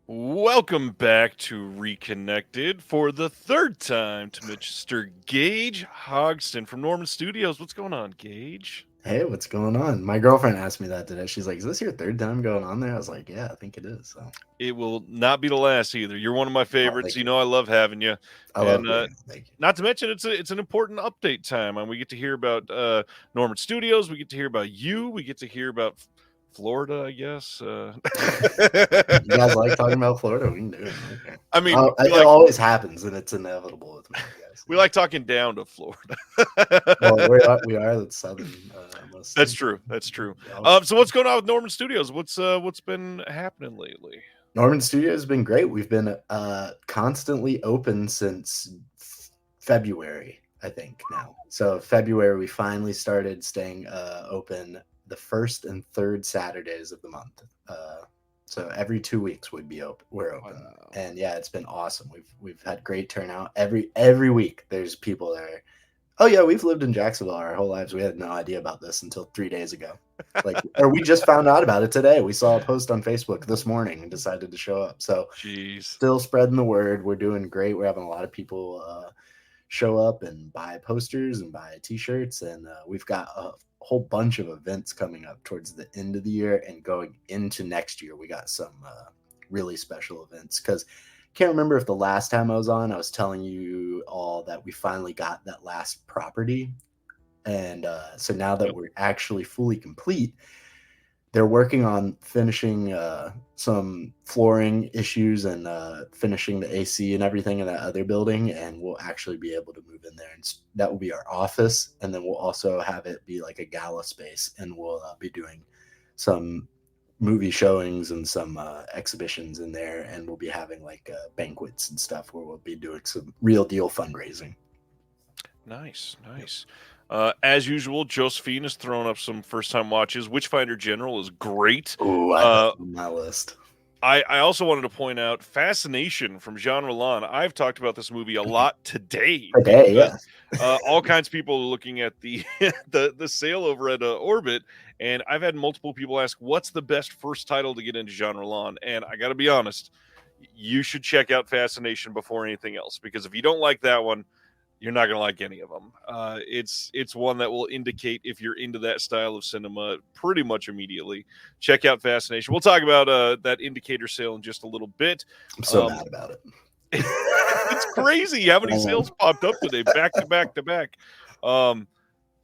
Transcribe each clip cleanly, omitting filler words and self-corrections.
Welcome back to Reconnected for the third time to Mr. Gage Hogsten from Norman Studios. What's going on, Gage? Hey, what's going on? My girlfriend asked me that today. She's like, "Is this your third time going on there?" I was like, "Yeah, I think it is." So, It will not be the last either. You're one of my oh, favorites. thank You you. know I love having you, I love and being here. Thank you. not to mention it's an important update time, and we get to hear about Norman Studios. We get to hear about you. We get to hear about Florida, I guess. You guys like talking about Florida? We can do it. Okay. I mean, It always happens, and it's inevitable with me, I guess. we like talking down to Florida. Well, we are the southern most. That's true. That's true. Oh, So what's going on with Norman Studios? What's been happening lately? Norman Studio has been great. We've been constantly open since February, I think now. So February, we finally started staying open the first and third Saturdays of the month. So every 2 weeks we're open, Wow. and yeah, it's been awesome. We've had great turnout every week. There's people there. Oh yeah, we've lived in Jacksonville our whole lives. We had no idea about this until 3 days ago. Or we just found out about it today. We saw a post on Facebook this morning and decided to show up. So Jeez. still spreading the word. We're doing great. We're having a lot of people show up and buy posters and buy T-shirts, and we've got a whole bunch of events coming up towards the end of the year and going into next year. We got some really special events because can't remember if the last time I was on, I was telling you all that we finally got that last property, and so now that we're actually fully complete, they're working on finishing some flooring issues and finishing the AC and everything in that other building, and we'll actually be able to move in there, and that will be our office, and then we'll also have it be like a gala space, and we'll be doing some movie showings and some exhibitions in there, and we'll be having like banquets and stuff where we'll be doing some real deal fundraising. Nice. As usual, Josephine has thrown up some first time watches. Witchfinder General is great. Oh, I have on my list. I also wanted to point out Fascination from Jean Rollin. I've talked about this movie a lot today. Yeah. All kinds of people are looking at the the sale over at Orbit, and I've had multiple people ask, "What's the best first title to get into Jean Rollin?" And I got to be honest, you should check out Fascination before anything else, because if you don't like that one, you're not going to like any of them. It's one that will indicate if you're into that style of cinema pretty much immediately. Check out Fascination. We'll talk about that indicator sale in just a little bit. I'm so mad about it. It's crazy how many sales popped up today, back to back to back.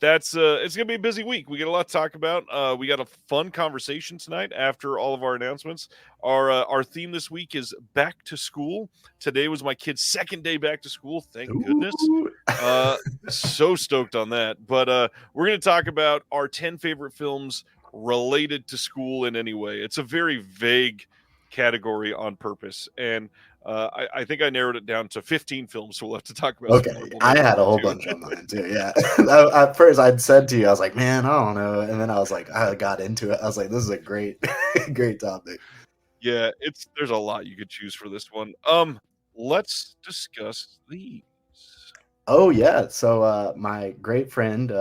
That's it's gonna be a busy week. We got a lot to talk about. We got a fun conversation tonight after all of our announcements. Our theme this week is back to school. Today was my kid's second day back to school. Thank goodness. So stoked on that. But we're gonna talk about our 10 favorite films related to school in any way. It's a very vague category on purpose, and I think I narrowed it down to 15 films, so we'll have to talk about. Okay, I had a whole bunch on mine too. Yeah, at first I'd said to you, I was like, "Man, I don't know," and then I was like, I got into it. I was like, "This is a great, great topic." Yeah, there's a lot you could choose for this one. Let's discuss these. Oh yeah, so my great friend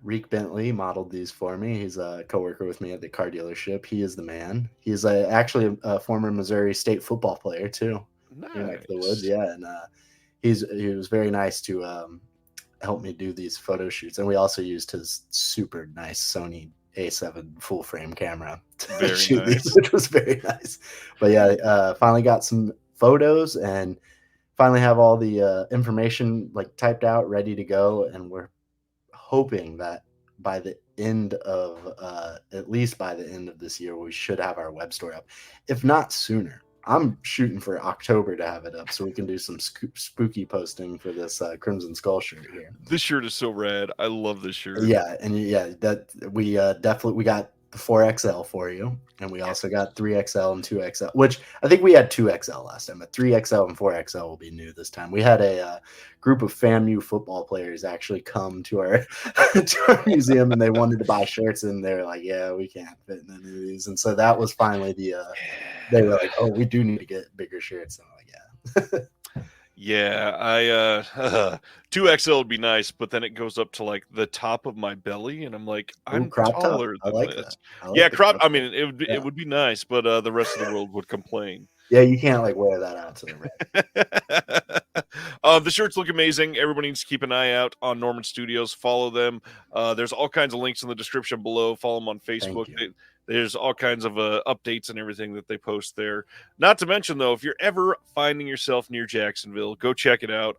Reek Bentley modeled these for me. He's a coworker with me at the car dealership. He is the man. He's actually a former Missouri State football player too. Here next to the woods, Nice. yeah, and he was very nice to help me do these photo shoots, and we also used his super nice Sony A7 full frame camera to Very shoot nice. these, which was very nice. But yeah, finally got some photos and finally have all the information like typed out, ready to go, and we're hoping that by the end of at least by the end of this year, we should have our web store up, if not sooner. I'm shooting for October to have it up so we can do some spooky posting for this Crimson Skull shirt here. This shirt is so rad. I love this shirt. Yeah, and yeah, that we definitely we got the 4XL for you, and we also got 3XL and 2XL, which I think we had 2XL last time, but 3XL and 4XL will be new this time. We had a group of FAMU football players actually come to our to our museum, and they wanted to buy shirts, and they were like, "Yeah, we can't fit in any of these," and so that was finally the. They were like, "Oh, we do need to get bigger shirts," and I'm like, "Yeah." Yeah, I 2XL would be nice, but then it goes up to like the top of my belly, and I'm like, Ooh, I'm crop top. taller I than like that. this. I Yeah, like the crop. crop I top. mean, it Yeah. would be nice, but the rest of the world would complain. Yeah, you can't like wear that out to the red. The shirts look amazing. Everybody needs to keep an eye out on Norman Studios. Follow them. There's all kinds of links in the description below. Follow them on Facebook. Thank you. There's all kinds of updates and everything that they post there. Not to mention, though, if you're ever finding yourself near Jacksonville, go check it out.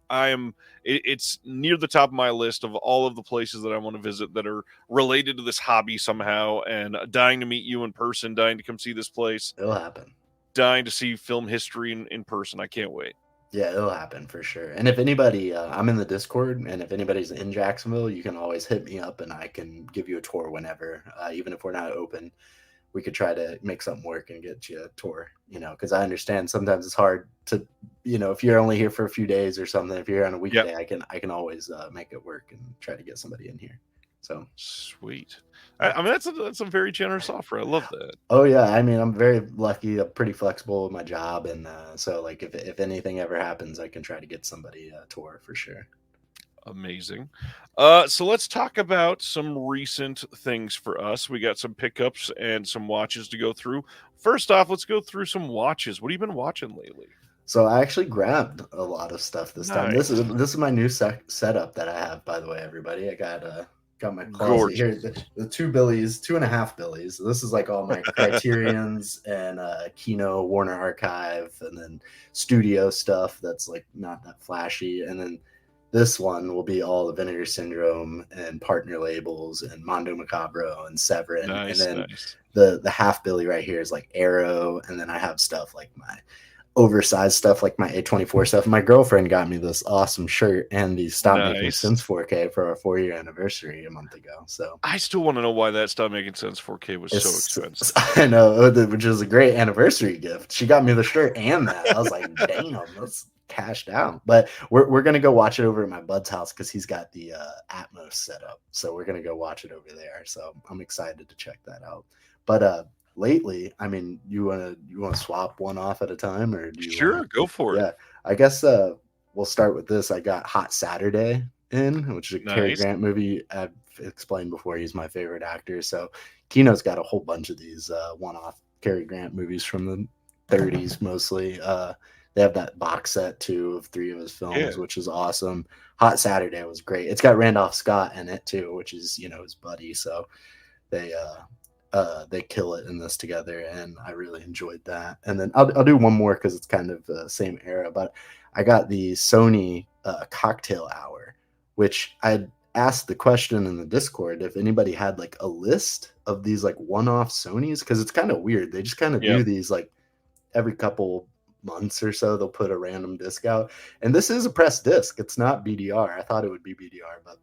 It's near the top of my list of all of the places that I want to visit that are related to this hobby somehow, and dying to meet you in person, dying to come see this place, It'll happen. dying to see film history in person. I can't wait. Yeah, it'll happen for sure. And if anybody, I'm in the Discord, and if anybody's in Jacksonville, you can always hit me up, and I can give you a tour whenever. Even if we're not open, we could try to make something work and get you a tour. Because I understand sometimes it's hard to, if you're only here for a few days or something. If you're here on a weekday, I can always make it work and try to get somebody in here. So sweet. I mean, that's a very generous offer. I love that. Oh yeah, I mean, I'm very lucky. I'm pretty flexible with my job, and so like if anything ever happens, I can try to get somebody a tour for sure. Amazing. So let's talk about some recent things for us. We got some pickups and some watches to go through. First off, let's go through some watches. What have you been watching lately? So I actually grabbed a lot of stuff this time. This Nice. is my new setup that I have, by the way, everybody. I got my closet here. Gorgeous. The 2.5 Billies. This is like all my Criterions and Kino, Warner Archive, and then studio stuff that's like not that flashy. And then this one will be all the Vinegar Syndrome and partner labels and Mondo Macabro and Severin. Nice, And then nice. the half Billy right here is like Arrow. And then I have stuff like my oversized stuff like my A24 stuff. My girlfriend got me this awesome shirt and these Stop Making Nice. Sense 4K for our 4-year anniversary a month ago. So I still want to know why that Stop Making Sense 4K was so expensive. I know, which is a great anniversary gift. She got me the shirt and that. I was like, damn, that's cashed out. But we're gonna go watch it over at my bud's house because he's got the Atmos set up. So we're gonna go watch it over there. So I'm excited to check that out. But lately, I mean, you wanna swap one off at a time, or do you Sure, go for it. Yeah, I guess we'll start with this. I got Hot Saturday in, which is a Cary Grant movie. I've explained before, he's my favorite actor. So Kino's got a whole bunch of these one-off Cary Grant movies from the 30s mostly. They have that box set too of 3 of his films, which is awesome. Hot Saturday was great. It's got Randolph Scott in it too, which is his buddy. So they kill it in this together, and I really enjoyed that. And then I'll do one more because it's kind of the same era, but I got the Sony Cocktail Hour, which I asked the question in the Discord if anybody had like a list of these like one-off Sonys, because it's kind of weird. They just kind of do these like every couple months or so. They'll put a random disc out, and this is a pressed disc. It's not BDR. I thought it would be BDR, but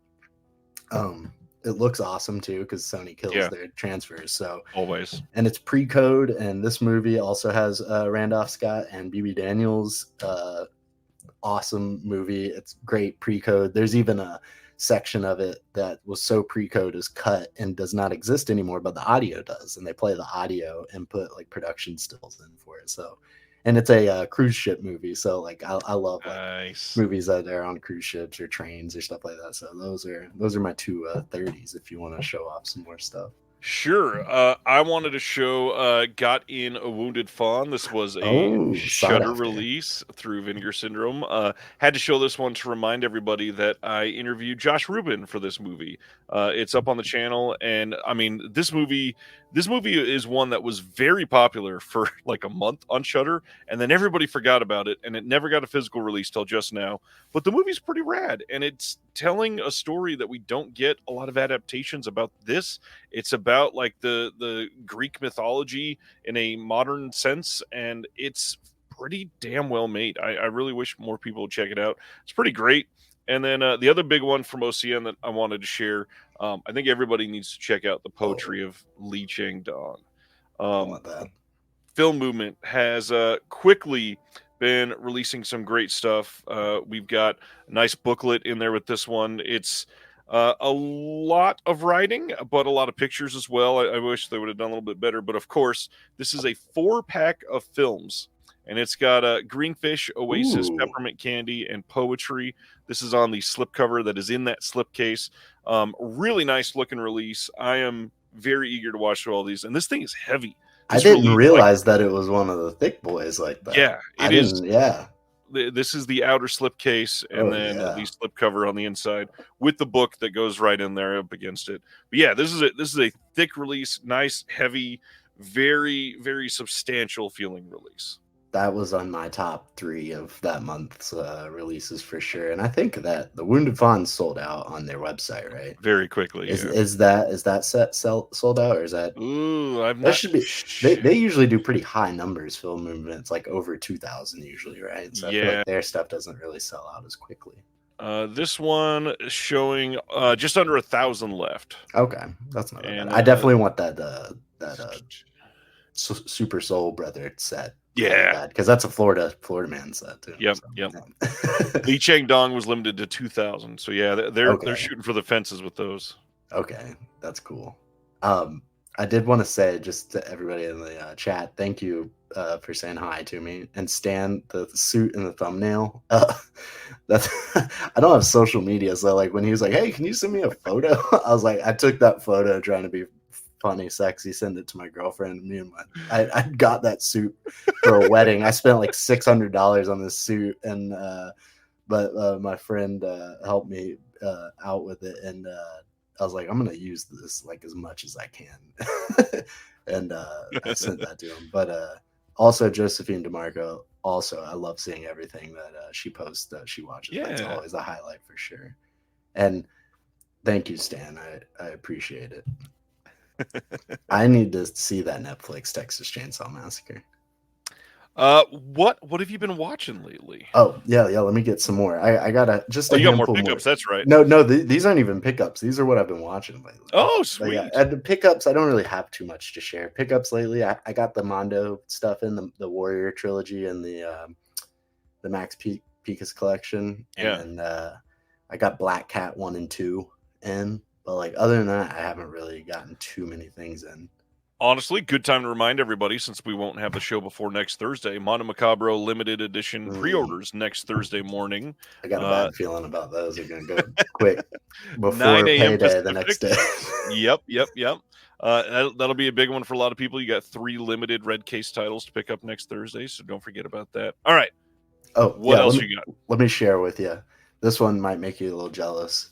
it looks awesome too because Sony kills their transfers. So always, and it's pre-code. And this movie also has Randolph Scott and BB Daniels. Awesome movie. It's great pre-code. There's even a section of it that was so pre-code is cut and does not exist anymore, but the audio does, and they play the audio and put like production stills in for it. So, and it's a cruise ship movie, so like I love like movies that are on cruise ships or trains or stuff like that. So those are my two 30s if you want to show off some more stuff. Sure. I wanted to show Got in a Wounded Fawn. This was a Shudder release through Vinegar Syndrome. Had to show this one to remind everybody that I interviewed Josh Rubin for this movie. It's up on the channel, and I mean, this movie is one that was very popular for like a month on Shudder, and then everybody forgot about it, and it never got a physical release till just now. But the movie's pretty rad, and it's telling a story that we don't get a lot of adaptations about this. It's about like the Greek mythology in a modern sense, and it's pretty damn well made. I really wish more people would check it out. It's pretty great. And then the other big one from OCN that I wanted to share, I think everybody needs to check out the poetry of Li Chang-dong. Film Movement has quickly been releasing some great stuff. We've got a nice booklet in there with this one. It's a lot of writing, but a lot of pictures as well. I wish they would have done a little bit better. But of course, this is a 4-pack of films. and it's got Greenfish, Oasis, Ooh. Peppermint Candy, and Poetry. This is on the slipcover that is in that slipcase. Really nice looking release. I am very eager to watch through all these, and this thing is heavy. I This didn't release, realize that it was one of the thick boys like that. yeah, I it is. didn't. Yeah. This is the outer slipcase, and Oh, then yeah. the slipcover on the inside with the book that goes right in there up against it. But yeah, this is a thick release, nice, heavy, very, very substantial feeling release. That was on my top 3 of that month's releases for sure. And I think that the Wounded Fawn sold out on their website, right? Very quickly. Is that set sold out, or is that? Ooh, I've That not. should be. They usually do pretty high numbers. Film movements like over 2,000 usually, right? So I feel like their stuff doesn't really sell out as quickly. This one is showing just under 1,000 left. Okay, that's not bad. I definitely want that Super Soul Brother set. Yeah, because that's a Florida man set too. Yep, so. yep. Li Chang Dong was limited to 2,000, so yeah, they're shooting for the fences with those. Okay, that's cool. I did want to say just to everybody in the chat, thank you for saying hi to me, and Stan, the suit in the thumbnail. That's I don't have social media, so like when he was like, "Hey, can you send me a photo?" I was like, I took that photo trying to be funny, sexy, send it to my girlfriend. Me and I got that suit for a wedding. I spent like $600 on this suit, and but my friend helped me out with it, and I was like, I'm gonna use this like as much as I can, and I sent that to him. But also Josephine DeMarco. Also, I love seeing everything that she posts that she watches. Yeah. That's always a highlight for sure. And thank you, Stan. I appreciate it. I need to see that Netflix Texas Chainsaw Massacre. What have you been watching lately? Oh yeah. Let me get some more. I got just a you handful got more pickups. More. That's right. No, these aren't even pickups. These are what I've been watching lately. Oh, sweet. Yeah, and the pickups, I don't really have too much to share. Pickups lately, I got the Mondo stuff in the Warrior trilogy and the Max Picas collection, and I got Black Cat 1 and 2 in. But like other than that, I haven't really gotten too many things in. Honestly, good time to remind everybody, since we won't have the show before next Thursday, Mondo Macabro limited edition pre-orders next Thursday morning. I got a bad feeling about those. They're going to go quick before payday the next day. Yep. That'll be a big one for a lot of people. You got 3 limited red case titles to pick up next Thursday, so don't forget about that. All right. Oh, what else you got? Let me share with you. This one might make you a little jealous.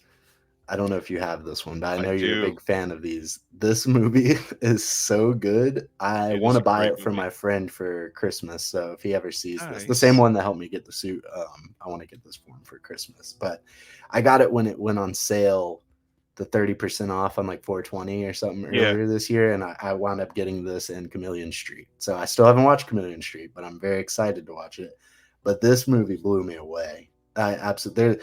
I don't know if you have this one, but I know you're a big fan of these. This movie is so good. I want to buy it for my friend for Christmas. So if he ever sees this, the same one that helped me get the suit, I want to get this for him for Christmas. But I got it when it went on sale, the 30% off on like 420 or something earlier this year. And I wound up getting this in Chameleon Street. So I still haven't watched Chameleon Street, but I'm very excited to watch it. But this movie blew me away. I absolutely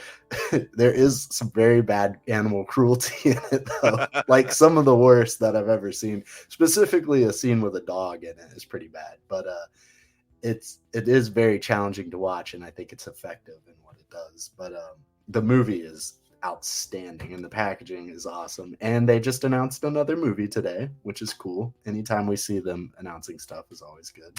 there is some very bad animal cruelty in it though. Like some of the worst that I've ever seen. Specifically a scene with a dog in it is pretty bad. But it is very challenging to watch, and I think it's effective in what it does. But the movie is outstanding and the packaging is awesome. And they just announced another movie today, which is cool. Anytime we see them announcing stuff is always good.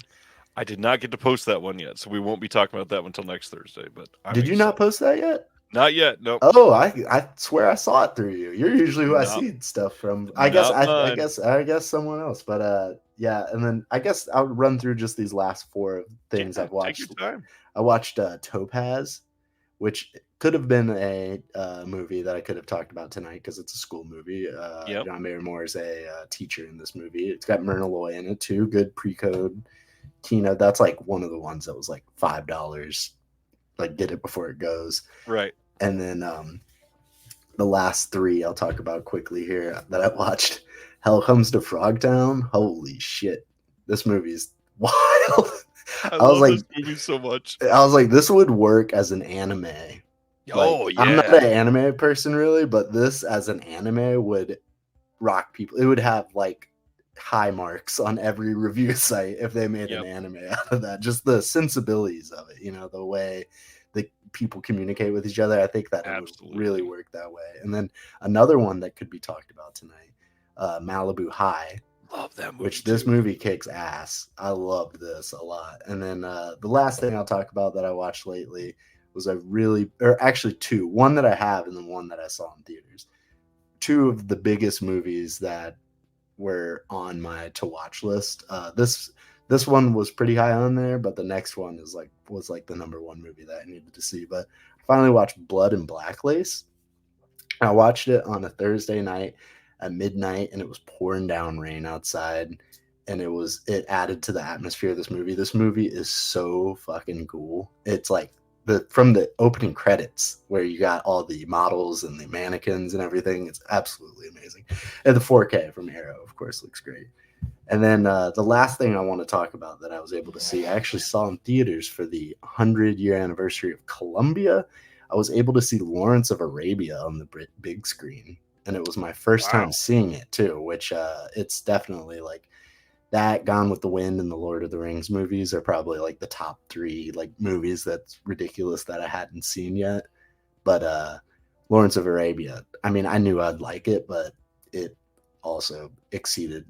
I did not get to post that one yet, so we won't be talking about that one until next Thursday. But did you not post that yet? Not yet. Nope. Oh, I swear I saw it through you. You're usually who I see stuff from. I guess someone else. But yeah, and then I guess I'll run through just these last 4 things I've watched. Take your time. I watched Topaz, which could have been a movie that I could have talked about tonight because it's a school movie. John Barrymore is a teacher in this movie. It's got Myrna Loy in it too. Good pre-code. Keynote. That's like one of the ones that was like $5. Like get it before it goes. Right. And then the last 3 I'll talk about quickly here that I watched. Hell Comes to Frogtown. Holy shit. This movie's wild. I love like, this movie so much. I was like, this would work as an anime. Oh, yeah. I'm not an anime person really, but this as an anime would rock people. It would have like high marks on every review site if they made an anime out of that. Just the sensibilities of it, the way the people communicate with each other. I think that would really work that way. And then another one that could be talked about tonight, Malibu High. love that movie which this too. movie kicks ass. I loved this a lot. And then the last thing I'll talk about that I watched lately was actually two. One that I have, and then one that I saw in theaters. Two of the biggest movies that were on my to watch list. This one was pretty high on there, but the next one was like the number one movie that I needed to see. But I finally watched Blood and Black Lace. I watched it on a Thursday night at midnight, and it was pouring down rain outside, and it added to the atmosphere of this movie. This movie is so fucking cool. It's like from the opening credits where you got all the models and the mannequins and everything. It's absolutely amazing. And the 4K from Arrow, of course, looks great. And then the last thing I want to talk about that I was able to see, I actually saw in theaters for the 100-year anniversary of Columbia. I was able to see Lawrence of Arabia on the big screen, and it was my first time seeing it too, which it's definitely like that, Gone with the Wind, and the Lord of the Rings movies are probably like the top three like movies that's ridiculous that I hadn't seen yet. But Lawrence of Arabia, I mean, I knew I'd like it, but it also exceeded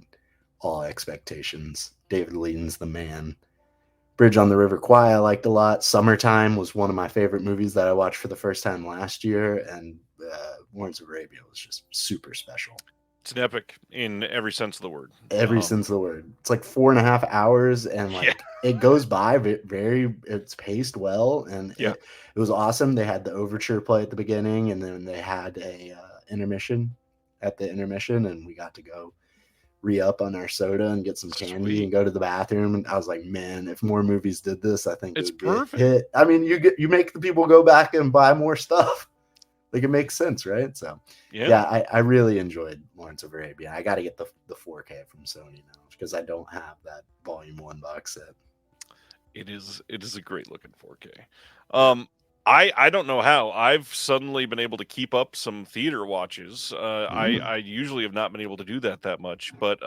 all expectations. David Lean's the man. Bridge on the River Kwai I liked a lot. Summertime was one of my favorite movies that I watched for the first time last year, and Lawrence of Arabia was just super special. It's an epic in every sense of the word. Every sense of the word. It's like 4.5 hours, and like it goes by it's paced well, and it was awesome. They had the overture play at the beginning, and then they had a intermission at the intermission, and we got to go re-up on our soda and get some candy and go to the bathroom. And I was like, man, if more movies did this, I think it's it would perfect. be a hit. I mean, you make the people go back and buy more stuff. Like, it makes sense, right? So I really enjoyed Lawrence of Arabia. I got to get the 4K from Sony now because I don't have that volume 1 box set. It is a great looking 4K. I don't know how I've suddenly been able to keep up some theater watches. I usually have not been able to do that much, but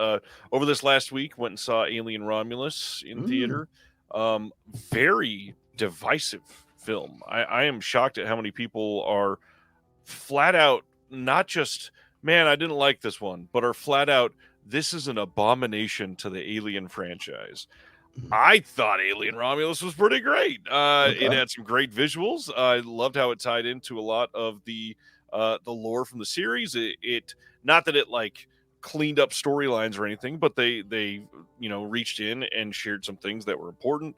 over this last week went and saw Alien Romulus in theater. Very divisive film. I am shocked at how many people are flat out not just, man, I didn't like this one, but are flat out, this is an abomination to the Alien franchise. I thought Alien Romulus was pretty great. It had some great visuals. I loved how it tied into a lot of the lore from the series. It not that it like cleaned up storylines or anything, but they reached in and shared some things that were important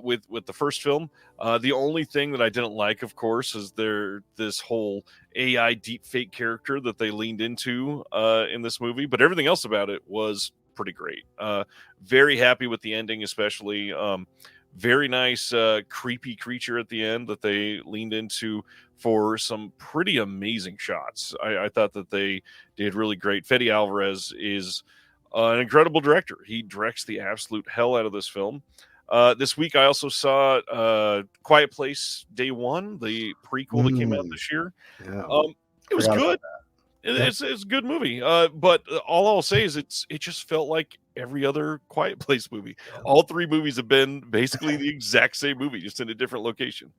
with the first film. The only thing that I didn't like, of course, is this whole AI deepfake character that they leaned into in this movie. But everything else about it was pretty great. Very happy with the ending, especially. Very nice creepy creature at the end that they leaned into for some pretty amazing shots. I thought that they did really great. Fede Alvarez is an incredible director. He directs the absolute hell out of this film. This week I also saw Quiet Place Day One, the prequel that came out this year. It was good. It's a good movie, but all I'll say is it just felt like every other Quiet Place movie. All three movies have been basically the exact same movie, just in a different location.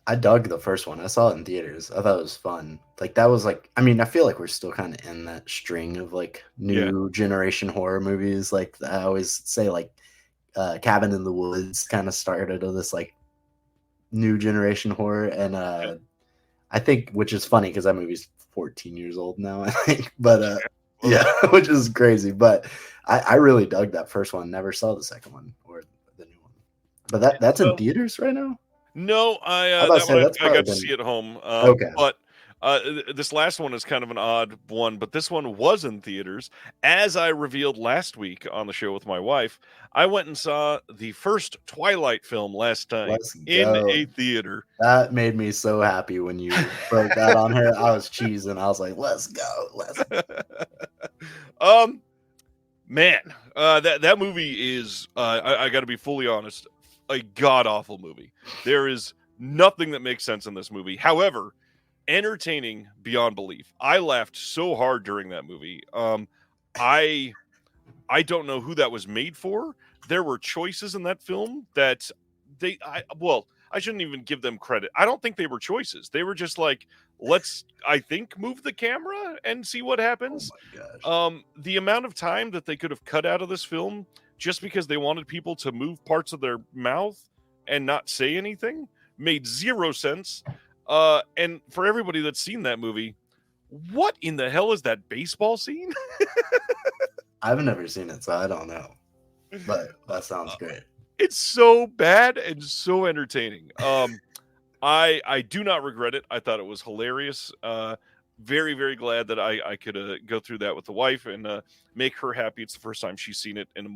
I dug the first one. I saw it in theaters. I thought it was fun. Like, that was like, I mean, I feel like we're still kind of in that string of like new generation horror movies. Like, I always say, like, Cabin in the Woods kind of started of this like new generation horror, and I think, which is funny because that movie's 14 years old now, I think. But which is crazy. But I really dug that first one. Never saw the second one or the new one. But that's in theaters right now? No, I got to see it at home. But this last one is kind of an odd one, but this one was in theaters. As I revealed last week on the show with my wife, I went and saw the first Twilight film last time in a theater. That made me so happy when you broke that on her. I was cheesing. I was like, let's go. Man, that movie is, I got to be fully honest, a god-awful movie. There is nothing that makes sense in this movie. However, entertaining beyond belief. I laughed so hard during that movie. I don't know who that was made for. There were choices in that film that I shouldn't even give them credit. I don't think they were choices. They were just like, let's, I think, move the camera and see what Oh happens. my gosh. The amount of time that they could have cut out of this film just because they wanted people to move parts of their mouth and not say anything made zero sense. And for everybody that's seen that movie, what in the hell is that baseball scene? I've never seen it, so I don't know. But that sounds great. It's so bad and so entertaining. I do not regret it. I thought it was hilarious. Very, very glad that I could go through that with the wife and make her happy. It's the first time she's seen it in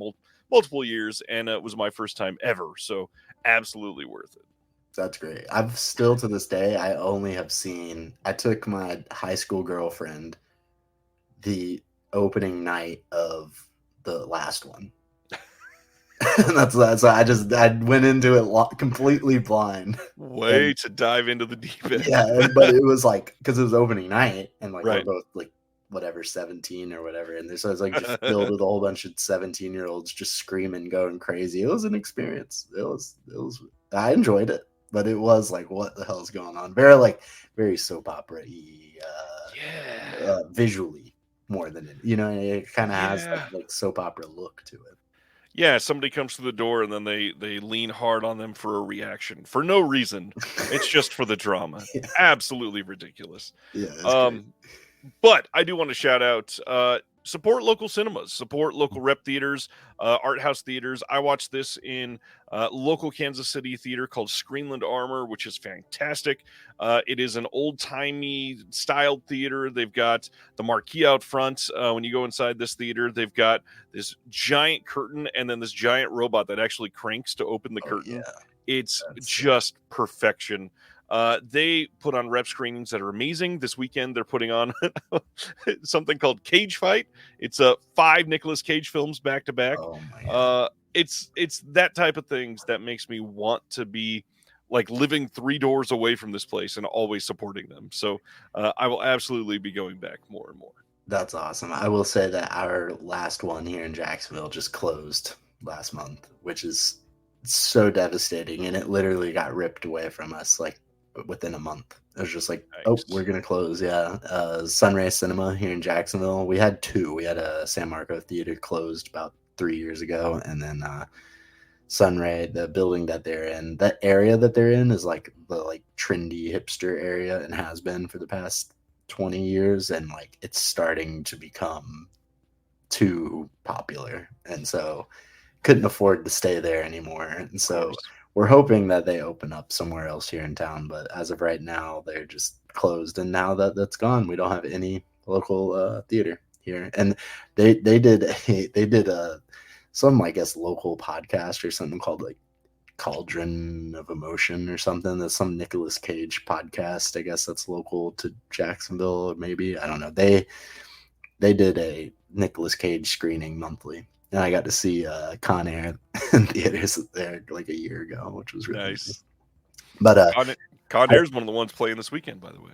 multiple years, and it was my first time ever. So absolutely worth it. That's great. I've still to this day, I only have seen, I took my high school girlfriend the opening night of the last one. And that's so I went into it completely blind. Way to dive into the deep end. Yeah, but it was like because it was opening night and like Right. we're both like whatever 17 or whatever, and so it's like just filled with a whole bunch of 17-year-olds just screaming, going crazy. It was an experience. It was. I enjoyed it, but it was like, what the hell is going on? Very soap opera-y, visually more than it. It kind of has like soap opera look to it. Yeah, somebody comes to the door and then they lean hard on them for a reaction for no reason. It's just for the drama. Yeah. Absolutely ridiculous. Yeah. But I do want to shout out support local cinemas, support local rep theaters, art house theaters. I watched this in local Kansas City theater called Screenland Armor, which is fantastic. It is an old-timey styled theater. They've got the marquee out front. When you go inside this theater, they've got this giant curtain and then this giant robot that actually cranks to open the curtain. Yeah. It's just perfection. They put on rep screenings that are amazing. This weekend, they're putting on something called Cage Fight. It's 5 Nicolas Cage films back to back. Oh my God. It's that type of things that makes me want to be like living 3 doors away from this place and always supporting them. So I will absolutely be going back more and more. That's awesome. I will say that our last one here in Jacksonville just closed last month, which is so devastating, and it literally got ripped away from us like within a month. It was just like, nice. Oh, we're gonna close. Sunray Cinema here in Jacksonville. We had 2. We had a San Marco theater closed about 3 years ago, and then Sunray, the building that they're in, that area that they're in is like the trendy hipster area and has been for the past 20 years, and like it's starting to become too popular, and so couldn't afford to stay there anymore. And so we're hoping that they open up somewhere else here in town, but as of right now, they're just closed. And now that that's gone, we don't have any local theater here. And they did some, I guess, local podcast or something called like Cauldron of Emotion or something. That's some Nicolas Cage podcast, I guess, that's local to Jacksonville, or maybe, I don't know. They did a Nicolas Cage screening monthly. And I got to see Con Air in theaters there like a year ago, which was really nice. But Con Air is one of the ones playing this weekend, by the way.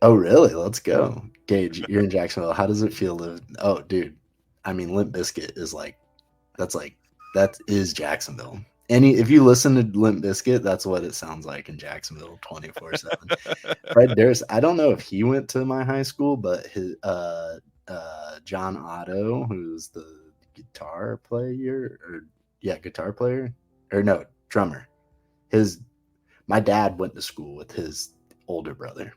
Oh, really? Let's go. Gage, you're in Jacksonville. How does it feel to? Oh, dude. I mean, Limp Bizkit is that is Jacksonville. If you listen to Limp Bizkit, that's what it sounds like in Jacksonville 24/7. Fred Durst. I don't know if he went to my high school, but his John Otto, who's the guitar player, drummer. My dad went to school with his older brother,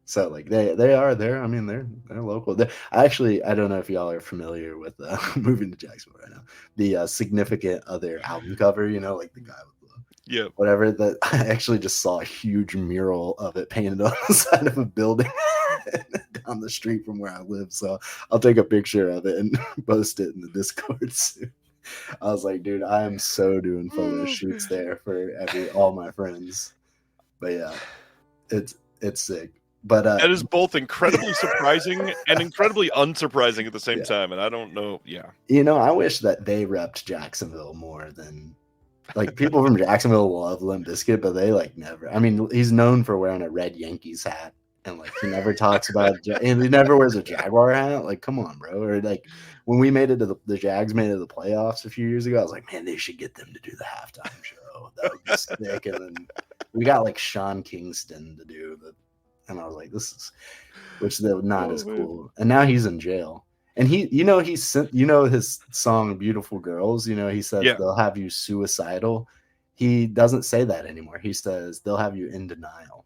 so like they are there. I mean, they're local. I don't know if y'all are familiar with moving to Jacksonville right now. The Significant Other album cover, like the guy with the whatever. That I actually just saw a huge mural of it painted on the side of a building down the street from where I live. So I'll take a picture of it and post it in the Discord soon. I was like, dude, I am so doing photo shoots there for all my friends. But yeah, it's sick. But that is both incredibly surprising and incredibly unsurprising at the same time. And I don't know. Yeah. I wish that they repped Jacksonville more than like people from Jacksonville love Limp Bizkit, but they like never. I mean, he's known for wearing a red Yankees hat. And like he never talks about and he never wears a Jaguar hat. Like, come on, bro. Or like when we made it to the Jags made it to the playoffs a few years ago, I was like, man, they should get them to do the halftime show. show. That would be sick. And then we got like Sean Kingston to do the, and I was like, this is, which they're not as cool. And now he's in jail. And he, he's sent, his song "Beautiful Girls." He says they'll have you suicidal. He doesn't say that anymore. He says they'll have you in denial.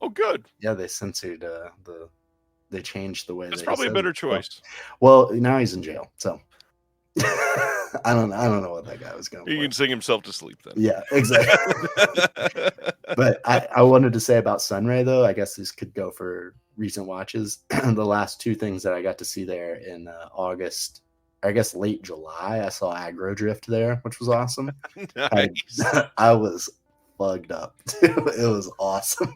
Oh, good. Yeah, they censored they changed the way. That's probably a better choice. Well, now he's in jail, so I don't know what that guy was going. He can sing himself to sleep then. Yeah, exactly. But I wanted to say about Sunray though. I guess this could go for recent watches. The last two things that I got to see there in August, or I guess late July, I saw Aggro Drift there, which was awesome. Nice. I was plugged up. It was awesome.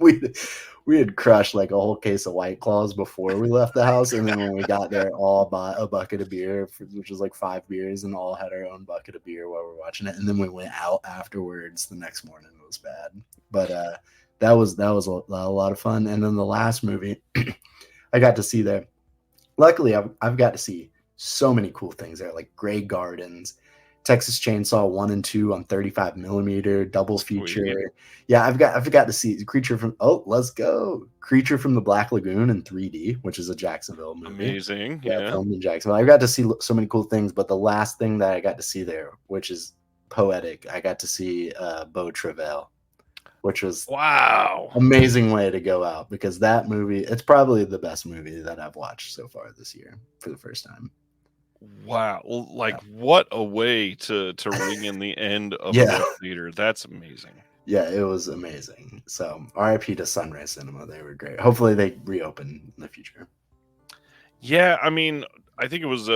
We had crushed like a whole case of White Claws before we left the house, and then when we got there, all bought a bucket of beer, which was like 5 beers, and all had our own bucket of beer while we were watching it. And then we went out afterwards the next morning. It was bad, but that was a lot of fun. And then the last movie I got to see there. Luckily, I've got to see so many cool things there, like Grey Gardens, Texas Chainsaw 1 and 2 on 35 millimeter double feature. Sweet. Yeah, I've got to see Creature from the Black Lagoon in 3D, which is a Jacksonville movie. Amazing. Yeah, filmed in Jacksonville. I got to see so many cool things, but the last thing that I got to see there, which is poetic, I got to see Beau Travail, which was amazing way to go out, because that movie, it's probably the best movie that I've watched so far this year for the first time. Wow. What a way to ring in the end of a theater. That's amazing. Yeah, it was amazing. So RIP to Sunrise Cinema. They were great. Hopefully they reopen in the future. Yeah, I mean, I think it was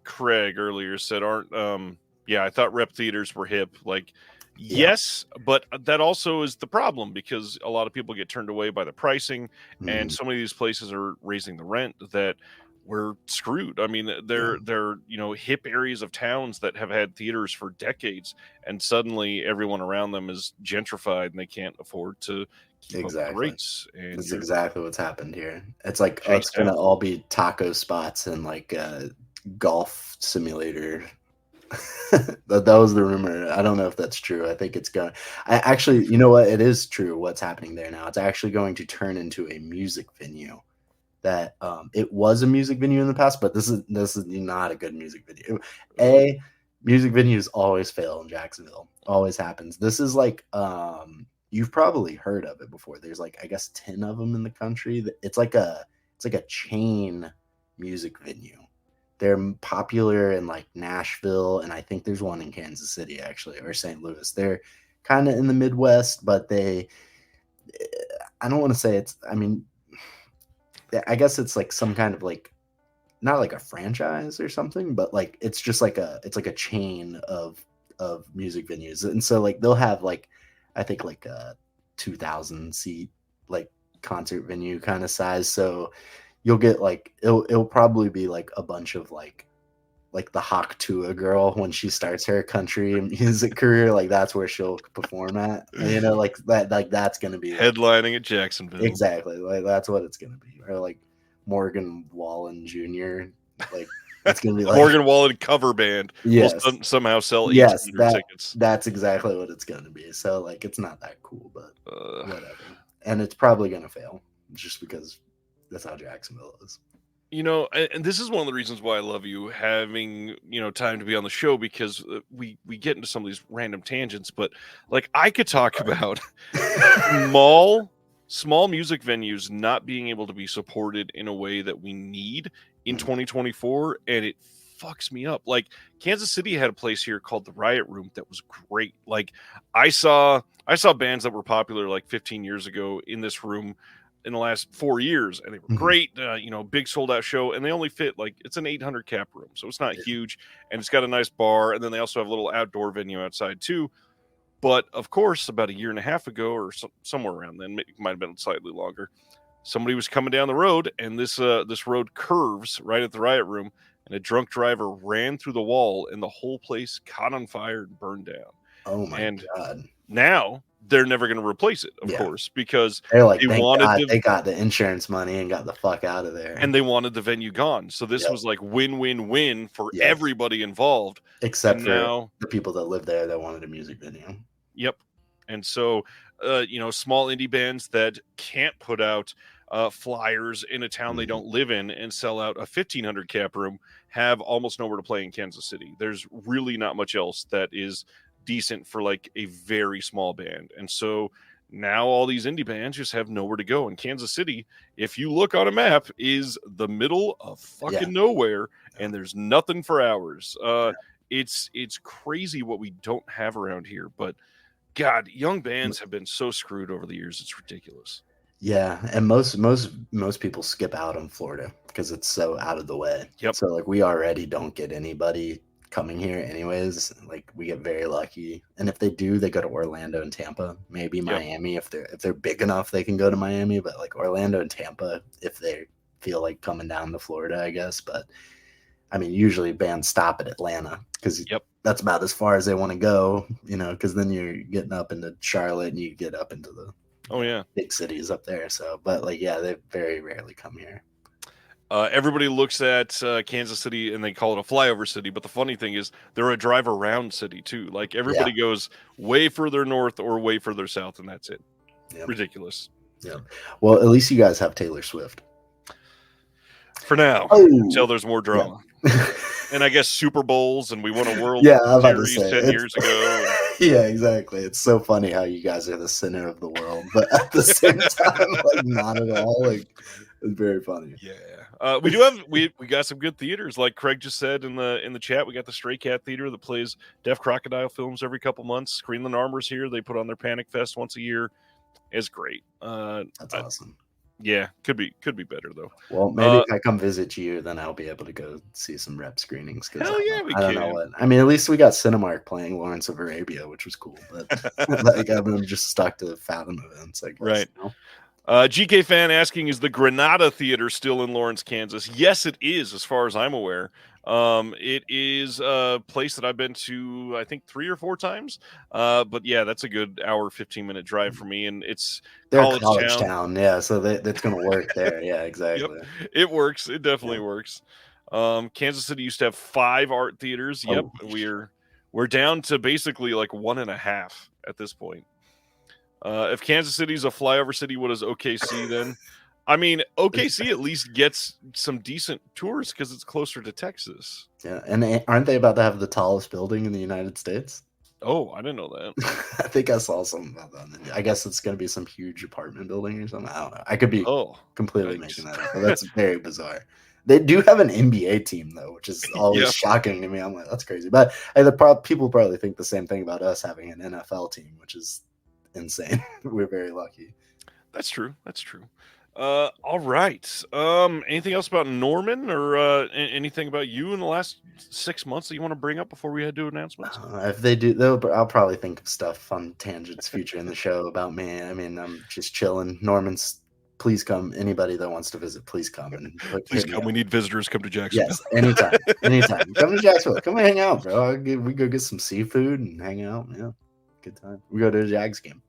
Craig earlier said I thought rep theaters were hip. Like, yes, but that also is the problem, because a lot of people get turned away by the pricing, and so many of these places are raising the rent that we're screwed. I mean, they're hip areas of towns that have had theaters for decades, and suddenly everyone around them is gentrified and they can't afford to keep up the rates. And that's exactly what's happened here. It's like it's gonna all be taco spots and like golf simulator. That was the rumor. I don't know if that's true. I think it's going. I actually, you know what? It is true. What's happening there now? It's actually going to turn into a music venue. That it was a music venue in the past, but this is not a good music venue. Music venues always fail in Jacksonville. Always happens. This is like you've probably heard of it before. There's like, I guess, 10 of them in the country. It's like a chain music venue. They're popular in like Nashville, and I think there's one in Kansas City actually, or St. Louis. They're kind of in the Midwest, but I don't want to say it's. I mean, I guess it's like some kind of like, not like a franchise or something, but like it's just like it's like a chain of music venues. And so like they'll have like, I think like a 2,000 seat like concert venue kind of size. So you'll get like, it'll probably be like a bunch of like the Hawk Tuah girl when she starts her country music career, like that's where she'll perform at, like that, like that's gonna be headlining at Jacksonville. Exactly, like that's what it's gonna be. Or like Morgan Wallen Jr. Like it's gonna be like Morgan Wallen cover band. Yes, will somehow sell tickets. That's exactly what it's gonna be. So like it's not that cool, but whatever. And it's probably gonna fail just because that's how Jacksonville is. And this is one of the reasons why I love you having, time to be on the show, because we get into some of these random tangents, but like I could talk about small music venues not being able to be supported in a way that we need in 2024, and it fucks me up. Like Kansas City had a place here called the Riot Room that was great. Like I saw bands that were popular like 15 years ago in this room in the last 4 years, and they were great, big sold out show, and they only fit like, it's an 800 cap room, so it's not huge, and it's got a nice bar, and then they also have a little outdoor venue outside too. But of course, about a year and a half ago, or somewhere around then, it might have been slightly longer, somebody was coming down the road, and this road curves right at the Riot Room, and a drunk driver ran through the wall, and the whole place caught on fire and burned down. Oh my God. Now they're never going to replace it, of course, because they're like, they got the insurance money and got the fuck out of there. And they wanted the venue gone. So this was like win-win-win for everybody involved. Except for the people that live there that wanted a music venue. Yep. And so, small indie bands that can't put out flyers in a town they don't live in and sell out a 1,500 cap room have almost nowhere to play in Kansas City. There's really not much else that is decent for like a very small band. And so now all these indie bands just have nowhere to go. And Kansas City, if you look on a map, is the middle of fucking nowhere, and there's nothing for hours. It's crazy what we don't have around here, but God, young bands have been so screwed over the years. It's ridiculous. Yeah, and most people skip out on Florida because it's so out of the way. Yep. So like we already don't get anybody coming here anyways. Like we get very lucky, and if they do, they go to Orlando and Tampa, maybe Miami if they're big enough they can go to Miami. But like Orlando and Tampa if they feel like coming down to Florida, I guess. But I mean, usually bands stop at Atlanta because that's about as far as they want to go, because then you're getting up into Charlotte and you get up into the big cities up there. So, but like, they very rarely come here. Everybody looks at Kansas City and they call it a flyover city, but the funny thing is they're a drive around city too. Like everybody goes way further north or way further south, and that's it. Yep. Ridiculous. Yeah. Well, at least you guys have Taylor Swift. For now, until there's more drama. Yeah. And I guess Super Bowls, and we won a World Series 10 years ago. Yeah, exactly. It's so funny how you guys are the center of the world, but at the same time, like not at all. Like it's very funny. Yeah, we do have we got some good theaters, like Craig just said in the chat. We got the Stray Cat Theater that plays Deaf Crocodile films every couple months. Greenland Armor's here. They put on their Panic Fest once a year. It's great. That's awesome. Yeah, could be better though. Well, maybe if I come visit you, then I'll be able to go see some rep screenings. Hell yeah, I don't know what. I mean, at least we got Cinemark playing Lawrence of Arabia, which was cool. But like, I'm just stuck to Fathom events, I guess. Right. GK fan asking, is the Granada Theater still in Lawrence, Kansas? Yes, it is, as far as I'm aware. It is a place that I've been to, I think 3 or 4 times. But yeah, that's a good hour, 15-minute drive for me. And it's college town. Yeah. So that's going to work there. Yeah, exactly. Yep. It works. It definitely works. Kansas City used to have 5 art theaters. Yep. We're down to basically like 1.5 at this point. If Kansas City's a flyover city, what is OKC then? I mean, OKC at least gets some decent tours because it's closer to Texas. Yeah, and aren't they about to have the tallest building in the United States? Oh, I didn't know that. I think I saw something about that. I guess it's going to be some huge apartment building or something. I don't know. I could be completely making that up, but that's very bizarre. They do have an NBA team, though, which is always shocking to me. I'm like, that's crazy. But people probably think the same thing about us having an NFL team, which is insane. We're very lucky. That's true. All right. Anything else about Norman or anything about you in the last 6 months that you want to bring up before we head to announcements? If they do, I'll probably think of stuff on tangents future in the show about me. I mean, I'm just chilling. Norman's, please come. Anybody that wants to visit, please come. Please come. We need visitors. Come to Jacksonville. Yes, anytime. Come to Jacksonville. Come hang out, bro. We go get some seafood and hang out. Yeah, good time. We go to the Jags game.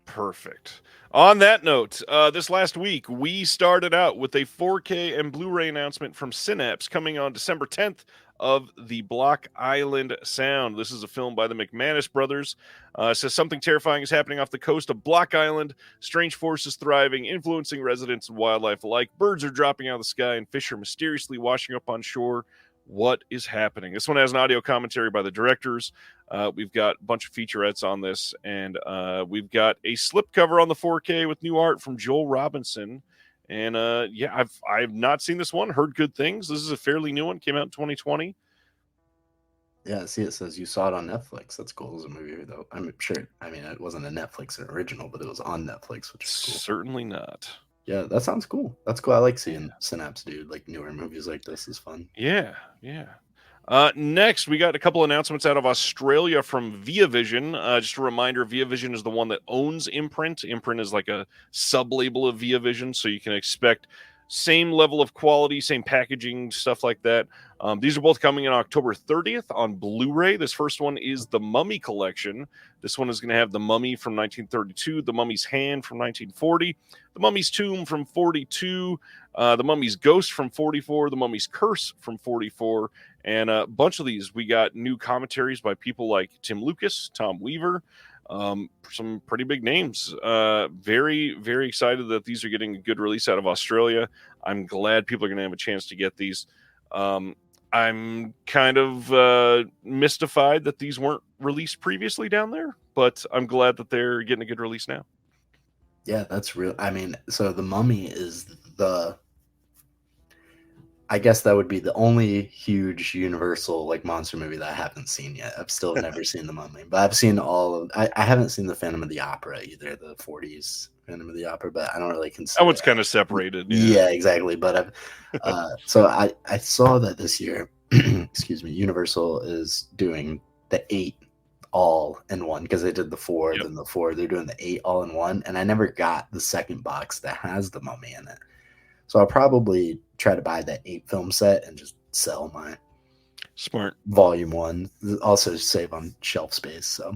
Perfect. On that note, this last week, we started out with a 4K and Blu-ray announcement from Synapse coming on December 10th of the Block Island Sound. This is a film by the McManus brothers. It says something terrifying is happening off the coast of Block Island. Strange forces thriving, influencing residents and wildlife alike. Birds are dropping out of the sky and fish are mysteriously washing up on shore. What is happening? This one has an audio commentary by the directors. We've got a bunch of featurettes on this, and we've got a slipcover on the 4K with new art from Joel Robinson. And I've not seen this one. Heard good things. This is a fairly new one. Came out in 2020. Yeah, see, it says you saw it on Netflix. That's cool as a movie, though. I'm sure. I mean, it wasn't a Netflix original, but it was on Netflix, which is cool. Certainly not. Yeah, that sounds cool. That's cool. I like seeing Synapse do like newer movies like this. Is fun. Yeah. Next, we got a couple announcements out of Australia from ViaVision. Just a reminder, ViaVision is the one that owns Imprint. Imprint is like a sub-label of ViaVision, so you can expect same level of quality, same packaging, stuff like that. These are both coming in October 30th on Blu-ray. This first one is the Mummy Collection. This one is going to have the Mummy from 1932, the Mummy's Hand from 1940, the Mummy's Tomb from 42, the Mummy's Ghost from 44, the Mummy's Curse from 44, and a bunch of these. We got new commentaries by people like Tim Lucas, Tom Weaver, Some pretty big names. Very, very excited that these are getting a good release out of Australia. I'm glad people are going to have a chance to get these. I'm kind of mystified that these weren't released previously down there, but I'm glad that they're getting a good release now. Yeah, that's real. I mean, so The Mummy is I guess that would be the only huge Universal like monster movie that I haven't seen yet. I've still never seen The Mummy, but I've seen I haven't seen the Phantom of the Opera either, the 40s Phantom of the Opera, but I don't really consider That one's kind of separated. Yeah, exactly. But so I saw that this year, excuse me, Universal is doing the 8 all in one, because they did the 4, Yep. then the 4. They're doing the 8 all in one, and I never got the second box that has The Mummy in it. So I'll probably try to buy that 8 film set and just sell my Smart volume 1. Also save on shelf space. So,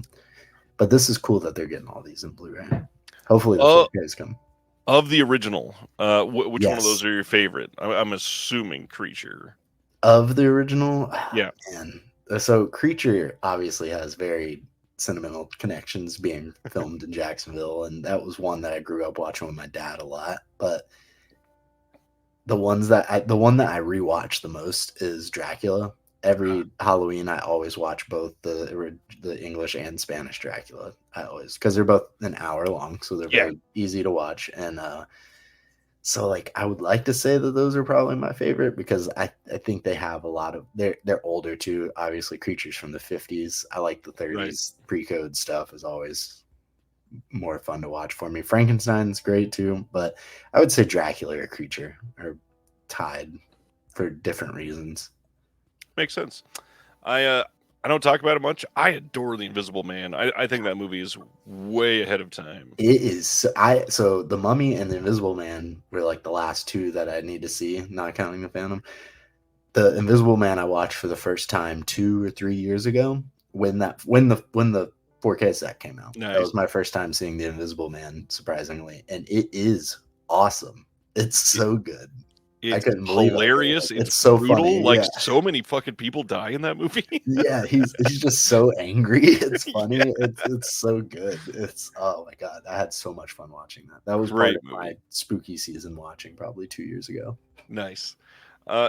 but this is cool that they're getting all these in Blu-ray. Hopefully the 4Ks come. Of the original, which one of Yes. those are your favorite? I'm assuming Creature. Of the original, Yeah. Man. So Creature obviously has very sentimental connections, being filmed in Jacksonville, and that was one that I grew up watching with my dad a lot. But the one that I rewatch the most is Dracula. Every Halloween, I always watch both the English and Spanish Dracula. I always, because they're both an hour long, so they're very easy to watch. And so, like, I would like to say that those are probably my favorite, because I think they have a lot of they're older too. Obviously, Creatures from the 50s. I like the 30s. Right. Pre-code stuff is always more fun to watch for me. Frankenstein's great too, but I would say Dracula or Creature are tied for different reasons. Makes sense. I don't talk about it much. I adore The Invisible Man. I think that movie is way ahead of time. It is. So The Mummy and The Invisible Man were like the last two that I need to see, not counting The Phantom. The Invisible Man I watched for the first time 2 or 3 years ago when the 4K set came out. Nice. That was my first time seeing The Invisible Man, surprisingly, and it is awesome. It's so good. It's I couldn't believe hilarious. It. It's so brutal. Funny. Like so many fucking people die in that movie. Yeah, he's just so angry. It's funny. Yeah. It's so good. It's, oh my god, I had so much fun watching that. That was part of my spooky season watching probably 2 years ago. Nice.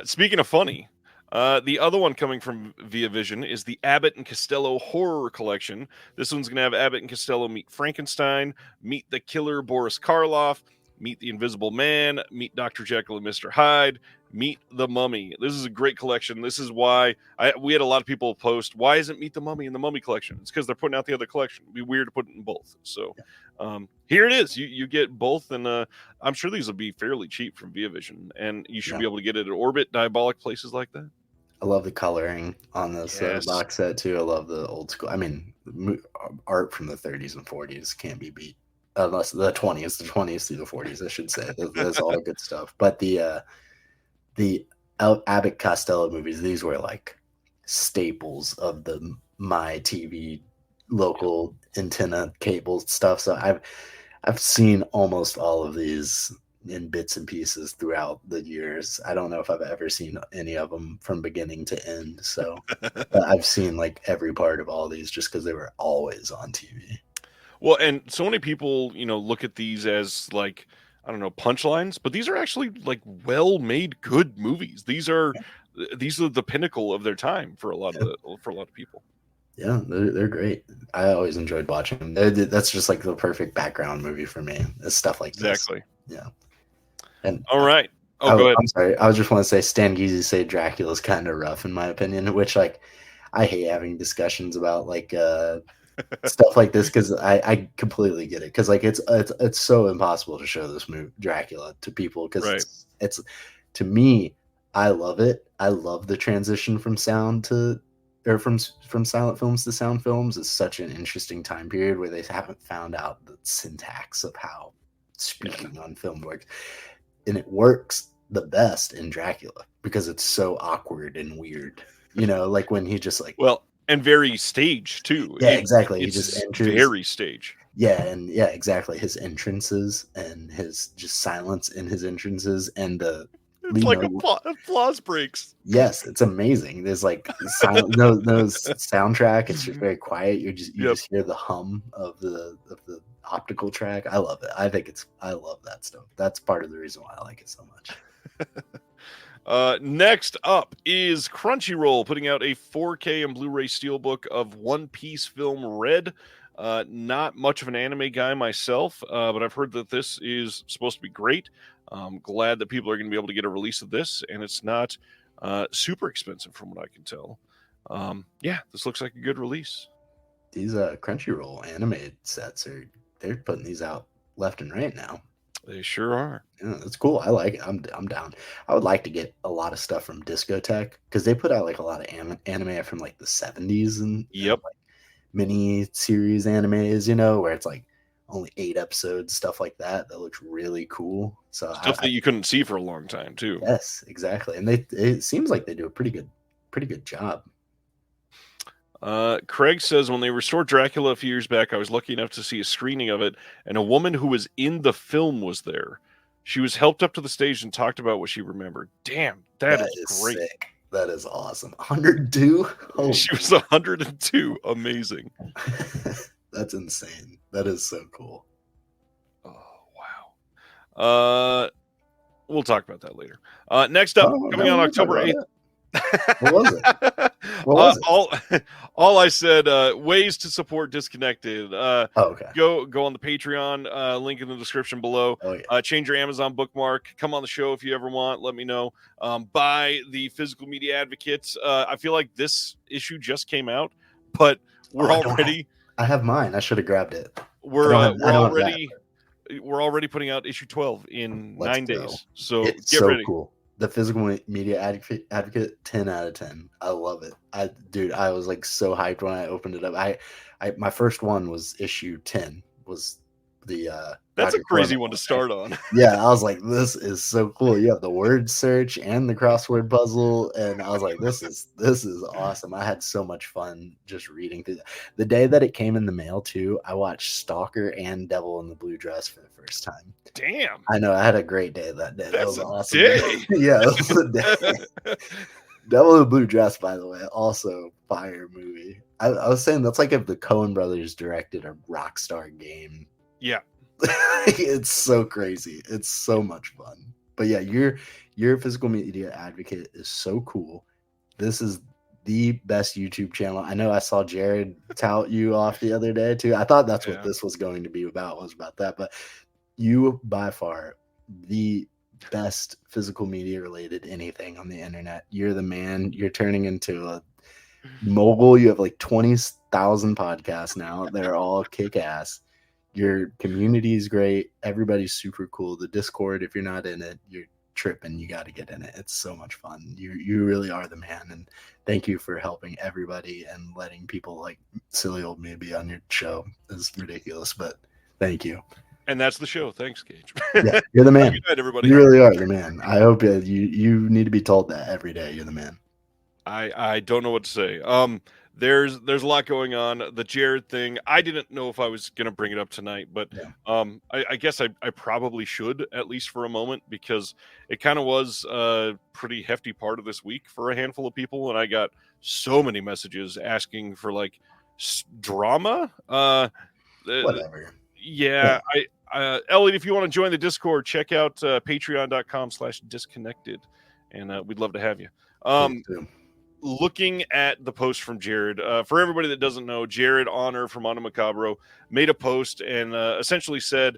Speaking of funny, the other one coming from Via Vision is the Abbott and Costello Horror Collection. This one's going to have Abbott and Costello meet Frankenstein, meet the killer Boris Karloff, meet the Invisible Man, meet Dr. Jekyll and Mr. Hyde, meet the Mummy. This is a great collection. This is why we had a lot of people post, why isn't Meet the Mummy in the Mummy collection? It's because they're putting out the other collection. It'd be weird to put it in both. So here it is. You get both, and I'm sure these will be fairly cheap from Via Vision, and you should be able to get it at Orbit, Diabolic, places like that. I love the coloring on this box set too. I love the old school. I mean, art from the 30s and 40s can't be beat. Unless the 20s through the 40s, I should say. That's all good stuff. But the Abbott Costello movies, these were like staples of the My TV local antenna cable stuff. So I've seen almost all of these in bits and pieces throughout the years. I don't know if I've ever seen any of them from beginning to end. So but I've seen like every part of all these just because they were always on TV. Well, and so many people, look at these as like, I don't know, punchlines, but these are actually like well-made, good movies. These are the pinnacle of their time for a lot of people. Yeah, they're great. I always enjoyed watching them. That's just like the perfect background movie for me. It's stuff like this. Exactly. Yeah. And all right. Go ahead. I'm sorry. I just want to say Stan Geezy say Dracula's kind of rough in my opinion, which like I hate having discussions about like stuff like this because I completely get it, because like it's so impossible to show this movie Dracula to people because it's to me, I love it. I love the transition from sound to from silent films to sound films. It's such an interesting time period where they haven't found out the syntax of how speaking on film works, and it works the best in Dracula because it's so awkward and weird, like when he just like and very stage too. Yeah, exactly. He just enters very stage. Yeah, and exactly. His entrances and his just silence in his entrances and the It's like applause breaks. Yes, it's amazing. There's like no soundtrack. It's just very quiet. You just hear the hum of the optical track. I love it. I love that stuff. That's part of the reason why I like it so much. Next up is Crunchyroll putting out a 4K and Blu-ray steelbook of One Piece film Red. Not much of an anime guy myself, but I've heard that this is supposed to be great. I'm glad that people are going to be able to get a release of this, and it's not super expensive from what I can tell. This looks like a good release. These Crunchyroll animated sets they're putting these out left and right now. They sure are. Yeah, that's cool. I like it. I'm down. I would like to get a lot of stuff from Discotech because they put out like a lot of anime from like the 70s and like mini series animes, where it's like only 8 episodes, stuff like that. That looks really cool. So stuff that you couldn't see for a long time too. Yes, exactly. And it seems like they do a pretty good job. Craig says, when they restored Dracula a few years back, I was lucky enough to see a screening of it, and a woman who was in the film was there. She was helped up to the stage and talked about what she remembered. Damn, that is great. Sick. That is awesome. 102? Oh. She was 102. Amazing. That's insane. That is so cool. Oh, wow. We'll talk about that later. Next up, coming on October 8th. What was it? All I said, ways to support Disconnected. Okay. Go on the Patreon, link in the description below. Oh, yeah. Change your Amazon bookmark. Come on the show if you ever want. Let me know. Buy the Physical Media Advocates. I feel like this issue just came out, but we're already. I have mine. I should have grabbed it. We're already putting out issue 12 in 9 days. So it's get so ready. Cool. The Physical Media Advocate, 10 out of 10. I love it. I was like so hyped when I opened it up. My first one was issue 10. Was the that's a crazy one to start on. Yeah, I was like, this is so cool. You have the word search and the crossword puzzle, and I was like, this is awesome. I had so much fun just reading through that. The day that it came in the mail too, I watched Stalker and Devil in the Blue Dress for the first time. Damn. I know, I had a great day that day. That was awesome. Day. Yeah, that was a day. Devil in the Blue Dress, by the way, also fire movie. I was saying that's like if the Coen brothers directed a Rockstar game. Yeah. It's so crazy. It's so much fun. But yeah, your Physical Media Advocate is so cool. This is the best YouTube channel. I know I saw Jared tout you off the other day too. I thought that's what this was going to be about, was about that. But you by far the best physical media related anything on the internet. You're the man. You're turning into a mogul. You have like 20,000 podcasts now. They're all kick ass. Your community is great. Everybody's super cool. The Discord, if you're not in it, you're tripping. You got to get in it. It's so much fun. You really are the man. And thank you for helping everybody and letting people like silly old me be on your show. It's ridiculous, but thank you. And that's the show. Thanks, Gage. Yeah, you're the man. Good night, everybody. You really are the man. I hope you need to be told that every day. You're the man. I don't know what to say. There's a lot going on. The Jared thing, I didn't know if I was going to bring it up tonight, but I guess I probably should, at least for a moment, because it kind of was a pretty hefty part of this week for a handful of people, and I got so many messages asking for like drama. Whatever. Yeah. Elliot, if you want to join the Discord, check out patreon.com/disconnected, and we'd love to have you. Looking at the post from Jared, for everybody that doesn't know, Jared Honor from Mono Macabro made a post and essentially said,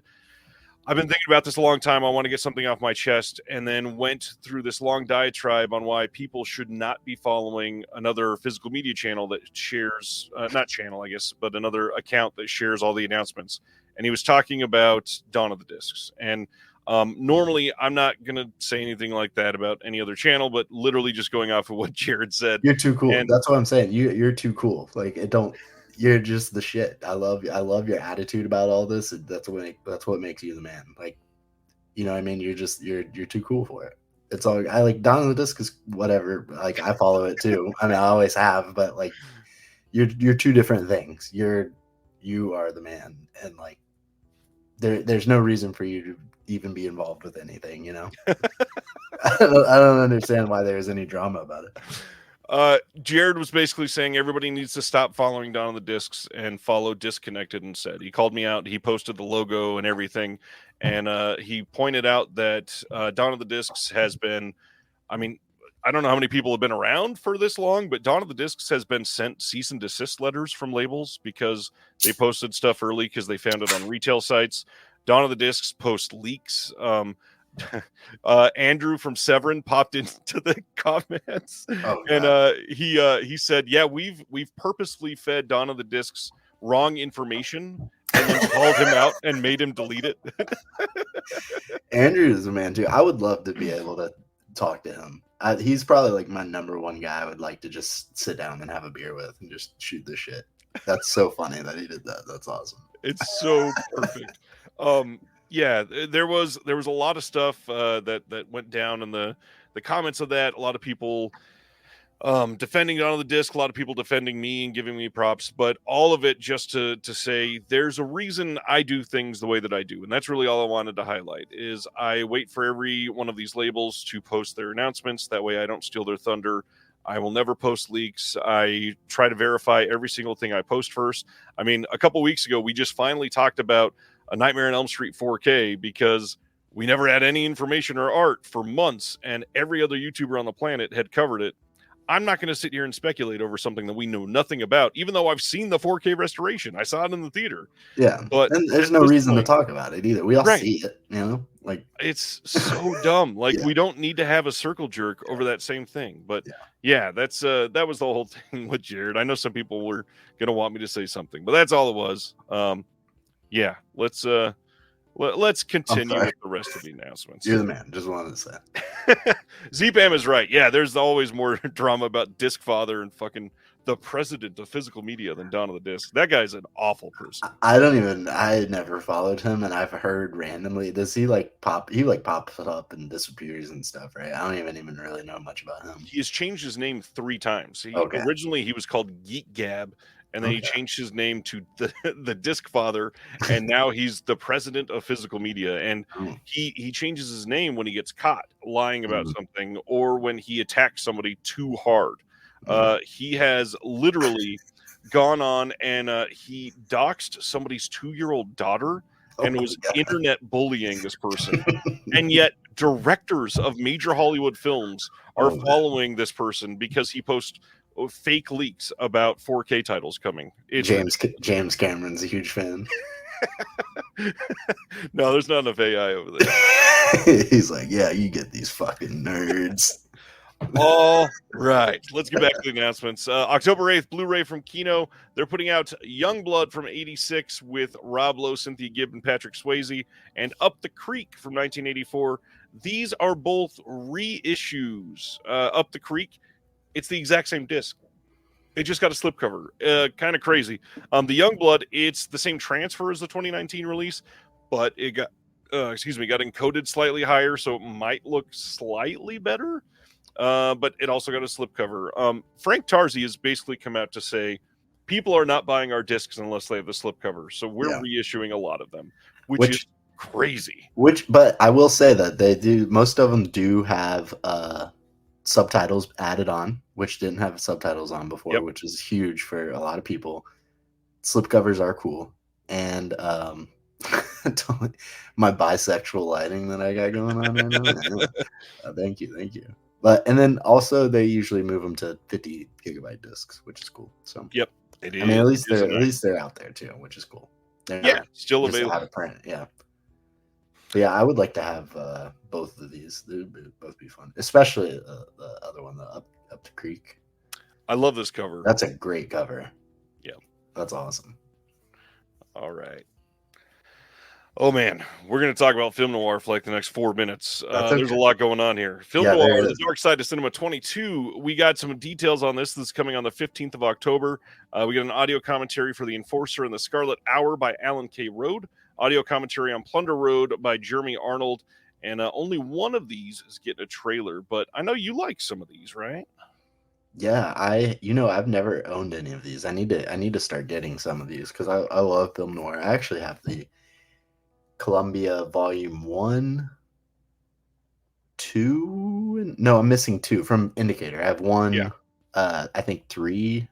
I've been thinking about this a long time. I want to get something off my chest, and then went through this long diatribe on why people should not be following another physical media channel that shares, not channel, I guess, but another account that shares all the announcements. And he was talking about Dawn of the Discs. And normally I'm not going to say anything like that about any other channel, but literally just going off of what Jared said. You're too cool. And that's what I'm saying. You're too cool. Like you're just the shit. I love your attitude about all this. That's what makes you the man. Like, you know what I mean? You're too cool for it. It's all, I like Dawn of the Disc is whatever. Like I follow it too. I mean, I always have, but like you're two different things. You are the man. And like, there's no reason for you to even be involved with anything, you know. I don't understand why there's any drama about it. Jared was basically saying everybody needs to stop following Dawn of the Discs and follow Disconnected instead. He called me out. He posted the logo and everything, and he pointed out that Dawn of the Discs has been, I mean, I don't know how many people have been around for this long, but Dawn of the Discs has been sent cease and desist letters from labels because they posted stuff early because they found it on retail sites. Dawn of the Discs post leaks. Andrew from Severin popped into the comments, and he said, "Yeah, we've purposely fed Dawn of the Discs wrong information and then called him out and made him delete it." Andrew is a man too. I would love to be able to talk to him. He's probably like my number one guy I would like to just sit down and have a beer with and just shoot the shit. That's so funny that he did that. That's awesome. It's so perfect. Yeah, there was a lot of stuff that went down in the comments of that. A lot of people defending Dawn of the Disc, a lot of people defending me and giving me props, but all of it just to say there's a reason I do things the way that I do, and that's really all I wanted to highlight. Is I wait for every one of these labels to post their announcements. That way I don't steal their thunder. I will never post leaks. I try to verify every single thing I post first. I mean, a couple weeks ago, we just finally talked about A Nightmare on Elm Street 4K because we never had any information or art for months, and every other YouTuber on the planet had covered it. I'm not going to sit here and speculate over something that we know nothing about, even though I've seen the 4K restoration. I saw it in the theater. Yeah, but and there's no reason to talk about it either. We all see it, you know? Like, it's so dumb. Like, we don't need to have a circle jerk over that same thing. But yeah, that's that was the whole thing with Jared. I know some people were going to want me to say something, but that's all it was. Yeah, let's continue with the rest of the announcements. You're the man. Just wanted to say. Zpam is right. Yeah, there's always more drama about Disc Father and fucking the president of physical media than Dawn of the Disc. That guy's an awful person. I never followed him, and I've heard randomly. Does he like pop? He like pops up and disappears and stuff, right? I don't even really know much about him. He has changed his name 3 times. Originally he was called Geek Gab, and then he changed his name to the Disc Father, and now he's the president of physical media. And he changes his name when he gets caught lying about something or when he attacks somebody too hard. He has literally gone on and he doxed somebody's 2-year-old daughter and was internet bullying this person. And yet directors of major Hollywood films are following this person because he posts fake leaks about 4K titles coming. James Cameron's a huge fan. No, there's not enough AI over there. He's like, yeah, you get these fucking nerds. All right, let's get back to the announcements. October 8th, Blu-ray from Kino. They're putting out Youngblood from 86 with Rob Lowe, Cynthia Gibb, and Patrick Swayze, and Up the Creek from 1984. These are both reissues. Up the Creek, it's the exact same disc. It just got a slipcover. Kind of crazy. The Youngblood, it's the same transfer as the 2019 release, but it got encoded slightly higher, so it might look slightly better. But it also got a slipcover. Frank Tarzi has basically come out to say people are not buying our discs unless they have the slipcover, so we're reissuing a lot of them, which is crazy. But I will say that they do. Most of them do have subtitles added on, which didn't have subtitles on before, which is huge for a lot of people. Slipcovers are cool, and my bisexual lighting that I got going on right now. Thank you. But and then also they usually move them to 50 gigabyte discs, which is cool. So it is. I mean, at least they're out there too, which is cool. They're still available. How to print, But yeah, I would like to have both of these. They would both be fun, especially the other one, the Up the Creek. I love this cover. That's a great cover. Yeah, that's awesome. All right. Oh man, we're going to talk about film noir for like the next 4 minutes. There's a lot going on here. Film noir, The Dark Side of Cinema 22. We got some details on this. This is coming on the 15th of October. We got an audio commentary for The Enforcer and the Scarlet Hour by Alan K. Rode. Audio commentary on Plunder Road by Jeremy Arnold. And only one of these is getting a trailer. But I know you like some of these, right? Yeah, I've never owned any of these. I need to start getting some of these because I love film noir. I actually have Columbia Volume 1, 2. No, I'm missing 2 from Indicator. I have 1, I think 3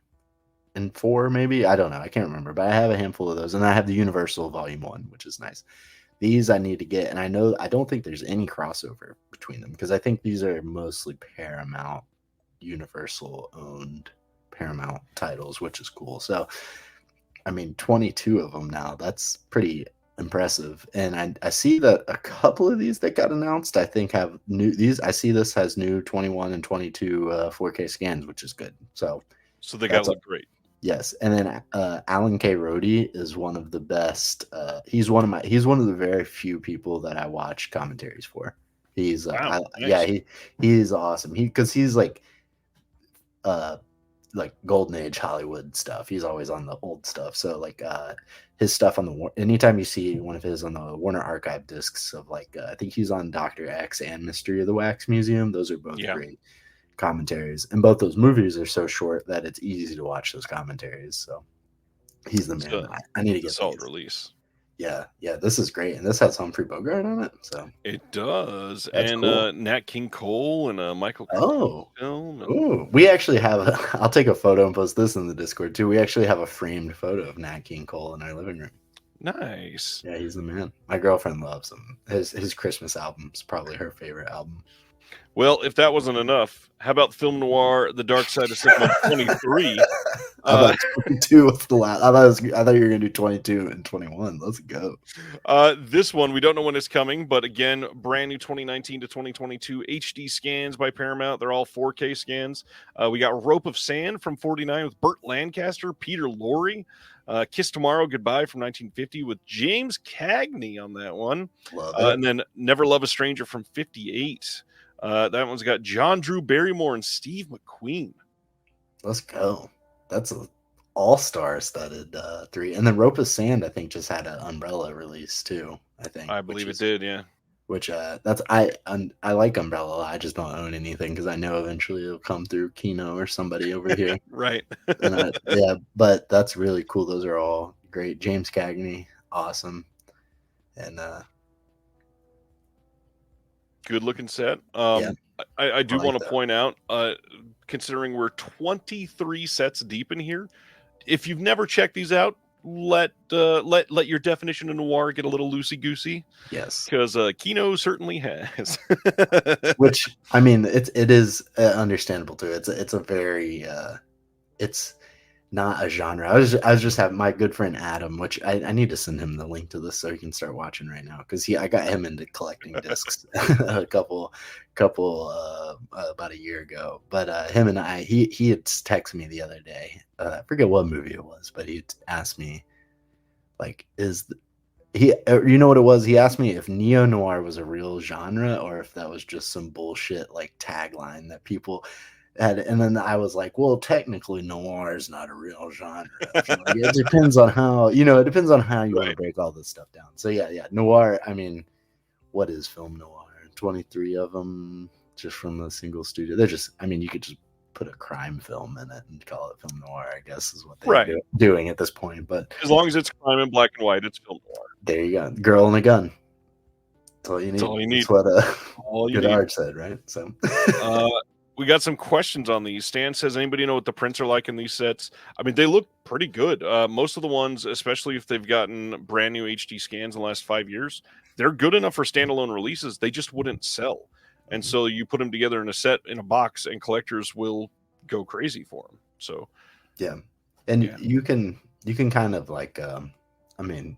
and 4 maybe. I don't know. I can't remember, but I have a handful of those, and I have the Universal Volume 1, which is nice. These I need to get, and I don't think there's any crossover between them because I think these are mostly Paramount, Universal owned Paramount titles, which is cool. So, I mean, 22 of them now. That's pretty impressive. And I see that a couple of these that got announced, I think have these. I see this has new 21 and 22 4K scans, which is good. So they got to look great. Yes, and then Alan K. Rhodey is one of the best. He's one of the very few people that I watch commentaries for. He's Wow, nice. yeah, he's awesome. Because he's like golden age Hollywood stuff. He's always on the old stuff. So like his stuff on the anytime you see one of his on the Warner Archive discs of like I think he's on Dr. X and Mystery of the Wax Museum. Those are both great commentaries, and both those movies are so short that it's easy to watch those commentaries. So he's the man. I need to get a solid release. Yeah, this is great, and this has Humphrey Bogart on it. So it does. That's and cool. Nat King Cole and Michael. We actually have. I'll take a photo and post this in the Discord too. We actually have a framed photo of Nat King Cole in our living room. Nice. Yeah, he's the man. My girlfriend loves him. His Christmas album is probably her favorite album. Well, if that wasn't enough, how about Film Noir: The Dark Side of Cinema 23? How about 22 with the last? I thought you were gonna do 22 and 21. Let's go. This one we don't know when it's coming, but again, brand new 2019 to 2022 HD scans by Paramount. They're all 4K scans. We got Rope of Sand from 49 with Burt Lancaster, Peter Lorre. Kiss Tomorrow, Goodbye from 1950 with James Cagney on that one. Love it. And then Never Love a Stranger from 58. That one's got John Drew Barrymore and Steve McQueen. Let's go. That's an all-star studded 3. And then Rope of Sand, I think, just had an Umbrella release too. I believe it did, yeah. Which I like Umbrella. I just don't own anything because I know eventually it'll come through Kino or somebody over here. Right. And but that's really cool. Those are all great. James Cagney, awesome. And good looking set. I do want to point out, considering we're 23 sets deep in here, if you've never checked these out, let your definition of noir get a little loosey goosey. Yes, because Kino certainly has. Which I mean, it is understandable too. It's a very it's not a genre. I was just having my good friend Adam, which I need to send him the link to this so he can start watching right now because I got him into collecting discs a couple about a year ago. But him and he had texted me the other day. I forget what movie it was, but he asked me like, you know what it was? He asked me if neo noir was a real genre or if that was just some bullshit like tagline that people. And then I was like, well, technically noir is not a real genre. It depends on how, you want to break all this stuff down. So yeah. Noir, I mean, what is film noir? 23 of them just from a single studio. They're just, I mean, you could just put a crime film in it and call it film noir, I guess is what they're doing at this point. But as long as it's crime in black and white, it's film noir. There you go. Girl and a gun. That's all you need. That's all you need. That's what Goodard said, right? So we got some questions on these. Stan says, anybody know what the prints are like in these sets? I mean, they look pretty good. Most of the ones, especially if they've gotten brand new HD scans in the last 5 years, they're good enough for standalone releases. They just wouldn't sell. And so you put them together in a set, in a box, and collectors will go crazy for them. So, yeah. And you can kind of like, I mean,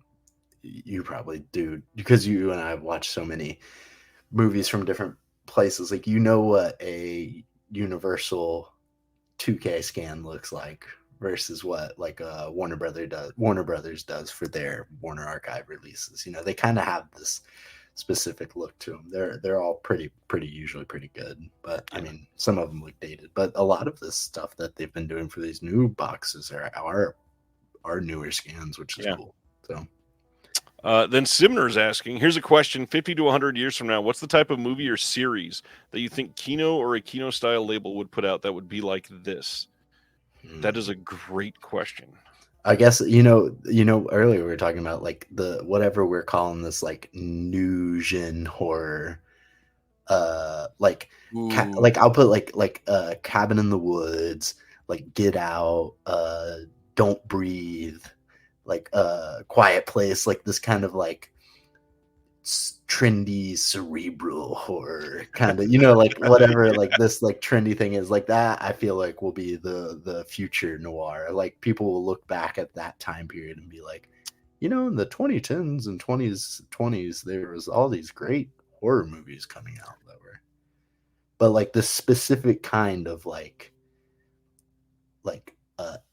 you probably do because you and I have watched so many movies from different places. Like, what a Universal 2K scan looks like versus what like Warner Brothers does for their Warner Archive releases. They kind of have this specific look to them. They're all usually pretty good, but I mean, some of them look dated. But a lot of this stuff that they've been doing for these new boxes are newer scans, which is cool. So. Then Simner's asking, here's a question: 50 to 100 years from now, what's the type of movie or series that you think Kino or a Kino style label would put out that would be like this? That is a great question. I guess earlier we were talking about like the whatever we're calling this like new gen horror, like Ooh, like I'll put Cabin in the Woods, like Get Out, Don't Breathe, like Quiet Place, like this kind of like trendy cerebral horror kind of, like whatever like this like trendy thing is like that. I feel like will be the future noir. Like people will look back at that time period and be like, in the 2010s and 20s there was all these great horror movies coming out that were, but like this specific kind of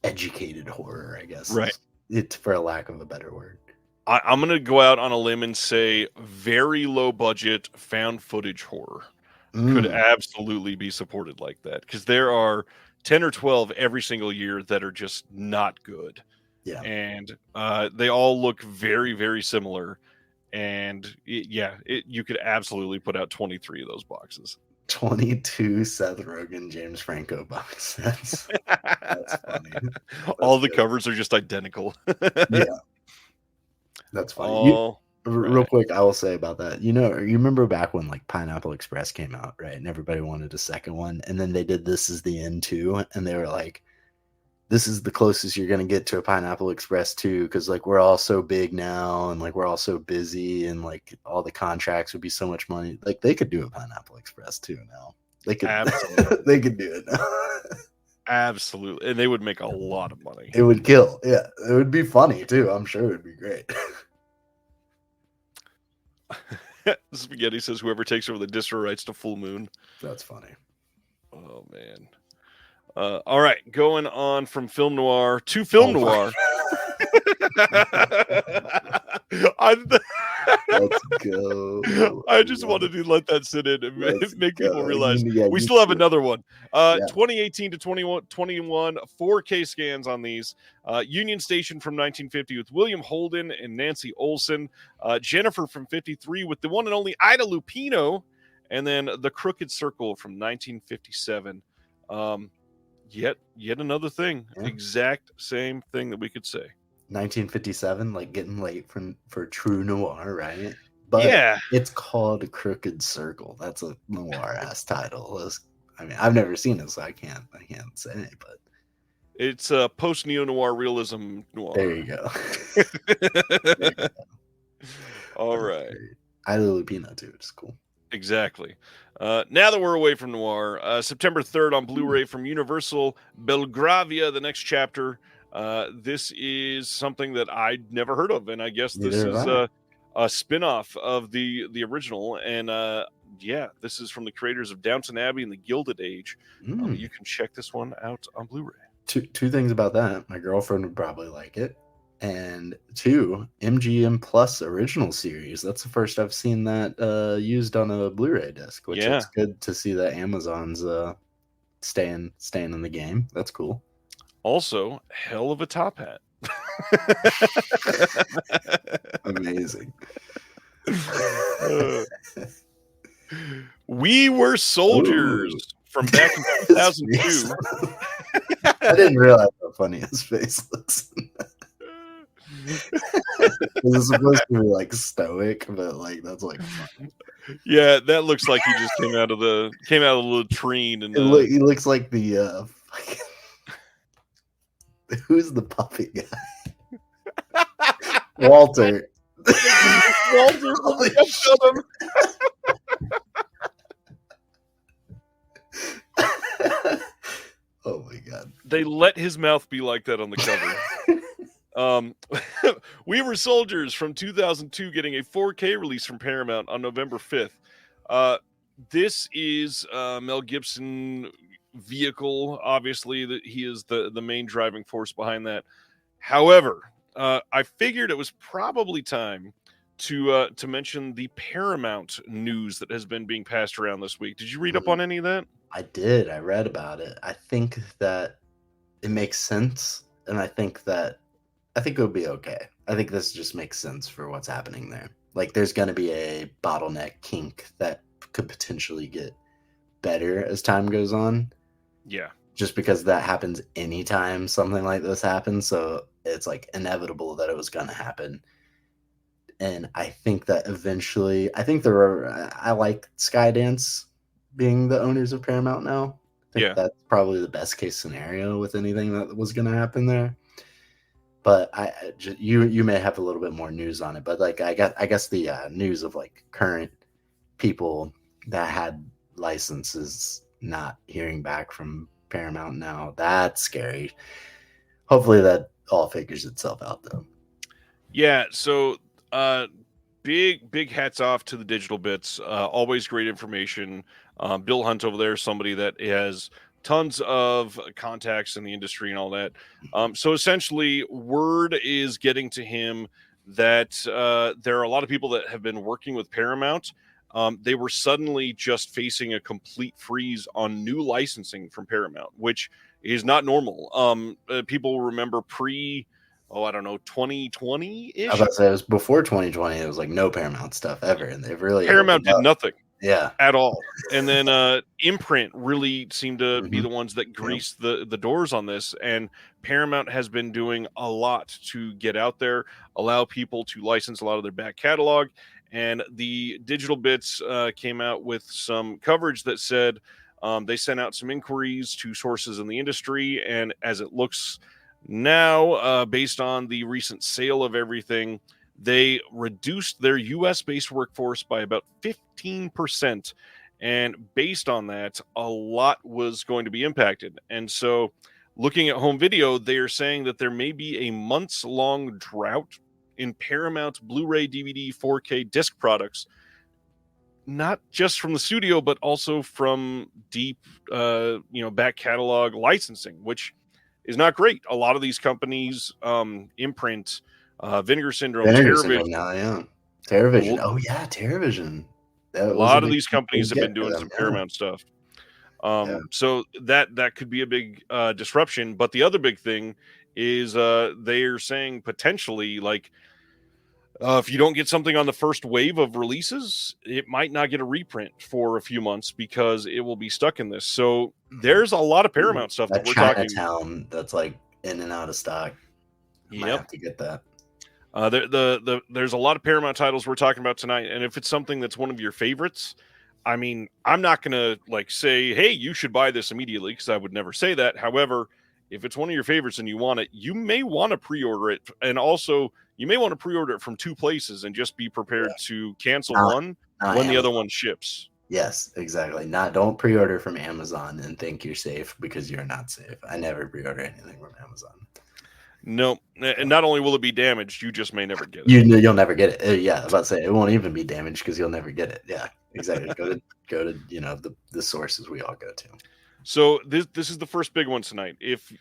educated horror, I guess, right. is it, for a lack of a better word. I'm going to go out on a limb and say very low budget found footage horror could Mm, absolutely be supported like that, because there are 10 or 12 every single year that are just not good. yeah. And they all look very, very similar. And you could absolutely put out 23 of those boxes. 22 Seth Rogen, James Franco box sets. That's funny. All That's the good. covers are just identical. Yeah, that's funny. All Real right. quick, I will say about that. You remember back when like Pineapple Express came out, right? And everybody wanted a second one, and then they did This Is the End too, and they were like, "This is the closest you're gonna get to a Pineapple Express 2, because like we're all so big now, and like we're all so busy, and like all the contracts would be so much money. Like they could do a Pineapple Express 2 now. They could, Absolutely. they could do it now." Absolutely. And they would make a lot of money. It would kill. Yeah, it would be funny too. I'm sure it would be great. Spaghetti says whoever takes over the distro rights to Full Moon. That's funny. Oh, man. All right. Going on from film noir to film noir. Let's go. I just wanted to let that sit in and make people realize we still have too. another one. Yeah. 2018 to 2021 4K scans on these. Union Station from 1950 with William Holden and Nancy Olson. Jennifer from 53 with the one and only Ida Lupino. And then The Crooked Circle from 1957. Yet another thing. Yeah. Exact same thing that we could say. 1957, like getting late for true noir, right? But yeah, it's called Crooked Circle. That's a noir ass title. I mean, I've never seen it, so I can't say, but it's a post neo noir realism noir. there you go. All right. Ida Lupino too, which is cool. Exactly. Now that we're away from noir, September 3rd on Blu-ray from Universal, Belgravia, the next chapter. This is something that I'd never heard of, and I guess this is a spin-off of the original. And this is from the creators of Downton Abbey and The Gilded Age. You can check this one out on Blu-ray. Two things about that. My girlfriend would probably like it. And 2, MGM Plus original series. That's the first I've seen that used on a Blu-ray disc, which is good to see that Amazon's staying in the game. That's cool. Also, hell of a top hat. Amazing. We Were Soldiers from back in 2002. I didn't realize how funny his face looks. It's supposed to be like stoic, but like that's like fun. Yeah, that looks like he just came out of the latrine, and he looks like the who's the puppet guy? Walter. Walter. Oh my god! They let his mouth be like that on the cover. We Were Soldiers from 2002 getting a 4K release from Paramount on November 5th. This is Mel Gibson vehicle. Obviously, that he is the main driving force behind that. However, I figured it was probably time to mention the Paramount news that has been being passed around this week. Did you read up on any of that? I did. I read about it. I think that it makes sense, and I think it would be okay. I think this just makes sense for what's happening there. Like, there's going to be a bottleneck kink that could potentially get better as time goes on. Yeah. Just because that happens anytime something like this happens. So it's like inevitable that it was going to happen. And I think that eventually, I like Skydance being the owners of Paramount now. I think Yeah. that's probably the best case scenario with anything that was going to happen there. But you may have a little bit more news on it. But like I guess the news of like current people that had licenses not hearing back from Paramount now, that's scary. Hopefully that all figures itself out though. Yeah, so big hats off to the digital bits. Always great information. Bill Hunt over there, somebody that has tons of contacts in the industry and all that. So essentially, word is getting to him that there are a lot of people that have been working with Paramount. They were suddenly just facing a complete freeze on new licensing from Paramount, which is not normal. People remember I don't know, 2020-ish? I was about to say it was before 2020. It was like no Paramount stuff ever, and they've really Paramount opened did up. nothing Yeah, at all. And then Imprint really seemed to be Mhm. the ones that greased the doors on this. And Paramount has been doing a lot to get out there, allow people to license a lot of their back catalog. And the Digital Bits came out with some coverage that said they sent out some inquiries to sources in the industry. And as it looks now, based on the recent sale of everything, they reduced their US based workforce by about 15%. And based on that, a lot was going to be impacted. And so, looking at home video, they are saying that there may be a months long drought in Paramount Blu ray, DVD, 4K disc products, not just from the studio, but also from deep, back catalog licensing, which is not great. A lot of these companies, Imprint, Vinegar Syndrome, Vinegar TerraVision, Syndrome now, yeah. TerraVision. Oh yeah, TerraVision. a That was a lot of big, these companies have get been for doing them. some Yeah. Paramount stuff. Yeah. So that could be a big disruption. But the other big thing is they are saying potentially like if you don't get something on the first wave of releases, it might not get a reprint for a few months because it will be stuck in this. So there's a lot of Paramount stuff that That we're talking. Chinatown that's like in and out of stock. I might Yep. have to get that. There's a lot of Paramount titles we're talking about tonight, and if it's something that's one of your favorites, I mean, I'm not gonna like say, "Hey, you should buy this immediately," because I would never say that. However, if it's one of your favorites and you want it, you may want to pre-order it, and also you may want to pre-order it from two places and just be prepared to cancel Not, one not when the other Amazon. one ships. Yes, exactly. Don't pre-order from Amazon and think you're safe because you're not safe. I never pre-order anything from Amazon. No, and not only will it be damaged, you just may never get it. You'll never get it. Yeah, I was about to say it won't even be damaged because you'll never get it. Yeah, exactly. go to the sources we all go to. So this is the first big one tonight. If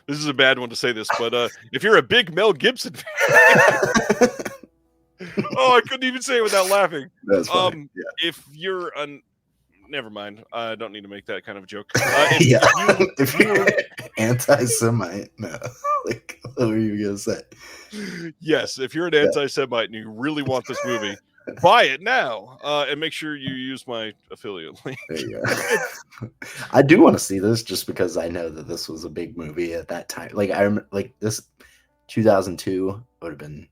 this is a bad one to say this, but if you're a big Mel Gibson fan, I couldn't even say it without laughing. That's funny. If you're never mind. I don't need to make that kind of joke. If you're anti-Semite, no. Like, what were you gonna say? Yes, if you're an anti-Semite and you really want this movie, buy it now, and make sure you use my affiliate link. There you go. I do want to see this just because I know that this was a big movie at that time. Like I remember, like this 2002 would have been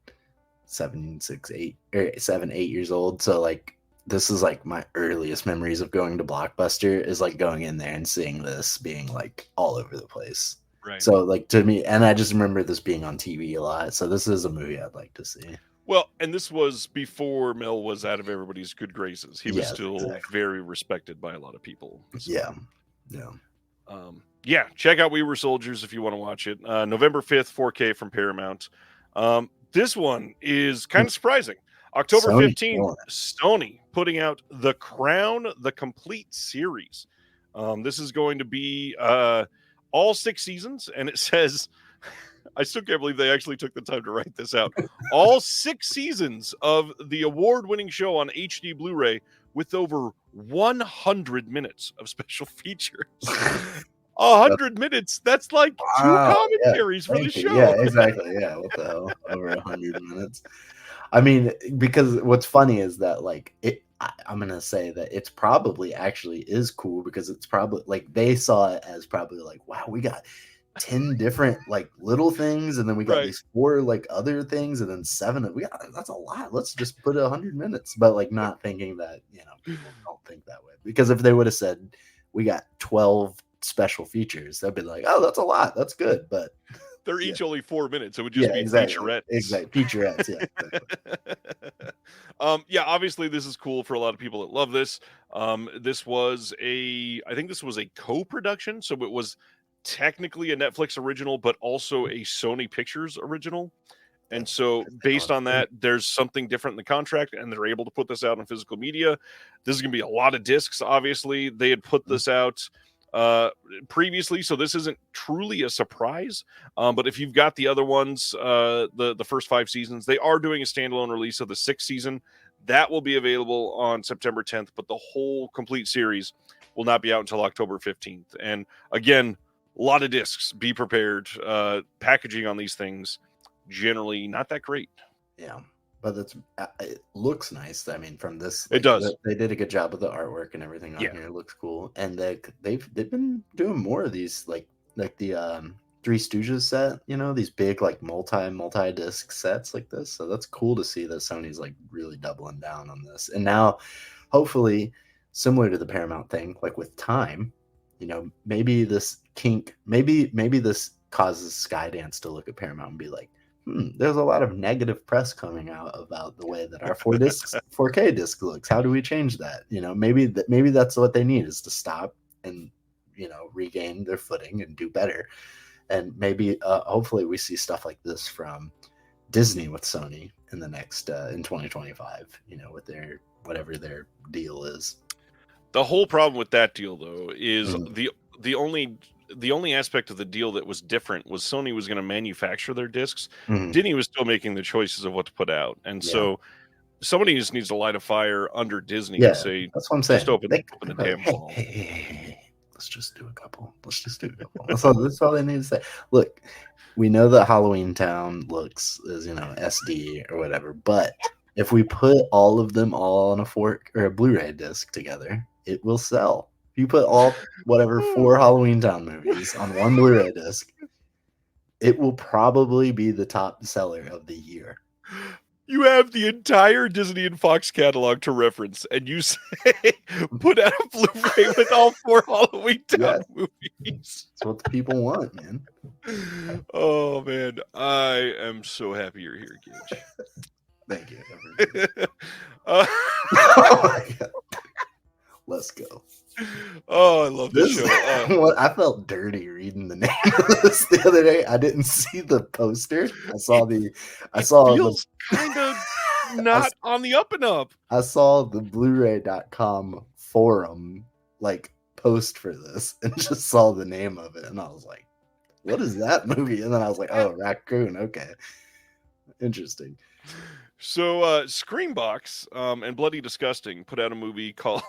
7, 8 years old. So like this is like my earliest memories of going to Blockbuster is like going in there and seeing this being like all over the place. Right. So like to me, and I just remember this being on TV a lot. So this is a movie I'd like to see. Well, and this was before Mel was out of everybody's good graces. He was still very respected by a lot of people. So, yeah. Check out We Were Soldiers if you want to watch it. November 5th, 4K from Paramount. This one is kind of surprising. October 15th, Sony putting out The Crown, the complete series. This is going to be all 6 seasons, and it says, I still can't believe they actually took the time to write this out. All 6 seasons of the award-winning show on HD Blu-ray with over 100 minutes of special features. 100 minutes. That's like 2 commentaries for the show. Yeah, exactly. Yeah, what the hell? Over 100 minutes. I mean, because what's funny is that like I'm gonna say that it's probably actually is cool because it's probably like they saw it as probably like, wow, we got 10 different like little things, and then we got Right. these 4 like other things, and then 7 we got, that's a lot. Let's just put 100 minutes, but like not thinking that, people don't think that way, because if they would have said we got 12 special features, they'd be like, oh, that's a lot, that's good, but They're yeah, each only 4 minutes. It would just yeah, be exactly, featurettes. featurettes, yeah, exactly. Yeah, obviously this is cool for a lot of people that love this. I think this was a co-production, so it was technically a Netflix original, but also a Sony Pictures original. And That's so, based on great. that, there's something different in the contract, and they're able to put this out on physical media. This is going to be a lot of discs. Obviously, they had put this out previously, so this isn't truly a surprise. But if you've got the other ones, the first 5 seasons, they are doing a standalone release of the 6th season. That will be available on September 10th, but the whole complete series will not be out until October 15th. And again, a lot of discs. Be prepared. Packaging on these things generally not that great. Yeah, but it looks nice. I mean, from this, It does. they did a good job with the artwork and everything on Yeah. here. It looks cool, and they've been doing more of these, like the Three Stooges set. These big like multi disc sets like this. So that's cool to see that Sony's like really doubling down on this, and now hopefully similar to the Paramount thing, like with time, maybe this kink, maybe this causes Skydance to look at Paramount and be like, there's a lot of negative press coming out about the way that our 4K disc looks. How do we change that? Maybe that's what they need, is to stop and regain their footing and do better. And maybe hopefully we see stuff like this from Disney with Sony in the next in 2025. With their whatever their deal is. The whole problem with that deal, though, is the only aspect of the deal that was different was Sony was going to manufacture their discs. Disney was still making the choices of what to put out, and so somebody just needs to light a fire under Disney and say, that's what I'm saying. Just open the damn vault. Hey, let's just do a couple. That's all they need to say. Look, we know that Halloween Town looks as SD or whatever, but if we put all of them all on a fork or a Blu-ray disc together, it will sell. If you put all 4 Halloween Town movies on one Blu-ray disc, it will probably be the top seller of the year. You have the entire Disney and Fox catalog to reference, and you say, put out a Blu-ray with all 4 Halloween Town movies. That's what the people want, man. Oh, man. I am so happy you're here, Gage. Thank you. Oh, my God. Let's go. Oh, I love this show. I felt dirty reading the name of this the other day. I didn't see the poster. I saw feels kind of not on the up and up. I saw the Blu-ray.com forum post for this and just saw the name of it, and I was like, "What is that movie?" And then I was like, "Oh, Raccoon. Okay, interesting." So, Screambox and Bloody Disgusting put out a movie called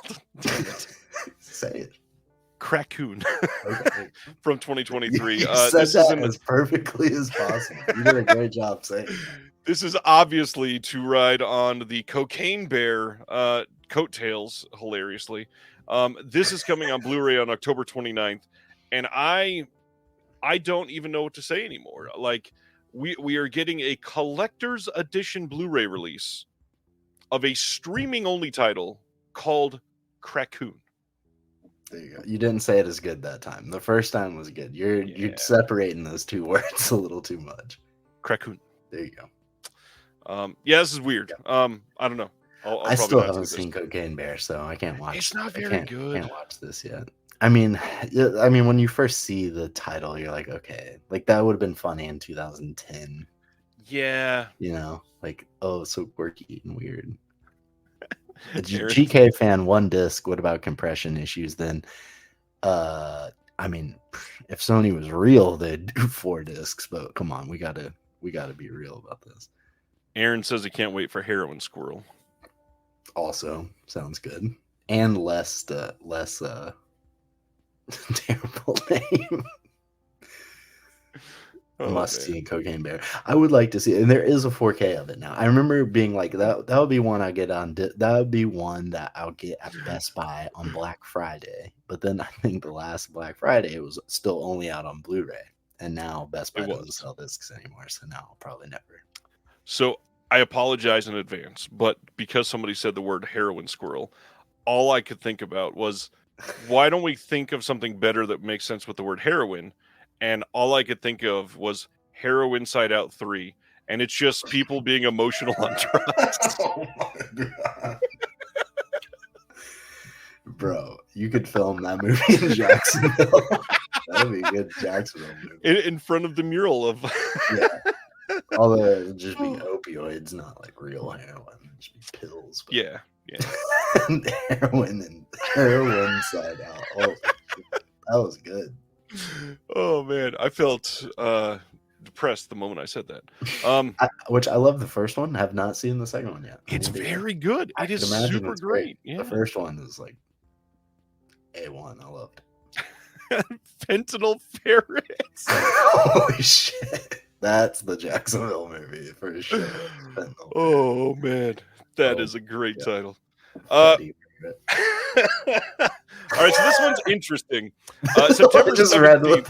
Say it. Crackoon from 2023. You said that as perfectly as possible. You did a great job saying that. This is obviously to ride on the Cocaine Bear coattails, hilariously. This is coming on Blu-ray on October 29th, and I don't even know what to say anymore. Like, we are getting a collector's edition Blu-ray release of a streaming-only title called Crackoon. There you go. You didn't say it as good that time. The first time was good. You're separating those two words a little too much. Crackoon. There you go. Yeah, this is weird. I don't know. I still haven't seen Cocaine Bear, so I can't watch. It's not very good. I can't watch this yet. I mean, when you first see the title, you're like, okay, like that would have been funny in 2010. Yeah. Oh, so quirky and weird. A GK fan, 1 disc. What about compression issues? Then, if Sony was real, they'd do 4 discs. But come on, we gotta be real about this. Aaron says he can't wait for Heroin Squirrel. Also, sounds good, and less terrible name. Must see Cocaine Bear. I would like to see it, and there is a 4K of it now. I remember being like, that would be one I get on. That would be one that I'll get at Best Buy on Black Friday. But then I think the last Black Friday it was still only out on Blu-ray. And now Best Buy It doesn't was. sell discs anymore, so now I'll probably never. So I apologize in advance, but because somebody said the word heroin squirrel, all I could think about was, why don't we think of something better that makes sense with the word heroin? And all I could think of was Hero Inside Out 3. And it's just people being emotional on drugs. Oh my God. Bro, you could film that movie in Jacksonville. That'd be a good Jacksonville movie. In front of the mural of... Yeah. Although it'd just be opioids, not like real heroin. It'd just be pills. But... Yeah. heroin and heroin side out. Oh, that was good. Oh man, I felt depressed the moment I said that. Which I love the first one. Have not seen the second one yet. It's very good. It is super great. Yeah. The first one is like A1. I loved it. Fentanyl ferrets. Holy shit. That's the Jacksonville movie for sure. Oh man, that is a great title. All right, so this one's interesting. September 17th.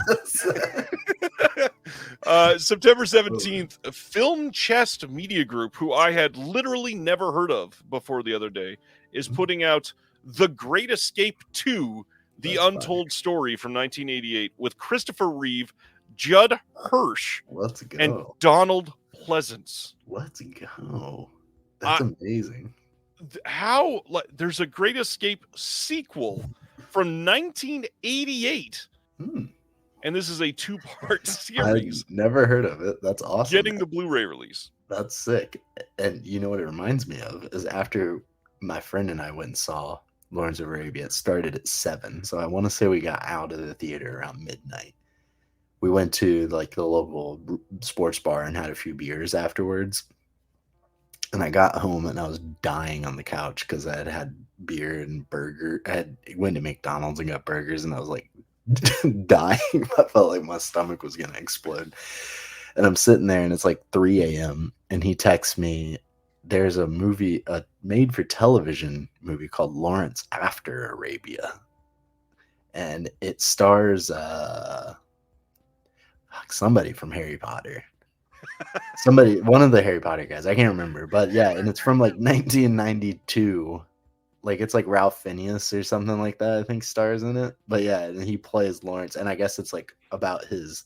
September 17th, Film Chest Media Group, who I had literally never heard of before the other day, is putting out The Great Escape 2, The Untold Story from 1988 with Christopher Reeve, Judd Hirsch, and Donald Pleasance. Let's go. That's amazing. How there's a Great Escape sequel from 1988, and this is a 2-part series. I've never heard of it. That's awesome. Getting the Blu-ray release. That's sick. And you know what it reminds me of is after my friend and I went and saw Lawrence of Arabia. It started at 7, so I want to say we got out of the theater around midnight. We went to like the local sports bar and had a few beers afterwards. And I got home and I was dying on the couch because I had had beer and burger. I went to McDonald's and got burgers, and I was like dying. I felt like my stomach was going to explode. And I'm sitting there and it's like 3 a.m. and he texts me, there's a movie, a made for television movie called Lawrence After Arabia. And it stars somebody from Harry Potter. One of the Harry Potter guys. I can't remember. But yeah, and it's from like 1992. Like it's like Ralph Fiennes or something like that, I think, stars in it. But yeah, and he plays Lawrence. And I guess it's like about his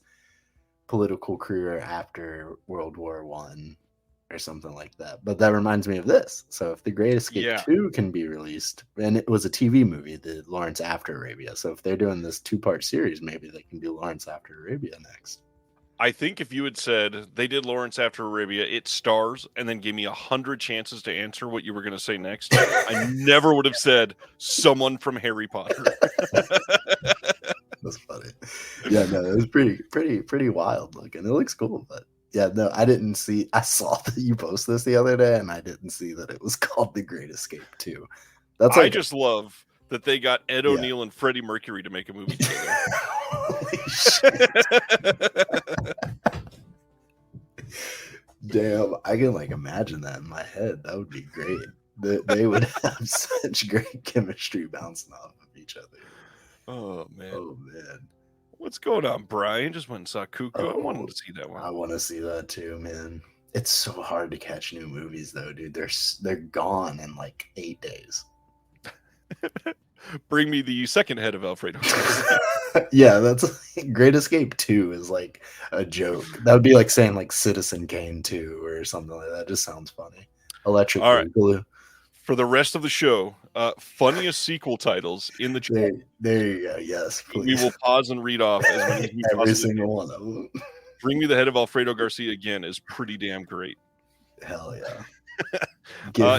political career after World War I or something like that. But that reminds me of this. So if The Great Escape 2 can be released, and it was a TV movie, the Lawrence After Arabia. So if they're doing this 2-part series, maybe they can do Lawrence After Arabia next. I think if you had said they did Lawrence After Arabia, it stars, and then gave me 100 chances to answer what you were going to say next, I never would have said someone from Harry Potter. That's funny. Yeah, no, it was pretty wild looking. It looks cool, but yeah, no, I didn't see. I saw that you posted this the other day, and I didn't see that it was called The Great Escape 2. That's like, I just love that they got Ed O'Neill and Freddie Mercury to make a movie together. Holy shit. Damn, I can like imagine that in my head. That would be great. They would have such great chemistry bouncing off of each other. Oh man. What's going on, Brian? Just went and saw Cuckoo. I wanted to see that one. I want to see that too, man. It's so hard to catch new movies though, dude. They're gone in like 8 days. Bring me the second head of Alfredo. Yeah, that's Great Escape 2 is like a joke. That would be like saying like Citizen Kane 2 or something like that. Just sounds funny. Electric Boogaloo. For the rest of the show, funniest sequel titles in the chat. There you go. Yes, please. We will pause and read off as many as we every single one of them. Bring Me the Head of Alfredo Garcia again is pretty damn great. Hell yeah. How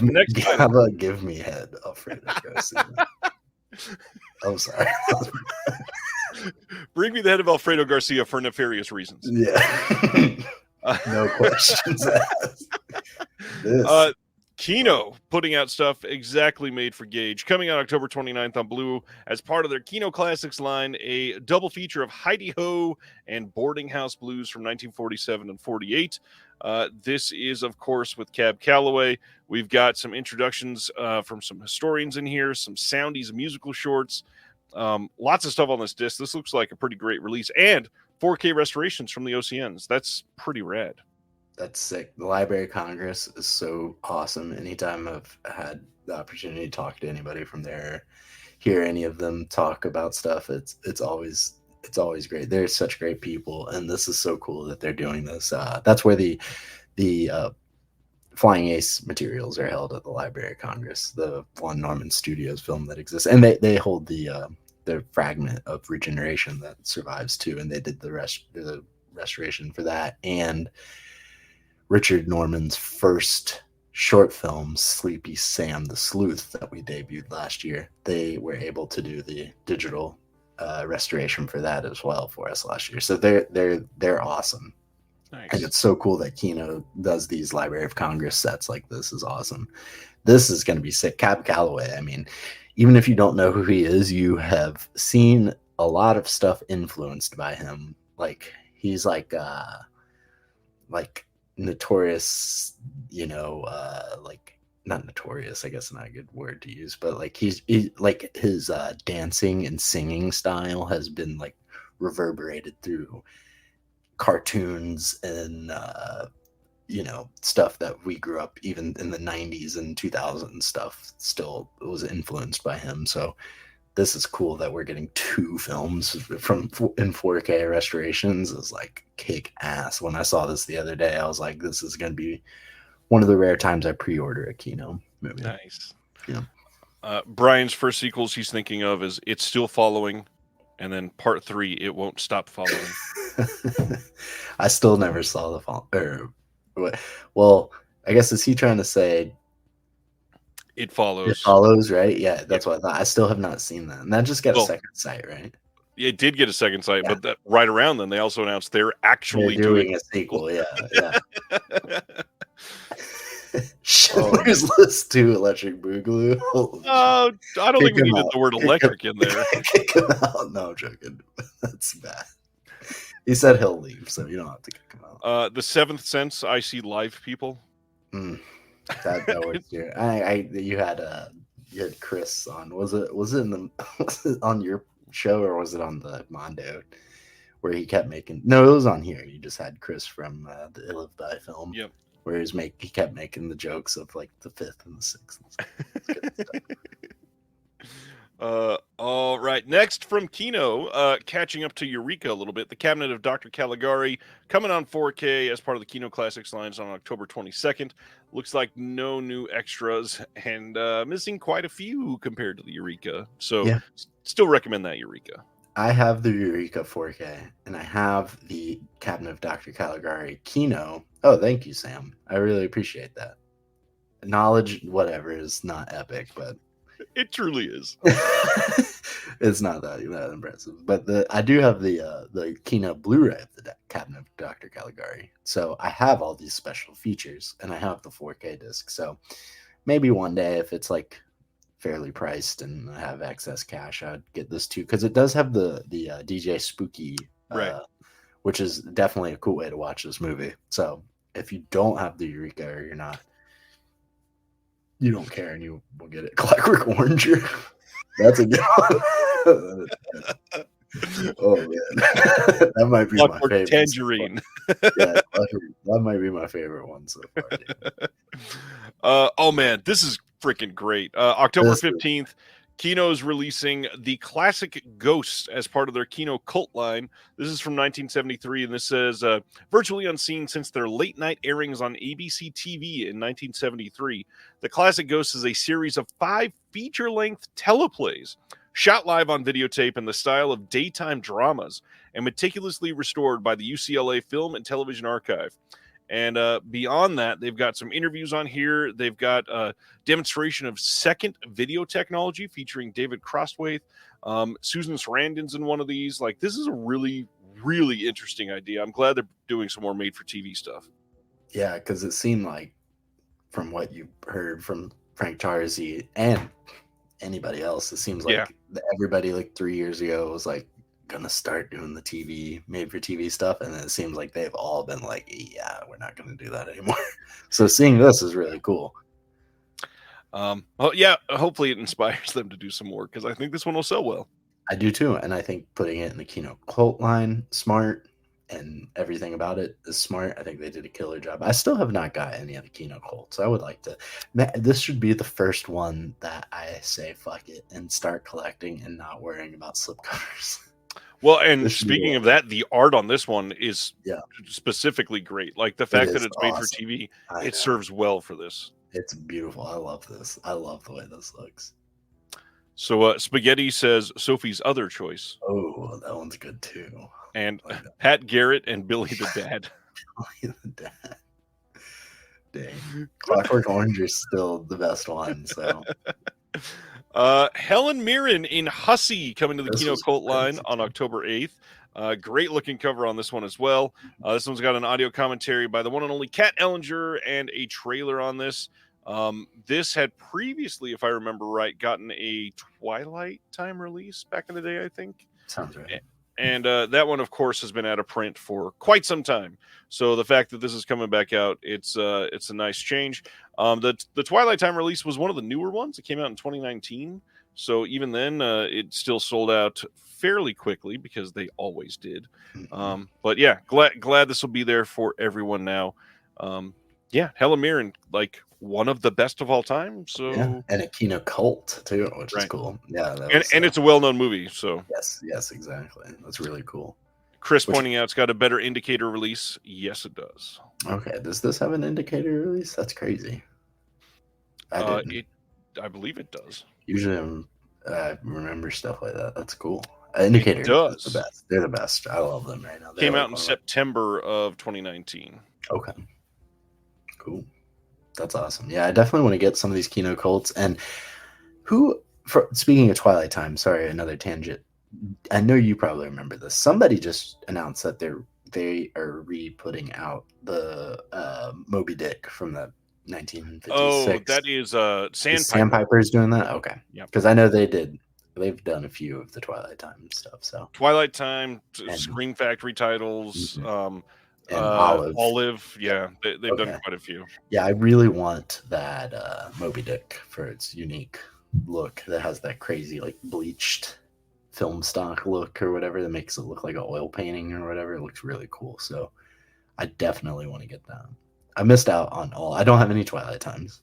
about Give Me Head, Alfredo Garcia? I'm sorry. Bring Me the Head of Alfredo Garcia for nefarious reasons. Yeah. No questions asked. Kino putting out stuff exactly made for Gage. Coming out October 29th on Blue as part of their Kino Classics line, a double feature of Heidi Ho and Boarding House Blues from 1947 and 48. This is, of course, with Cab Calloway. We've got some introductions from some historians in here, some soundies, musical shorts, lots of stuff on this disc. This looks like a pretty great release. And 4K restorations from the OCNs. That's pretty rad. That's sick. The Library of Congress is so awesome. Anytime I've had the opportunity to talk to anybody from there, hear any of them talk about stuff, it's always great. They're such great people, and this is so cool that they're doing this. That's where the Flying Ace materials are held at the Library of Congress, the one Norman Studios film that exists, and they hold the fragment of Regeneration that survives too, and they did the restoration for that, and Richard Norman's first short film, Sleepy Sam the Sleuth, that we debuted last year. They were able to do the digital restoration for that as well for us last year. So they're awesome. Nice. And it's so cool that Kino does these Library of Congress sets like this. Is awesome. This is going to be sick. Cab Calloway, I mean, even if you don't know who he is, you have seen a lot of stuff influenced by him. Like he's like notorious, like not notorious, I guess not a good word to use, but like he's like his dancing and singing style has been like reverberated through cartoons and stuff that we grew up even in the 90s and 2000s stuff still was influenced by him. So this is cool that we're getting 2 films in 4K restorations. Is like kick ass. When I saw this the other day, I was like, this is going to be one of the rare times I pre-order a Kino movie. Nice. Yeah. Brian's first sequels he's thinking of is It's Still Following, and then part 3, It Won't Stop Following. I still never saw the fall. Well, I guess is he trying to say It Follows? It Follows, right? Yeah, that's what I thought. I still have not seen that, and that just got a second sight, right? It did get a second sight, but that right around then they also announced they're actually doing a sequel. Yeah. Schindler's List 2, Electric Boogaloo. I don't think we needed the word electric in there. Kick him out. No, I'm joking. That's bad. He said he'll leave, so you don't have to kick him out. The Seventh Sense, I See Live People. That works here. You had Chris on. Was it on your show or was it on the Mondo where he kept making? No, it was on here. You just had Chris from the I Live Die film. Yep. Where he kept making the jokes of like the 5th and the 6th. All right. Next from Kino, catching up to Eureka a little bit. The Cabinet of Dr. Caligari coming on 4K as part of the Kino Classics lines on October 22nd. Looks like no new extras and missing quite a few compared to the Eureka. So still recommend that Eureka. I have the Eureka 4K and I have the Cabinet of Dr. Caligari Kino. Oh, thank you, Sam. I really appreciate that. Knowledge, whatever, is not epic, but it truly is. It's not that impressive. But I do have the Kino Blu-ray of the Cabinet of Dr. Caligari. So I have all these special features and I have the 4K disc. So maybe one day if it's like fairly priced and I have excess cash, I'd get this too, because it does have the DJ Spooky, right, which is definitely a cool way to watch this movie. So if you don't have the Eureka or you don't care and you will get it, Clockwork Orange, that's a good one. Oh man, that might be my favorite. Tangerine. Yeah, that might be my favorite one so far. Oh man, this is freaking great. October 15th, Kino is releasing the classic Ghosts as part of their Kino cult line. This is from 1973, and this says, virtually unseen since their late-night airings on ABC TV in 1973, the classic Ghosts is a series of 5 feature-length teleplays shot live on videotape in the style of daytime dramas and meticulously restored by the UCLA Film and Television Archive. And beyond that, they've got some interviews on here. They've got a demonstration of second video technology featuring David Crosthwaite. Susan Sarandon's in one of these. Like, this is a really, really interesting idea. I'm glad they're doing some more made-for-TV stuff. Yeah, because it seemed like, from what you heard from Frank Tarzi and anybody else, it seems like everybody like 3 years ago was like, gonna start doing the TV made-for-TV stuff, and then it seems like they've all been like, yeah, we're not gonna do that anymore. So seeing this is really cool. Well, yeah, hopefully it inspires them to do some more, because I think this one will sell well. I do too, and I think putting it in the Kino cult line, smart. and everything about it is smart. I think they did a killer job. I still have not got any of the Kino Colts. I would like to. This should be the first one that I say fuck it and start collecting and not worrying about slipcovers. Well, and speaking of that, the art on this one is specifically great. Like the fact that it's made for TV, it serves well for this. It's beautiful. I love this. I love the way this looks. So Spaghetti says Sophie's other choice. Oh, that one's good too. And Pat Garrett and Billy the Dad. Billy the Dad. Dang. Clockwork Orange is still the best one. So Helen Mirren in Hussey coming to the Kino Colt line on October 8th. Great looking cover on this one as well. This one's got an audio commentary by the one and only Kat Ellinger and a trailer on this. This had previously, if I remember right, gotten a Twilight Time release back in the day, I think. Sounds right. And that one, of course, has been out of print for quite some time. So the fact that this is coming back out, it's a nice change. The Twilight Time release was one of the newer ones. It came out in 2019. So even then, it still sold out fairly quickly because they always did. But yeah, glad this will be there for everyone now. Helen Mirren, like one of the best of all time. So and a Kino Cult too, which is cool. Yeah, and it's a well-known movie. So yes, exactly. That's really cool. Chris pointing out it's got a better indicator release. Yes, it does. Okay, does this have an indicator release? That's crazy. I believe it does. Usually, I remember stuff like that. That's cool. Indicator is the best. They're the best. I love them right now. Came out in September of 2019. Okay. Cool. That's awesome. Yeah, I definitely want to get some of these Kino Colts. And speaking of Twilight Time, sorry, another tangent. I know you probably remember this. Somebody just announced that they are re-putting out the Moby Dick from the 1956. Oh, that is Sandpiper. Sandpiper's doing that? Okay. Yeah. Because I know they've done a few of the Twilight Time stuff. So Twilight Time, Scream Factory titles, Olive. Yeah, they've done quite a few. Yeah, I really want that Moby Dick for its unique look that has that crazy like bleached film stock look or whatever that makes it look like an oil painting or whatever. It looks really cool. So I definitely want to get that. I missed out on all. I don't have any Twilight Times.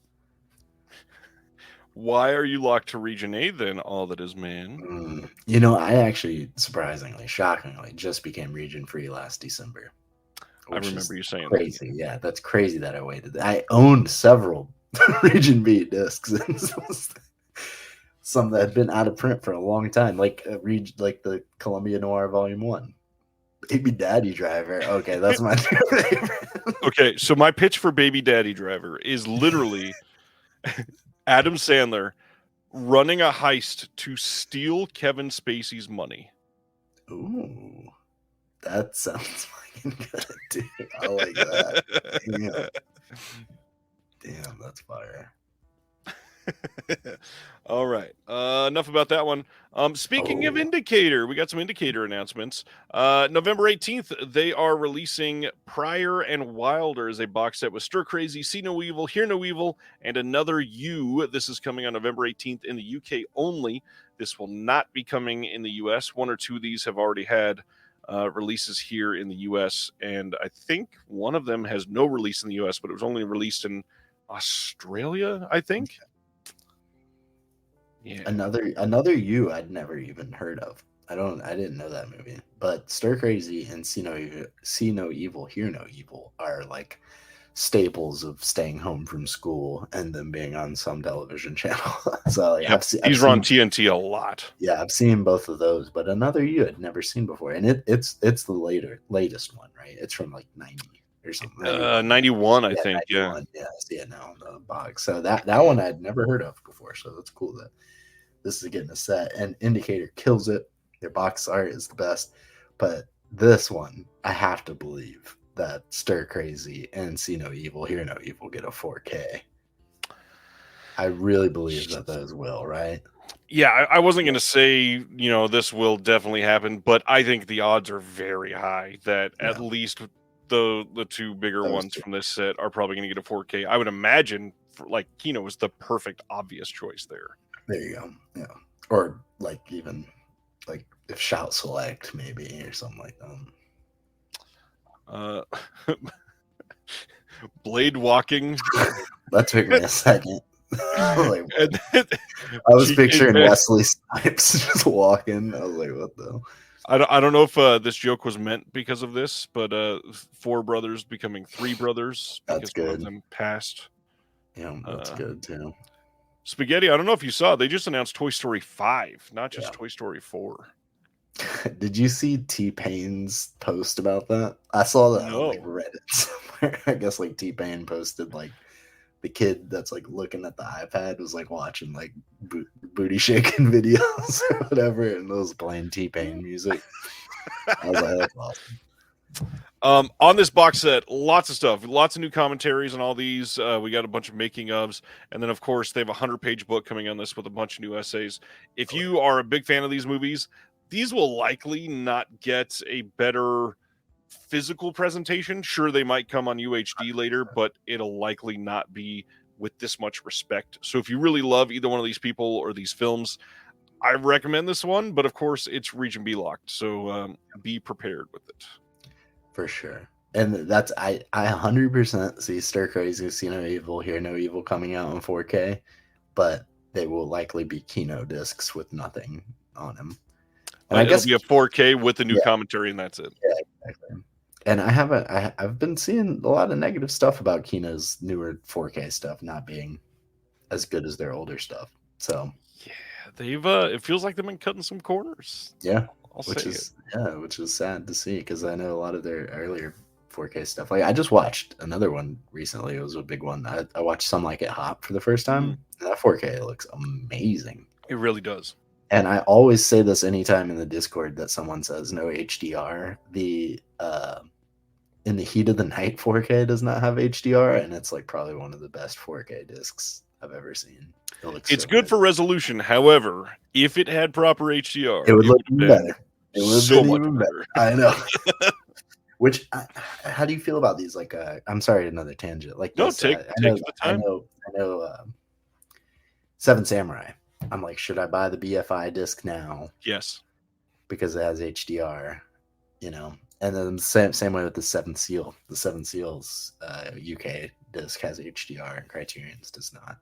Why are you locked to Region A then, all that is man? I actually, surprisingly, shockingly, just became region free last December. I remember you saying crazy. That. Yeah, that's crazy that I waited. I owned several Region B discs. Some that had been out of print for a long time, like the Columbia Noir Volume 1. Baby Daddy Driver. Okay, that's my favorite. Okay, so my pitch for Baby Daddy Driver is literally Adam Sandler running a heist to steal Kevin Spacey's money. Ooh, that sounds fucking good, dude. I like that. Damn, that's fire. All right. Enough about that one. Speaking of Indicator, we got some Indicator announcements. November 18th, they are releasing Pryor and Wilder as a box set with Stir Crazy, See No Evil, Hear No Evil, and Another You. This is coming on November 18th in the UK only. This will not be coming in the US. One or two of these have already had releases here in the US, and I think one of them has no release in the US, but it was only released in Australia, I think. Okay. Yeah. Another You I'd never even heard of. I didn't know that movie. But Stir Crazy and See No Evil, Hear No Evil are like staples of staying home from school and then being on some television channel. So these are on TNT a lot. Yeah, I've seen both of those, but Another You I'd never seen before. And it's the latest one, right? It's from like 90 or something. 91, I think. 91. Yeah, I see it now on the box. So that one I'd never heard of before. So that's cool that this is getting a set. And Indicator kills it. Their box art is the best. But this one, I have to believe that Stir Crazy and See No Evil, Hear No Evil get a 4K. I really believe that those will, right? Yeah, I wasn't going to say, this will definitely happen, but I think the odds are very high that at least the two bigger ones from this set are probably going to get a 4K. I would imagine Kino is the perfect obvious choice there. There you go. Yeah. Or even if Shout Select maybe or something like that. Uh, Blade walking. That took me a second. Like, And then I was GK picturing man, Wesley Snipes just walking. I was like, what the? I don't know if this joke was meant because of this, but 4 brothers becoming 3 brothers That's because one of good. them passed. Yeah, that's good too. Spaghetti, I don't know if you saw, they just announced Toy Story 5, not just Yeah. Toy Story 4. Did you see T-Pain's post about that? I saw that on like No. Reddit somewhere. I guess like T-Pain posted like the kid that's like looking at the iPad was like watching like booty shaking videos or whatever, and it was playing T-Pain music. I was like, that's awesome. On this box set, lots of stuff, lots of new commentaries on all these. We got a bunch of making ofs, and then of course they have a 100-page book coming on this with a bunch of new essays. If you are a big fan of these movies, these will likely not get a better physical presentation. Sure, they might come on UHD later, but it'll likely not be with this much respect. So if you really love either one of these people or these films, I recommend this one, but of course it's region B locked, so be prepared with it. For sure. And that's I 100% see Stir Crazy, See No Evil, Hear No Evil coming out in 4K, but they will likely be Kino discs with nothing on them. And I guess it'll be a 4K with the new commentary, and that's it. Yeah, exactly. And I've been seeing a lot of negative stuff about Kino's newer 4K stuff not being as good as their older stuff. So yeah, they've it feels like they've been cutting some corners. Yeah, I'll which say is which is sad to see because I know a lot of their earlier 4K stuff. Like I just watched another one recently. It was a big one. I watched Some Like It Hot for the first time. That 4K looks amazing. It really does. And I always say this anytime in the Discord that someone says no HDR. The In the Heat of the Night 4K does not have HDR, and it's like probably one of the best 4K discs I've ever seen. It's so good for resolution. However, if it had proper HDR, it would look better. It would so have been much even better. I know. Which, how do you feel about these? Like, I'm sorry, another tangent. Like, no, this, take the time. I know. Seven Samurai. I'm like, should I buy the BFI disc now? Yes, because it has HDR. You know, and then same way with the Seventh Seal. The Seven Seals UK disc has HDR, Criterion's does not.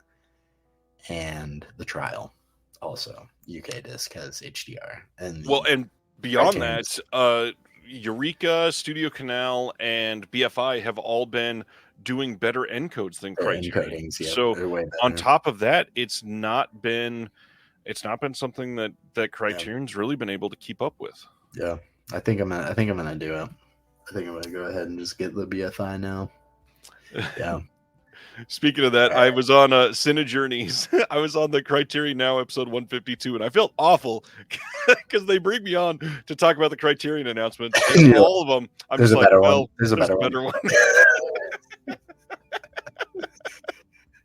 And the Trial also UK disc has HDR. And and beyond that, Eureka, Studio Canal, and BFI have all been doing better encodes than Criterion. So on top of that, it's not been something that Criterion's really been able to keep up with. Yeah. I think I'm gonna do it. I think I'm gonna go ahead and just get the BFI now. Yeah. Speaking of that, I was on Cine Journeys. I was on the Criterion Now episode 152, and I felt awful because they bring me on to talk about the Criterion announcements. And all of them, I'm there's just like, well, there's a better one.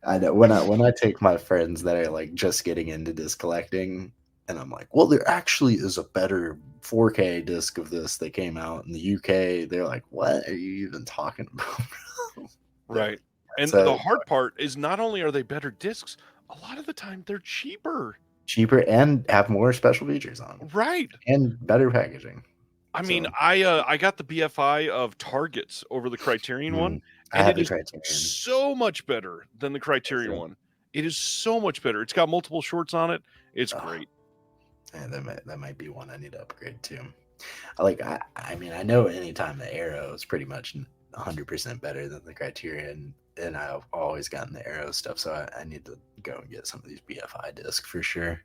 I know when I take my friends that are like just getting into disc collecting, and I'm like, well, there actually is a better 4K disc of this that came out in the UK. They're like, what are you even talking about? Right. And the hard part is not only are they better discs, a lot of the time they're cheaper. Cheaper and have more special features on them. Right. And better packaging. I mean, I got the BFI of Targets over the Criterion one, and it is so much better than the Criterion one. It is so much better. It's got multiple shorts on it. It's great. Yeah, that might be one I need to upgrade to. I mean, I know anytime the Arrow is pretty much 100% better than the Criterion, and I've always gotten the Arrow stuff, so I need to go and get some of these BFI discs for sure.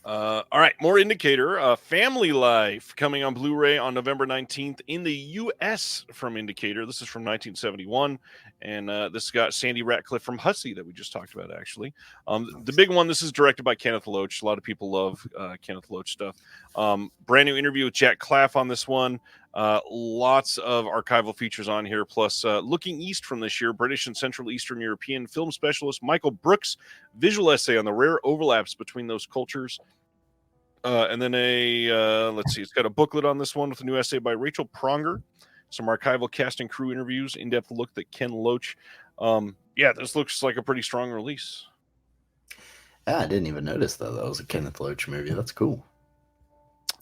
All right, more Indicator. Family Life coming on Blu-ray on November 19th in the U.S. from Indicator. This is from 1971, and this has got Sandy Ratcliffe from Hussey that we just talked about, actually. The big one, this is directed by Kenneth Loach. A lot of people love Kenneth Loach stuff. Brand new interview with Jack Claff on this one. Lots of archival features on here, plus Looking East from this year, British and Central Eastern European film specialist Michael Brooks' visual essay on the rare overlaps between those cultures. And then let's see, it's got a booklet on this one with a new essay by Rachel Pronger, some archival cast and crew interviews, in-depth look at Ken Loach. Yeah, this looks like a pretty strong release. I didn't even notice, though, that was a Kenneth Loach movie. That's cool.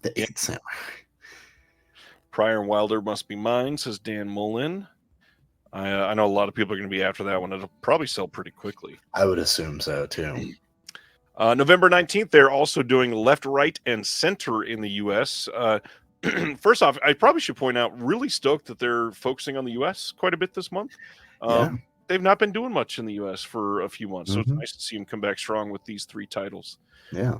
The Eighth Samurai. Pryor and Wilder Must Be Mine, says Dan Mullen. I know a lot of people are going to be after that one. It'll probably sell pretty quickly. I would assume so, too. November 19th, they're also doing Left, Right, and Center in the U.S. First off, I probably should point out, really stoked that they're focusing on the U.S. quite a bit this month. They've not been doing much in the U.S. for a few months, so it's nice to see them come back strong with these 3 titles. Yeah.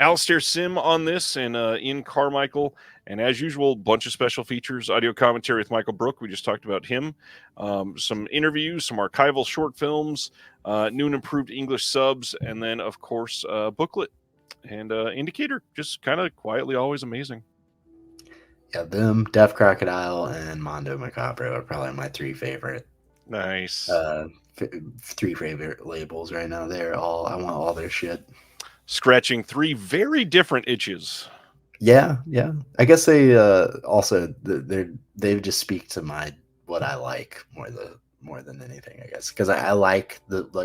Alistair Sim on this, and Ian Carmichael, and as usual, bunch of special features, audio commentary with Michael Brook. We just talked about him. Some interviews, some archival short films, new and improved English subs, and then, of course, booklet and indicator. Just kind of quietly, always amazing. Yeah, them, Deaf Crocodile, and Mondo Macabro are probably my 3 favorite. Nice. 3 favorite labels right now. I want all their shit. Scratching 3 very different itches. Yeah. I guess they also they just speak to what I like more than anything, I guess, because I like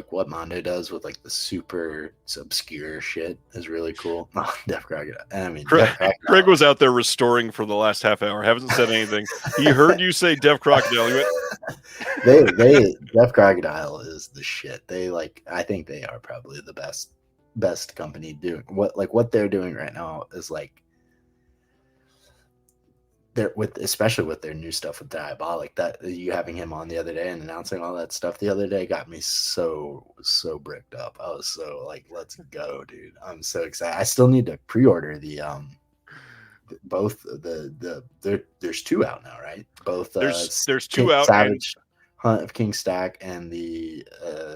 what Mondo does with like the super obscure shit is really cool. Deaf Crocodile. I mean, Craig was out there restoring for the last half hour. Haven't said anything. He heard you say Deaf Crocodile. He went, Deaf Crocodile is the shit. I think they are probably the best company doing what they're doing right now is like especially with their new stuff with Diabolic. That you having him on the other day and announcing all that stuff the other day got me so bricked up. I was so like, let's go, dude. I'm so excited. I still need to pre-order the there's 2 out now, right? Both there's 2 out. Savage Hunt of King Stack and the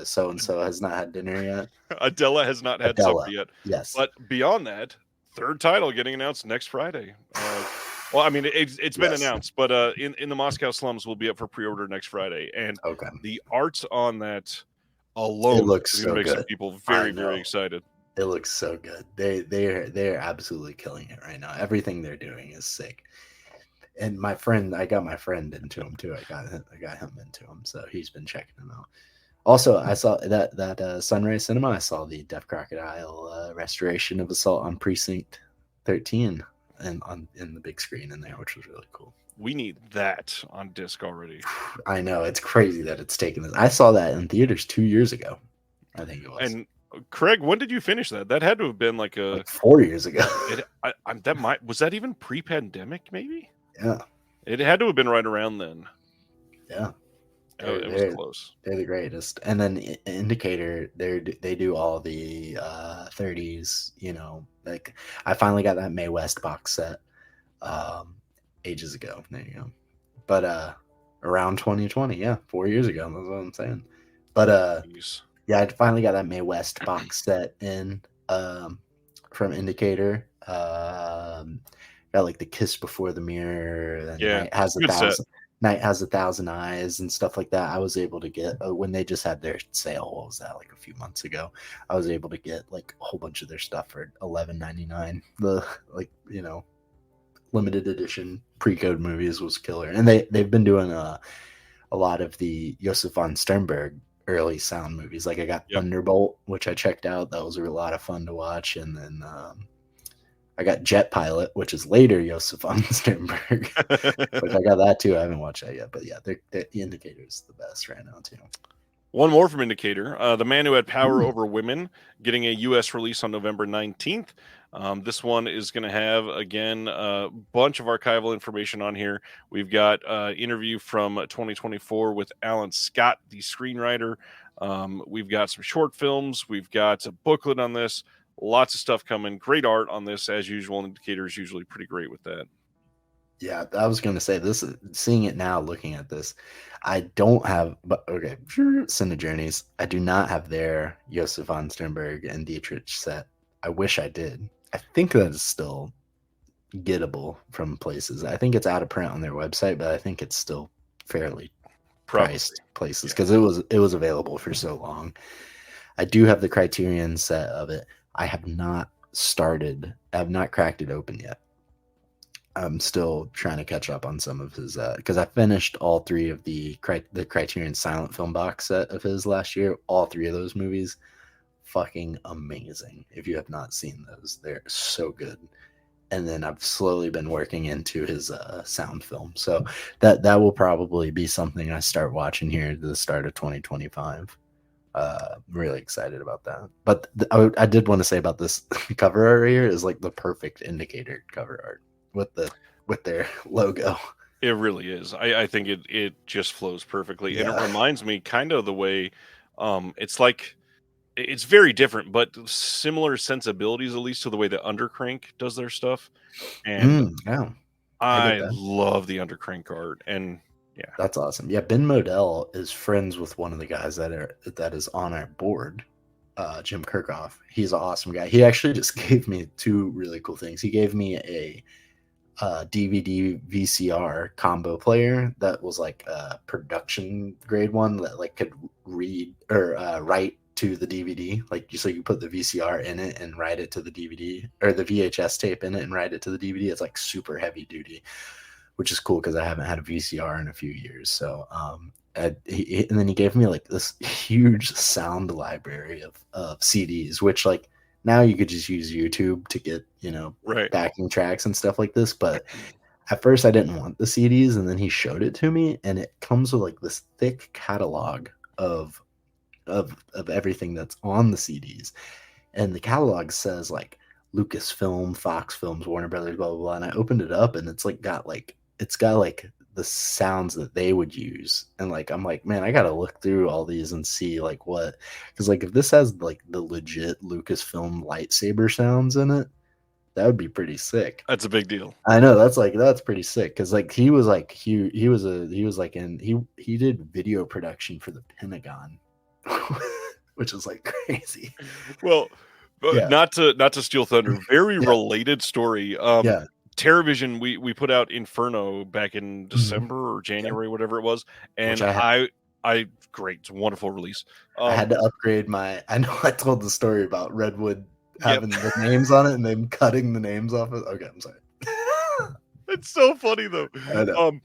so and so has not had dinner yet. Adela has not had supper yet. Yes, but beyond that, 3rd title getting announced next Friday. Well, I mean, it's been announced, but in the Moscow slums will be up for pre-order next Friday, and the art on that alone looks is going to make some people very, very excited. It looks so good. They're absolutely killing it right now. Everything they're doing is sick. And I got my friend into him too. I got him into him, so he's been checking them out. Also, I saw that Sunray Cinema. I saw the Deaf Crocodile restoration of Assault on Precinct 13. And in the big screen in there, which was really cool. We need that on disc already. I know, it's crazy that it's taken this. I saw that in theaters 2 years ago, I think it was. And Craig, when did you finish that? That had to have been like 4 years ago. Was that even pre-pandemic? Maybe. Yeah. It had to have been right around then. Yeah. It was close. They're the greatest. And then Indicator, they do all the 30s, like I finally got that Mae West box set ages ago. There you go. But around 2020, 4 years ago, that's what I'm saying. But yeah, I finally got that Mae West box set in from Indicator. Got like the Kiss Before the Mirror, and Night Has 1,000 Eyes and stuff like that. I was able to get when they just had their sale. What was that, like a few months ago? I was able to get like a whole bunch of their stuff for $11.99. The limited edition pre-code movies was killer, and they've been doing a lot of the Josef von Sternberg early sound movies. Like I got Thunderbolt, which I checked out. That was a lot of fun to watch, and then I got Jet Pilot, which is later Josef von Sternberg, which I got that too. I haven't watched that yet, but yeah, the Indicator is the best right now too. One more from Indicator, The Man Who Had Power Over Women, getting a U.S. release on November 19th. This one is going to have, again, a bunch of archival information on here. We've got interview from 2024 with Alan Scott, the screenwriter. We've got some short films. We've got a booklet on this. Lots of stuff coming. Great art on this, as usual. Indicator is usually pretty great with that. Yeah, I was going to say this. Seeing it now, looking at this, I don't have. But okay, Cine Journeys. I do not have their Josef von Sternberg and Dietrich set. I wish I did. I think that is still gettable from places. I think it's out of print on their website, but I think it's still fairly priced places because it was available for so long. I do have the Criterion set of it. I have not cracked it open yet. I'm still trying to catch up on some of his because I finished all 3 of the Criterion silent film box set of his last year. All 3 of those movies, fucking amazing. If you have not seen those, they're so good. and then I've slowly been working into his sound film. So that will probably be something I start watching here at the start of 2025. Really excited about that. But I did want to say about this cover art right here is like the perfect indicator cover art with their logo. It really is. I think it just flows perfectly, and it Yeah. reminds me kind of the way, it's like it's very different, but similar sensibilities, at least to the way that Undercrank does their stuff. And Yeah, I get I that. love the Undercrank art, and yeah, That's awesome. Yeah, Ben Modell is friends with one of the guys that is on our board, Jim Kirkhoff. He's an awesome guy. He actually just gave me two really cool things. He gave me a DVD VCR combo player that was like a production grade one that like could read or write to the DVD. Like so you put the VCR in it and write it to the DVD, or the VHS tape in it and write it to the DVD. It's like super heavy duty, which is cool because I haven't had a VCR in a few years. So and then he gave me like this huge sound library of CDs, which like now you could just use YouTube to get, right. backing tracks and stuff like this. But at first I didn't want the CDs, and then he showed it to me, and it comes with like this thick catalog of of everything that's on the CDs. And the catalog says like Lucasfilm, Fox Films, Warner Brothers, blah blah blah. And I opened it up, and it's got like the sounds that they would use. And like I'm like, man, I gotta look through all these and see like what, because like if this has like the legit Lucasfilm lightsaber sounds in it, that would be pretty sick. That's a big deal. I know that's pretty sick, because like he was like he was like in he did video production for the Pentagon, which is like crazy. Well, Yeah. not to steal thunder, very Yeah. related story. Yeah. TerraVision, we put out Inferno back in December or Yeah. January, whatever it was, and Which I great, it's a wonderful release. I had to upgrade my. I know I told the story about Redwood Yep. having the names on it and them cutting the names off it. Okay, I'm sorry. It's so funny though. I know.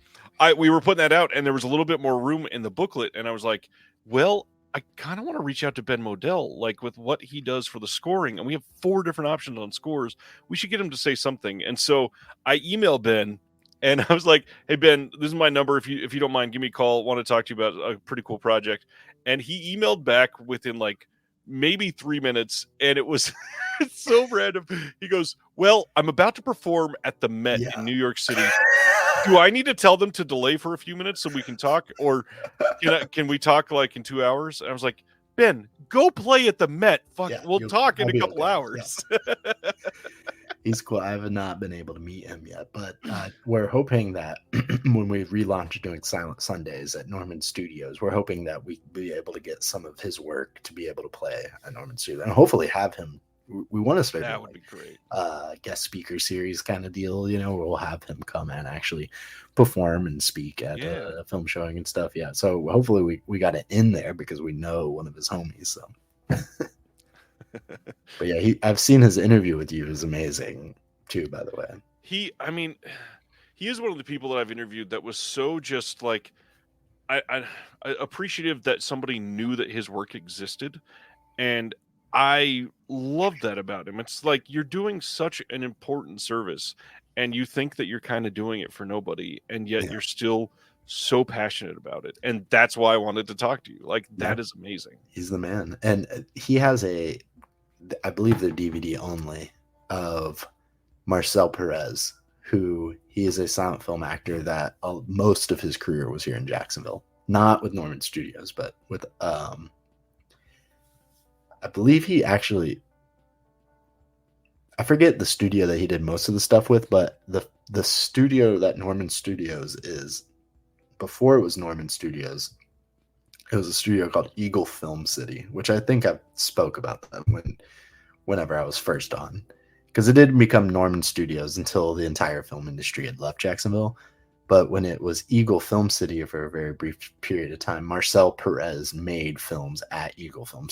We were putting that out, and there was a little bit more room in the booklet, and I was like, well, I kind of want to reach out to Ben Modell, like with what he does for the scoring, and we have 4 different options on scores. We should get him to say something. And so I emailed Ben, and I was like, "Hey Ben, this is my number. If you don't mind, give me a call. Want to talk to you about a pretty cool project." And he emailed back within like maybe 3 minutes, and it was it's so random. He goes, "Well, I'm about to perform at the Met Yeah. in New York City. Do I need to tell them to delay for a few minutes so we can talk, or can we talk like in 2 hours?" And I was like, "Ben, go play at the Met. Fuck, Yeah, we'll talk in I'll a be couple okay. hours." Yeah. He's cool. I have not been able to meet him yet, but we're hoping that when we relaunch doing Silent Sundays at Norman Studios, we're hoping that we be able to get some of his work to be able to play at Norman Studios, and hopefully have him. We want to start That doing would like be great. guest speaker series kind of deal, where we'll have him come and actually perform and speak at a film showing and stuff. Yeah, so hopefully we got it in there because we know one of his homies. So. But yeah, I've seen his interview with you. Is amazing too, by the way. He is one of the people that I've interviewed that was so just like I appreciative that somebody knew that his work existed, and I love that about him. It's like you're doing such an important service, and you think that you're kind of doing it for nobody, and yet you're still so passionate about it, and that's why I wanted to talk to you. Like that is amazing. He's the man, and he has I believe they're DVD only, of Marcel Perez, who he is a silent film actor that most of his career was here in Jacksonville, not with Norman Studios, but with I believe he actually, I forget the studio that he did most of the stuff with, but the studio that Norman Studios is, before it was Norman Studios, it was a studio called Eagle Film City, which I think I spoke about that whenever I was first on, because it didn't become Norman Studios until the entire film industry had left Jacksonville. But when it was Eagle Film City for a very brief period of time, Marcel Perez made films at Eagle Film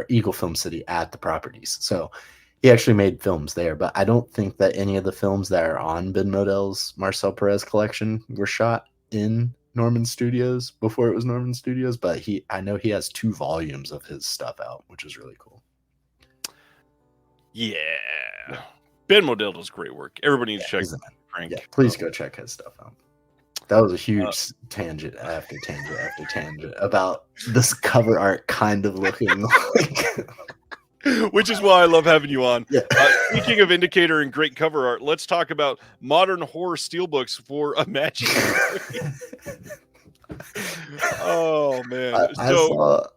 Eagle Film City at the properties. So he actually made films there, but I don't think that any of the films that are on Ben Modell's Marcel Perez collection were shot in Norman Studios before it was Norman Studios. But I know he has 2 volumes of his stuff out, which is really cool. Yeah. Ben Modell does great work. Everybody needs to check Frank. Yeah, please go check his stuff out. That was a huge tangent after tangent after tangent about this cover art kind of looking like. Which is why I love having you on. Yeah. Speaking of indicator and great cover art, let's talk about modern horror steelbooks for Imaginary. Oh man!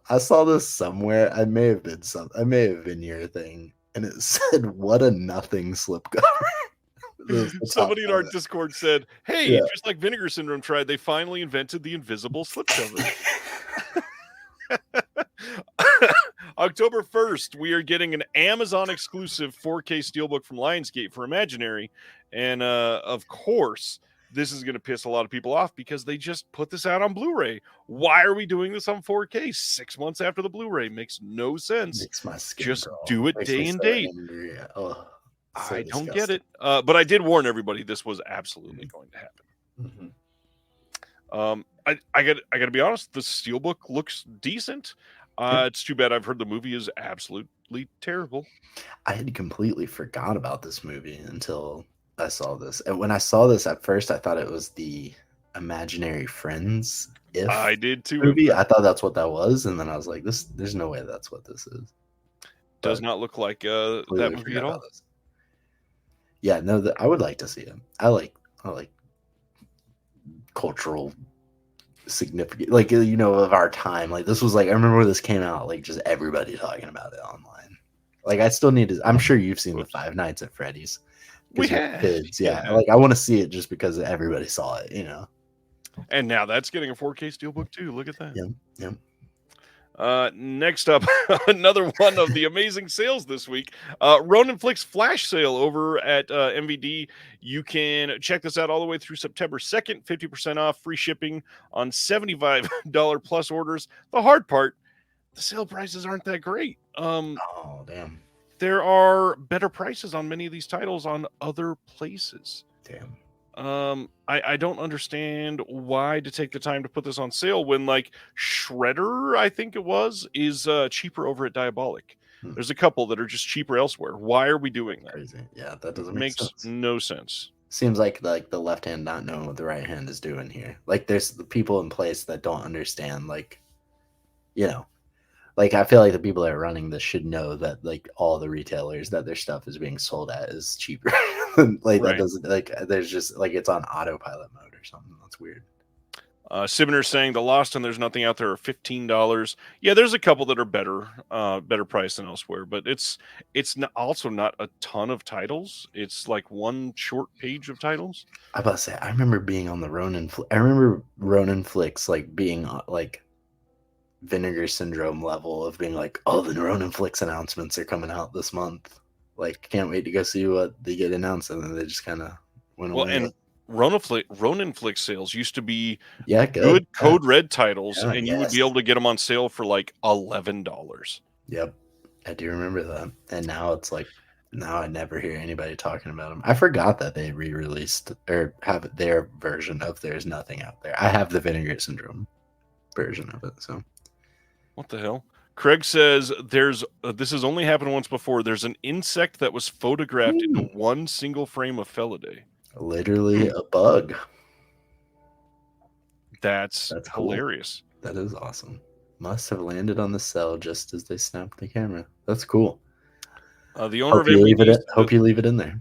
I saw this somewhere. I may have been your thing, and it said, "What a nothing slipcover." Somebody in our Discord said, "Hey, just like Vinegar Syndrome tried, they finally invented the invisible slipcover." October 1st, we are getting an Amazon exclusive 4K steelbook from Lionsgate for Imaginary, and of course, this is going to piss a lot of people off because they just put this out on Blu-ray. Why are we doing this on 4K 6 months after the Bluray? Makes no sense. Makes my skin just crawl. do it Makes day me and so date. angry. I don't get it. But I did warn everybody this was absolutely going to happen. Mm-hmm. I got to be honest. The steelbook looks decent. It's too bad. I've heard the movie is absolutely terrible. I had completely forgot about this movie until I saw this. And when I saw this at first, I thought it was the Imaginary Friends. I did too. Movie. I thought that's what that was, and then I was like, "This, there's no way that's what this is." Does not look like that movie at all. Yeah, no, I would like to see it. I like cultural significant, like, you know, of our time. Like, this was like, I remember when this came out, like, just everybody talking about it online. Like, I still need to. I'm sure you've seen the Five Nights at Freddy's. We have kids, yeah. Like, I want to see it just because everybody saw it, you know. And now that's getting a 4K steelbook too. Look at that. Yeah. Next up, another one of the amazing sales this week. Ronin Flicks flash sale over at MVD. You can check this out all the way through September 2nd. 50% off, free shipping on $75 plus orders. The hard part, the sale prices aren't that great. Oh, damn. There are better prices on many of these titles on other places. Damn. I don't understand why to take the time to put this on sale when, like, Shredder, I think it was, is cheaper over at Diabolic. There's a couple that are just cheaper elsewhere. Why are we doing that? Crazy. Yeah, that doesn't make sense. No sense. Seems like the left hand not knowing what the right hand is doing here. Like, there's the people in place that don't understand, like, you know, like, I feel like the people that are running this should know that, like, all the retailers that their stuff is being sold at is cheaper. Like, that doesn't, like, there's just, like, it's on autopilot mode or something. That's weird. Sibner saying the Lost and There's Nothing Out There are $15. Yeah, there's a couple that are better price than elsewhere, but it's also not a ton of titles. It's like one short page of titles. I about to say, I remember being on the Ronin. I remember Ronin Flicks, like, being like Vinegar Syndrome level of being like, oh, the Ronin Flicks announcements are coming out this month. Like, can't wait to go see what they get announced, and then they just kind of went away. And Ronin Flick sales used to be good Code Red titles, and you would be able to get them on sale for like $11. Yep, I do remember that. And now it's like, now I never hear anybody talking about them. I forgot that they re-released or have their version of There's Nothing Out There. I have the Vinegar Syndrome version of it. So, what the hell? Craig says this has only happened once before. There's an insect that was photographed into one single frame of Felidae. Literally a bug. That's hilarious. Cool. That is awesome. Must have landed on the cell just as they snapped the camera. That's cool. The owner hope you leave it in there.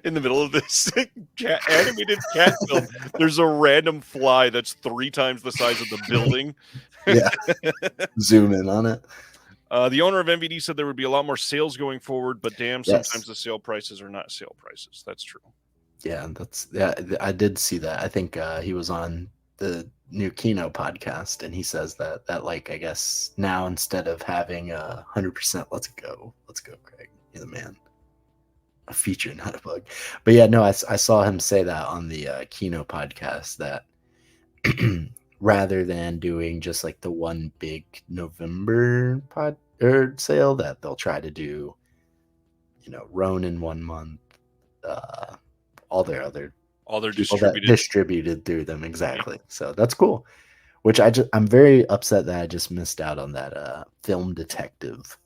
In the middle of this animated cat film, there's a random fly that's 3 times the size of the building. Yeah. Zoom in on it. The owner of MVD said there would be a lot more sales going forward, but damn, sometimes the sale prices are not sale prices. That's true. Yeah, I did see that. I think he was on the new Kino podcast, and he says that like, I guess now instead of having 100%, let's go, Craig, you're the man. A feature, not a bug. But yeah, no, I saw him say that on the Kino podcast that rather than doing just like the one big November sale, that they'll try to do, you know, Ronin 1 month, all their distributed through them. Exactly. So that's cool. Which I'm very upset that I just missed out on that Film Detective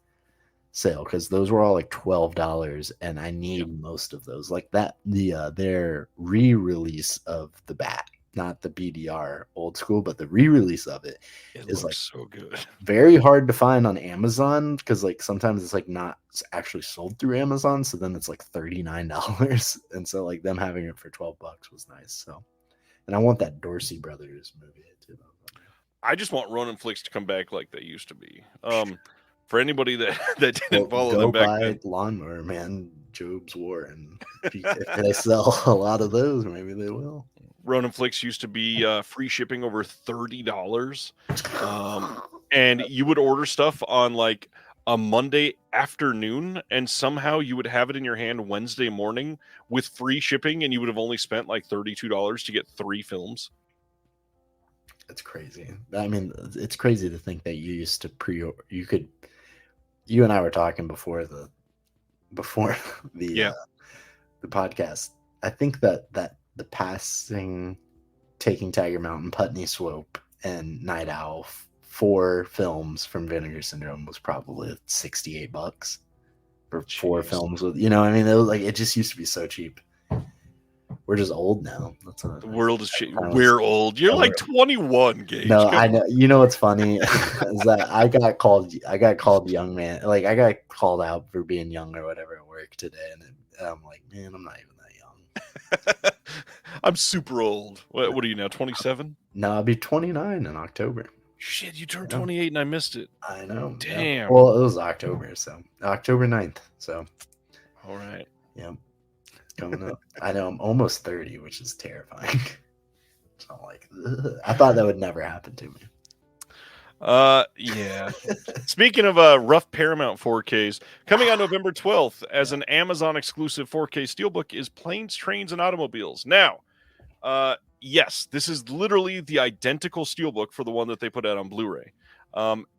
sale because those were all like $12, and I need most of those. Like that, their re-release of the Bat, not the BDR old school, but the re-release of it is like so good. very hard to find on Amazon because like sometimes it's like not actually sold through Amazon, so then it's like $39, and so like them having it for $12 was nice. So, and I want that Dorsey Brothers movie too. I just want Ronin flicks to come back like they used to be. For anybody that didn't follow go them back buy then, Lawnmower Man, Job's War, and if they sell a lot of those, maybe they will. Ronin flicks used to be free shipping over $30, and you would order stuff on like a Monday afternoon, and somehow you would have it in your hand Wednesday morning with free shipping, and you would have only spent like $32 to get 3 films. It's crazy. I mean, it's crazy to think that you used to you and I were talking before the podcast. I think that the passing Taking Tiger Mountain, Putney Swope, and Night Owl, 4 films from Vinegar Syndrome was probably $68 for 4 films with, you know, I mean, it was like, it just used to be so cheap. We're just old now. The world is shit. We're old. You're like 21, Gage. No, I know. You know what's funny is that I got called young man. Like I got called out for being young or whatever at work today, and I'm like, man, I'm not even that young. I'm super old. What are you now? 27? No, I'll be 29 in October. Shit, you turned 28 and I missed it. I know. Damn. Yeah. Well, it was October, so October 9th. So. All right. Yeah. Coming up. I know I'm almost 30, which is terrifying. So I'm like, ugh. I thought that would never happen to me. Yeah. Speaking of rough Paramount 4Ks, coming on November 12th as an Amazon exclusive 4K steelbook is Planes, Trains, and Automobiles. Now, yes, this is literally the identical steelbook for the one that they put out on Blu-ray.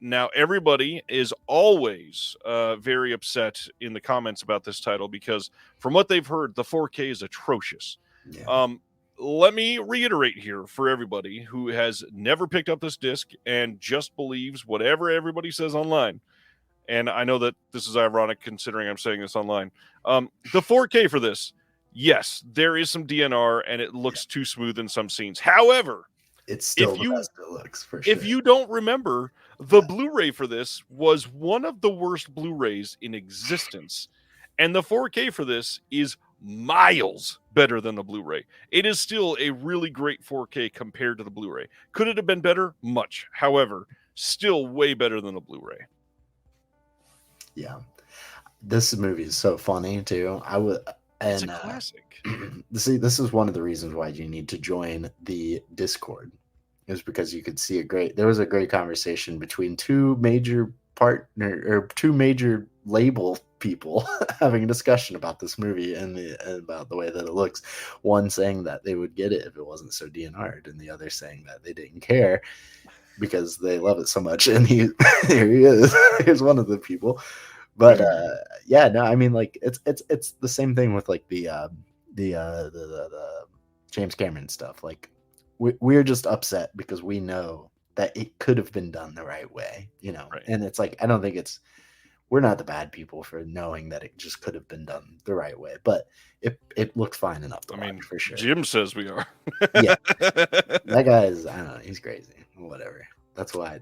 Now, everybody is always very upset in the comments about this title because from what they've heard, the 4K is atrocious. Yeah. Let me reiterate here for everybody who has never picked up this disc and just believes whatever everybody says online. And I know that this is ironic considering I'm saying this online. The 4K for this, yes, there is some DNR and it looks too smooth in some scenes. However, it's still the best it looks, for sure. If you don't remember, the Blu-ray for this was one of the worst Blu-rays in existence. And the 4K for this is miles better than the Blu-ray. It is still a really great 4K compared to the Blu-ray. Could it have been better? Much. However, still way better than the Blu-ray. Yeah. This movie is so funny, too. It's a classic. See, this is one of the reasons why you need to join the Discord, is because you could see there was a great conversation between two major label people having a discussion about this movie and about the way that it looks. One saying that they would get it if it wasn't so DNR'd, and the other saying that they didn't care because they love it so much. And here he is. Here's one of the people. But yeah, no, I mean, like it's the same thing with like the James Cameron stuff. Like we're just upset because we know that it could have been done the right way, you know. Right. And it's like, I don't think we're not the bad people for knowing that it just could have been done the right way, but it looked fine enough to watch, for sure. Jim says we are. Yeah, that guy is, I don't know, he's crazy. Whatever. That's why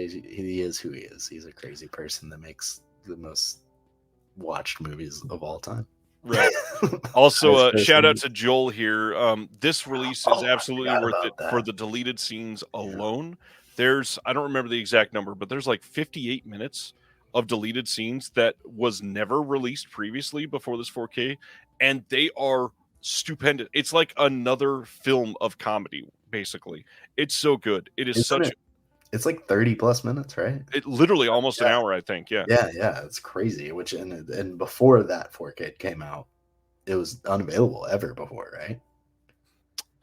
he is who he is. He's a crazy person that makes the most watched movies of all time. Right. Also, shout out to Joel here. This release is absolutely worth it for the deleted scenes alone. There's, I don't remember the exact number, but there's like 58 minutes of deleted scenes that was never released previously before this 4K, and they are stupendous. It's like another film of comedy, basically. It's so good. It is It's like 30 plus minutes, right? It literally almost an hour, I think. Yeah. Yeah. It's crazy. Which and before that 4K came out, it was unavailable ever before, right?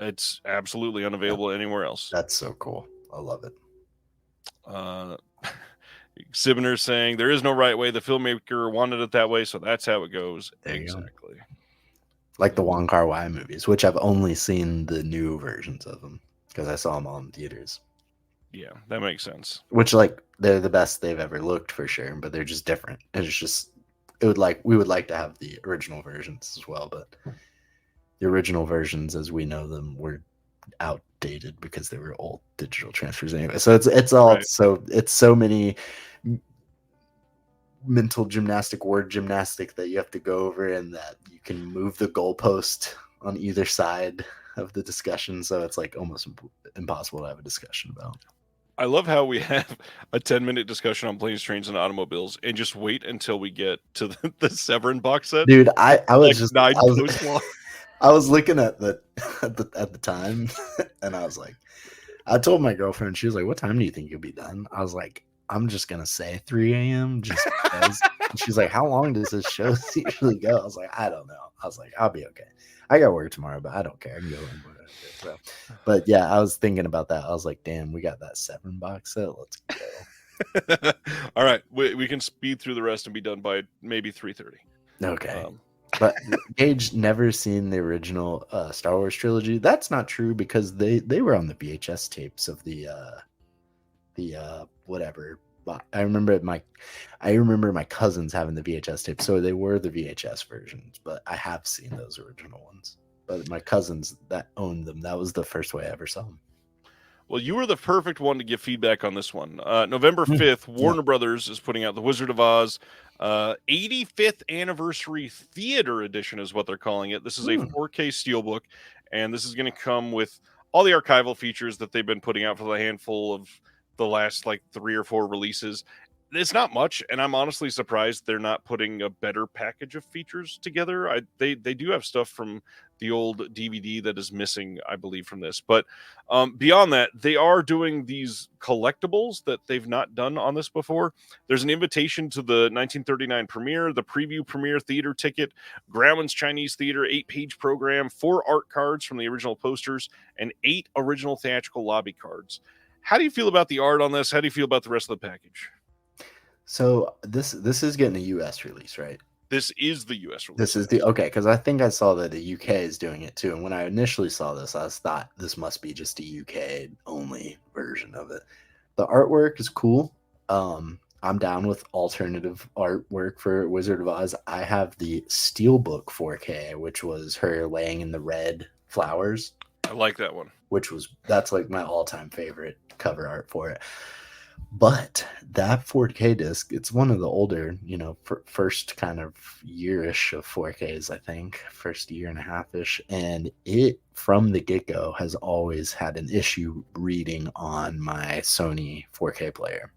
It's absolutely unavailable anywhere else. That's so cool. I love it. Sibner saying there is no right way. The filmmaker wanted it that way, so that's how it goes. Exactly. Like the Wong Kar-wai movies, which I've only seen the new versions of them because I saw them all in theaters. Yeah, that makes sense. Which, like, they're the best they've ever looked for sure, but they're just different. It's just we would like to have the original versions as well, but the original versions as we know them were outdated because they were old digital transfers anyway. So it's all Right. it's so many mental gymnastic, word gymnastic that you have to go over, and that you can move the goalpost on either side of the discussion. So it's like almost impossible to have a discussion about. I love how we have a 10-minute discussion on planes, trains, and automobiles, and just wait until we get to the Severin box set. Dude, I Like was 9 posts long. I was looking at at the time, and I was like, I told my girlfriend, she was like, "What time do you think you'll be done?" I was like, "I'm just gonna say 3 a.m. just because." And she's like, "How long does this show usually go?" I was like, "I don't know." I was like, "I'll be okay. I got work tomorrow, but I don't care. I can go in." So, but yeah, I was thinking about that. I was like, "Damn, we got that Severin box set. Let's go." All right, we can speed through the rest and be done by maybe 3:30. Okay. But Gage never seen the original Star Wars trilogy. That's not true because they were on the VHS tapes of the whatever. But I remember my cousins having the VHS tapes, so they were the VHS versions. But I have seen those original ones. But my cousins that owned them, that was the first way I ever saw them. Well, you were the perfect one to give feedback on this one. November 5th, Warner Brothers is putting out The Wizard of Oz 85th Anniversary Theater Edition is what they're calling it. This is a 4K steelbook, and this is going to come with all the archival features that they've been putting out for the handful of the last like 3 or 4 releases. It's not much, and I'm honestly surprised they're not putting a better package of features together. They do have stuff from the old DVD that is missing, I believe, from this. But beyond that, they are doing these collectibles that they've not done on this before. There's an invitation to the 1939 premiere, the preview premiere theater ticket, Grauman's Chinese Theater 8-page program, 4 art cards from the original posters, and 8 original theatrical lobby cards. How do you feel about the art on this? How do you feel about the rest of the package? So this is getting a US release, right? This is the US release. This is the okay, because I think I saw that the UK is doing it too. And when I initially saw this, I thought this must be just a UK only version of it. The artwork is cool. I'm down with alternative artwork for Wizard of Oz. I have the Steelbook 4K, which was her laying in the red flowers. I like that one. That's like my all-time favorite cover art for it. But that 4K disc, it's one of the older, first kind of year-ish of 4Ks, I think, first year and a half-ish. And it, from the get-go, has always had an issue reading on my Sony 4K player.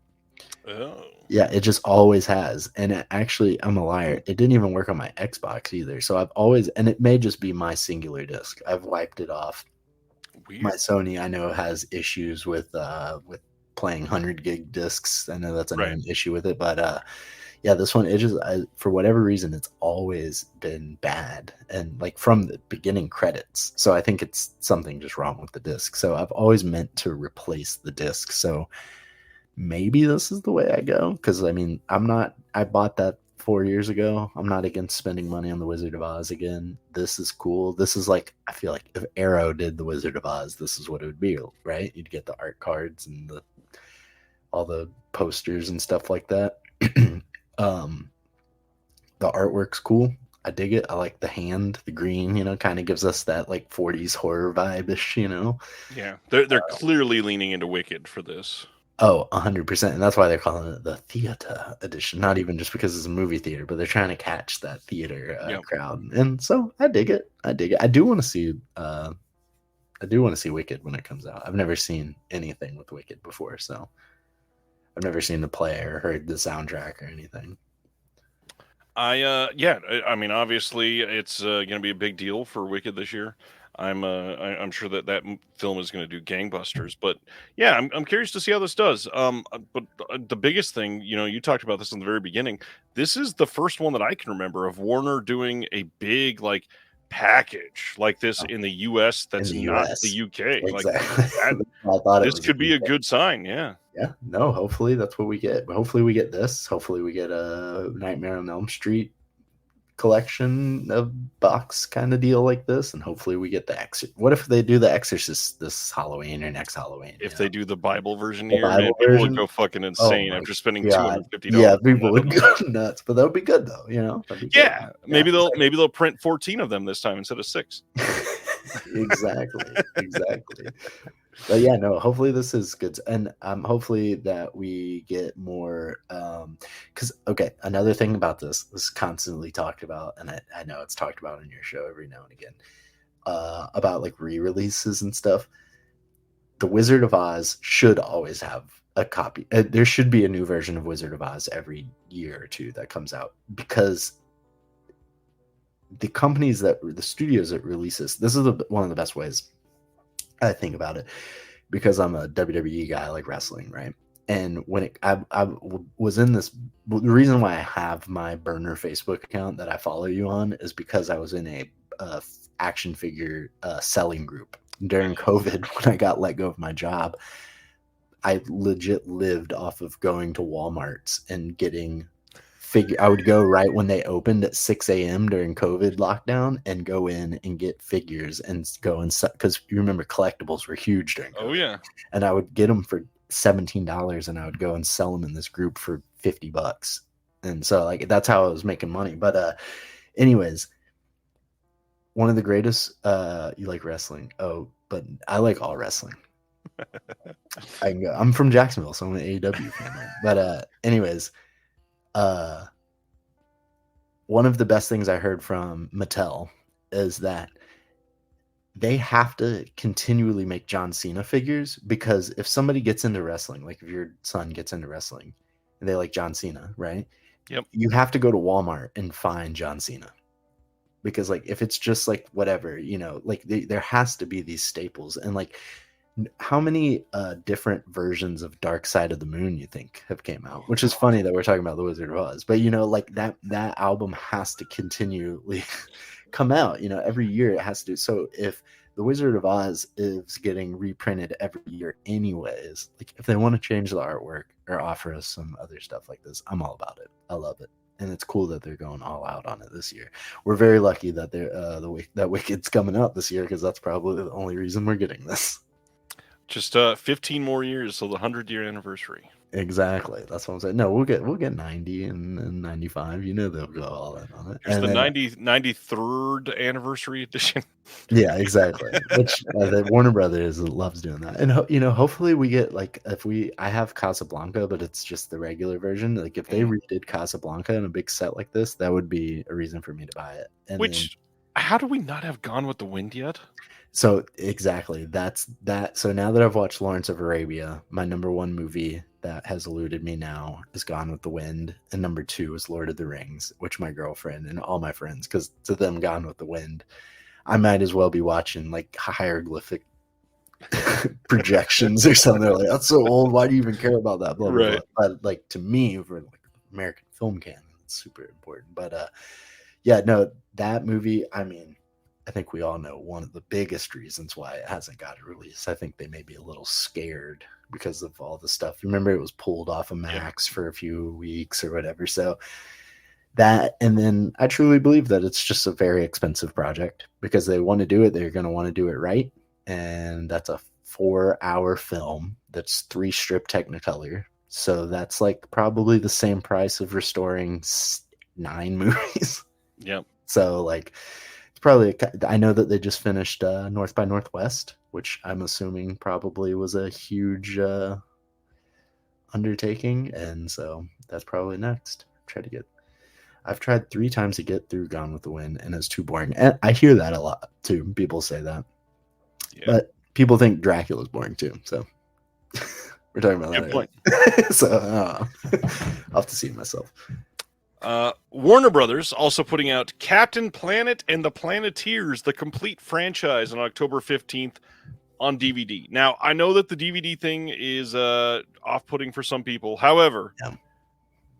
Oh. Yeah, it just always has. And actually, I'm a liar. It didn't even work on my Xbox either. So I've always, and it may just be my singular disc. I've wiped it off. Weird. My Sony, I know, has issues with playing 100 gig discs. I know that's a known issue with it, but yeah, this one, it just for whatever reason, it's always been bad, and like from the beginning credits. So I think it's something just wrong with the disc. So I've always meant to replace the disc. So maybe this is the way I go, because I mean, I bought that 4 years ago. I'm not against spending money on the Wizard of Oz again. This is cool. This is like, I feel like if Arrow did the Wizard of Oz, this is what it would be, right? You'd get the art cards and all the posters and stuff like that. The artwork's cool. I dig it. I like the hand, the green, kind of gives us that like 40s horror vibe-ish, Yeah, they're clearly leaning into Wicked for this. Oh, 100%. And that's why they're calling it the theater edition. Not even just because it's a movie theater, but they're trying to catch that theater crowd. And so I dig it. I do want to see Wicked when it comes out. I've never seen anything with Wicked before, so I've never seen the play or heard the soundtrack or anything. I mean, obviously, it's going to be a big deal for Wicked this year. I'm sure that film is going to do gangbusters. But yeah, I'm curious to see how this does. But the biggest thing, you talked about this in the very beginning. This is the first one that I can remember of Warner doing a big like package like this in the U.S. That's not the U.K. Exactly. Like this could be a good sign. Yeah. Yeah. No. Hopefully that's what we get. Hopefully we get this. Hopefully we get a Nightmare on Elm Street collection of box kind of deal like this, and hopefully we get the Exorcist. What if they do the Exorcist this Halloween or next Halloween? If they do the Bible version The here, man, Bible people would version? go fucking Oh insane my after spending god. $250. Yeah, people would go nuts, but that would be good though, That'd be good. Yeah, maybe they'll print 14 of them this time instead of 6. Exactly. But yeah, no, hopefully this is good. And hopefully that we get more because okay, another thing about this is constantly talked about, and I know it's talked about in your show every now and again, about like re-releases and stuff. The Wizard of Oz should always have a copy. There should be a new version of Wizard of Oz every year or two that comes out, because the studios that release this is one of the best ways I think about it, because I'm a WWE guy, I like wrestling, right? And when I was in this, the reason why I have my burner Facebook account that I follow you on is because I was in a action figure selling group during COVID when I got let go of my job. I legit lived off of going to Walmarts and getting I would go right when they opened at 6 a.m. during COVID lockdown and go in and get figures and go and because you remember collectibles were huge during COVID. Oh yeah. And I would get them for $17 and I would go and sell them in this group for $50. And so like that's how I was making money. But anyways, one of the greatest you like wrestling. Oh, but I like all wrestling. I'm from Jacksonville, so I'm an AEW fan. But anyways, one of the best things I heard from Mattel is that they have to continually make John Cena figures, because if somebody gets into wrestling, like if your son gets into wrestling and they like John Cena, right? Yep. You have to go to Walmart and find John Cena, because like if it's just like whatever, like there has to be these staples. And like how many different versions of Dark Side of the Moon you think have came out? Which is funny that we're talking about the Wizard of Oz, but like that album has to continually come out. Every year it has to. So if the Wizard of Oz is getting reprinted every year, anyways, like if they want to change the artwork or offer us some other stuff like this, I'm all about it. I love it. And it's cool that they're going all out on it this year. We're very lucky that that Wicked's coming out this year, because that's probably the only reason we're getting this. Just 15 more years till the 100-year anniversary. Exactly. That's what I'm saying. No, we'll get 90 and 95. They'll go all in on it. There's and the then, 93rd anniversary edition. Yeah, exactly. Which Warner Brothers loves doing that. And hopefully we get like I have Casablanca, but it's just the regular version. Like if they redid Casablanca in a big set like this, that would be a reason for me to buy it. And how do we not have Gone with the Wind yet? So exactly, that's that. So now that I've watched Lawrence of Arabia, my number one movie that has eluded me now is Gone with the Wind, and number 2 is Lord of the Rings, which my girlfriend and all my friends, because to them Gone with the Wind, I might as well be watching like hieroglyphic projections or something. They're like, that's so old. Why do you even care about that? Blah, blah, blah. But like to me, for like American film canon, it's super important. But yeah, no, that movie, I mean, I think we all know one of the biggest reasons why it hasn't got a release. I think they may be a little scared because of all the stuff. Remember, it was pulled off of Max for a few weeks or whatever. So that, and then I truly believe that it's just a very expensive project, because they want to do it. They're going to want to do it right. And that's a 4-hour film. That's 3 strip Technicolor. So that's like probably the same price of restoring 9 movies. Yep. So like, probably I know that they just finished North by Northwest, which I'm assuming probably was a huge undertaking, and so that's probably next. I've tried 3 times to get through Gone with the Wind, and it's too boring. And I hear that a lot too. People say that, but people think Dracula's boring too. So we're talking about that. Point. So I'll have to see it myself. Warner Brothers also putting out Captain Planet and the Planeteers, the complete franchise, on October 15th on DVD. Now, I know that the DVD thing is off-putting for some people. However,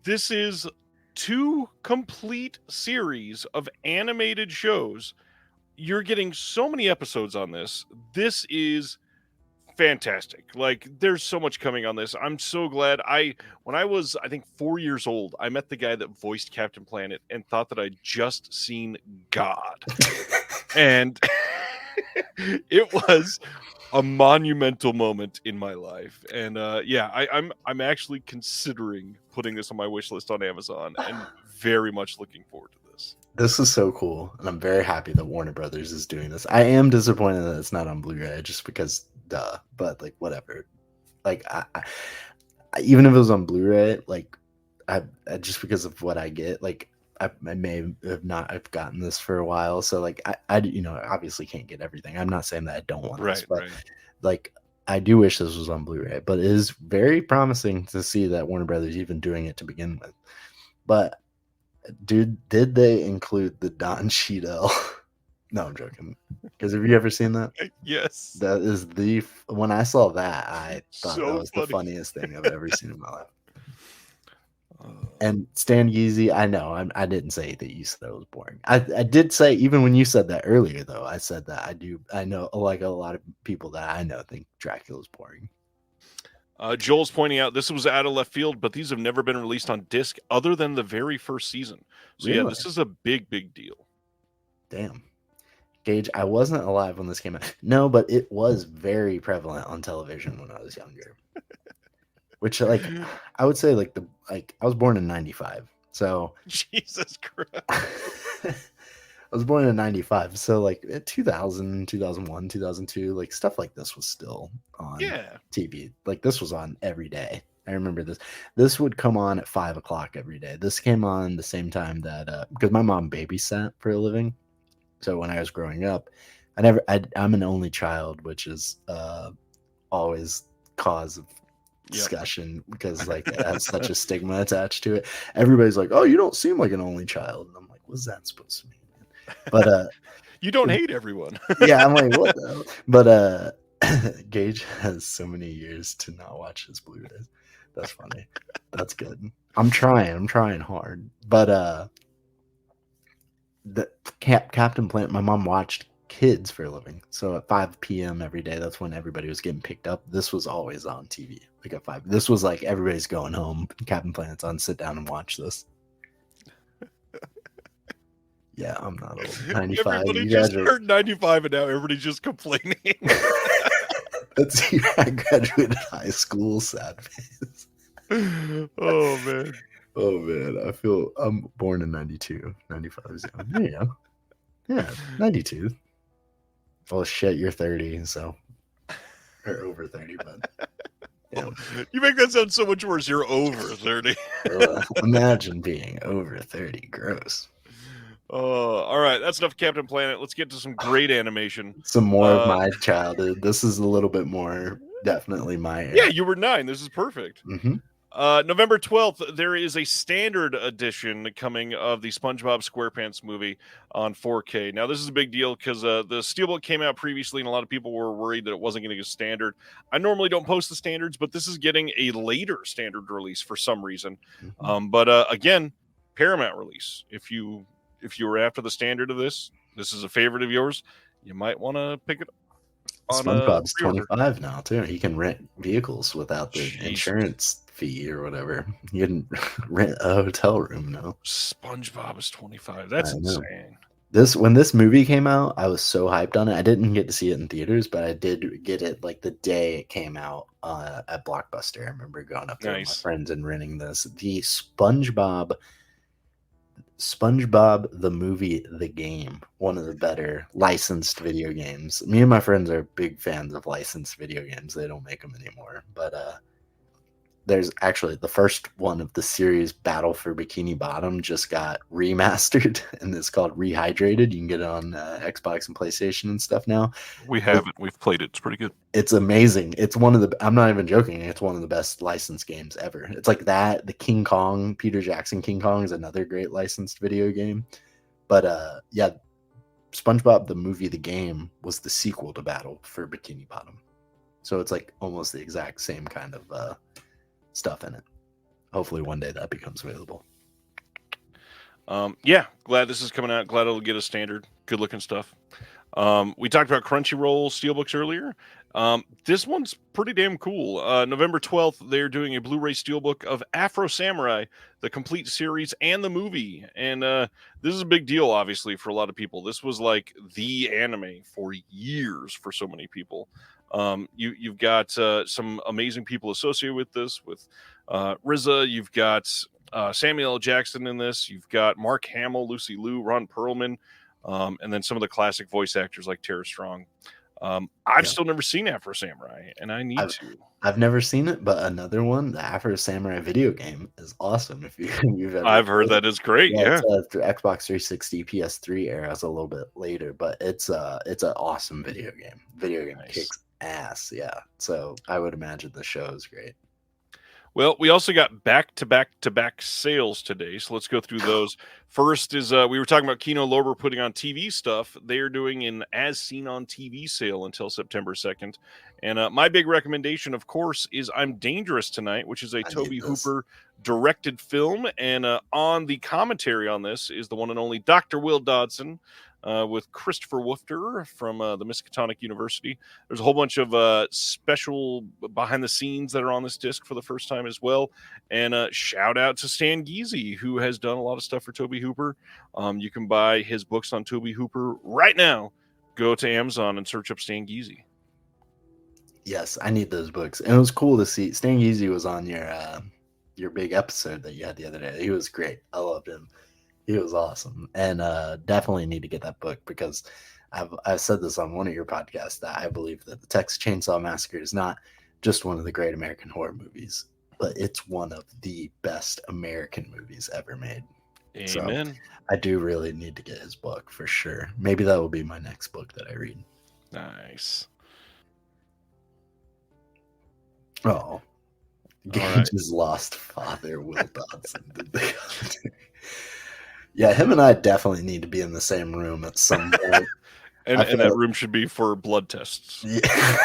this is 2 complete series of animated shows. You're getting so many episodes on this. This is fantastic. Like, there's so much coming on this. I'm so glad. When I was, I think, 4 years old, I met the guy that voiced Captain Planet and thought that I'd just seen God. And it was a monumental moment in my life. And I'm actually considering putting this on my wish list on Amazon and very much looking forward to this. This is so cool, and I'm very happy that Warner Brothers is doing this. I am disappointed that it's not on Blu-ray, just because, duh. But like, whatever. Like, even if it was on Blu-ray, like, I just because of what I get, like, I may have not have gotten this for a while. So like, I obviously can't get everything. I'm not saying that I don't want this, but like, I do wish this was on Blu-ray. But it is very promising to see that Warner Brothers even doing it to begin with. But dude, did they include the Don Cheadle? No, I'm joking. Because have you ever seen that? Yes. That is when I saw that, I thought So that was funny. the funniest thing I've ever seen in my life. And Stan Yeezy, I know, I didn't say that you said it was boring. I did say, even when you said that earlier, though, I said that I know, like a lot of people that I know think Dracula's boring. Joel's pointing out this was out of left field, but these have never been released on disc other than the very first season. So Really? yeah, this is a big deal. Damn. Gage, I wasn't alive when this came out. No, but it was very prevalent on television when I was younger. Which, like, I would say, like, I was born in 95. So Jesus Christ. I was born in 95. So like 2000, 2001, 2002, like stuff like this was still on TV. Like this was on every day. I remember this. This would come on at 5 o'clock every day. This came on the same time that because my mom babysat for a living. So when I was growing up, I'm an only child, which is always cause of discussion because like it has such a stigma attached to it. Everybody's like, "Oh, you don't seem like an only child," and I'm like, "What's that supposed to mean?" But you don't hate everyone. Yeah, I'm like, what the hell? But Gage has so many years to not watch his Blu-rays. That's funny. That's good. I'm trying hard. But the Captain Planet, my mom watched kids for a living. So at 5 p.m. every day, that's when everybody was getting picked up. This was always on TV. Like at 5. This was like everybody's going home. Captain Planet's on, sit down and watch this. Yeah, I'm not old. 95. Everybody just heard 95 and now everybody's just complaining. Let's see, I graduated high school, sad face. Oh man. Oh man, I'm born in 92. 95 is young. There you go. Yeah, 92. Well, shit, you're 30, so or over 30, but yeah. You make that sound so much worse. You're over 30. Imagine being over 30. Gross. All right, that's enough Captain Planet. Let's get to some great animation. Some more of my childhood. This is a little bit more definitely my era. Yeah, you were 9. This is perfect. Mm-hmm. November 12th, there is a standard edition coming of the SpongeBob SquarePants movie on 4K. Now, this is a big deal because the Steelbook came out previously, and a lot of people were worried that it wasn't going to get standard. I normally don't post the standards, but this is getting a later standard release for some reason. Mm-hmm. But again, Paramount release. If you were after the standard of this is a favorite of yours, you might want to pick it on SpongeBob's 25 now, too. He can rent vehicles without the insurance fee or whatever. You can rent a hotel room now. SpongeBob is 25. That's insane. When this movie came out, I was so hyped on it. I didn't get to see it in theaters, but I did get it like the day it came out at Blockbuster. I remember going up there with my friends and renting this. The SpongeBob the movie, the game, one of the better licensed video games. Me and my friends are big fans of licensed video games. They don't make them anymore, but there's actually the first one of the series, Battle for Bikini Bottom, just got remastered, and it's called Rehydrated. You can get it on Xbox and PlayStation and stuff now. We have it. We've played it. It's pretty good. It's amazing. It's one of the, I'm not even joking, it's one of the best licensed games ever. It's like that. The King Kong, Peter Jackson King Kong is another great licensed video game. But yeah, SpongeBob the movie, the game, was the sequel to Battle for Bikini Bottom. So it's like almost the exact same kind of stuff in it. Hopefully one day that becomes available. Yeah, glad this is coming out. Glad it'll get a standard. Good looking stuff. We talked about Crunchyroll Steelbooks earlier. This one's pretty damn cool. November 12th, they're doing a Blu-ray Steelbook of Afro Samurai, the complete series and the movie. And this is a big deal, obviously, for a lot of people. This was like the anime for years for so many people. You've got some amazing people associated with this, with RZA. You've got Samuel L. Jackson in this. You've got Mark Hamill, Lucy Liu, Ron Perlman. And then some of the classic voice actors like Tara Strong. I've still never seen Afro Samurai, and I need to. I've never seen it, but another one, the Afro Samurai video game, is awesome. If you've ever, I've heard that is great. Yeah, it's through Xbox 360, PS3 era. It's a little bit later, but it's an awesome video game. Video game kicks ass. Yeah, so I would imagine the show is great. Well, we also got back-to-back sales today, so let's go through those. First is we were talking about Kino Lorber putting on TV stuff. They are doing an As Seen on TV sale until September 2nd. And my big recommendation, of course, is I'm Dangerous Tonight, which is a Tobe Hooper directed film. And on the commentary on this is the one and only Dr. Will Dodson, with Christopher Woofter from the Miskatonic University. There's a whole bunch of special behind the scenes that are on this disc for the first time as well. And shout out to Stan Geezy, who has done a lot of stuff for Tobe Hooper. You can buy his books on Tobe Hooper right now. Go to Amazon and search up Stan Geezy. Yes, I need those books. And it was cool to see Stan Geezy was on your big episode that you had the other day. He was great. I loved him. He was awesome, and definitely need to get that book because I've said this on one of your podcasts that I believe that the Texas Chainsaw Massacre is not just one of the great American horror movies, but it's one of the best American movies ever made. Amen. So I do really need to get his book for sure. Maybe that will be my next book that I read. Nice. Oh, Gage's lost father, Will Dodson. Yeah, him and I definitely need to be in the same room at some point. and that room should be for blood tests. Yeah.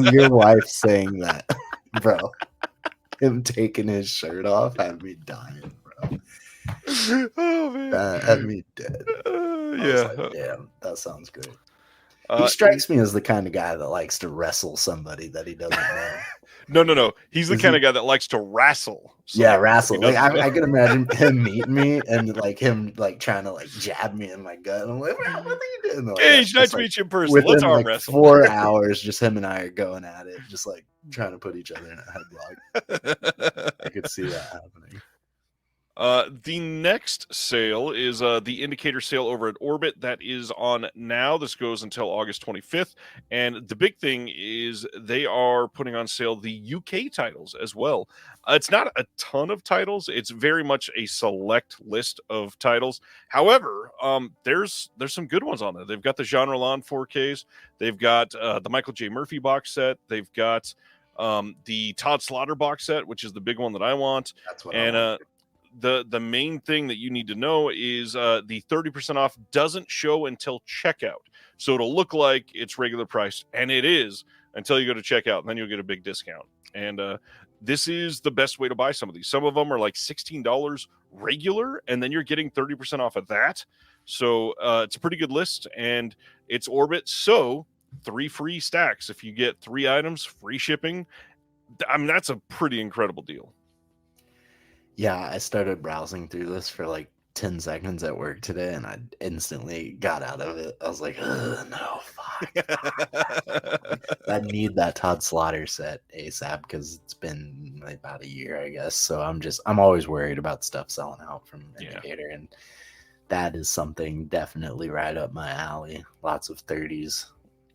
Your wife saying that, bro. Him taking his shirt off had me dying, bro. Oh, man. Had me dead. Yeah. Like, damn, that sounds great. He strikes me as the kind of guy that likes to wrestle somebody that he doesn't know. No. He's the kind of guy that likes to wrestle. Yeah, wrestle. Like I can imagine him meeting me and like him like trying to like jab me in my gut. I'm like, what are you doing? Like, hey, nice to meet you in person. Let's arm wrestle. 4 hours, just him and I are going at it, just like trying to put each other in a headlock. I could see that happening. The next sale is the indicator sale over at Orbit. That is on now. This goes until August 25th. And the big thing is they are putting on sale the UK titles as well. It's not a ton of titles. It's very much a select list of titles. However, there's some good ones on there. They've got the Genre Lawn 4Ks. They've got the Michael J. Murphy box set. They've got the Todd Slaughter box set, which is the big one that I want. That's what I want. The main thing that you need to know is the 30% off doesn't show until checkout. So it'll look like it's regular price, and it is until you go to checkout, and then you'll get a big discount. And this is the best way to buy some of these. Some of them are like $16 regular, and then you're getting 30% off of that. So it's a pretty good list, and it's Orbit. So 3 free stacks. If you get 3 items, free shipping. I mean, that's a pretty incredible deal. Yeah, I started browsing through this for like 10 seconds at work today, and I instantly got out of it. I was like, no, fuck. I need that Todd Slaughter set ASAP because it's been like about a year, I guess. So I'm always worried about stuff selling out from Indicator, and that is something definitely right up my alley. Lots of 30s.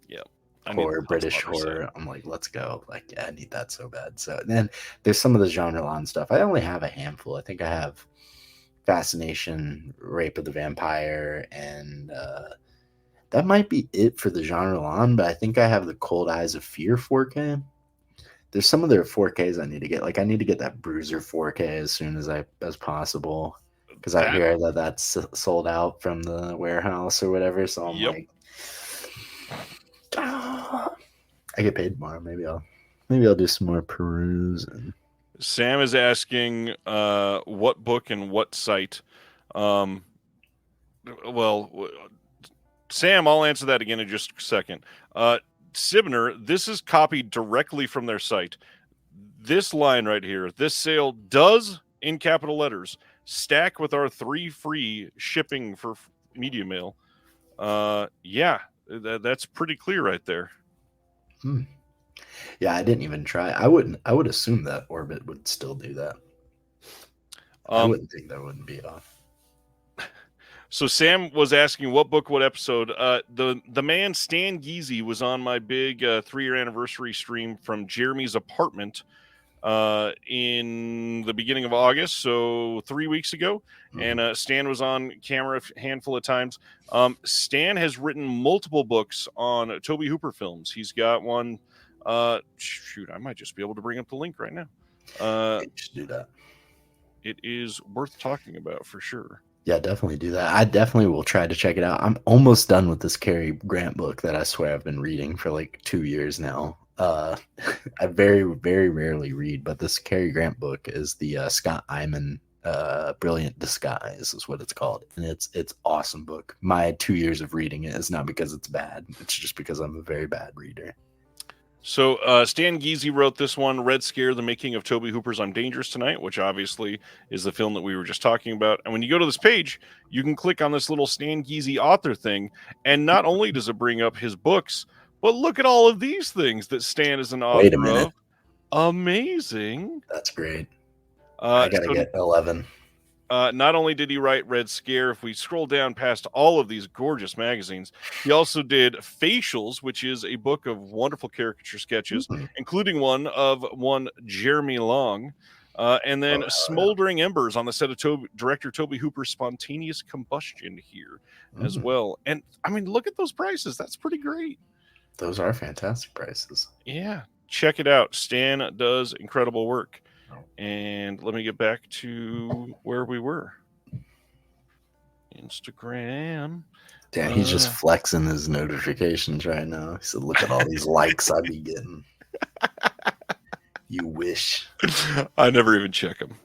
Yep. Horror, British horror. I'm like, let's go. Like, yeah, I need that so bad. So then there's some of the Genre Lawn stuff. I only have a handful. I think I have Fascination, Rape of the Vampire, and that might be it for the Genre Lawn, but I think I have the Cold Eyes of Fear 4K. There's some of their 4Ks I need to get. Like, I need to get that Bruiser 4K as soon as possible because I hear that that's sold out from the warehouse or whatever. So I'm like, I get paid tomorrow. Maybe I'll do some more perusing. Sam is asking what book and what site. Well, Sam, I'll answer that again in just a second. Sibner, this is copied directly from their site. This line right here, this sale does, in capital letters, stack with our 3 free shipping for media mail. That's pretty clear right there. Yeah, I didn't even try. I would assume that Orbit would still do that. I wouldn't think that wouldn't be off. So Sam was asking what book, what episode. The man Stan Geezy was on my big 3-year anniversary stream from Jeremy's apartment in the beginning of August, so 3 weeks ago. And Stan was on camera a handful of times. Stan has written multiple books on Tobe Hooper films. He's got one. Shoot, I might just be able to bring up the link right now. Just do that. It is worth talking about for sure. Yeah, definitely do that. I definitely will try to check it out. I'm almost done with this Cary Grant book that I swear I've been reading for like 2 years now. I very, very rarely read, but this Cary Grant book is the Scott Eyman Brilliant Disguise is what it's called. And it's awesome book. My 2 years of reading it is not because it's bad. It's just because I'm a very bad reader. So Stan Geezy wrote this one, Red Scare, The Making of Tobe Hooper's I'm Dangerous Tonight, which obviously is the film that we were just talking about. And when you go to this page, you can click on this little Stan Geezy author thing. And not only does it bring up his books, but look at all of these things that Stan is an author Wait a minute. of. Amazing. That's great. I got to get 11. Not only did he write Red Scare, if we scroll down past all of these gorgeous magazines, he also did Facials, which is a book of wonderful caricature sketches, including one Jeremy Long, and then Smoldering Embers on the set of director Tobe Hooper's Spontaneous Combustion here as well. And I mean, look at those prices. That's pretty great. Those are fantastic prices. Yeah. Check it out. Stan does incredible work. And let me get back to where we were. Instagram. Damn, he's just flexing his notifications right now. He said, look at all these likes I be getting. You wish. I never even check them.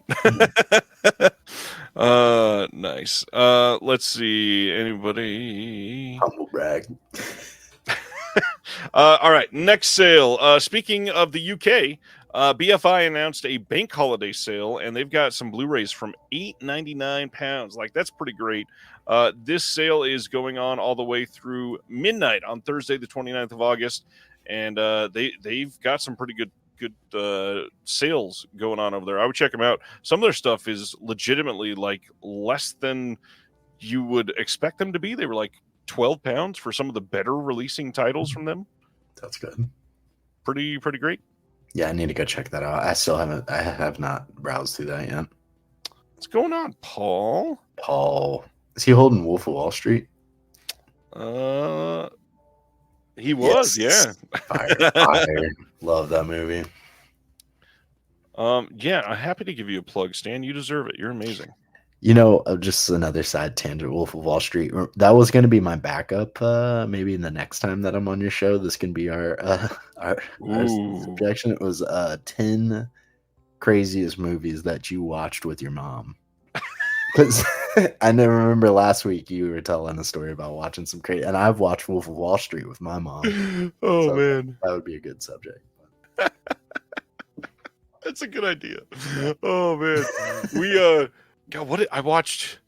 Nice. Let's see. Anybody? Humble brag. All right. Next sale. Speaking of the UK, BFI announced a bank holiday sale, and they've got some Blu-rays from £8.99. Like, that's pretty great. This sale is going on all the way through midnight on Thursday, the 29th of August, and they've got some pretty good sales going on over there. I would check them out. Some of their stuff is legitimately like less than you would expect them to be. They were like £12 for some of the better releasing titles from them. That's good. Pretty great. Yeah, I need to go check that out. I have not browsed through that yet. What's going on, Paul? Is he holding Wolf of Wall Street? He was, yes. Yeah. Fire. Love that movie. Yeah, I'm happy to give you a plug, Stan. You deserve it. You're amazing. You know, just another side tangent, Wolf of Wall Street. That was going to be my backup. Maybe in the next time that I'm on your show, this can be our subjection. It was 10 craziest movies that you watched with your mom. Because I never remember last week you were telling a story about watching some crazy, and I've watched Wolf of Wall Street with my mom. Oh, so man, that would be a good subject. That's a good idea. Oh man, God, I watched?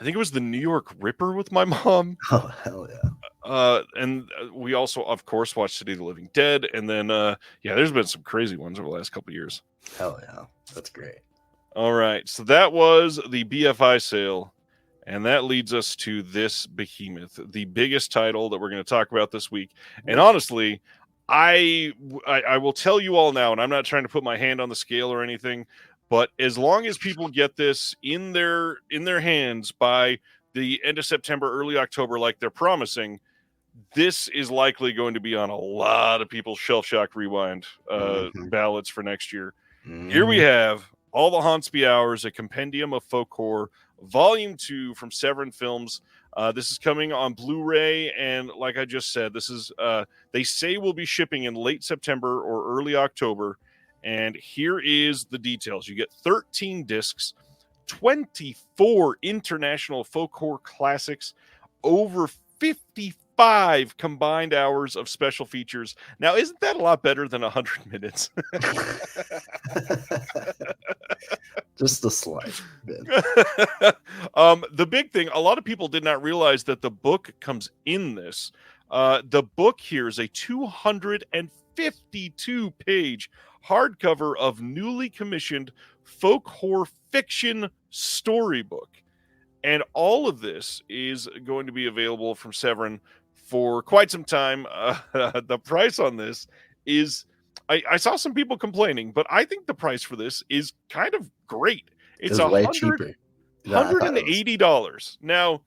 I think it was the New York Ripper with my mom. Oh hell yeah! And we also, of course, watched City of the Living Dead, and then there's been some crazy ones over the last couple of years. Hell yeah, that's great. All right, so that was the BFI sale, and that leads us to this behemoth, the biggest title that we're going to talk about this week. And honestly, I will tell you all now, and I'm not trying to put my hand on the scale or anything, but as long as people get this in their hands by the end of September, early October, like they're promising, this is likely going to be on a lot of people's Shelf Shock Rewind ballots for next year. Here we have All the Hauntsby Hours, a compendium of folk horror, Volume 2 from Severin Films. This is coming on Blu-ray, and like I just said, this is they say will be shipping in late September or early October. And here is the details. You get 13 discs, 24 international folk horror classics, over 50 55 combined hours of special features. Now, isn't that a lot better than 100 minutes? Just a slight bit. The big thing, a lot of people did not realize that the book comes in this. The book here is a 252-page hardcover of newly commissioned folk horror fiction storybook. And all of this is going to be available from Severin for quite some time. The price on this is, I saw some people complaining, but I think the price for this is kind of great. It's way cheaper. $180. Now,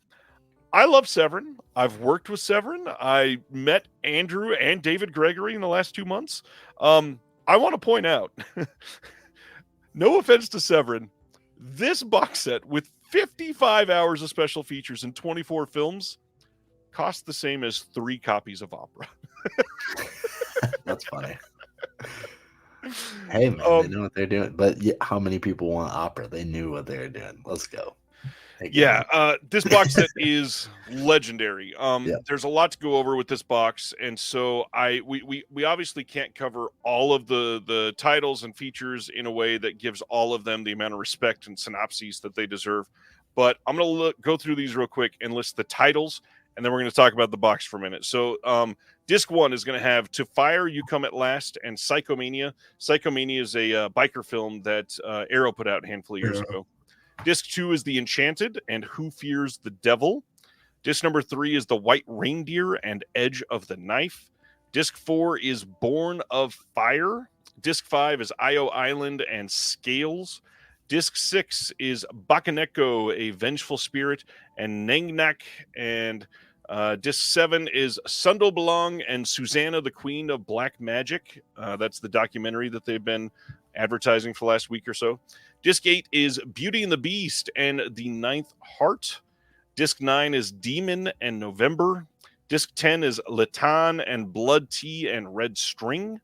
I love Severin. I've worked with Severin. I met Andrew and David Gregory in the last 2 months. I want to point out, no offense to Severin, this box set with 55 hours of special features and 24 films cost the same as 3 copies of Opera. That's funny. Hey, man, they know what they're doing. But how many people want Opera? They knew what they were doing. Let's go. This box set is legendary. Yeah. There's a lot to go over with this box, and so we obviously can't cover all of the titles and features in a way that gives all of them the amount of respect and synopses that they deserve. But I'm going to go through these real quick and list the titles, and then we're going to talk about the box for a minute. So, Disc 1 is going to have To Fire You Come at Last and Psychomania. Psychomania is a biker film that Arrow put out a handful of years ago. Disc 2 is The Enchanted and Who Fears the Devil. Disc number 3 is The White Reindeer and Edge of the Knife. Disc 4 is Born of Fire. Disc 5 is Io Island and Scales. Disc 6 is Bakaneko, A Vengeful Spirit, and Nengnak. And Disc 7 is Sundobelong and Susanna, the Queen of Black Magic. That's the documentary that they've been advertising for the last week or so. Disc 8 is Beauty and the Beast and The Ninth Heart. Disc 9 is Demon and November. Disc 10 is Latan and Blood Tea and Red String.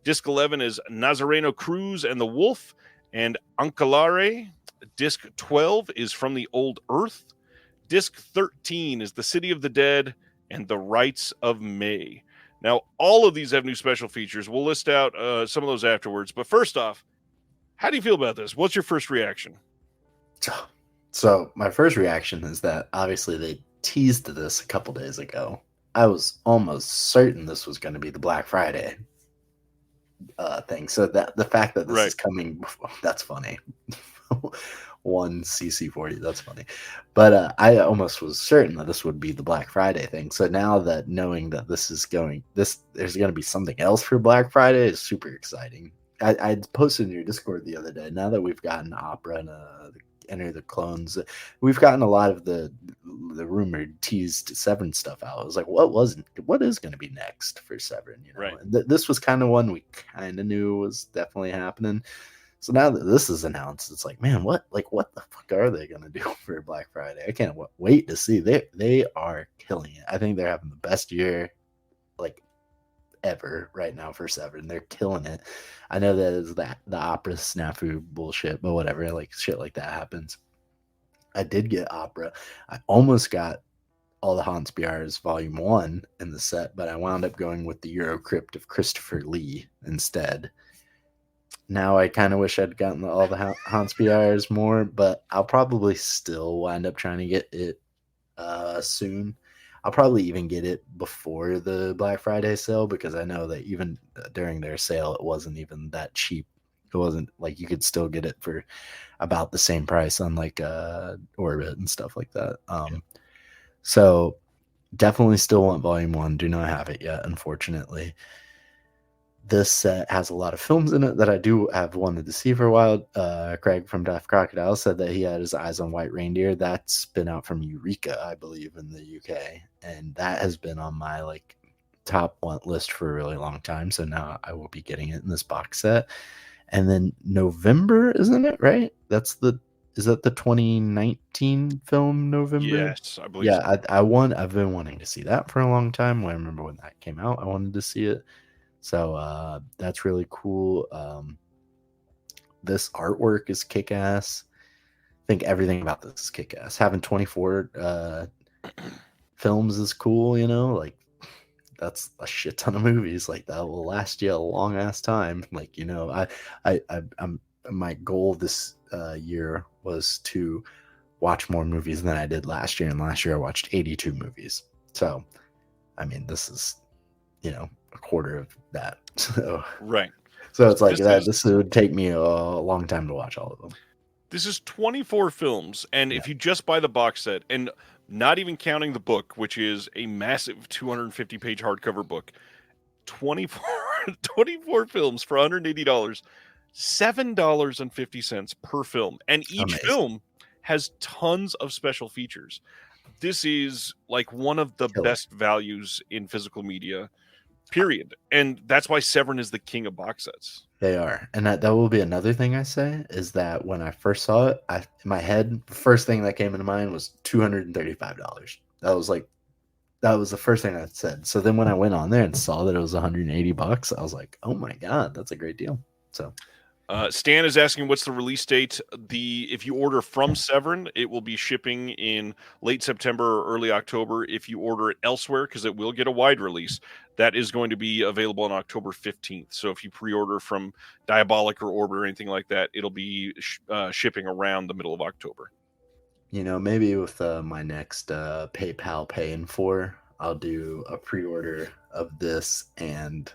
Disc 11 is Nazareno Cruz and the Wolf and Ancalare. Disc 12 is From the Old Earth. Disc 13 is The City of the Dead and The Rites of May. Now, all of these have new special features. We'll list out some of those afterwards. But first off, how do you feel about this? What's your first reaction? So my first reaction is that obviously they teased this a couple days ago. I was almost certain this was going to be the Black Friday thing. So that the fact that this is coming, that's funny. One CC40, that's funny. But I almost was certain that this would be the Black Friday thing. So now that knowing that there's going to be something else for Black Friday is super exciting. I posted in your Discord the other day. Now that we've gotten Opera and Enter the Clones, we've gotten a lot of the rumored teased Severin stuff out. I was like, what is going to be next for Severin? You know, right. This was kind of one we kind of knew was definitely happening. So now that this is announced, it's like, man, what the fuck are they going to do for Black Friday? I can't wait to see. They are killing it. I think they're having the best year like ever right now for Severin. They're killing it. I know that is the Opera snafu bullshit, but whatever, like shit like that happens. I did get Opera. I almost got all the Hans Bjar's Volume 1 in the set, but I wound up going with the Eurocrypt of Christopher Lee instead. Now I kind of wish I'd gotten all the Hans Bjar's more, but I'll probably still wind up trying to get it soon. I'll probably even get it before the Black Friday sale, because I know that even during their sale, it wasn't even that cheap. It wasn't like you could still get it for about the same price on like Orbit and stuff like that. So definitely still want Volume 1. Do not have it yet, unfortunately. This set has a lot of films in it that I do have wanted to see for a while. Craig from Deaf Crocodile said that he had his eyes on White Reindeer. That's been out from Eureka, I believe, in the UK. And that has been on my like top want list for a really long time. So now I will be getting it in this box set. And then November, isn't it, right? Is that the 2019 film November? Yes, I believe so. I've been wanting to see that for a long time. I remember when that came out, I wanted to see it. So that's really cool. This artwork is kick-ass. I think everything about this is kick-ass. Having 24 films is cool, like that's a shit ton of movies. Like that will last you a long ass time. Like, I'm my goal this year was to watch more movies than I did last year, and last year I watched 82 movies. So, I mean, this is a quarter of that. So Right. so it's like that. This would take me a long time to watch all of them. This is 24 films, and Yeah. if you just buy the box set, and not even counting the book, which is a massive 250-page hardcover book, 24, 24 films for $180, $7.50 per film, and each Amazing. film has tons of special features. This is like one of the best values in physical media, period. And that's why Severin is the king of box sets. They are. And that will be another thing I say, is that when I first saw it, in my head, the first thing that came into mind was $235. That was the first thing I said. So then when I went on there and saw that it was $180, I was like, oh my God, that's a great deal. So Stan is asking, what's the release date? If you order from Severin, it will be shipping in late September or early October. If you order it elsewhere, because it will get a wide release, that is going to be available on October 15th. So if you pre-order from Diabolic or Orbit or anything like that, it'll be shipping around the middle of October. Maybe with my next PayPal Pay in 4, I'll do a pre-order of this, and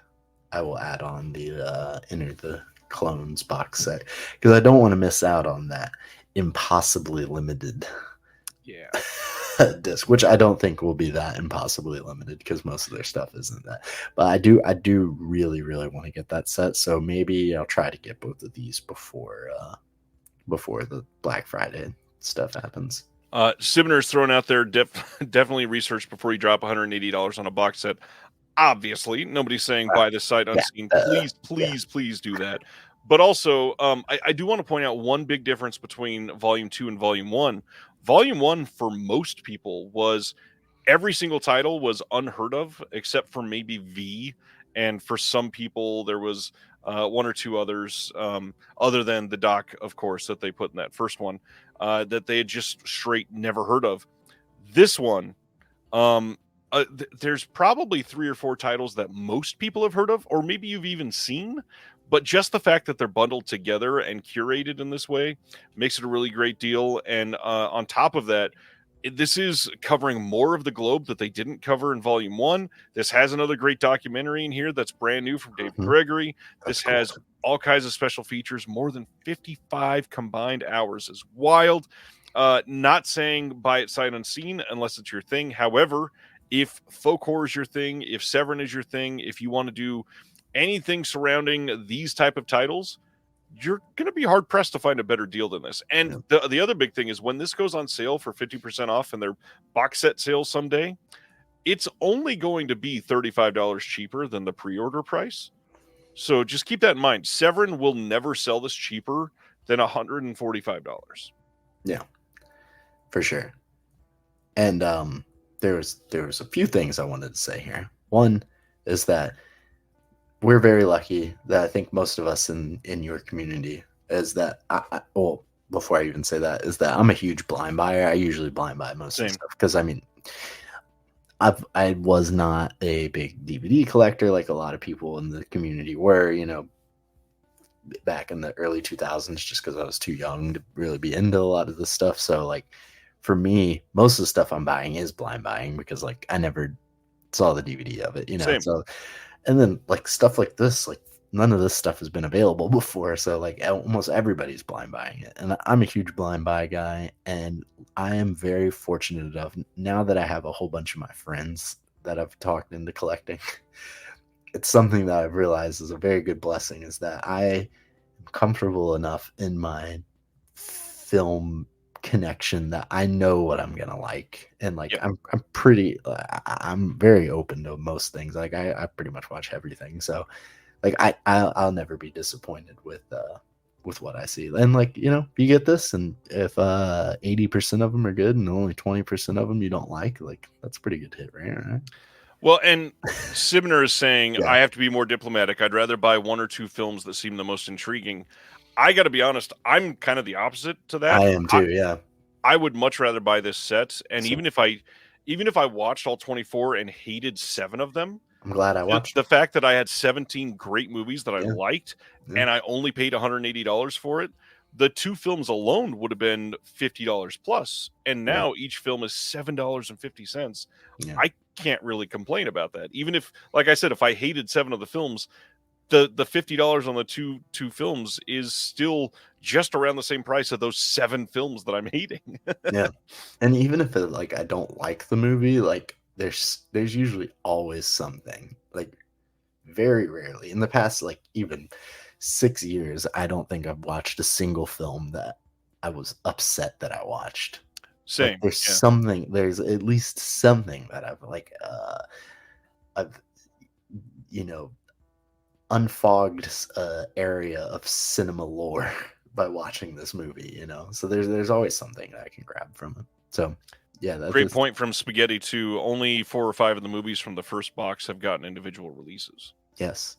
I will add on the Enter the Clones box set, because I don't want to miss out on that impossibly limited disc, which I don't think will be that impossibly limited, because most of their stuff isn't that. But I do really, really want to get that set, so maybe I'll try to get both of these before the Black Friday stuff happens. Sibner's thrown out there, definitely research before you drop $180 on a box set. Obviously, nobody's saying buy this sight unseen. Please do that. But also, I do want to point out one big difference between Volume 2 and Volume 1. Volume 1, for most people, was every single title was unheard of, except for maybe V. And for some people, there was one or two others, other than the doc, of course, that they put in that first one, that they had just straight never heard of. This one, there's probably 3 or 4 titles that most people have heard of, or maybe you've even seen, but just the fact that they're bundled together and curated in this way makes it a really great deal. And on top of that, this is covering more of the globe that they didn't cover in Volume 1. This has another great documentary in here that's brand new from David Gregory. This has all kinds of special features, more than 55 combined hours. Is wild. Not saying buy it sight unseen unless it's your thing. However, if folk horror is your thing, if Severin is your thing, if you want to do anything surrounding these type of titles, you're going to be hard pressed to find a better deal than this. And the other big thing is, when this goes on sale for 50% off in their box set sales someday, it's only going to be $35 cheaper than the pre-order price. So just keep that in mind. Severin will never sell this cheaper than $145. Yeah, for sure. And there was a few things I wanted to say here. One is that we're very lucky that I think most of us in your community is that before I even say that, is that I'm a huge blind buyer. I usually blind buy most of the stuff, because I mean, I was not a big DVD collector like a lot of people in the community were, back in the early 2000s, just because I was too young to really be into a lot of this stuff. So like for me, most of the stuff I'm buying is blind buying, because like I never saw the DVD of it, Same. So, and then like stuff like this, like none of this stuff has been available before, so like almost everybody's blind buying it, and I'm a huge blind buy guy, and I am very fortunate enough now that I have a whole bunch of my friends that I've talked into collecting. It's something that I've realized is a very good blessing, is that I am comfortable enough in my film connection that I know what I'm gonna like, and like I'm very open to most things. Like I pretty much watch everything, so like I'll never be disappointed with what I see. And like, you get this, and if 80% of them are good and only 20% of them you don't like that's a pretty good hit, right? Well, and Sibner is saying, I have to be more diplomatic. I'd rather buy 1 or 2 films that seem the most intriguing. I got to be honest, I'm kind of the opposite to that. I am too, yeah. I would much rather buy this set, and even if even if I watched all 24 and hated 7 of them, I'm glad I watched the fact that I had 17 great movies that I liked, Yeah. and I only paid $180 for it, the 2 films alone would have been $50 plus, and now each film is $7.50. Yeah. I can't really complain about that. Even if, like I said, if I hated 7 of the films, the $50 on the two films is still just around the same price of those 7 films that I'm hating. Yeah. And even if like I don't like the movie, like there's usually always something. Like very rarely in the past, like even 6 years, I don't think I've watched a single film that I was upset that I watched. Same. Like there's at least something that I've unfogged area of cinema lore by watching this movie, so there's always something that I can grab from it. So yeah, that's great point from Spaghetti too. Only 4 or 5 of the movies from the first box have gotten individual releases. Yes.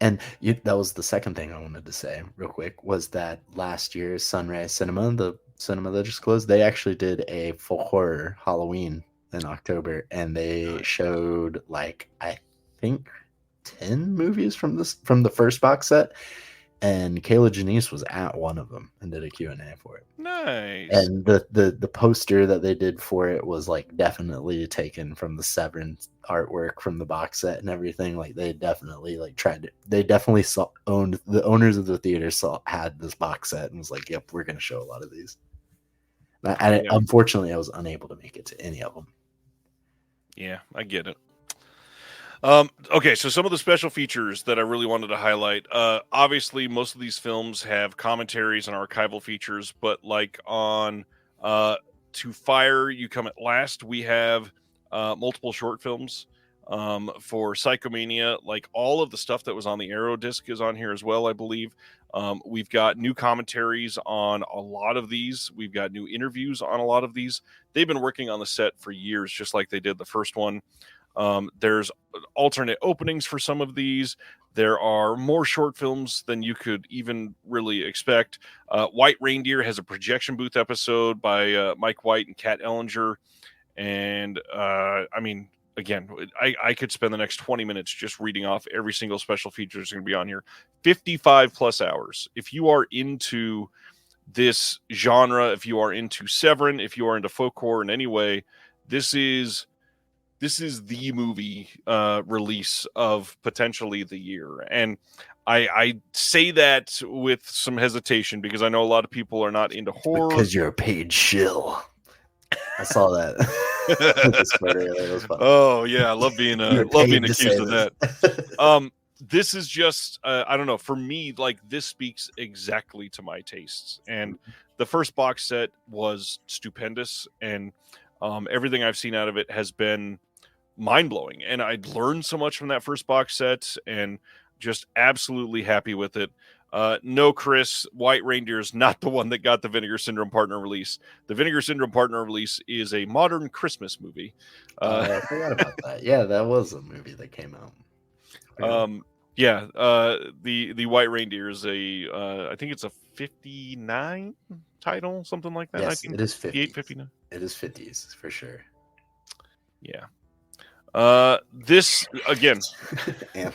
And that was the second thing I wanted to say real quick, was that last year's Sunrise Cinema, the cinema that just closed, they actually did a full horror Halloween in October, and they showed like I think 10 movies from the first box set, and Kayla Janice was at one of them and did a Q&A for it. Nice. And the poster that they did for it was like definitely taken from the Severin artwork from the box set and everything. Like they definitely owned the owners of the theater had this box set and was like, yep, we're going to show a lot of these. Unfortunately, I was unable to make it to any of them. Yeah, I get it. Okay, so some of the special features that I really wanted to highlight. Obviously, most of these films have commentaries and archival features, but like on To Fire You Come at Last, we have multiple short films. For Psychomania, like all of the stuff that was on the Arrow disc is on here as well, I believe. We've got new commentaries on a lot of these. We've got new interviews on a lot of these. They've been working on the set for years, just like they did the first one. There's alternate openings for some of these. There are more short films than you could even really expect. White Reindeer has a projection booth episode by Mike White and Kat Ellinger. And I mean, again, I could spend the next 20 minutes just reading off every single special feature that's going to be on here. 55 plus hours. If you are into this genre, if you are into Severin, if you are into folk horror in any way, this is the movie release of potentially the year. And I say that with some hesitation because I know a lot of people are not into horror. Because you're a paid shill. I saw that. Oh yeah, I love being accused of that. This is just I don't know, for me, like this speaks exactly to my tastes. And the first box set was stupendous, and everything I've seen out of it has been mind-blowing, and I'd learned so much from that first box set, and just absolutely happy with it. No, Chris, White Reindeer is not the one that got the Vinegar Syndrome partner release. The Vinegar Syndrome partner release is a modern Christmas movie. I forgot about that. Yeah, that was a movie that came out. The White Reindeer is I think it's a 59 title, something like that. Yes, it is 58, 59. It is 50s for sure. Yeah. This again, Gage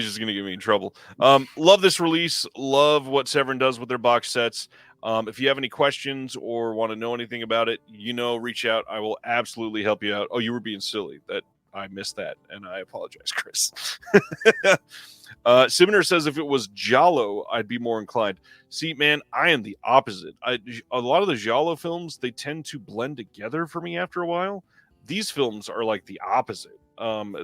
is going to get me in trouble. Love this release. Love what Severin does with their box sets. If you have any questions or want to know anything about it, reach out. I will absolutely help you out. Oh, you were being silly. That I missed that, and I apologize, Chris. Simner says if it was Giallo, I'd be more inclined. See, man, I am the opposite. A lot of the Giallo films, they tend to blend together for me after a while. These films are like the opposite.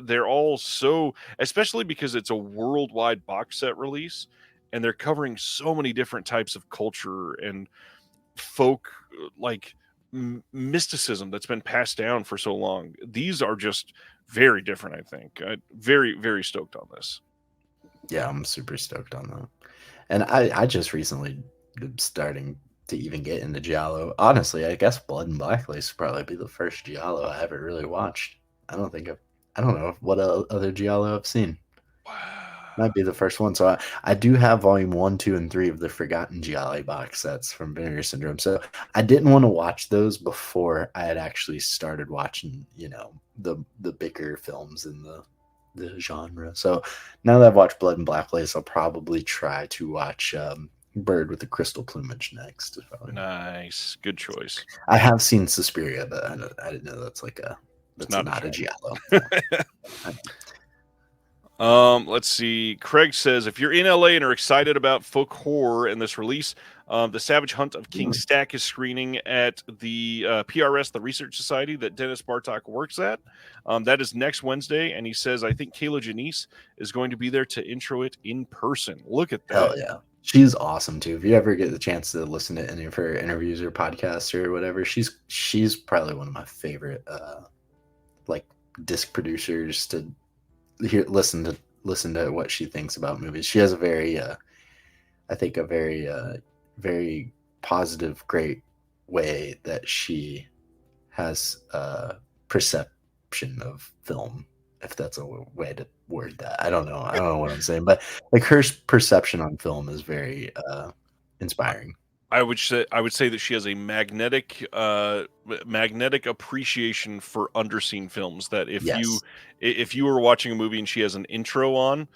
They're all so, especially because it's a worldwide box set release, and they're covering so many different types of culture and folk, like mysticism that's been passed down for so long. These are just very different, I think. Very, very stoked on this. Yeah, I'm super stoked on that. And I just recently starting to even get into Giallo. Honestly, I guess Blood and Blacklist would probably be the first Giallo I ever really watched. I don't know what other Giallo I've seen. Wow. might be the first one. So I do have volume 1, 2, and 3 of the Forgotten Gialli box sets from Vinegar Syndrome. So I didn't want to watch those before I had actually started watching, the bigger films in the genre. So now that I've watched Blood and Black Lace, I'll probably try to watch Bird with the Crystal Plumage next. Nice, good choice. I have seen Suspiria, but I didn't know that's not a giallo. Let's see. Craig says, if you're in LA and are excited about folk horror and this release, The Savage Hunt of King Stack is screening at the PRS, the Research Society that Dennis Bartok works at. That is next Wednesday, and he says, I think Kayla Janice is going to be there to intro it in person. Look at that. Hell yeah. She's awesome too. If you ever get the chance to listen to any of her interviews or podcasts or whatever, she's probably one of my favorite disc producers to listen to what she thinks about movies. She has a very very positive, great way that she has perception of film, if that's a way to word that. I don't know what I'm saying, but her perception on film is very inspiring. I would say that she has a magnetic appreciation for underseen films. That if you were watching a movie and she has an intro on,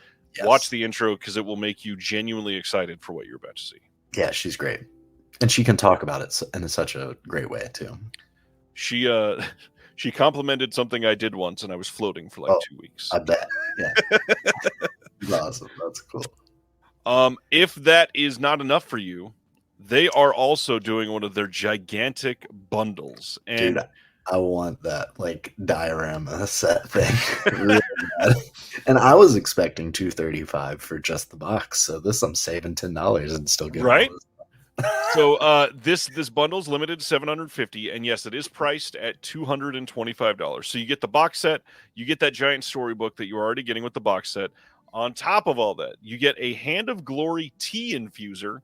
watch the intro, because it will make you genuinely excited for what you're about to see. Yeah, she's great, and she can talk about it in such a great way too. She complimented something I did once, and I was floating for 2 weeks. I bet. Yeah, awesome. That's cool. If that is not enough for you, they are also doing one of their gigantic bundles. And dude, I want that diorama set thing really bad. And I was expecting $235 for just the box. So I'm saving $10 and still getting right. So this bundle's limited to $750, and yes, it is priced at $225. So you get the box set, you get that giant storybook that you're already getting with the box set. On top of all that, you get a Hand of Glory tea infuser.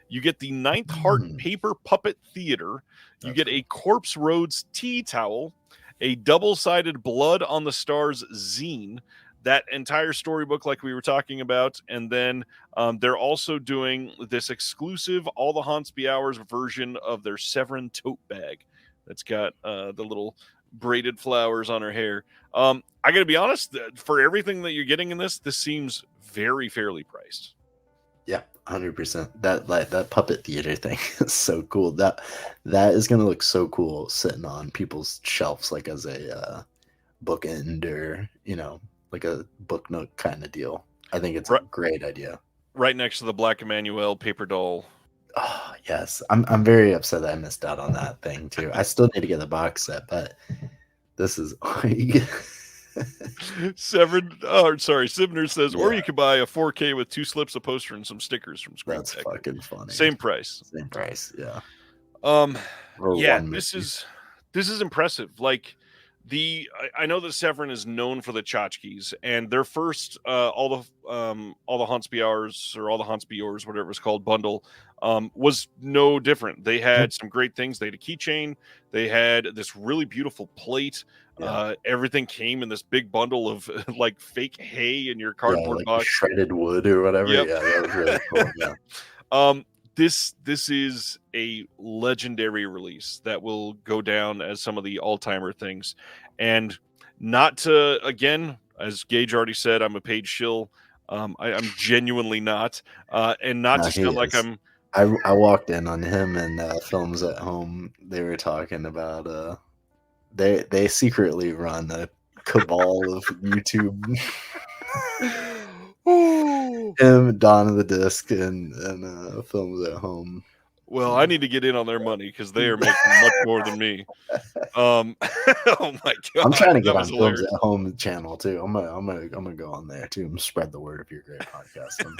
You get the Ninth Heart Paper Puppet Theater. You get a Corpse Roads tea towel, a double-sided Blood on the Stars zine, that entire storybook like we were talking about, and then they're also doing this exclusive All the Haunts Be Ours version of their Severin tote bag that's got the little braided flowers on her hair. I gotta be honest, for everything that you're getting in this seems very fairly priced. Yeah, 100%. That puppet theater thing is so cool. That is gonna look so cool sitting on people's shelves, as a bookend, or like a book nook kind of deal. I think it's a great idea. Right next to the Black Emmanuel paper doll. Oh yes, I'm very upset that I missed out on that thing too. I still need to get the box set, but this is Sivner says, or you could buy a 4K with 2 slips of poster and some stickers from Screen That's Tech. fucking funny. Same price. Yeah. This is impressive. I know that Severin is known for the tchotchkes, and their first all the Haunts Be Ours, or All the Haunts Be Yours, whatever it's called, bundle was no different. They had some great things. They had a keychain. They had this really beautiful plate. Everything came in this big bundle of fake hay in your cardboard box, shredded wood or whatever. Yep. Yeah, that was really cool. Yeah. This is a legendary release that will go down as some of the all-timer things. And not to, again, as Gage already said, I'm a paid shill. I'm genuinely not. And not to sound like I'm... I walked in on him and Films at Home. They were talking about... They secretly run a cabal of YouTube... Him, Dawn of the Disc, and Films at Home. Well, I need to get in on their money because they are making much more than me. Oh my god! I'm trying to get on Films at Home channel too. I'm gonna go on there too and spread the word of your great podcast on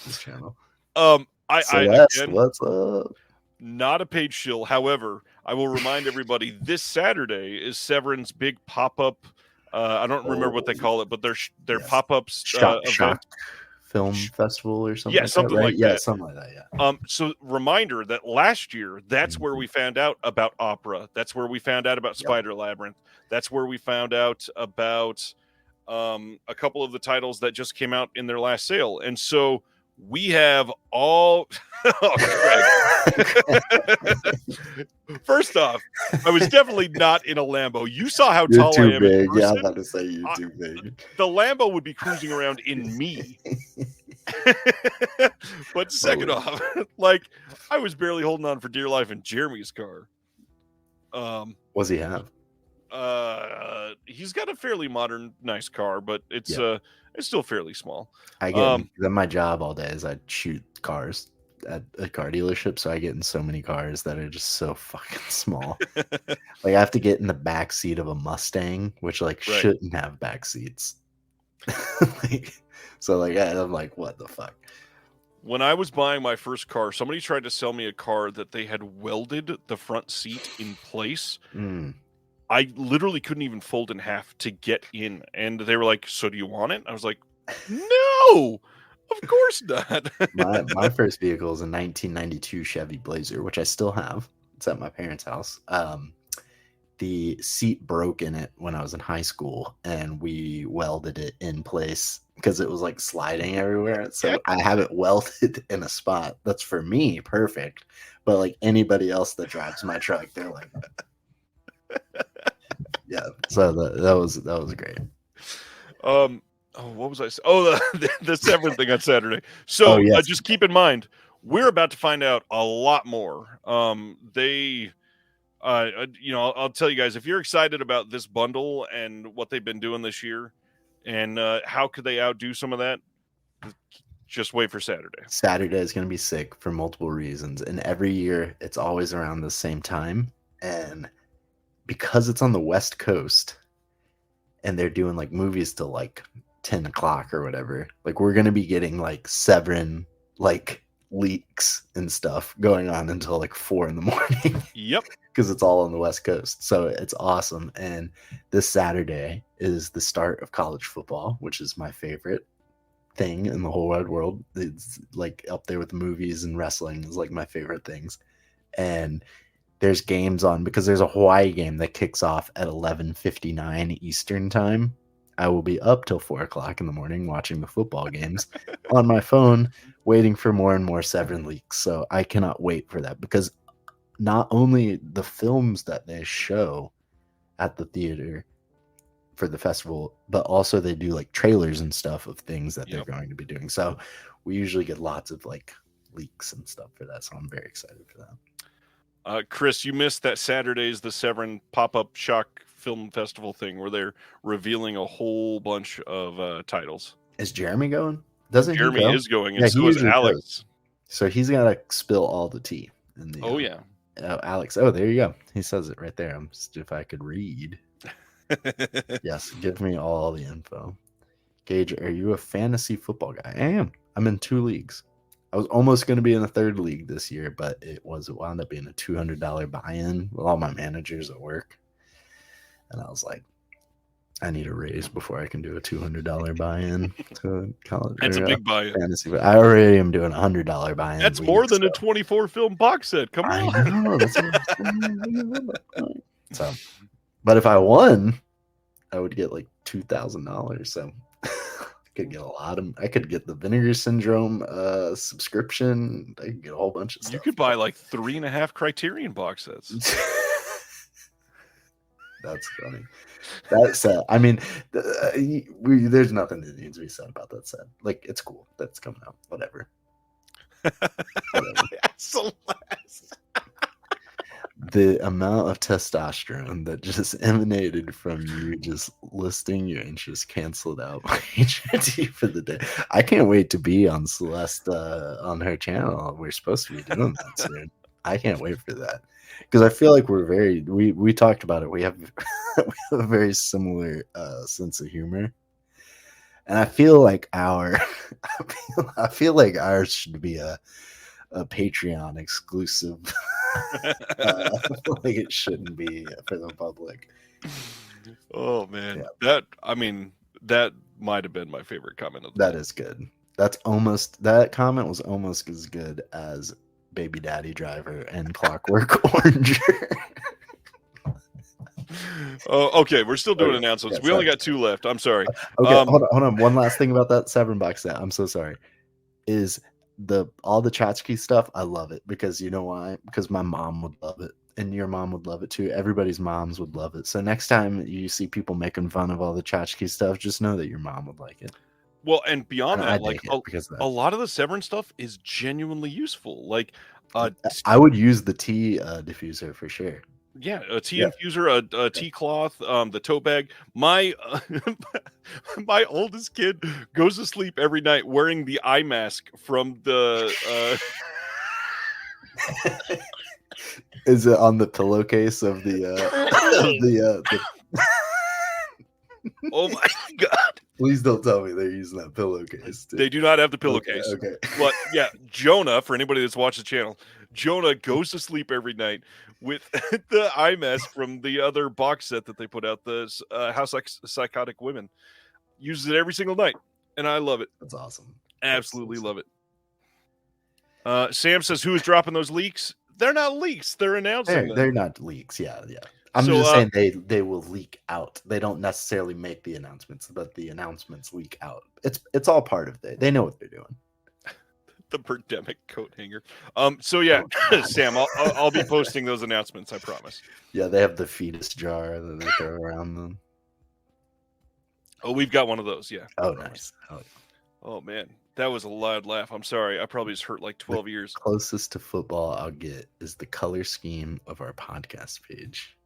this channel. Again, what's up? Not a paid shill. However, I will remind everybody this Saturday is Severin's big pop-up. I don't remember what they call it, but their pop-ups Shock Film Festival or something. Yeah, something like that. Yeah, something like that. Yeah. So reminder that last year, that's where we found out about Opera. That's where we found out about Spider Labyrinth. That's where we found out about a couple of the titles that just came out in their last sale. And so we have all First off, I was definitely not in a Lambo. You saw how You're tall too I am big. in person. Yeah, I'm about to say you're too big. The Lambo would be cruising around in me. But second off, like, I was barely holding on for dear life in Jeremy's car. What's he have? He's got a fairly modern, nice car, but it's still fairly small. I get my job all day is I shoot cars at a car dealership, so I get in so many cars that are just so fucking small. Like I have to get in the back seat of a Mustang, which like shouldn't have back seats. I'm like, what the fuck? When I was buying my first car, somebody tried to sell me a car that they had welded the front seat in place. I literally couldn't even fold in half to get in. And they were like, so do you want it? I was like, no, of course not. my first vehicle is a 1992 Chevy Blazer, which I still have. It's at my parents' house. The seat broke in it when I was in high school, and we welded it in place because it was like sliding everywhere. So I have it welded in a spot that's for me perfect. But like anybody else that drives my truck, they're like, yeah. So that was great. What was I saying? Oh, the Severn thing on Saturday. So yes. Just keep in mind, we're about to find out a lot more. I'll tell you guys, if you're excited about this bundle and what they've been doing this year, and how could they outdo some of that, just wait for Saturday. Saturday is going to be sick for multiple reasons, and every year it's always around the same time, and because it's on the West Coast, and they're doing like movies till like 10 o'clock or whatever, like we're going to be getting like Severin like leaks and stuff going on until like 4 a.m. Yep. Because it's all on the West Coast. So it's awesome. And this Saturday is the start of college football, which is my favorite thing in the whole wide world. It's like up there with movies, and wrestling is like my favorite things. And there's games on because there's a Hawaii game that kicks off at 11:59 Eastern time. I will be up till 4 o'clock in the morning watching the football games on my phone, waiting for more and more Severin leaks. So I cannot wait for that, because not only the films that they show at the theater for the festival, but also they do like trailers and stuff of things that they're going to be doing. So we usually get lots of like leaks and stuff for that. So I'm very excited for that. Chris, you missed that Saturday's the Severin pop-up shock film festival thing where they're revealing a whole bunch of titles. Is Jeremy going? Doesn't Jeremy he go? is going, and so is Alex. Goes. So he's got to spill all the tea. In the, Alex. Oh, there you go. He says it right there. If I could read. Yes, give me all the info. Gage, are you a fantasy football guy? I am. I'm in 2 leagues. I was almost going to be in a 3rd league this year, but it wound up being a $200 buy-in with all my managers at work. And I was like, I need a raise before I can do a $200 buy-in to college. That's a big buy-in. Fantasy. I already am doing a $100 buy-in. That's more than a 24 film box set. Come on. I know. That's what so, but if I won, I would get like $2,000. So I could get I could get the Vinegar Syndrome subscription. I could get a whole bunch of stuff. You could buy like 3.5 Criterion box sets. That's funny. That set. I mean, there's nothing that needs to be said about that set. Like, it's cool that's coming out. Whatever. That's the last. The amount of testosterone that just emanated from you just listing your interests canceled out by HRT for the day. I can't wait to be on Celeste on her channel. We're supposed to be doing that soon. I can't wait for that. Because I feel like we talked about it. We have a very similar sense of humor, and I feel like ours should be a Patreon exclusive. Like it shouldn't be for the public. Oh man, that might have been my favorite comment of the That is good. That comment was almost as good as Baby Daddy Driver and Clockwork Orange. Okay, we're still doing Okay. announcements. Yeah, we only sorry. got 2 left. I'm sorry. Okay, hold on. One last thing about that Severn box set. I'm so sorry. Is all the tchotchke stuff? I love it because you know why? Because my mom would love it, and your mom would love it too. Everybody's moms would love it. So next time you see people making fun of all the tchotchke stuff, just know that your mom would like it. Well, and beyond And I that, like dig it because of a that. lot of the Severn stuff is genuinely useful. Like, I would use the tea diffuser for sure. yeah, a tea Yeah. infuser, a tea cloth, the tote bag. My my oldest kid goes to sleep every night wearing the eye mask from the. Is it on the pillowcase of the Oh my god! Please don't tell me they're using that pillowcase. They do not have the pillowcase. Okay. But yeah, Jonah, for anybody that's watched the channel, Jonah goes to sleep every night with the eye mask from the other box set that they put out, the House Psychotic Women. Uses it every single night, and I love it. That's awesome. Absolutely love it. Sam says, "Who is dropping those leaks?" They're not leaks. They're announcing them. They're not leaks. Yeah. I'm just saying they will leak out. They don't necessarily make the announcements, but the announcements leak out. It's all part of it. They know what they're doing. The Birdemic coat hanger. So yeah, Sam, I'll be posting those announcements. I promise. Yeah, they have the fetus jar that they throw around them. Oh, we've got one of those. Yeah. Oh, nice. Oh man, that was a loud laugh. I'm sorry. I probably just hurt like 12 years. Closest to football I'll get is the color scheme of our podcast page.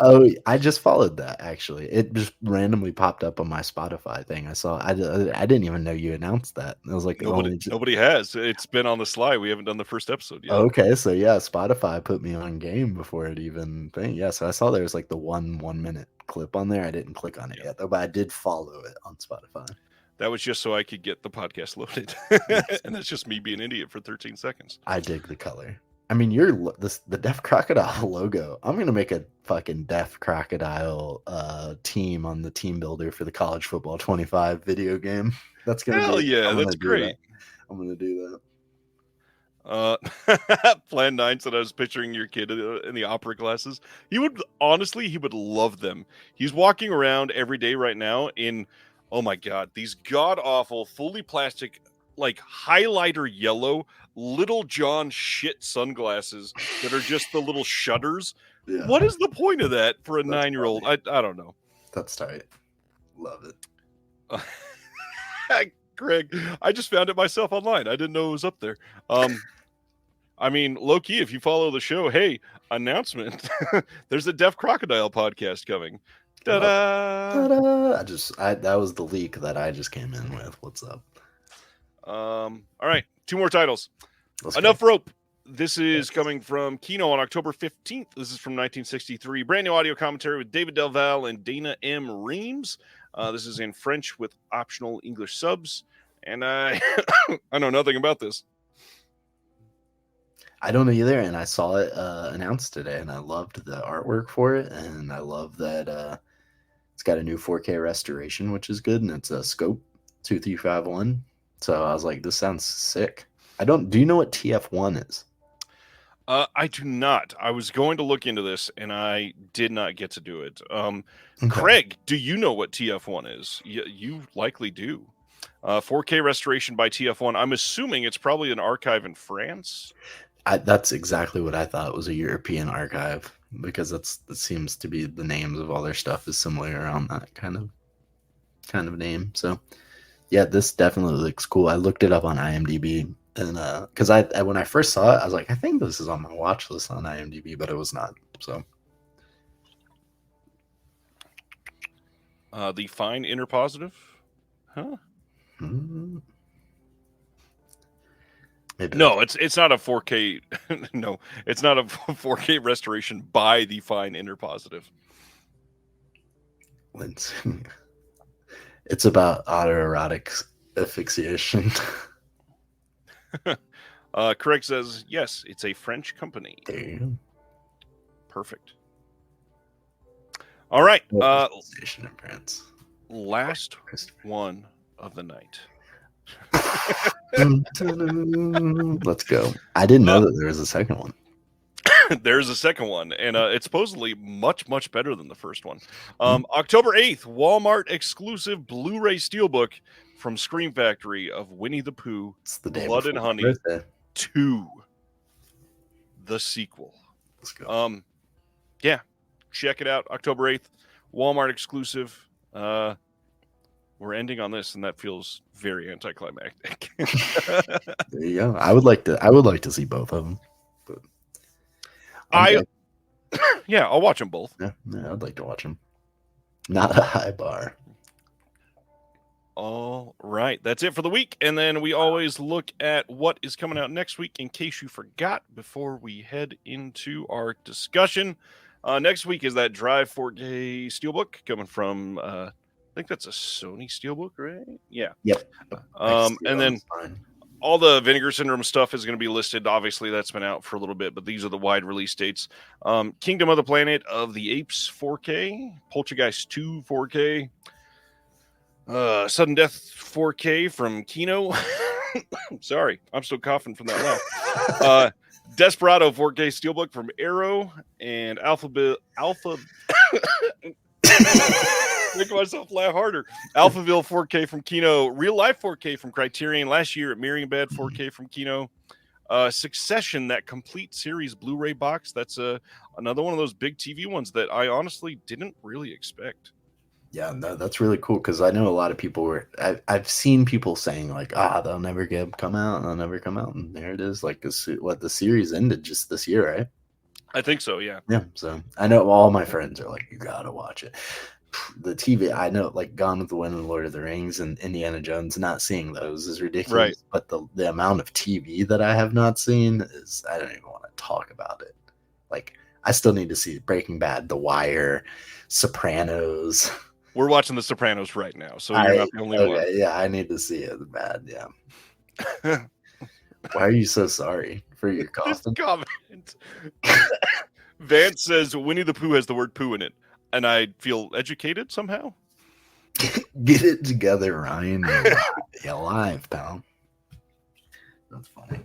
Oh, I just followed that actually. It just randomly popped up on my Spotify thing. I saw. I didn't even know you announced that. It was like nobody has. It's been on the slide. We haven't done the first episode yet. Okay, so yeah, Spotify put me on game before it even thing. Yeah, so I saw there was like the 1 minute clip on there. I didn't click on it yet though, but I did follow it on Spotify. That was just so I could get the podcast loaded, and that's just me being an idiot for 13 seconds. I dig the color. I mean, the Deaf Crocodile logo. I'm gonna make a fucking Deaf Crocodile team on the team builder for the College Football 25 video game. That's gonna that's great. I'm gonna do that. Plan 9 said I was picturing your kid in the opera glasses. He would love them. He's walking around every day right now in, oh my god, these god awful, fully plastic, like highlighter yellow Little John shit sunglasses that are just the little shutters. Yeah. What is the point of that for a 9-year-old? I don't know. That's tight. Love it. Greg, I just found it myself online. I didn't know it was up there. I mean, low key, if you follow the show, hey, announcement. There's a Deaf Crocodile podcast coming. Ta-da! Ta-da! That was the leak that I just came in with. What's up? All right, 2 more titles. Enough Rope. This is coming from Kino on October 15th. This is from 1963. Brand new audio commentary with David Del Valle and Dana M. Reams. This is in French with optional English subs. And I know nothing about this. I don't know either, and I saw it announced today, and I loved the artwork for it, and I love that it's got a new 4K restoration, which is good, and it's a scope 2351. So I was like, this sounds sick. Do you know what TF1 is? I do not. I was going to look into this, and I did not get to do it. Craig, do you know what TF1 is? You likely do. 4K restoration by TF1. I'm assuming it's probably an archive in France. That's exactly what I thought. It was a European archive, because that seems to be the names of all their stuff is similar around that kind of name. So yeah, this definitely looks cool. I looked it up on IMDb, and because when I first saw it, I was like, I think this is on my watch list on IMDb, but it was not. So the fine inner positive, huh? Maybe no, it's not a 4K. No, it's not a 4K restoration by the fine inner positive. It's about autoerotic asphyxiation. Craig says, yes, it's a French company. There you go. Perfect. All right. In France. Last one of the night. Let's go. I didn't know that there was a second one. There's a second one, and it's supposedly much, much better than the first one. October 8th, Walmart exclusive Blu-ray Steelbook from Scream Factory of Winnie the Pooh, It's the day Blood and before my Honey birthday. 2, the sequel. Let's go. Yeah, check it out. October 8th, Walmart exclusive. We're ending on this, and that feels very anticlimactic. There you go. I would like to see both of them. But yeah, I'll watch them both. Yeah, I'd like to watch them. Not a high bar. All right, that's it for the week, and then we always look at what is coming out next week in case you forgot before we head into our discussion. Next week is that Drive 4K Steelbook coming from I think that's a Sony Steelbook, right? Yeah. Yep. And then all the Vinegar Syndrome stuff is going to be listed. Obviously, that's been out for a little bit, but these are the wide release dates. Kingdom of the Planet of the Apes 4K, Poltergeist 2 4K, Sudden Death 4K from Kino. Sorry, I'm still coughing from that laugh. Desperado 4K Steelbook from Arrow, and Alpha make myself laugh harder. Alphaville 4K from Kino, Real Life 4K from Criterion, last year at Marienbad 4K from Kino, Succession, that complete series Blu-ray box. That's another one of those big TV ones that I honestly didn't really expect. Yeah, that's really cool because I know a lot of people I've seen people saying like, they'll never come out, and there it is. Like the series ended just this year, right? I think so, yeah. Yeah, so I know all my friends are like, you gotta watch it. The TV, I know, like Gone with the Wind and Lord of the Rings and Indiana Jones, not seeing those is ridiculous. Right. But the amount of TV that I have not seen is, I don't even want to talk about it. Like, I still need to see Breaking Bad, The Wire, Sopranos. We're watching The Sopranos right now, so you're not the only one. Yeah, I need to see it bad, yeah. Why are you so sorry for your coughing? Comment. Vance says Winnie the Pooh has the word poo in it, and I feel educated somehow. Get it together, Ryan. You're alive, pal. That's funny.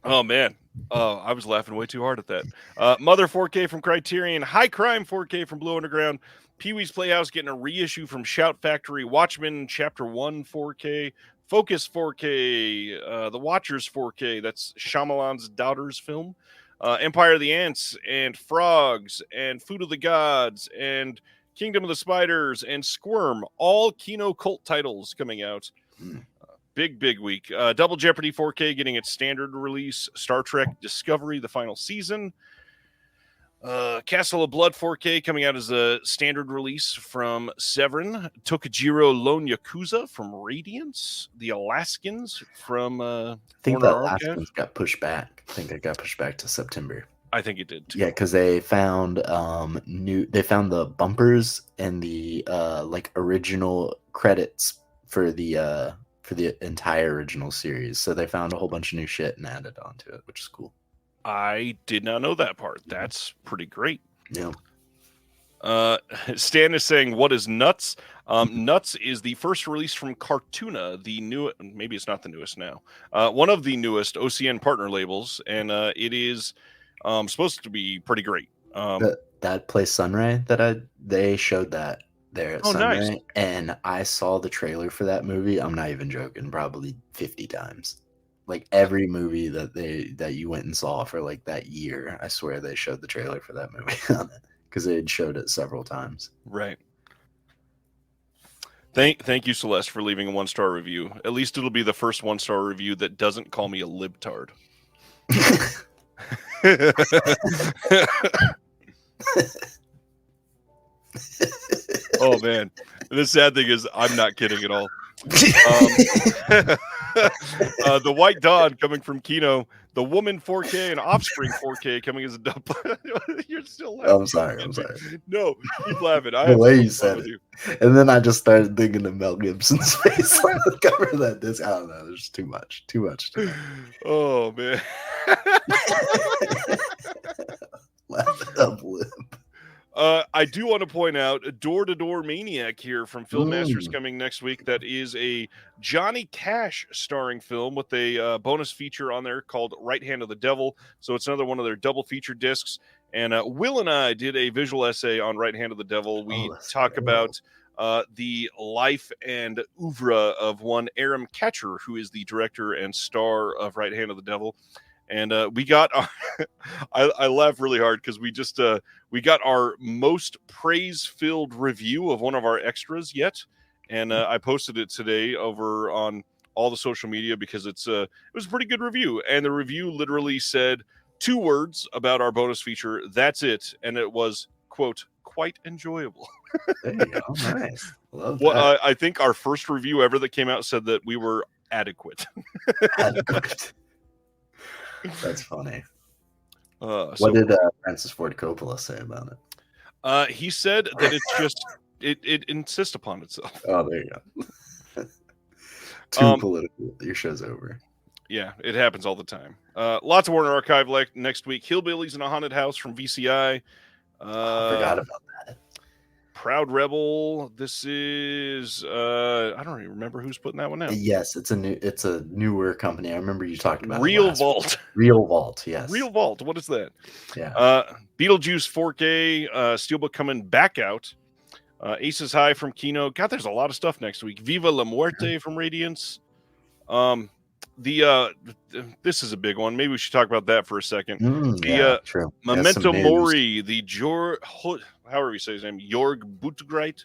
Oh, man. I was laughing way too hard at that. Mother 4K from Criterion, High Crime 4K from Blue Underground, Pee-wee's Playhouse getting a reissue from Shout Factory, Watchmen Chapter 1 4K, Focus 4K, The Watchers 4K, that's Shyamalan's Daughters film, Empire of the Ants, and Frogs, and Food of the Gods, and Kingdom of the Spiders, and Squirm, all Kino cult titles coming out. Big week. Double Jeopardy 4K getting its standard release, Star Trek Discovery, the final season. Castle of Blood 4K coming out as a standard release from Severin. Tokujiro Lone Yakuza from Radiance. The Alaskans from I think the Alaskans got pushed back. I think it got pushed back to September. I think it did too. Yeah, because they found the bumpers and the like original credits for the entire original series. So they found a whole bunch of new shit and added onto it, which is cool. I did not know that part. That's pretty great. Yeah. Stan is saying, what is Nuts? Nuts is the first release from Cartoona, the new, maybe it's not the newest now, one of the newest OCN partner labels, and it is supposed to be pretty great. That place Sunray they showed that there at Sunray, nice. And I saw the trailer for that movie. I'm not even joking, probably 50 times. Like every movie that you went and saw for like that year, I swear they showed the trailer for that movie on it because they had showed it several times. Right. Thank you, Celeste, for leaving a 1-star review. At least it'll be the first 1-star review that doesn't call me a libtard. Oh man, the sad thing is I'm not kidding at all. The White Dawn coming from Kino, The Woman 4K, and Offspring 4K coming as a dub. You're still laughing. I'm sorry. No, keep laughing. The way you said it. And then I just started thinking of Mel Gibson's face on the cover of that disc. I don't know. There's too much. Oh, man. I I do want to point out Door to Door Maniac here from Film Masters Mm. coming next week. That is a Johnny Cash starring film with a bonus feature on there called Right Hand of the Devil. So it's another one of their double feature discs. And Will and I did a visual essay on Right Hand of the Devil. We talk about the life and oeuvre of one Aram Catcher, who is the director and star of Right Hand of the Devil. And we got I laugh really hard because we got our most praise-filled review of one of our extras yet, and I posted it today over on all the social media because it was a pretty good review, and the review literally said 2 words about our bonus feature. That's it, and it was, quote, quite enjoyable. There you go. Nice. Love that. Well, I think our first review ever that came out said that we were adequate. Adequate. That's funny. What did Francis Ford Coppola say about it? He said that it's just it insists upon itself. Oh, there you go. Too political. Your show's over. Yeah, it happens all the time. Lots of Warner Archive next week. Hillbillies in a Haunted House from VCI. I forgot about that. Proud Rebel. This is I don't even remember who's putting that one out. Yes, it's a newer company. I remember you talked about Real Vault. Real Vault, yes. Real Vault. What is that? Yeah. Beetlejuice 4K Steelbook coming back out. Aces High from Kino. God, there's a lot of stuff next week. Viva la Muerte from Radiance. This is a big one. Maybe we should talk about that for a second. True. Memento Mori, the however you say his name, Jorg Buttgereit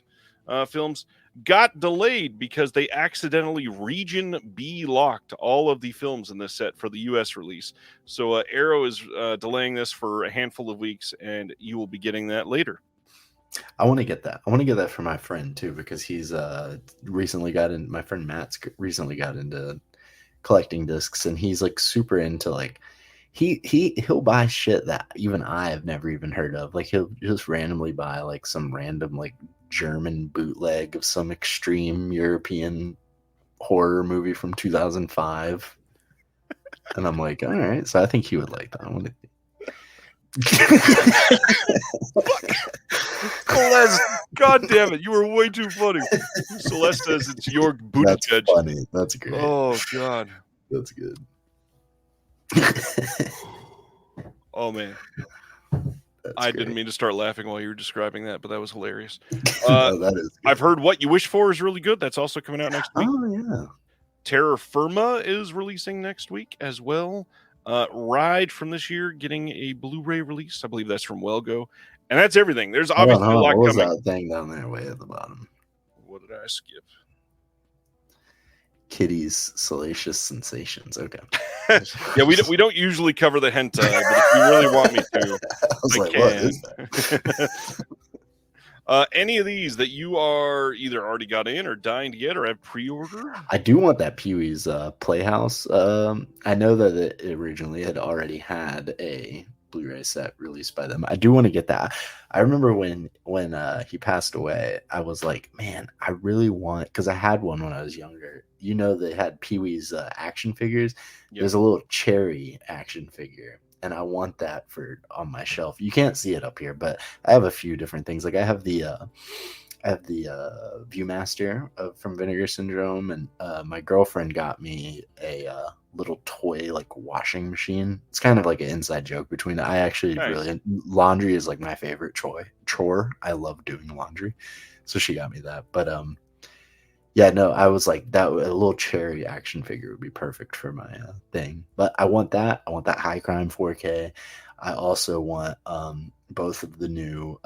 films got delayed because they accidentally region B locked all of the films in this set for the US release. So Arrow is delaying this for a handful of weeks, and you will be getting that later. I want to get that. I want to get that for my friend too, because he's recently got in. My friend Matt's recently got into collecting discs, and he's like super into like he'll buy shit that even I have never even heard of. Like he'll just randomly buy like some random like German bootleg of some extreme European horror movie from 2005, and I'm like, all right. So I think he would like that. I want to. Celeste, God damn it, you were way too funny. Celeste says it's Jorg Buttgereit. That's funny. That's great. Oh God, that's good. Oh man, I didn't mean to start laughing while you were describing that, but that was hilarious. That is good. I've heard What You Wish For is really good. That's also coming out next week. Oh yeah. Terra Firma is releasing next week as well. Ride from this year getting a Blu-ray release. I believe that's from Wellgo. And that's everything. There's obviously a lot what coming. Was that thing down there way at the bottom? What did I skip? Kitty's Salacious Sensations. Okay. Yeah, we don't usually cover the hentai, but if you really want me to, I can. What is that? Any of these that you are either already got in or dying to get or have pre-ordered? I do want that Pee-wee's Playhouse. I know that it originally had already had a Blu-ray set released by them. I do want to get that. I remember when he passed away, I was like, man, I really want, because I had one when I was younger. You know, they had Pee-wee's action figures. Yep. There's a little cherry action figure, and I want that on my shelf. You can't see it up here, but I have a few different things. Like I have the Viewmaster from Vinegar Syndrome, and my girlfriend got me a little toy like washing machine. It's kind of like an inside joke between I actually really laundry is like my favorite chore. I love doing laundry, so she got me that. But yeah, no, I was like that. A little cherry action figure would be perfect for my thing. But I want that. I want that High Crime 4K. I also want both of the new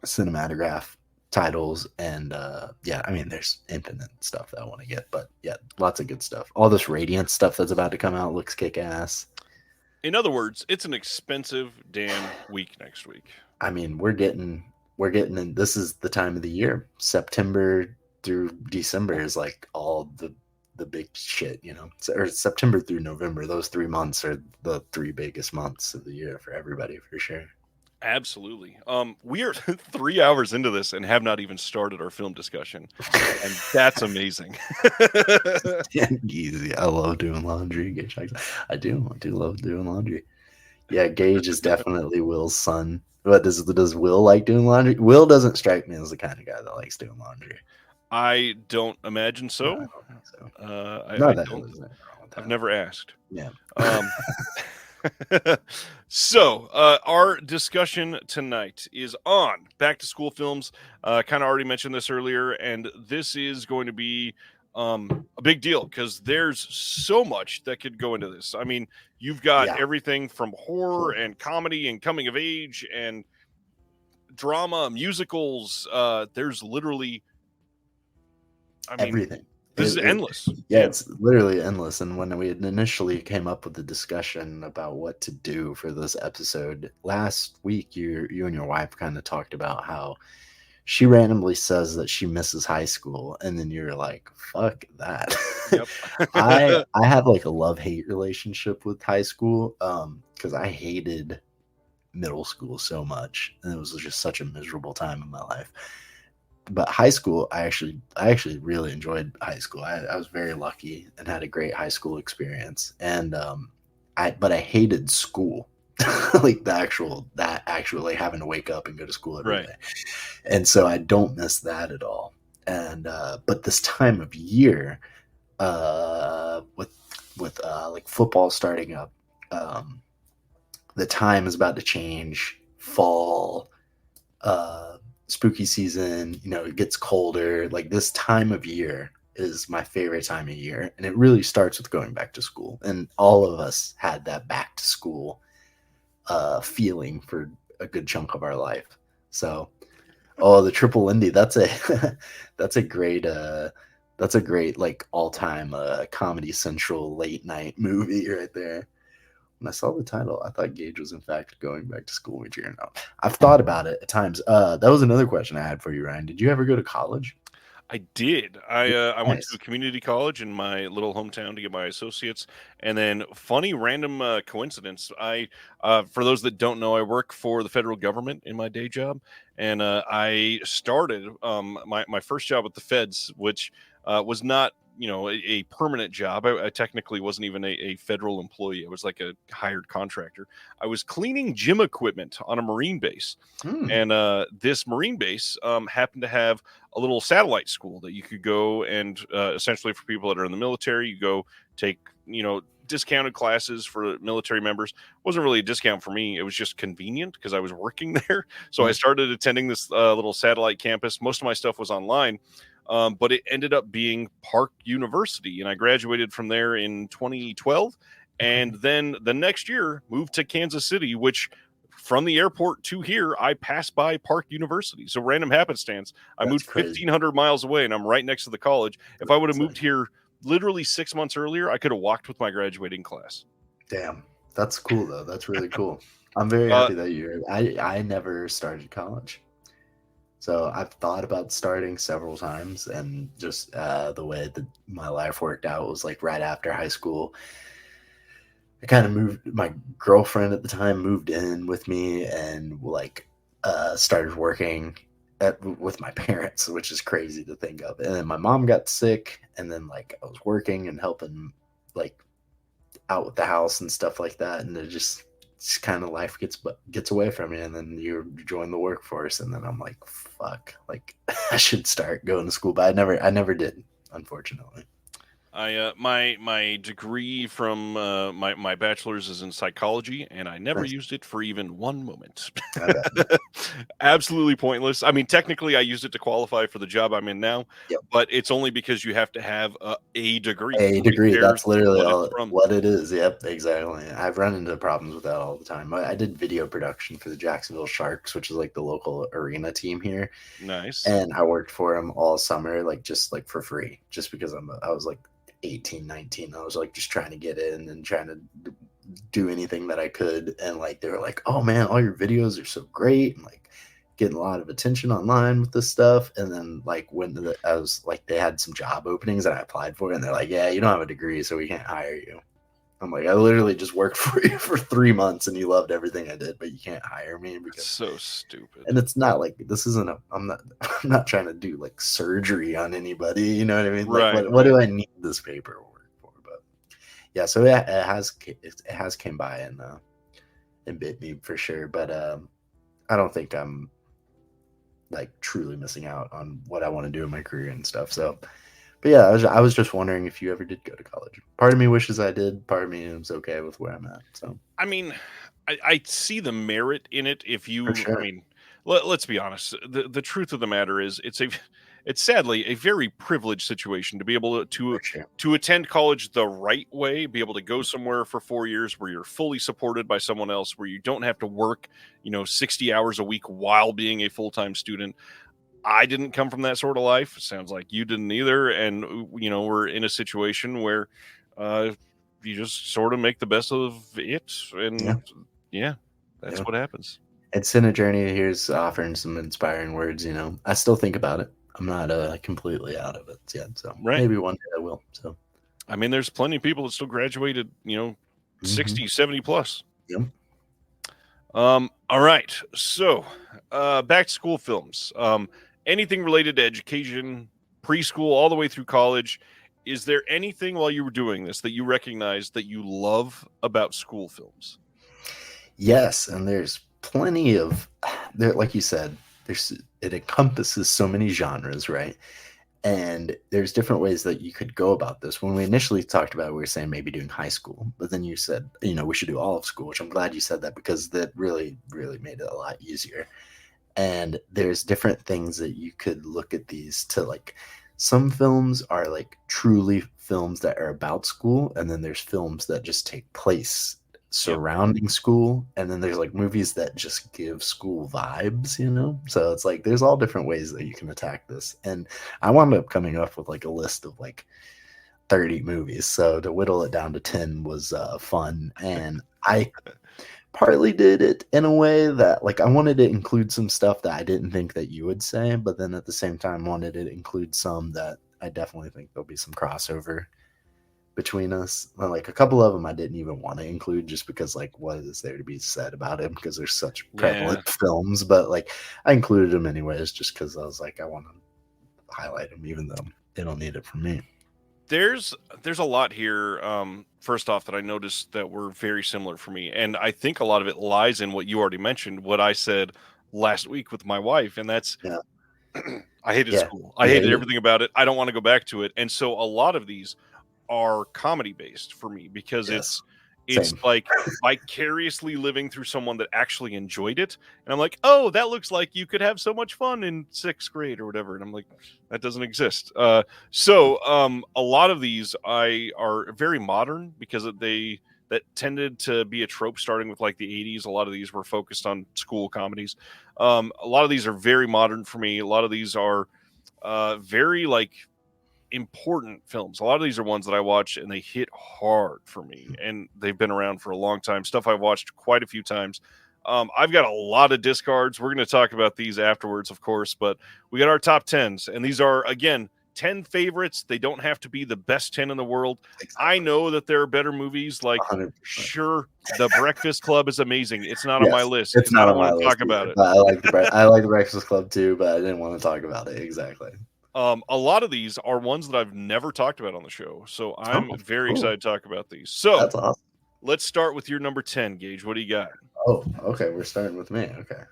Cinematograph titles, and yeah, I mean, there's infinite stuff that I want to get, but yeah, lots of good stuff. All this Radiant stuff that's about to come out looks kick-ass. In other words, it's an expensive damn week next week. I mean, we're getting in. This is the time of the year. September through December is like all the big shit, you know, or September through November. Those 3 months are the 3 biggest months of the year for everybody, for sure. Absolutely. We are 3 hours into this and have not even started our film discussion, and that's amazing. Easy. I love doing laundry. I do love doing laundry. Yeah, Gage is definitely Will's son. What does Will like doing laundry? Will doesn't strike me as the kind of guy that likes doing laundry. I don't imagine No, I so. don't think so. I No, that don't. there's nothing wrong with I've that. never asked. Yeah. Um, so our discussion tonight is on back to school films. Kind of already mentioned this earlier, and this is going to be a big deal because there's so much that could go into this. I mean, you've got Yeah. everything from horror Horror and films. comedy and coming of age and drama, musicals. There's literally, I mean, Everything. this is endless. Yeah, Yeah. it's literally endless. And when we had initially came up with the discussion about what to do for this episode last week, you and your wife kind of talked about how she randomly says that she misses high school, and then you're like, "Fuck that." Yep. I have like a love-hate relationship with high school, because I hated middle school so much, and it was just such a miserable time in my life. But high school, I actually really enjoyed high school. I was very lucky and had a great high school experience. And but I hated school. Like that actually having to wake up and go to school every Right. day. And so I don't miss that at all. And but this time of year, with like football starting up, um, the time is about to change. Fall, spooky season, it gets colder. Like this time of year is my favorite time of year. And it really starts with going back to school. And all of us had that back to school feeling for a good chunk of our life. So, oh, the Triple Lindy, that's a that's a great like all-time Comedy Central late night movie right there. When I saw the title, I thought Gage was in fact going back to school each year. No, I've thought about it at times. That was another question I had for you, Ryan. Did you ever go to college? I did. I went to a Nice. community college in my little hometown to get my associates, and then funny random coincidence. I for those that don't know, I work for the federal government in my day job, and I started my first job with the feds, which was not a permanent job. I technically wasn't even a federal employee. I was like a hired contractor. I was cleaning gym equipment on a Marine base, Hmm. and this Marine base happened to have a little satellite school that you could go and essentially for people that are in the military, you go take discounted classes for military members. Wasn't really a discount for me. It was just convenient because I was working there. So I Yep. started attending this little satellite campus. Most of my stuff was online. But it ended up being Park University, and I graduated from there in 2012. Okay. And then the next year moved to Kansas City, which from the airport to here, I passed by Park University. So random happenstance, I That's moved crazy. 1,500 miles away, and I'm right next to the college. If I would have So, moved here literally 6 months earlier, I could have walked with my graduating class. damn. That's cool though. That's really cool. I'm very Uh, happy that I never started college. So I've thought about starting several times, and just the way that my life worked out was like right after high school. I kind of moved. My girlfriend at the time moved in with me, and like started working with my parents, which is crazy to think of. And then my mom got sick, and then like I was working and helping like out with the house and stuff like that, and it just kind of life gets away from you, and then you join the workforce, and then I'm like, fuck, like I should start going to school, but I never did, unfortunately. my degree from my bachelor's is in psychology, and I never Nice. used it for even one moment. I bet. Absolutely pointless. I mean, technically, I used it to qualify for the job I'm in now, Yep. but it's only because you have to have a degree. A Nobody degree, cares that's literally what it's all from. what it is. Yep, exactly. I've run into problems with that all the time. I did video production for the Jacksonville Sharks, which is like the local arena team here, Nice. and I worked for them all summer, like just like for free, just because I was like 18, 19. I was like just trying to get in and trying to do anything that I could, and like they were like, "Oh man, all your videos are so great," and like getting a lot of attention online with this stuff. And then like I was like, they had some job openings that I applied for, and they're like, "Yeah, you don't have a degree, so we can't hire you." I'm like, I literally just worked for you for 3 months, and you loved everything I did, but you can't hire me That's because. so stupid. And it's not like this isn't a. I'm not. I'm not trying to do like surgery on anybody. You know what I mean? Like, Right, what right. do I need this paperwork for? But yeah, so it has came by, it bit me for sure. But I don't think I'm like truly missing out on what I want to do in my career and stuff. So, but yeah, I was just wondering if you ever did go to college. Part of me wishes I did. Part of me is okay with where I'm at. So I mean, I see the merit in it if for you, I sure, mean, let's be honest. The truth of the matter is it's sadly a very privileged situation to be able for sure. to attend college the right way, be able to go somewhere for 4 years where you're fully supported by someone else, where you don't have to work, 60 hours a week while being a full-time student. I didn't come from that sort of life. Sounds like you didn't either. And, we're in a situation where uh, you just sort of make the best of it. Yeah, And yeah, that's yeah. what happens. It's in a journey. Here's offering some inspiring words. I still think about it. I'm not completely out of it yet. So Right. maybe one day I will. So I mean, there's plenty of people that still graduated, 60, 70 plus. yep. All right. So, back to school films. Anything related to education, preschool, all the way through college. Is there anything while you were doing this that you recognized that you love about school films? Yes, and there's plenty of there, like you said, it encompasses so many genres, right? And there's different ways that you could go about this. When we initially talked about it, we were saying maybe doing high school, but then you said, we should do all of school, which I'm glad you said that because that really, really made it a lot easier. And there's different things that you could look at these to like. Some films are like truly films that are about school, and then there's films that just take place Yep. surrounding school, and then there's like movies that just give school vibes. So it's like there's all different ways that you can attack this, and I wound up coming up with like a list of like 30 movies, so to whittle it down to 10 was fun. And I partly did it in a way that like I wanted to include some stuff that I didn't think that you would say, but then at the same time wanted to include some that I definitely think there'll be some crossover between us. Like a couple of them I didn't even want to include just because like what is there to be said about him because they're such prevalent films, but like I included them anyways just because I was like I want to highlight them even though they don't need it from me. There's a lot here. First off, that I noticed that were very similar for me, and I think a lot of it lies in what you already mentioned, what I said last week with my wife, and that's Yeah. I hated Yeah. school. I You hated hate it? everything about it. I don't want to go back to it, and so a lot of these are comedy based for me because Yes. it's Same. like vicariously living through someone that actually enjoyed it. And I'm like, oh, that looks like you could have so much fun in sixth grade or whatever. And I'm like, that doesn't exist. So a lot of these are very modern because that tended to be a trope starting with like the 80s. A lot of these were focused on school comedies. A lot of these are very modern for me. A lot of these are very like important films. A lot of these are ones that I watch and they hit hard for me, and they've been around for a long time. Stuff I've watched quite a few times. I've got a lot of discards. We're going to talk about these afterwards, of course, but we got our top 10s, and these are, again, 10 favorites. They don't have to be the best 10 in the world. Exactly. I know that there are better movies, like, 100%. sure, The Breakfast Club is amazing. It's not on my Yes, list it's because I not don't on my want to list talk about either, it. but I like the Breakfast Club too, but I didn't want to talk about it exactly. A lot of these are ones that I've never talked about on the show, so I'm Oh, very cool. excited to talk about these. So That's awesome. let's start with your number 10, Gage. What do you got? Oh, okay. We're starting with me. Okay.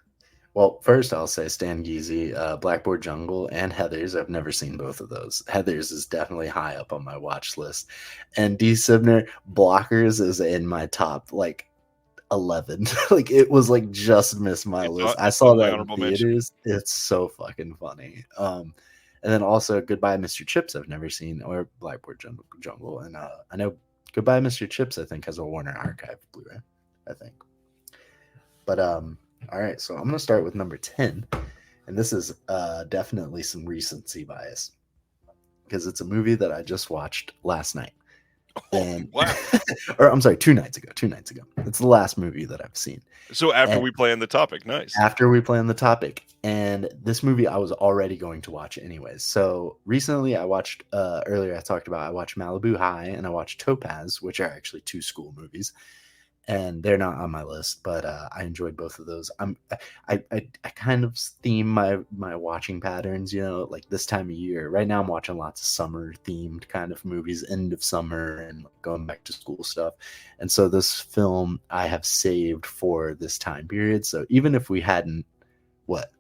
Well, first I'll say Stan Geezy, Blackboard Jungle, and Heathers. I've never seen both of those. Heathers is definitely high up on my watch list, and D. Sibner Blockers is in my top like 11. Like it was like just missed my list. I It's saw on my that in honorable mention. theaters. It's so fucking funny. And then also Goodbye Mr. Chips I've never seen, or Blackboard Jungle. And I know Goodbye Mr. Chips I think has a Warner Archive Blu-ray, I think. But all right, so I'm gonna start with number 10, and this is definitely some recency bias because it's a movie that I just watched last night. And Wow. or I'm sorry, 2 nights ago. 2 nights ago. It's the last movie that I've seen. So after And we planned the topic, nice. after we planned the topic, and this movie I was already going to watch anyways. So recently I watched earlier I talked about I watched Malibu High and I watched Topaz, which are actually two school movies. and they're not on my list, but I enjoyed both of those. I kind of theme my watching patterns, like this time of year. Right now, I'm watching lots of summer themed kind of movies, end of summer and going back to school stuff. And so this film I have saved for this time period. So even if we hadn't, what?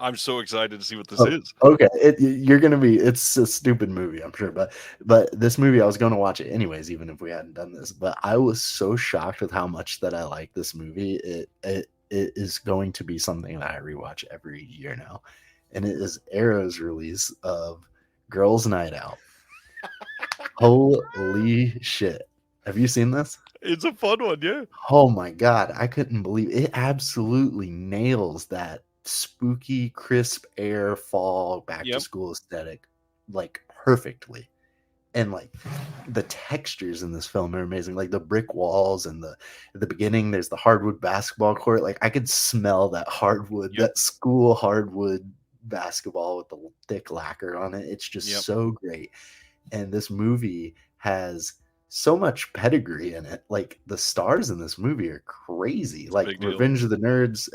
I'm so excited to see what this Oh, is. okay. You're gonna be. It's a stupid movie, I'm sure, but this movie I was going to watch it anyways, even if we hadn't done this. But I was so shocked with how much that I like this movie. It is going to be something that I rewatch every year now, and it is Arrow's release of Girls' Night Out. Holy shit! Have you seen this? It's a fun one, yeah. Oh my god, I couldn't believe it. It absolutely nails that spooky, crisp air fall back to Yep. school aesthetic like perfectly. And like the textures in this film are amazing. Like the brick walls and at the beginning there's the hardwood basketball court. Like I could smell that hardwood, Yep. that school hardwood basketball with the thick lacquer on it. It's just Yep. so great. And this movie has so much pedigree in it. Like the stars in this movie are crazy. It's a Like big deal. Revenge of the Nerds,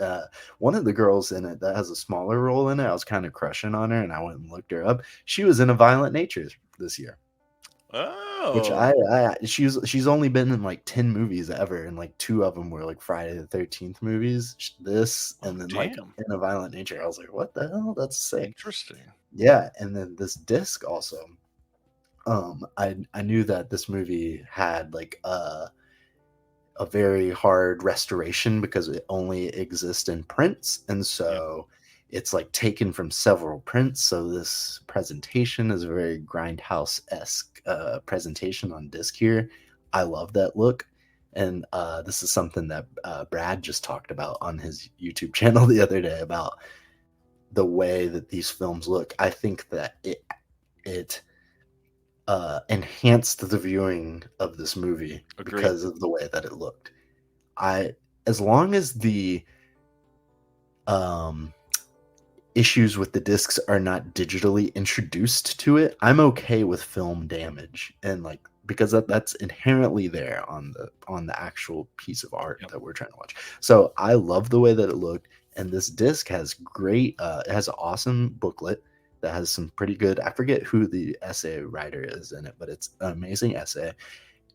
one of the girls in it that has a smaller role in it, I was kind of crushing on her, and I went and looked her up. She was in A Violent Nature this year, which Oh, she's only been in like 10 movies ever, and like 2 of them were like Friday the 13th movies. This and then like damn. in A Violent Nature, I was like, what the hell? That's sick. Interesting. Yeah, and then this disc also. I knew that this movie had like a very hard restoration because it only exists in prints, and Yeah. so it's like taken from several prints. So this presentation is a very grindhouse-esque presentation on disc here. I love that look, and this is something that Brad just talked about on his YouTube channel the other day about the way that these films look. I think that it enhanced the viewing of this movie Agreed. because of the way that it looked. As long as the um, issues with the discs are not digitally introduced to it, I'm okay with film damage, and like because that's inherently there on the actual piece of art Yep. that we're trying to watch. So I love the way that it looked, and this disc has great. It has an awesome booklet that has some pretty good. I forget who the essay writer is in it, but it's an amazing essay,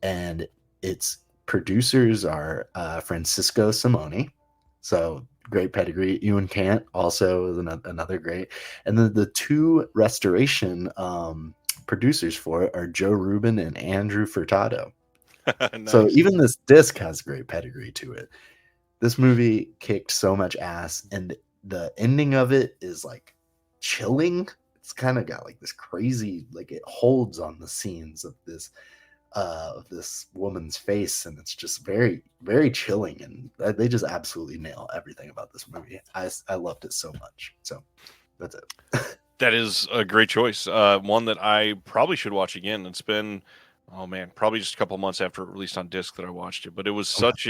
and its producers are Francisco Simoni, so great pedigree. Ewan Cant also is another great, and then the 2 restoration producers for it are Joe Rubin and Andrew Furtado. So Nice. even this disc has great pedigree to it. This movie kicked so much ass, and the ending of it is like chilling. It's kind of got like this crazy, like it holds on the scenes of this woman's face, and it's just very, very chilling, and they just absolutely nail everything about this movie. I loved it so much. So that's it. That is a great choice. One that I probably should watch again. It's been, oh man, probably just a couple months after it released on disc that I watched it. But it was Okay. such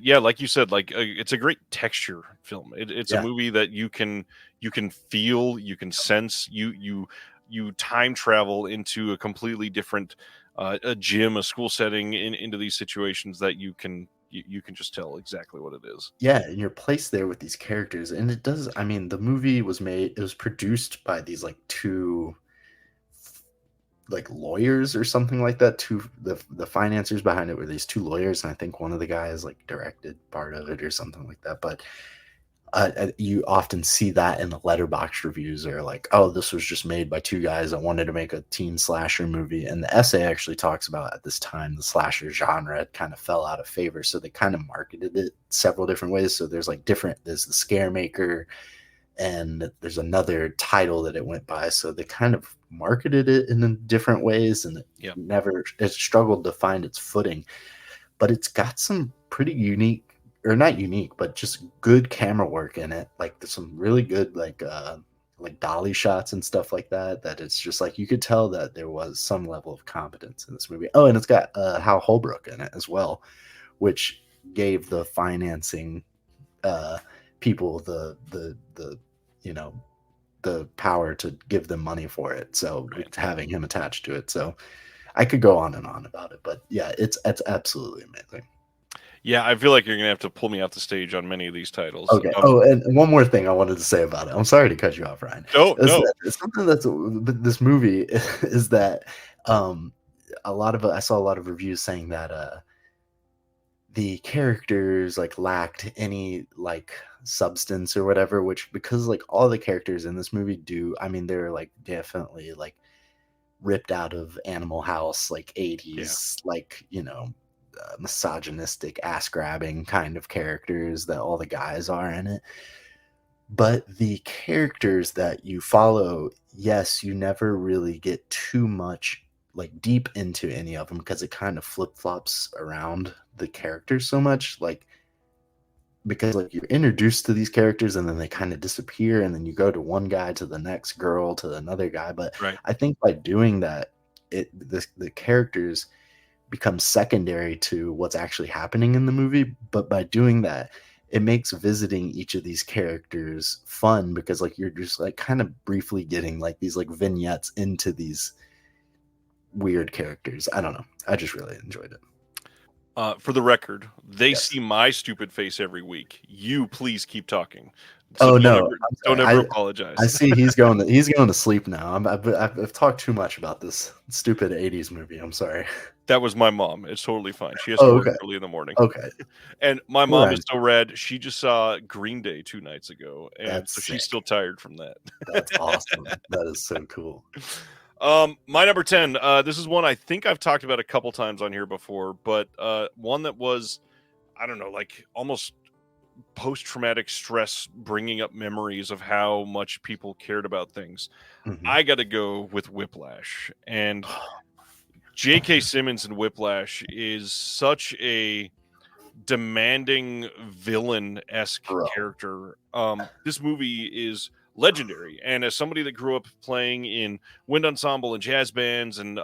yeah, like you said, like it's a great texture film. It's a Yeah. movie that you can feel, you can sense, you time travel into a completely different a gym, a school setting, into these situations that you can just tell exactly what it is. Yeah, and you're placed there with these characters, and it does. I mean, the movie was made. It was produced by these like 2 like lawyers or something like that. The financiers behind it were these 2 lawyers, and I think one of the guys like directed part of it or something like that. But you often see that in the letterbox reviews, are like, oh, this was just made by 2 guys that wanted to make a teen slasher movie. And the essay actually talks about at this time the slasher genre kind of fell out of favor, so they kind of marketed it several different ways. So there's the scare maker, and there's another title that it went by, so they kind of marketed it in different ways, and it struggled to find its footing. But it's got some pretty unique, or not unique, but just good camera work in it. Like there's some really good like dolly shots and stuff like that. That it's just like you could tell that there was some level of competence in this movie. Oh, and it's got Hal Holbrook in it as well, which gave the financing people the power to give them money for it. So Right. it's having him attached to it. So I could go on and on about it, but yeah, it's absolutely amazing. Yeah, I feel like you're gonna have to pull me off the stage on many of these titles. Okay. Oh, and one more thing I wanted to say about it. I'm sorry to cut you off, Ryan. No, no. It's something that's this movie is that um I saw a lot of reviews saying that the characters like lacked any like substance or whatever, which because like all the characters in this movie do, I mean, they're like definitely like ripped out of Animal House, like Yeah. 80s, like, misogynistic, ass grabbing kind of characters that all the guys are in it. But the characters that you follow, yes, you never really get too much like deep into any of them because it kind of flip flops around the characters so much. Like, because like you're introduced to these characters and then they kind of disappear and then you go to one guy to the next girl to another guy, but Right. I think by doing that the characters become secondary to what's actually happening in the movie, but by doing that it makes visiting each of these characters fun because like you're just like kind of briefly getting like these like vignettes into these weird characters. I don't know, I just really enjoyed it. For the record, they Yes. see my stupid face every week. You please keep talking. So Oh don't no, ever, I'm don't sorry. ever I apologize. see he's going to sleep now. I've talked too much about this stupid '80s movie. I'm sorry. That was my mom. It's totally fine. She has to Oh, work okay. early in the morning. Okay. And my Well, mom is then, so rad. She just saw Green Day 2 nights ago, and that's so she's sick. still tired from that. That's awesome. That is so cool. My number 10. This is one I think I've talked about a couple times on here before, but one that was, I don't know, like almost post-traumatic stress, bringing up memories of how much people cared about things. Mhm. I got to go with Whiplash, and J.K. Simmons in Whiplash is such a demanding villain-esque Bro. character. This movie is legendary, and as somebody that grew up playing in wind ensemble and jazz bands, and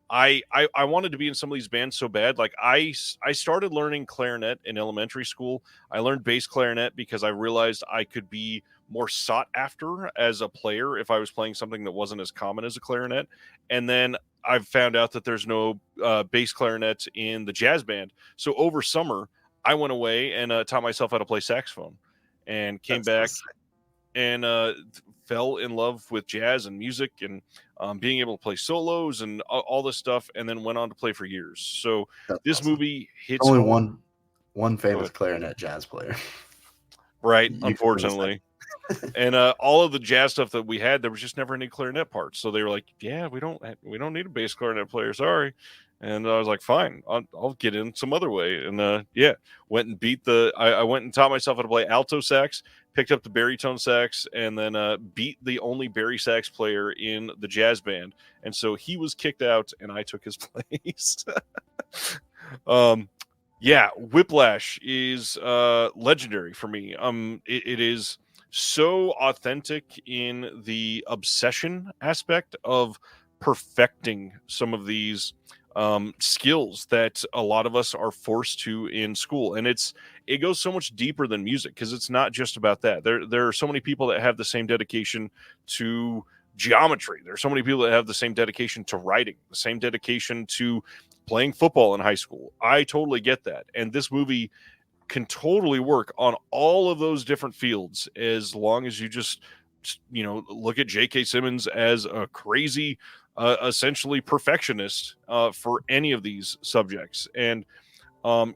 I wanted to be in some of these bands so bad. Like I started learning clarinet in elementary school. I learned bass clarinet because I realized I could be more sought after as a player if I was playing something that wasn't as common as a clarinet. And then I've found out that there's no bass clarinet in the jazz band. So over summer, I went away and taught myself how to play saxophone, and came That's so back sick. and fell in love with jazz and music, and being able to play solos and all this stuff, and then went on to play for years. So That's this awesome. movie hits Only home. one Go famous ahead. clarinet jazz player. Right, You can do a unfortunately. second. And all of the jazz stuff that we had, there was just never any clarinet parts. So they were like, "Yeah, we don't need a bass clarinet player, sorry." And I was like, "Fine, I'll get in some other way." And yeah, went and beat I went and taught myself how to play alto sax, picked up the baritone sax, and then beat the only bari sax player in the jazz band. And so he was kicked out, and I took his place. um, yeah, Whiplash is legendary for me. It is so authentic in the obsession aspect of perfecting some of these skills that a lot of us are forced to in school. And it goes so much deeper than music, because it's not just about that. There are so many people that have the same dedication to geometry. There are so many people that have the same dedication to writing, the same dedication to playing football in high school. I totally get that. And this movie can totally work on all of those different fields, as long as you just look at J.K. Simmons as a crazy essentially perfectionist for any of these subjects. And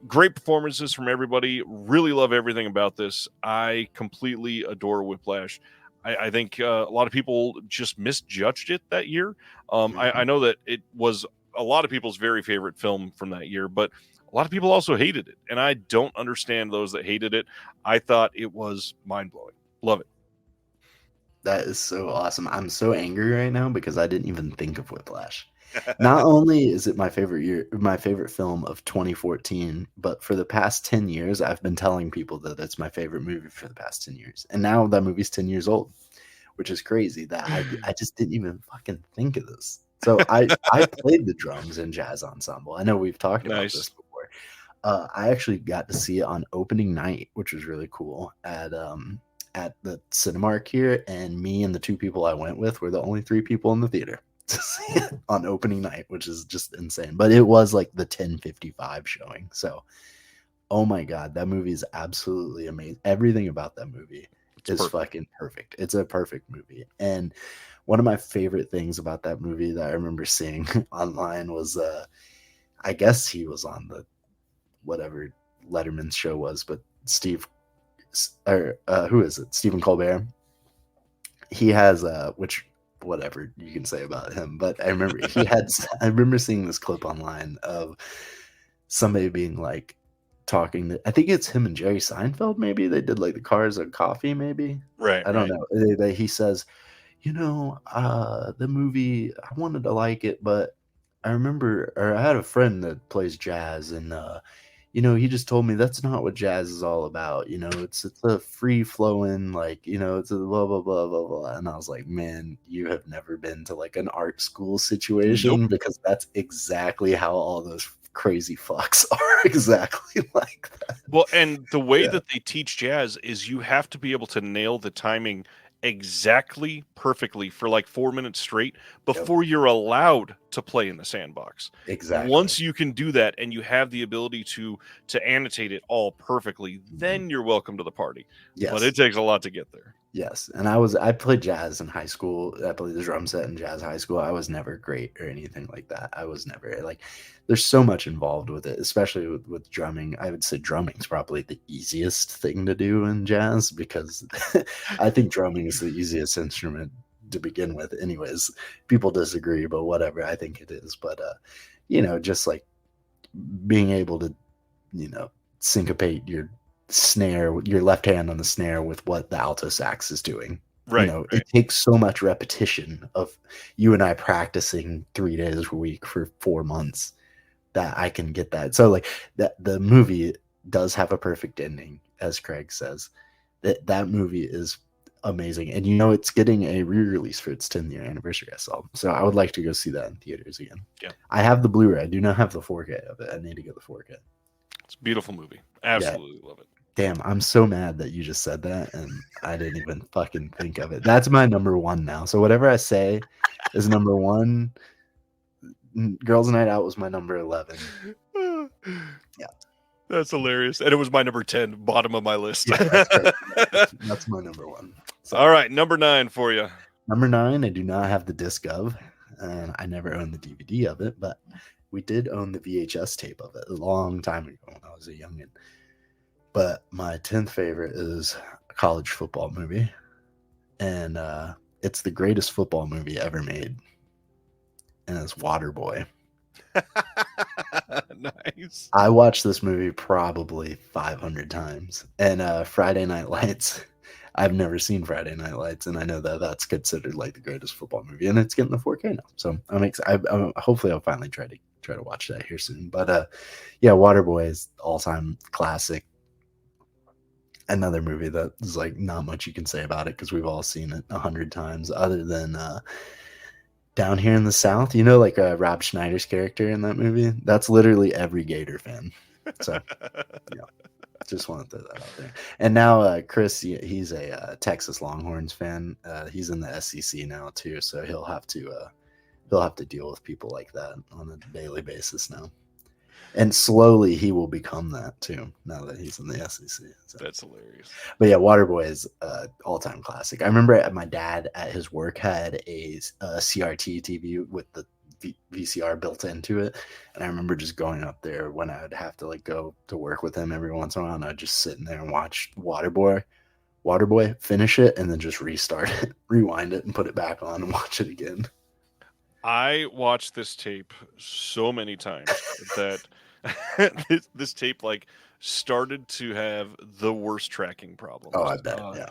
great performances from everybody. Really love everything about this. I completely adore Whiplash. I think a lot of people just misjudged it that year. I Mhm. know that it was a lot of people's very favorite film from that year, but a lot of people also hated it. And I don't understand those that hated it. I thought it was mind blowing. Love it. That is so awesome. I'm so angry right now because I didn't even think of Whiplash. Not only is it my favorite film of 2014, but for the past 10 years, I've been telling people that it's my favorite movie for the past 10 years. And now that movie's 10 years old, which is crazy that I just didn't even fucking think of this. So I played the drums in jazz ensemble. I know we've talked about this Nice. before. I actually got to see it on opening night, which was really cool at the Cinemark here, and me and the two people I went with were the only three people in the theater to see it on opening night, which is just insane. But it was like the 10:55 showing, so Oh my god, that movie is absolutely amazing. Everything about that movie It's is perfect. fucking perfect. It's a perfect movie. And one of my favorite things about that movie that I remember seeing online was I guess he was on the whatever Letterman's show was, but who is it? Stephen Colbert. He has which whatever you can say about him, but I remember I remember seeing this clip online of somebody being like talking I think it's him and Jerry Seinfeld, maybe they did like the Cars and Coffee, maybe. Right, I don't right. know. He says, the movie, I wanted to like it, but I remember, or I had a friend that plays jazz, and he just told me that's not what jazz is all about. It's a free flowing, like, it's a blah blah blah blah blah. And I was like, man, you have never been to like an art school Nope. situation, because that's exactly how all those crazy fucks are exactly like that. Well, and the way Yeah. that they teach jazz is you have to be able to nail the timing exactly perfectly for like 4 minutes straight Yep. before you're allowed to play in the sandbox. Exactly. Once you can do that and you have the ability to annotate it all perfectly, Mhm. then you're welcome to the party. But Yes. it takes a lot to get there. Yes, and I played jazz in high school. I played the drum set in jazz high school. I was never great or anything like that. I was never like, there's so much involved with it, especially with drumming. I would say drumming's probably the easiest thing to do in jazz, because I think drumming is the easiest instrument to begin with. Anyways, people disagree, but whatever. I think it is. But just like being able to, you know, syncopate your left hand on the snare with what the alto sax is doing. Right, It right. takes so much repetition of you and I practicing 3 days a week for 4 months that I can get that. So like that the movie does have a perfect ending, as Craig says. That movie is amazing. And it's getting a re-release for its 10th year anniversary, I saw. So I would like to go see that in theaters again. Yeah. I have the Blu-ray. I do not have the 4K of it. I need to get the 4K. It's a beautiful movie. Yeah. Absolutely love it. Damn, I'm so mad that you just said that and I didn't even fucking think of it. That's my number one now. So whatever I say is number one. Girls Night Out was my number 11. Yeah. That's hilarious. And it was my number 10, bottom of my list. Yeah, that's great. That's my number one. So, all right, number 9 for you. number 9, I do not have the disc of, and I never owned the DVD of it, but we did own the VHS tape of it a long time ago when I was a youngin'. But my 10th favorite is a college football movie, and it's the greatest football movie ever made, and it's Waterboy. Nice. I watched this movie probably 500 times, and Friday Night Lights. I've never seen Friday Night Lights, and I know that that's considered like the greatest football movie, and it's getting the 4K now. So I'm excited. Hopefully, I'll finally try to watch that here soon. But yeah, Waterboy is all time classic. Another movie that is like not much you can say about it because we've all seen it 100 times, other than Down Here in the South. Like Rob Schneider's character in that movie. That's literally every Gator fan. So yeah, just want to throw that out there. And now Chris, he's a Texas Longhorns fan. He's in the SEC now too, so he'll have to deal with people like that on a daily basis now. And slowly he will become that too, now that he's in the SEC. So. That's hilarious. But yeah, Waterboy is all-time classic. I remember my dad at his work had a CRT TV with the VCR built into it, and I remember just going up there when I would have to like go to work with him every once in a while, and I'd just sit in there and watch Waterboy, finish it, and then just restart it, rewind it, and put it back on and watch it again. I watched this tape so many times that this tape like started to have the worst tracking problems. Oh, I bet. Yeah.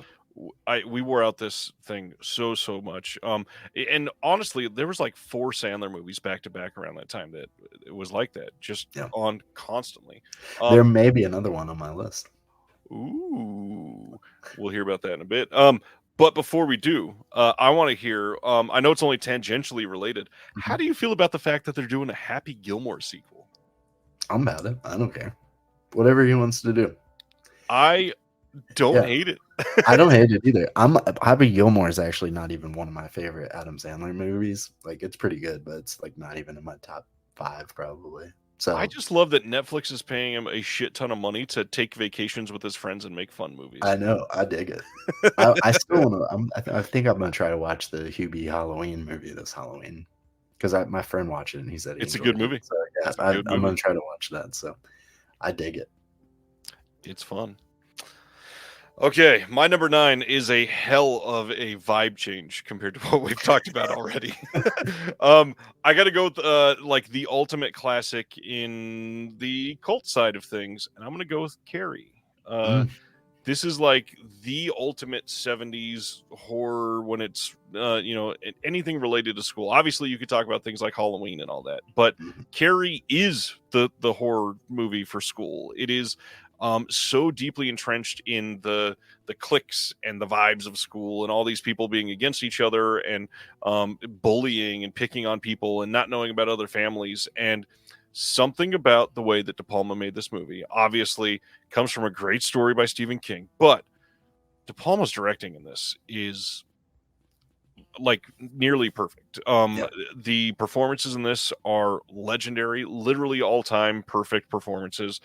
We wore out this thing so much. And honestly, there was like 4 Sandler movies back to back around that time that it was like that, just on constantly. There may be another one on my list. Ooh, we'll hear about that in a bit. But before we do, I want to hear. I know it's only tangentially related. How do you feel about the fact that they're doing a Happy Gilmore sequel? I'm about it. I don't care. Whatever he wants to do. I don't hate it. I don't hate it either. Happy Gilmore is actually not even one of my favorite Adam Sandler movies. Like, it's pretty good, but it's like not even in my top 5 probably. So I just love that Netflix is paying him a shit ton of money to take vacations with his friends and make fun movies. I know, I dig it. I still want to. I think I'm gonna try to watch the Hubie Halloween movie this Halloween because my friend watched it and he said he It's a enjoyed good movie. it. So yeah, It's a good I'm movie. gonna try to watch that. So I dig it. It's fun. Okay, my number 9 is a hell of a vibe change compared to what we've talked about already. I got to go with like the ultimate classic in the cult side of things, and I'm going to go with Carrie. This is like the ultimate 70s horror when it's anything related to school. Obviously, you could talk about things like Halloween and all that, but Carrie is the horror movie for school. It is so deeply entrenched in the cliques and the vibes of school and all these people being against each other and bullying and picking on people and not knowing about other families. And something about the way that De Palma made this movie obviously comes from a great story by Stephen King, but De Palma's directing in this is like nearly perfect. The performances in this are legendary, literally all-time perfect performances.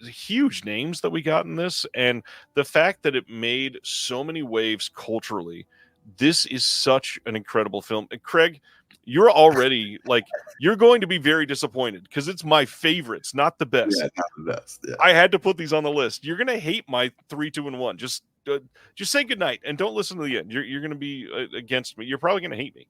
Huge names that we got in this, and the fact that it made so many waves culturally. This is such an incredible film. And Craig, you're already like you're going to be very disappointed because it's my favorites, not the best. Yeah, not the best. Yeah. I had to put these on the list. You're gonna hate my 3, 2, and 1. Just say goodnight and don't listen to the end. You're going to be against me. You're probably going to hate me.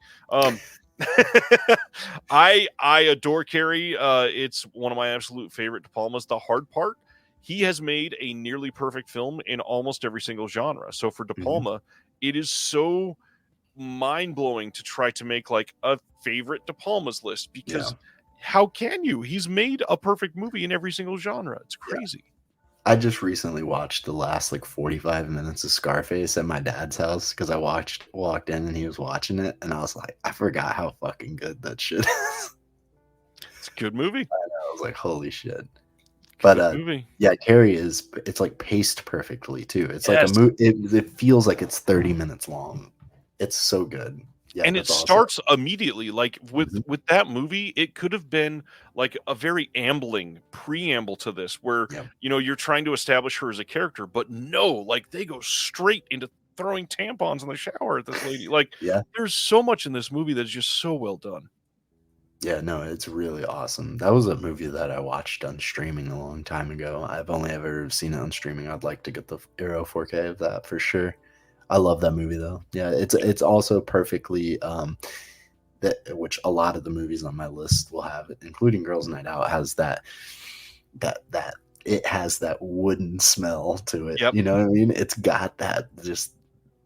I adore Carrie. It's one of my absolute favorite De Palmas. The hard part, he has made a nearly perfect film in almost every single genre. So for De Palma, it is so mind-blowing to try to make like a favorite De Palma's list because how can you? He's made a perfect movie in every single genre. It's crazy. I just recently watched the last like 45 minutes of Scarface at my dad's house because I walked in and he was watching it, and I was like, I forgot how fucking good that shit is. It's a good movie. I was like, holy shit. But yeah, Carrie it's like paced perfectly too. It's like a movie. It feels like it's 30 minutes long. It's so good. Yeah, and it starts immediately. Like with that movie, it could have been like a very ambling preamble to this, where you're trying to establish her as a character, but no, like they go straight into throwing tampons in the shower at this lady. Like, there's so much in this movie that's just so well done. Yeah, no, it's really awesome. That was a movie that I watched on streaming a long time ago. I've only ever seen it on streaming. I'd like to get the Aero 4K of that for sure. I love that movie though. Yeah, it's also perfectly which a lot of the movies on my list will have, including Girls Night Out, has that it has that wooden smell to it. You know what I mean? It's got that just,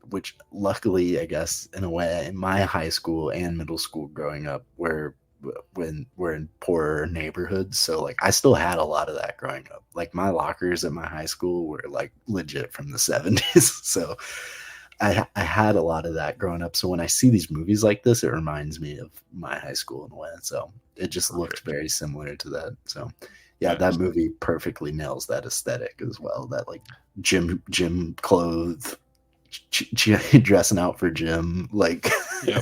which luckily, I guess, in a way, in my high school and middle school growing up, when we're in poorer neighborhoods, so like I still had a lot of that growing up. Like my lockers at my high school were like legit from the 70s. So I had a lot of that growing up. So when I see these movies like this, it reminds me of my high school in a way. So it just looked very similar to that. So yeah, that movie perfectly nails that aesthetic as well. That like gym clothes, dressing out for gym. Like, I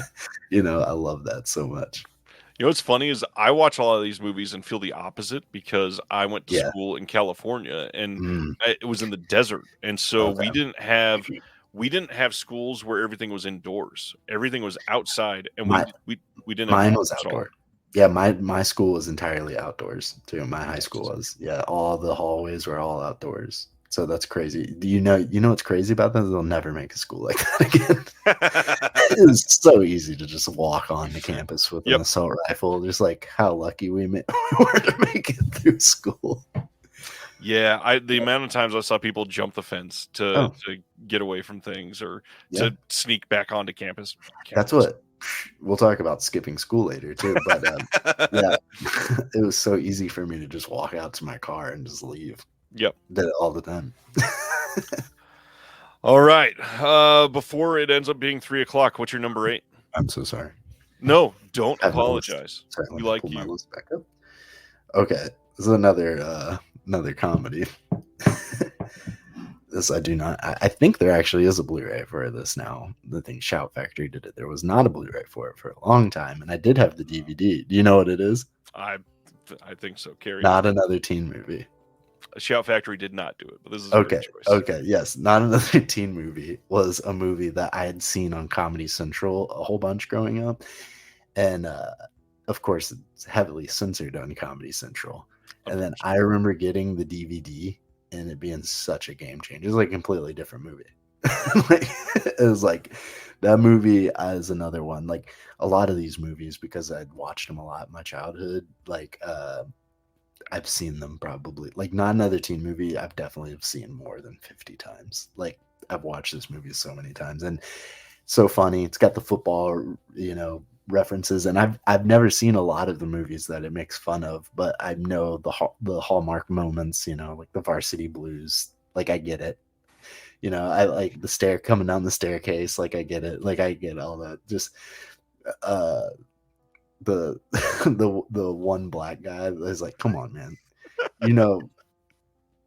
love that so much. You know what's funny is I watch a lot of these movies and feel the opposite because I went to school in California and it was in the desert, and so we didn't have schools where everything was indoors. Everything was outside, and we didn't. Mine was outdoor. Yeah, my school was entirely outdoors too. My high school was. Yeah, all the hallways were all outdoors. So that's crazy. Do you know what's crazy about that? They'll never make a school like that again. It was so easy to just walk on the campus with an assault rifle. Just like how lucky we were to make it through school. Yeah, the amount of times I saw people jump the fence to get away from things or to sneak back onto campus. That's what we'll talk about skipping school later too. But yeah, it was so easy for me to just walk out to my car and just leave. Yep. Did it all the time. All right. Before it ends up being 3:00, what's your number 8? I'm so sorry. No, don't apologize. We like you. My list back up. Okay. This is another comedy. This I do not. I think there actually is a Blu-ray for this now. The thing Shout Factory did it. There was not a Blu-ray for it for a long time, and I did have the DVD. Do you know what it is? I think so. Carrie. Not another teen movie. Shout Factory did not do it, but this is Okay. a great choice. Okay. Yes. Not another teen movie was a movie that I had seen on Comedy Central a whole bunch growing up. And of course, it's heavily censored on Comedy Central. And then I remember getting the DVD and it being such a game changer. It was like a completely different movie. It was like that movie is another one. Like a lot of these movies, because I'd watched them a lot in my childhood, like I've seen them probably like Not Another Teen Movie. I've definitely seen more than 50 times. Like I've watched this movie so many times and so funny. It's got the football, references, and I've never seen a lot of the movies that it makes fun of, but I know the hallmark moments, like the Varsity Blues. Like I get it. I like the coming down the staircase. Like I get it. Like I get all that. Just the the one black guy is like, come on, man.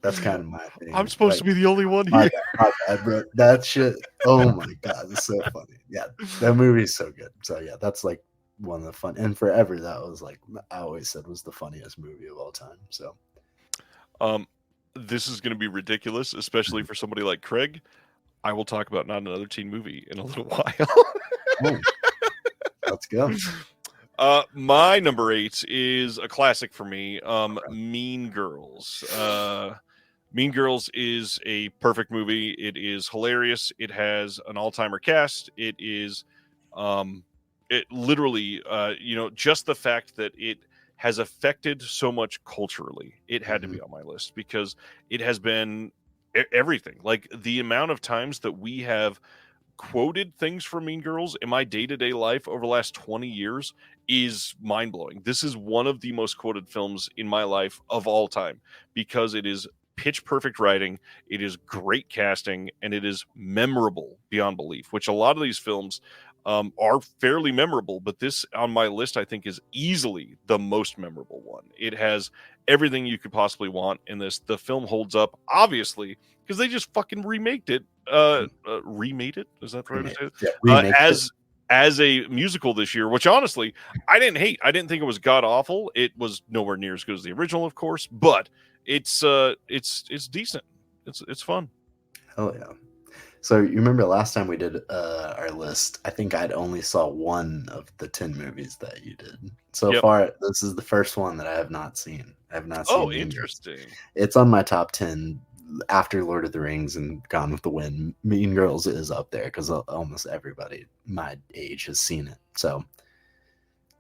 That's kind of my thing. I'm supposed to be the only one here. My bad, bro. That shit. Oh my god, it's so funny. Yeah, that movie is so good. So yeah, that's like one of the fun. And forever, that was like I always said was the funniest movie of all time. So, this is going to be ridiculous, especially for somebody like Craig. I will talk about Not Another Teen Movie in a little while. Let's go. My number 8 is a classic for me. Mean Girls. Mean Girls is a perfect movie. It is hilarious. It has an all-timer cast. It is, it literally, just the fact that it has affected so much culturally. It had to be on my list because it has been everything. Like the amount of times that we have quoted things from Mean Girls in my day-to-day life over the last 20 years is mind-blowing. This is one of the most quoted films in my life of all time because it is pitch perfect writing, it is great casting, and it is memorable beyond belief, which a lot of these films are fairly memorable, but this on my list I think is easily the most memorable one. It has everything you could possibly want in this. The film holds up, obviously, because they just fucking remade it. Remade it? Is that the right way to say it? Yeah, as a musical this year, which honestly I didn't hate. I didn't think it was god awful. It was nowhere near as good as the original, of course, but it's decent. It's fun. Oh yeah. So you remember last time we did our list, I think I'd only saw one of the 10 movies that you did. So far, this is the first one that I have not seen. I have not seen. Oh, interesting. It's on my top 10 after Lord of the Rings and Gone with the Wind. Mean Girls is up there because almost everybody my age has seen it. So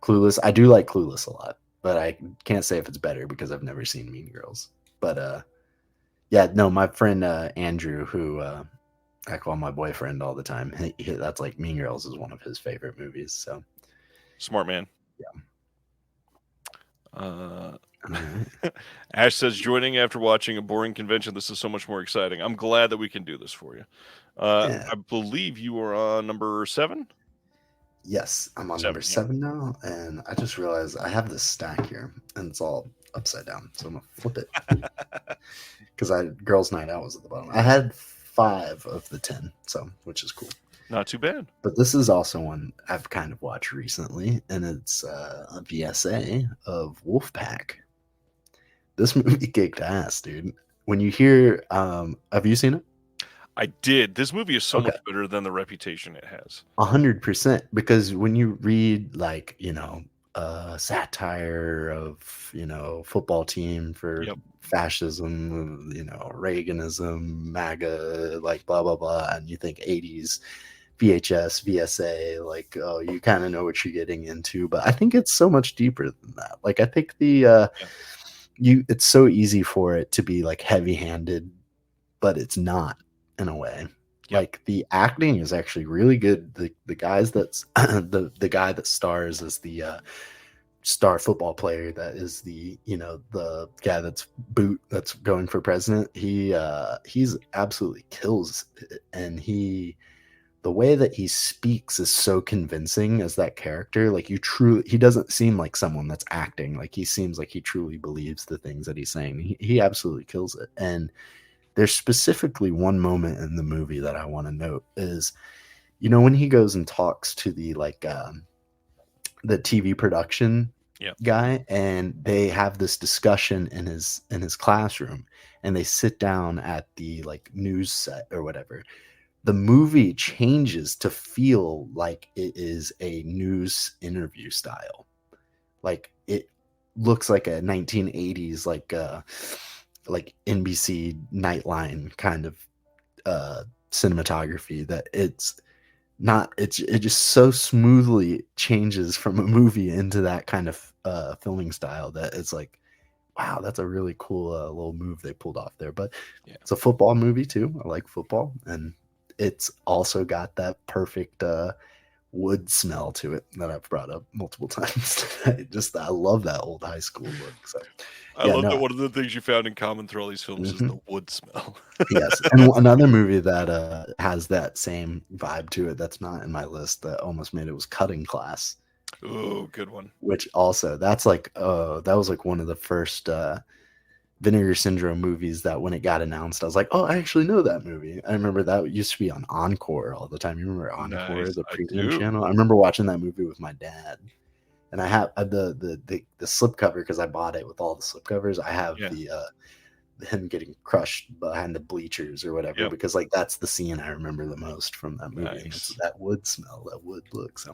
Clueless, I do like Clueless a lot, but I can't say if it's better because I've never seen Mean Girls. But yeah, no, my friend Andrew, who I call my boyfriend all the time, that's like Mean Girls is one of his favorite movies. So smart man. Yeah. Ash says, joining after watching a boring convention. This is so much more exciting. I'm glad that we can do this for you. I believe you are on number 7. Yes, I'm on number 7 now, and I just realized I have this stack here, and it's all upside down, so I'm gonna flip it because Girls Night Out was at the bottom. I had 5 of the 10, so which is cool. Not too bad. But this is also one I've kind of watched recently, and it's a VSA of Wolfpack. This movie kicked ass, dude. When you hear, have you seen it? I did. This movie is so much better than the reputation it has. 100%. Because when you read, like, satire of, football team for fascism, Reaganism, MAGA, like blah, blah, blah, and you think 80s VHS, VSA, like, oh, you kind of know what you're getting into. But I think it's so much deeper than that. Like, I think it's so easy for it to be like heavy-handed, but it's not in a way. Like the acting is actually really good. The guys that's the guy that stars as the star football player that is the guy that's going for president. He's absolutely kills it. And the way that he speaks is so convincing as that character. Like he doesn't seem like someone that's acting. Like he seems like he truly believes the things that he's saying. He absolutely kills it. And there's specifically one moment in the movie that I want to note is, when he goes and talks to the the TV production Yeah. guy, and they have this discussion in his classroom, and they sit down at the like news set or whatever. The movie changes to feel like it is a news interview style. Like it looks like a 1980s like NBC Nightline kind of cinematography, that it's not it just so smoothly changes from a movie into that kind of filming style that it's like, wow, that's a really cool little move they pulled off there. But Yeah. it's a football movie too. I like football, and it's also got that perfect wood smell to it that I've brought up multiple times today. Just I love that old high school look. So I yeah, love that no. one of the things you found in common through all these films is Mhm. the wood smell. Yes, and another movie that has that same vibe to it that's not in my list that almost made it was Cutting Class, Oh, good one. which also that's like that was like one of the first Vinegar Syndrome movies that when it got announced, I was like, oh, I actually know that movie. I remember that used to be on Encore all the time. You remember Encore, Nice. the I premium do. channel? I remember watching that movie with my dad, and I have the slipcover because I bought it with all the slipcovers. I have Yeah. the him getting crushed behind the bleachers or whatever, Yep. because like that's the scene I remember the most from that movie, and it's Nice. that wood smell, that wood look. So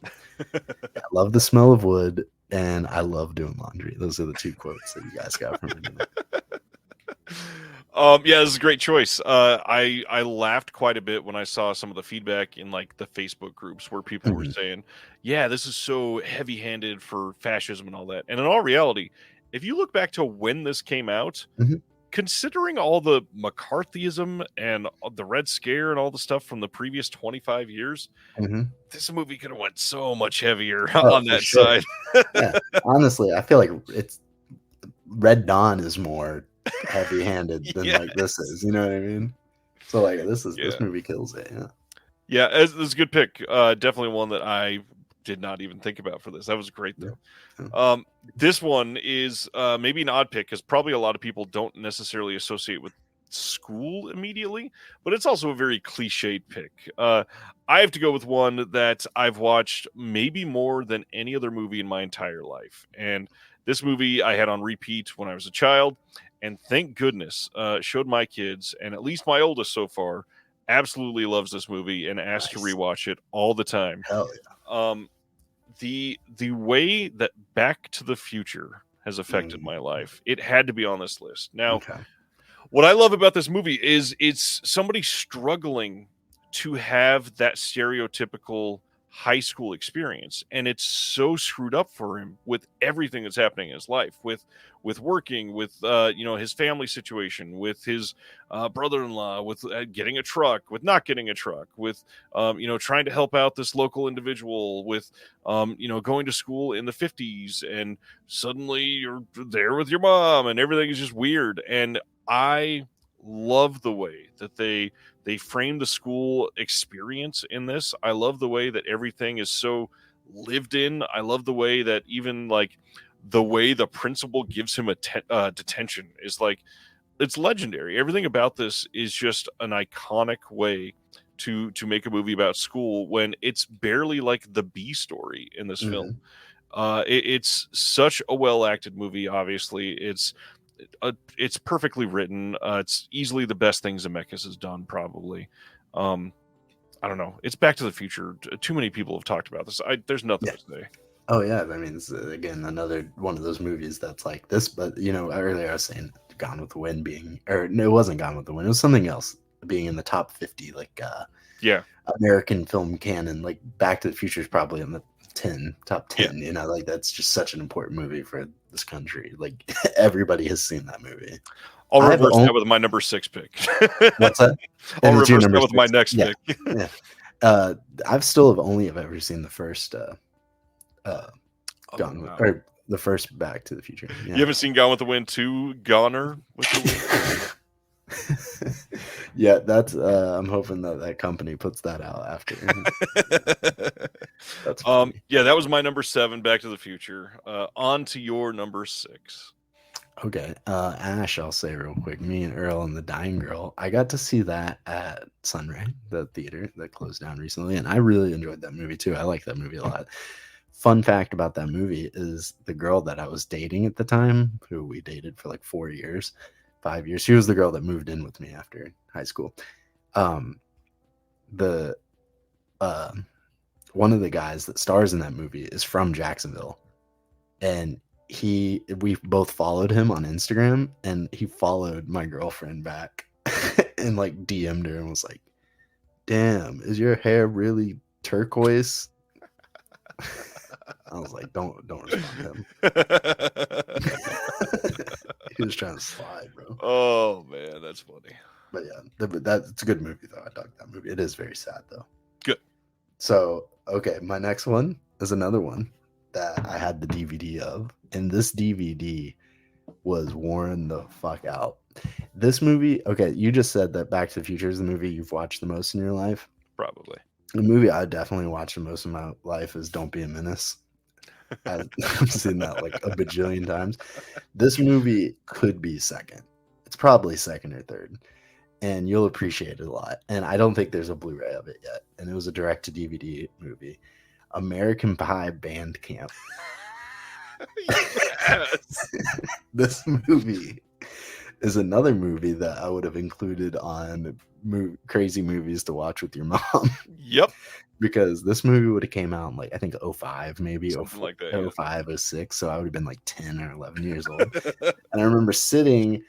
yeah, I love the smell of wood, and I love doing laundry. Those are the two quotes that you guys got from me today. Yeah, this is a great choice. I laughed quite a bit when I saw some of the feedback in like the Facebook groups where people were Mhm. saying, "Yeah, this is so heavy-handed for fascism and all that." And in all reality, if you look back to when this came out, Mhm. considering all the McCarthyism and the Red Scare and all the stuff from the previous 25 years, Mhm. this movie could have went so much heavier Oh, on for that sure. side. Yeah. Honestly, I feel like it's Red Dawn is more heavy-handed than Yeah, like this is. You know what I mean? So like this yeah. movie kills it. Yeah. Yeah, it's a good pick. Definitely one that I did not even think about for this. That was great Yeah. though. Yeah. This one is maybe an odd pick because probably a lot of people don't necessarily associate with school immediately, but it's also a very cliched pick. I have to go with one that I've watched maybe more than any other movie in my entire life, and this movie I had on repeat when I was a child, and thank goodness showed my kids, and at least my oldest so far absolutely loves this movie and asks to Nice. rewatch it all the time. Hell Um, the way that Back to the Future has yeah. affected my life, it had to be on this list. Now, Okay. what I love about this movie is it's somebody struggling to have that stereotypical high school experience, and it's so screwed up for him with everything that's happening in his life, with working, with his family situation, with his brother-in-law, with getting a truck, with not getting a truck, with trying to help out this local individual, with going to school in the 50s, and suddenly you're there with your mom and everything is just weird. And I love the way that they frame the school experience in this. I love the way that everything is so lived in. I love the way that even like the way the principal gives him a detention is like it's legendary. Everything about this is just an iconic way to make a movie about school when it's barely like the B story in this film. Mhm. It's such a well acted movie. Obviously, it's perfectly written. It's easily the best thing Zemeckis has done, probably. Um, I don't know. It's Back to the Future. Too many people have talked about this. There's nothing Yeah. to say. Oh yeah, I mean, it's, again, another one of those movies that's like this. But earlier I was saying Gone with the Wind being, or no, it wasn't Gone with the Wind. It was something else being in the top 50, like Yeah, American film canon. Like Back to the Future is probably in the top yeah. 10. Like that's just such an important movie for this country. Like everybody has seen that movie. I'll I've reverse only that with my number 6 pick. What's that? I'll And it's your reverse number that with my 6. next Yeah, pick. yeah. I've still have only have ever seen the first uh Oh Gone with, wow. or the first Back to the Future. You Yeah. haven't seen Gone with the Wind 2, Goner with the Wind? Yeah, that's I'm hoping that company puts that out after. That's funny. Yeah, that was my number 7, Back to the Future. On to your number 6. Okay. Ash, I'll say real quick. Me and Earl and the Dying Girl. I got to see that at Sunray, the theater that closed down recently, and I really enjoyed that movie too. I like that movie a lot. Fun fact about that movie is the girl that I was dating at the time, who we dated for like 4 years, 5 years. She was the girl that moved in with me after high school. Um, the One of the guys that stars in that movie is from Jacksonville, and we both followed him on Instagram, and he followed my girlfriend back and like DM'd her and was like, "Damn, is your hair really turquoise?" I was like, don't respond to him. He was trying to slide, bro. Oh man, that's funny. But yeah, that's a good movie though. I dug that movie. It is very sad though. Good. So okay, my next one is another one that I had the DVD of, and this DVD was worn the fuck out. This movie, okay, you just said that Back to the Future is the movie you've watched the most in your life. Probably. The movie I definitely watched the most in my life is Don't Be a Menace. I've seen that like a bajillion times. This movie could be second. It's probably second or third, and you'll appreciate it a lot. And I don't think there's a Blu-ray of it yet. And it was a direct-to-DVD movie, American Pie Band Camp. Yes. This movie is another movie that I would have included on crazy movies to watch with your mom. Yep. Because this movie would have came out in like, I think 05, maybe something like that, 05, 06. So I would have been like 10 or 11 years old. And I remember sitting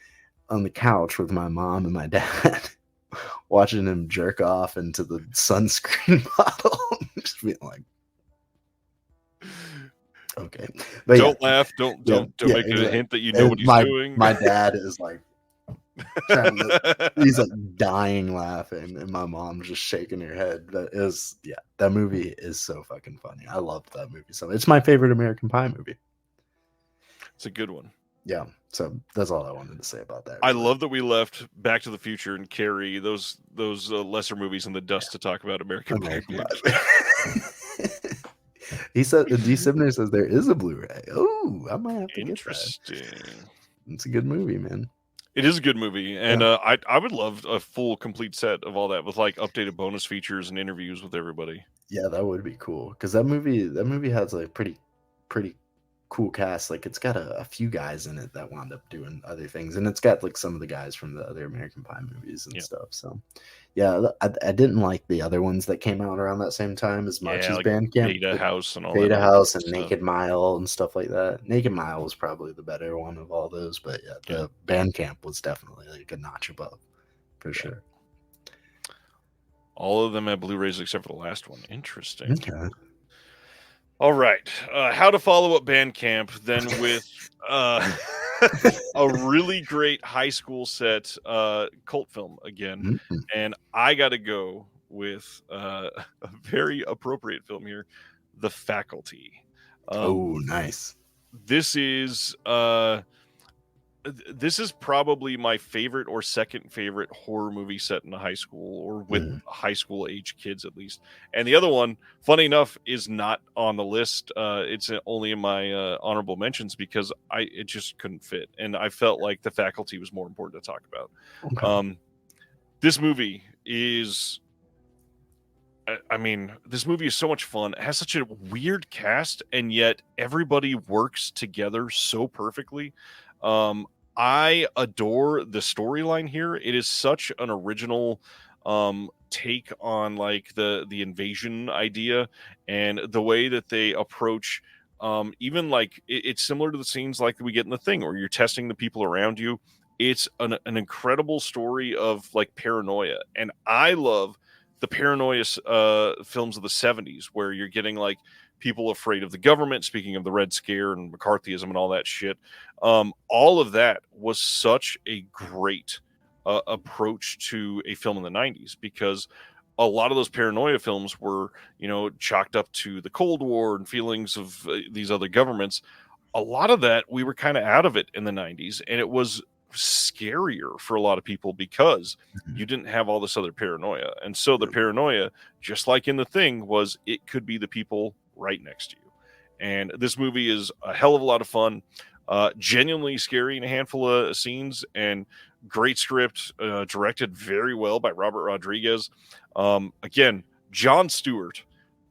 on the couch with my mom and my dad watching him jerk off into the sunscreen bottle. Just being like, okay. But don't laugh. Don't make it a hint that you know what he's doing. My dad is like, he's like dying laughing, and my mom's just shaking her head. That movie is so fucking funny. I loved that movie. So it's my favorite American Pie movie. It's a good one. Yeah. So that's all I wanted to say about that. I love that we left Back to the Future and Carrie, those lesser movies in the dust to talk about American Pie. He said, D. Sibner says there is a Blu-ray. Oh, I might have to get that. Interesting. It's a good movie, man. It is a good movie, and I would love a full, complete set of all that with like updated bonus features and interviews with everybody. Yeah, that would be cool, because that movie has like pretty cool cast. Like, it's got a few guys in it that wound up doing other things, and it's got like some of the guys from the other American Pie movies and stuff. So yeah, I didn't like the other ones that came out around that same time as much as like Bandcamp, Beta House and all Beta that House and stuff. Naked Mile and stuff like that. Naked Mile was probably the better one of all those, but the Bandcamp was definitely like a notch above for sure. All of them have Blu-rays except for the last one. Interesting. Okay. All right. How to follow up Bandcamp then with a really great high school set cult film again. Mm-hmm. And I got to go with a very appropriate film here, The Faculty. Oh, nice. This is probably my favorite or second favorite horror movie set in a high school, or with high school age kids at least. And the other one, funny enough, is not on the list. It's only in my honorable mentions because it just couldn't fit, and I felt like The Faculty was more important to talk about. Okay. This movie is. I mean, this movie is so much fun. It has such a weird cast, and yet everybody works together so perfectly. I adore the storyline here. It is such an original take on like the invasion idea, and the way that they approach even like it's similar to the scenes like we get in The Thing, where you're testing the people around you. It's an incredible story of like paranoia, and I love the paranoia films of the 70s, where you're getting like people afraid of the government, speaking of the Red Scare and McCarthyism and all that shit. All of that was such a great approach to a film in the 90s, because a lot of those paranoia films were, chalked up to the Cold War and feelings of these other governments. A lot of that, we were kind of out of it in the 90s, and it was scarier for a lot of people because you didn't have all this other paranoia. And so the paranoia, just like in The Thing, was it could be the people right next to you. And this movie is a hell of a lot of fun, genuinely scary in a handful of scenes, and great script, directed very well by Robert Rodriguez. Again, Jon Stewart,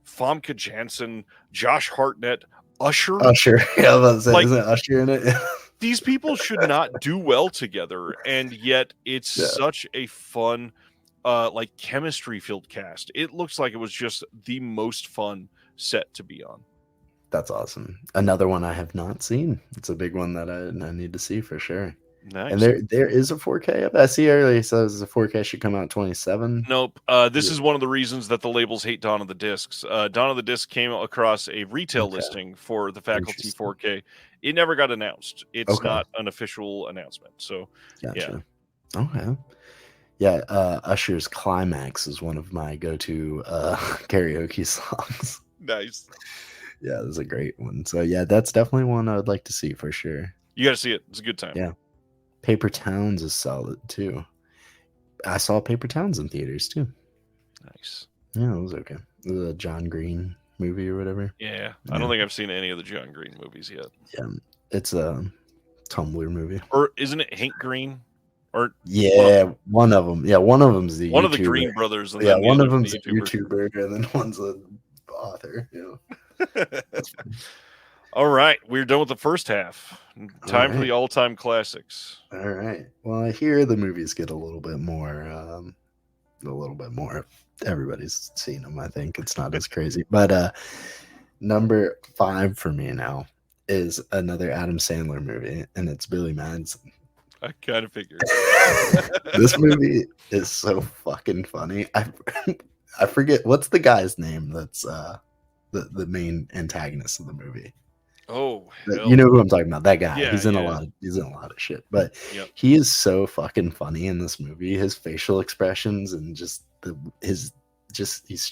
Famke Janssen, Josh Hartnett, Usher. Usher. Yeah, I was about to say, Like, isn't Usher in it? these people should not do well together, and yet it's such a fun, like chemistry filled cast. It looks like it was just the most fun set to be on. That's awesome. Another one I have not seen. It's a big one that I need to see for sure. Nice. And there is a 4K of it. I see earlier it says the 4K should come out 27. Nope. This is one of the reasons that the labels hate Dawn of the Discs. Dawn of the Disc came across a retail listing for the Faculty 4K. It never got announced. It's not an official announcement. So, gotcha. Yeah. Okay. Yeah, Usher's Climax is one of my go-to karaoke songs. Nice. Yeah, that's a great one. So yeah, that's definitely one I would like to see for sure. You got to see it. It's a good time. Yeah. Paper Towns is solid too. I saw Paper Towns in theaters too. Nice. Yeah, it was okay. It was a John Green movie or whatever. Yeah, I don't think I've seen any of the John Green movies yet. Yeah, it's a Tumblr movie. Or isn't it Hank Green? Or one of them. Yeah, one of them's the one YouTuber. of the Green brothers. And yeah, then one of them's a a YouTuber, and then one's a author. All right, we're done with the first half. Time for the all-time classics. All right. Well, here the movies get a little bit more. Everybody's seen them. I think it's not as crazy, but number 5 for me now is another Adam Sandler movie, and it's Billy Madison. I kind of figured. This movie is so fucking funny. I forget what's the guy's name that's the main antagonist of the movie. Oh, you know who I'm talking about? That guy. Yeah, he's in a lot of shit. But he is so fucking funny in this movie. His facial expressions and he's just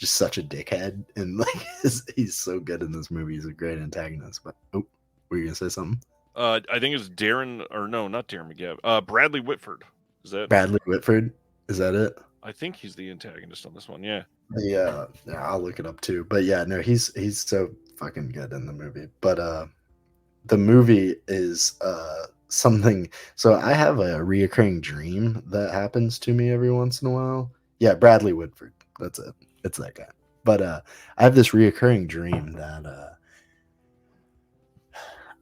such a dickhead, and like he's so good in this movie. He's a great antagonist. But were you gonna say something? I think it's Darren, or no, not Darren McGavin. Bradley Whitford. Is that Bradley Whitford? Is that it? I think he's the antagonist on this one. Yeah. Yeah, I'll look it up too. But yeah, no, he's so fucking good in the movie. But the movie is something. So I have a reoccurring dream that happens to me every once in a while. Yeah, Bradley Whitford. That's it. It's that guy. But I have this reoccurring dream that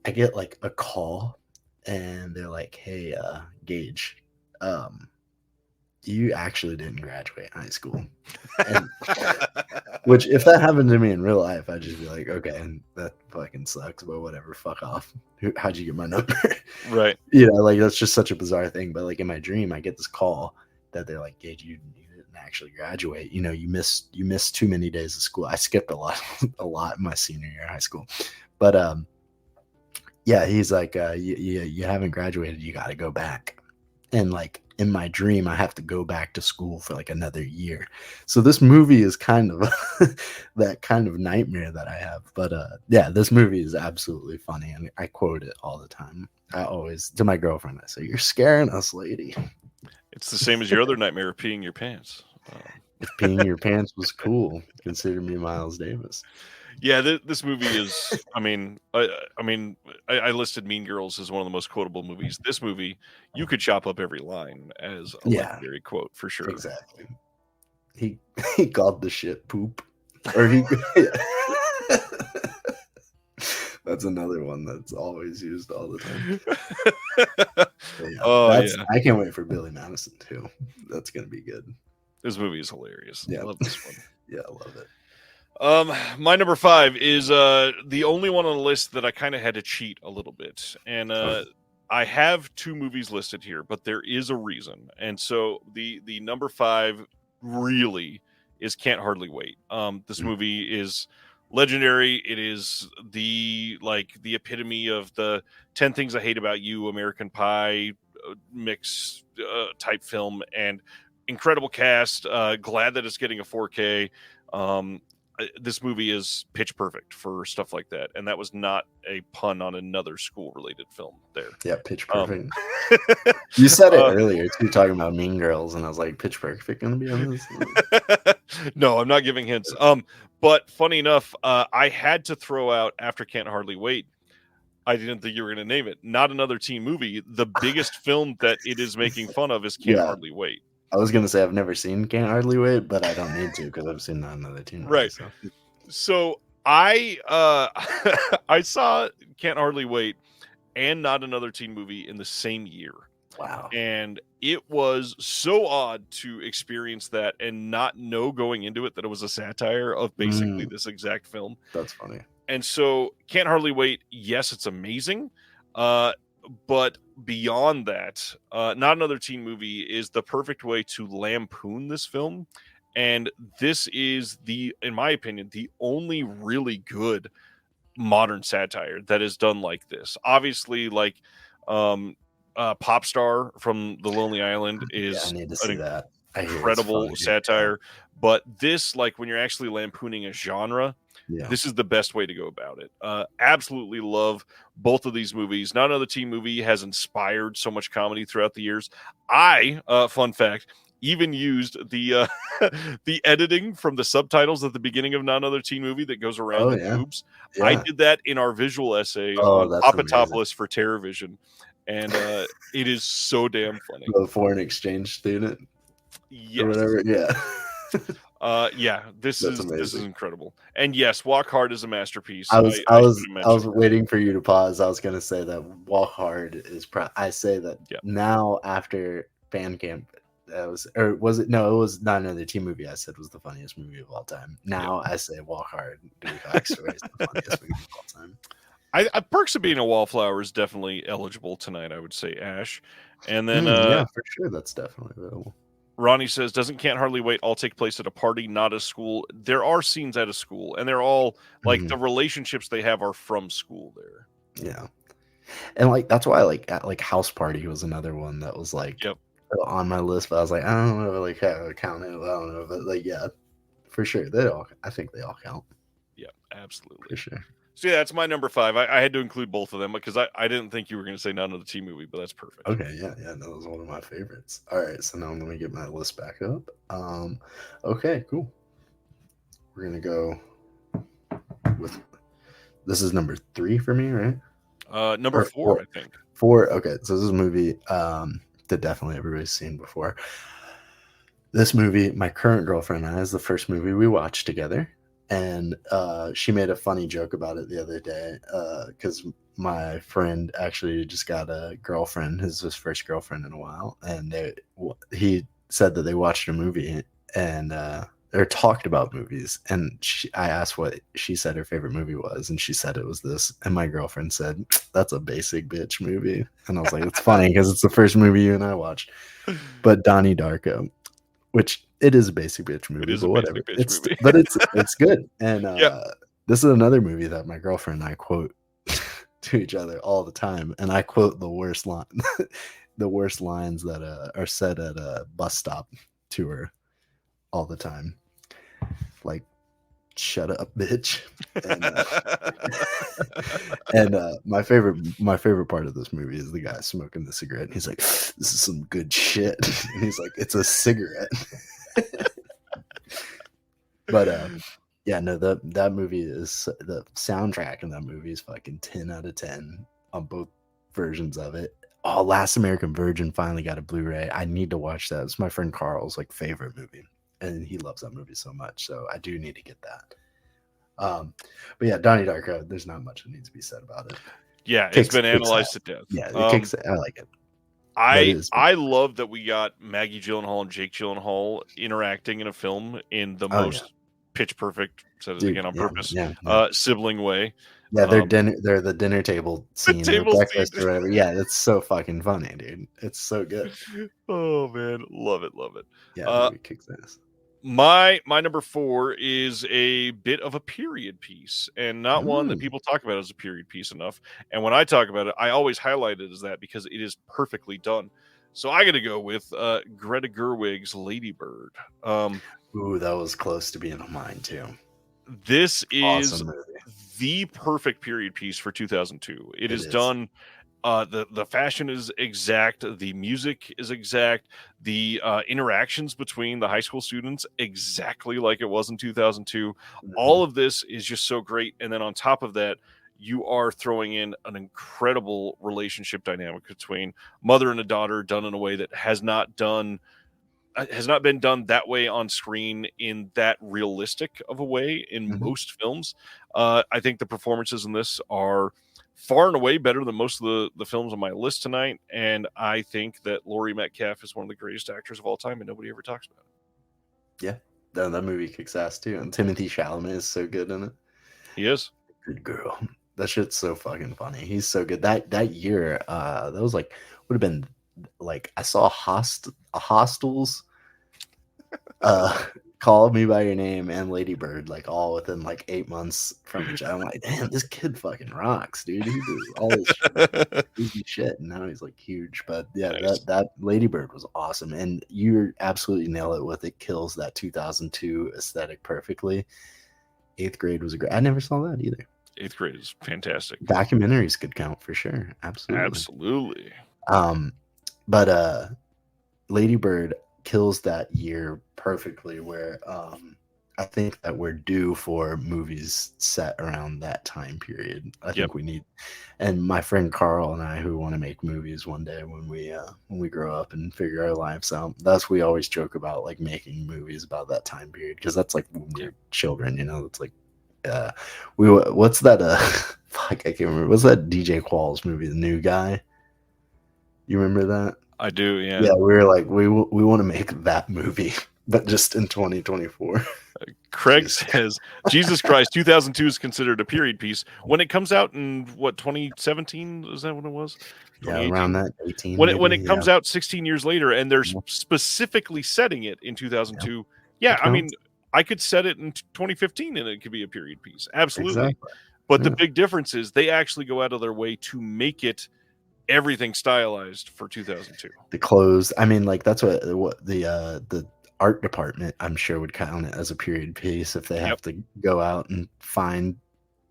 I get like a call, and they're like, "Hey, Gage, you actually didn't graduate high school." And, which, if that happened to me in real life, I'd just be like, okay, that fucking sucks, but whatever, fuck off. How'd you get my number? Right. Like that's just such a bizarre thing. But like in my dream, I get this call that they're like, Gage, you didn't actually graduate. You missed too many days of school. I skipped a lot in my senior year of high school. But yeah, he's like, you haven't graduated. You got to go back. And like in my dream, I have to go back to school for like another year. So this movie is kind of that kind of nightmare that I have. But yeah, this movie is absolutely funny, and I quote it all the time. I always, to my girlfriend, I say, "You're scaring us, lady." It's the same as your other nightmare of peeing your pants. If peeing your pants was cool, consider me Miles Davis. Yeah, this movie is. I mean, I listed Mean Girls as one of the most quotable movies. This movie, you could chop up every line as a legendary quote for sure. Exactly. He called the shit poop, or he. That's another one that's always used all the time. I can't wait for Billy Madison too. That's gonna be good. This movie is hilarious. Yeah. I love this one. Yeah, I love it. My number 5 is the only one on the list that I kind of had to cheat a little bit, and I have 2 movies listed here, but there is a reason. And so the number 5 really is Can't Hardly Wait. This movie is legendary. It is the epitome of the 10 Things I Hate About You, American Pie mix type film, and incredible cast. Glad that it's getting a 4K. This movie is pitch perfect for stuff like that, and that was not a pun on another school-related film there. Yeah, Pitch Perfect. You said it earlier too, talking about Mean Girls, and I was like, Pitch Perfect going to be on this? No, I'm not giving hints. But funny enough, I had to throw out after Can't Hardly Wait. I didn't think you were going to name it. Not another teen movie. The biggest film that it is making fun of is Can't Hardly Wait. I was going to say I've never seen Can't Hardly Wait, but I don't need to because I've seen Not Another Teen Movie. Right. So. So I I saw Can't Hardly Wait and Not Another Teen Movie in the same year. Wow. And it was so odd to experience that and not know going into it that it was a satire of basically this exact film. That's funny. And so Can't Hardly Wait, yes, it's amazing. But beyond that, Not Another Teen Movie is the perfect way to lampoon this film. And this is in my opinion, the only really good modern satire that is done like this. Obviously, like Pop Star from The Lonely Island Yeah, I is need to an see that. I hear it's incredible funny. satire, but this, like when you're actually lampooning a genre, Yeah. this is the best way to go about it. Absolutely love both of these movies. Not Another Teen Movie has inspired so much comedy throughout the years. Fun fact, even used the the editing from the subtitles at the beginning of Not Another Teen Movie that goes around the boobs. I Yeah. did that in our visual essay Oh, on that's amazing. Papadopoulos for TerrorVision, and it is so damn funny. The foreign exchange student or Yes. whatever. Yeah. Yeah, this That's is amazing. incredible. And yes, Walk Hard is a masterpiece. I I should have was mentioned that. waiting for you to pause. I was gonna say that Walk Hard is I say that Yeah. now after Fan Camp, that was, or was it? No, it was Not Another Teen Movie. I said was the funniest movie of all time. Now I say Walk Hard, Dewey Cox Story is the funniest movie of all time. Perks of Being a Wallflower is definitely eligible tonight, I would say, Ash. And then yeah, for sure, that's definitely available. Ronnie says, doesn't Can't Hardly Wait all take place at a party, not a school? There are scenes at a school, and they're all like the relationships they have are from school there. Yeah. And like that's why like House Party was another one that was like on my list, but I was like, I don't know, like how to count it. I don't know, but like yeah, for sure. I think they all count. Yeah, absolutely. For sure. So yeah, that's my number 5. I had to include both of them because I didn't think you were going to say Not Another Teen Movie, but that's perfect. Okay, yeah, that was one of my favorites. All right, so now I'm gonna get my list back up. Okay, cool. We're gonna go with this is number 3 for me, right? Number 4, I think. 4. Okay, so this is a movie that definitely everybody's seen before. This movie, my current girlfriend and I, is the first movie we watched together. And she made a funny joke about it the other day because my friend actually just got a girlfriend, his first girlfriend in a while, and he said that they watched a movie and or talked about movies, and I asked what she said her favorite movie was, and she said it was this, and my girlfriend said, "That's a basic bitch movie," and I was like, "It's funny because it's the first movie you and I watched," but Donnie Darko, which it is a basic bitch movie, but whatever. But it's good. And this is another movie that my girlfriend and I quote to each other all the time, and I quote the worst line, the worst lines that are said at a bus stop to her all the time, like "Shut up, bitch." And, my favorite part of this movie is the guy smoking the cigarette. And he's like, "This is some good shit." And he's like, "It's a cigarette." But yeah, no, that movie is, the soundtrack in that movie is fucking 10 out of 10 on both versions of it. Oh, Last American Virgin finally got a Blu-ray. I need to watch that. It's my friend Carl's like favorite movie, and he loves that movie so much, so I do need to get that. But yeah, Donnie Darko, there's not much that needs to be said about it. Yeah, it's been analyzed to death. Yeah, it kicks. I like it. I love that we got Maggie Gyllenhaal and Jake Gyllenhaal interacting in a film in the most pitch perfect, said it again on purpose, sibling way. Yeah, they're the dinner table scene, or breakfast or whatever. Yeah, it's so fucking funny, dude. It's so good. Oh man, love it. Yeah, it kicks ass. My number 4 is a bit of a period piece, and not one that people talk about as a period piece enough. And when I talk about it, I always highlight it as that because it is perfectly done. So I got to go with Greta Gerwig's Lady Bird. Ooh, that was close to being on mine too. This is the perfect period piece for 2002. It is done. The fashion is exact. The music is exact. The interactions between the high school students exactly like it was in 2002. Mm-hmm. All of this is just so great. And then on top of that, you are throwing in an incredible relationship dynamic between mother and a daughter, done in a way that has not done has not been done that way on screen in that realistic of a way in most films. I think the performances in this are far and away better than most of the films on my list tonight, and I think that Laurie Metcalf is one of the greatest actors of all time, and nobody ever talks about it. Yeah, that movie kicks ass too, and Timothy Chalamet is so good in it. He is. Good girl. That shit's so fucking funny. He's so good. That year, that was like would have been like I saw Hostels, Call Me by Your Name, and Lady Bird like all within like 8 months from each other. I'm like, damn, this kid fucking rocks, dude. He did all this crazy shit, and now he's like huge. But yeah, Nice. that Lady Bird was awesome, and you absolutely nail it with it. Kills that 2002 aesthetic perfectly. 8th Grade was a great. I never saw that either. 8th Grade is fantastic. Documentaries could count for sure. Absolutely. But Lady Bird kills that year perfectly, where I think that we're due for movies set around that time period. I think we need, and my friend Carl and I, who want to make movies one day when we grow up and figure our lives out, that's we always joke about, like making movies about that time period, because that's like when we're children, you know. It's like what's that fuck, I can't remember, what's that DJ Qualls movie, The New Guy? You remember that? I do, yeah. Yeah, we were like, we want to make that movie, but just in 2024. Craig says, Jesus Christ, 2002 is considered a period piece. When it comes out in, what, 2017? Is that what it was? Yeah, around that, 18. When it comes out 16 years later, and they're specifically setting it in 2002. Yeah, I mean, I could set it in 2015 and it could be a period piece. Absolutely. Exactly. But the big difference is they actually go out of their way to make it everything stylized for 2002. The clothes, I mean, like that's what the art department, I'm sure, would count it as a period piece if they have to go out and find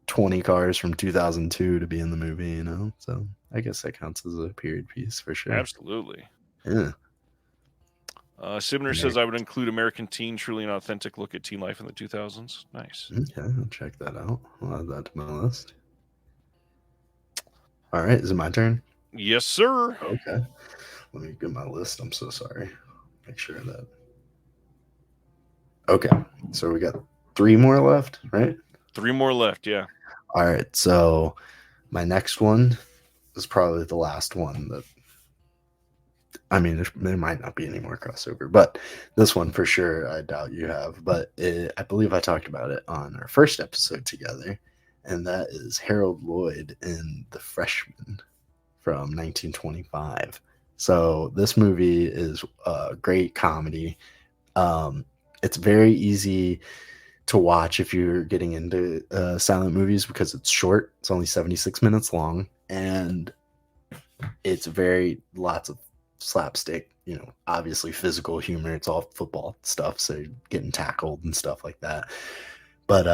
20 cars from 2002 to be in the movie, you know. So I guess that counts as a period piece for sure. Absolutely. Yeah. Sibner says, I would include American Teen, truly an authentic look at teen life in the 2000s. Nice. Okay, I'll check that out. I'll add that to my list. All right, is it my turn? Yes, sir. Okay. Let me get my list. I'm so sorry. Make sure of that. Okay, so we got 3 more left, right? 3 more left, yeah. All right, so my next one is probably the last one that, I mean, there might not be any more crossover, but this one for sure, I doubt you have. But I believe I talked about it on our first episode together, and that is Harold Lloyd in The Freshman from 1925. So this movie is a great comedy. It's very easy to watch if you're getting into silent movies because it's short. It's only 76 minutes long, and it's lots of slapstick, you know, obviously physical humor. It's all football stuff, so you're getting tackled and stuff like that. But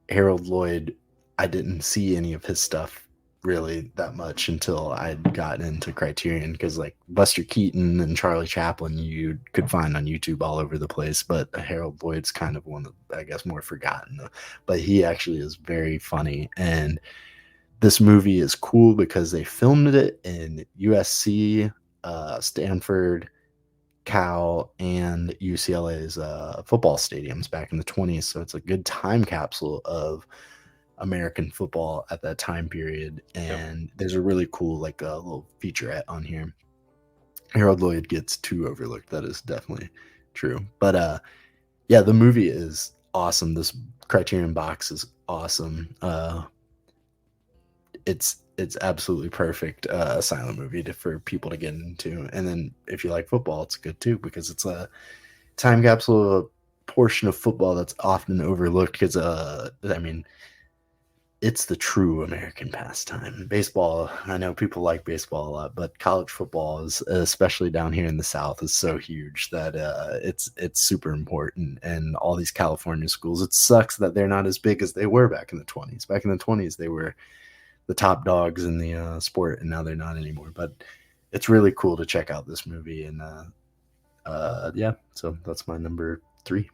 Harold Lloyd, I didn't see any of his stuff really that much until I'd gotten into Criterion, because like Buster Keaton and Charlie Chaplin you could find on YouTube all over the place, but Harold Lloyd's kind of one of, I guess, more forgotten. But he actually is very funny, and this movie is cool because they filmed it in USC, Stanford, Cal, and UCLA's football stadiums back in the 20s. So it's a good time capsule of American football at that time period. And there's a really cool, like a little featurette on here. Harold Lloyd gets too overlooked. That is definitely true. But yeah, the movie is awesome. This Criterion box is awesome. It's absolutely perfect silent movie for people to get into. And then if you like football, it's good too, because it's a time capsule of a portion of football that's often overlooked, because I mean, it's the true American pastime. Baseball, I know people like baseball a lot, but college football is, especially down here in the South, is so huge that it's super important. And all these California schools, it sucks that they're not as big as they were back in the 20s. Back in the 20s, they were the top dogs in the sport, and now they're not anymore. But it's really cool to check out this movie. And yeah, so that's my number 3.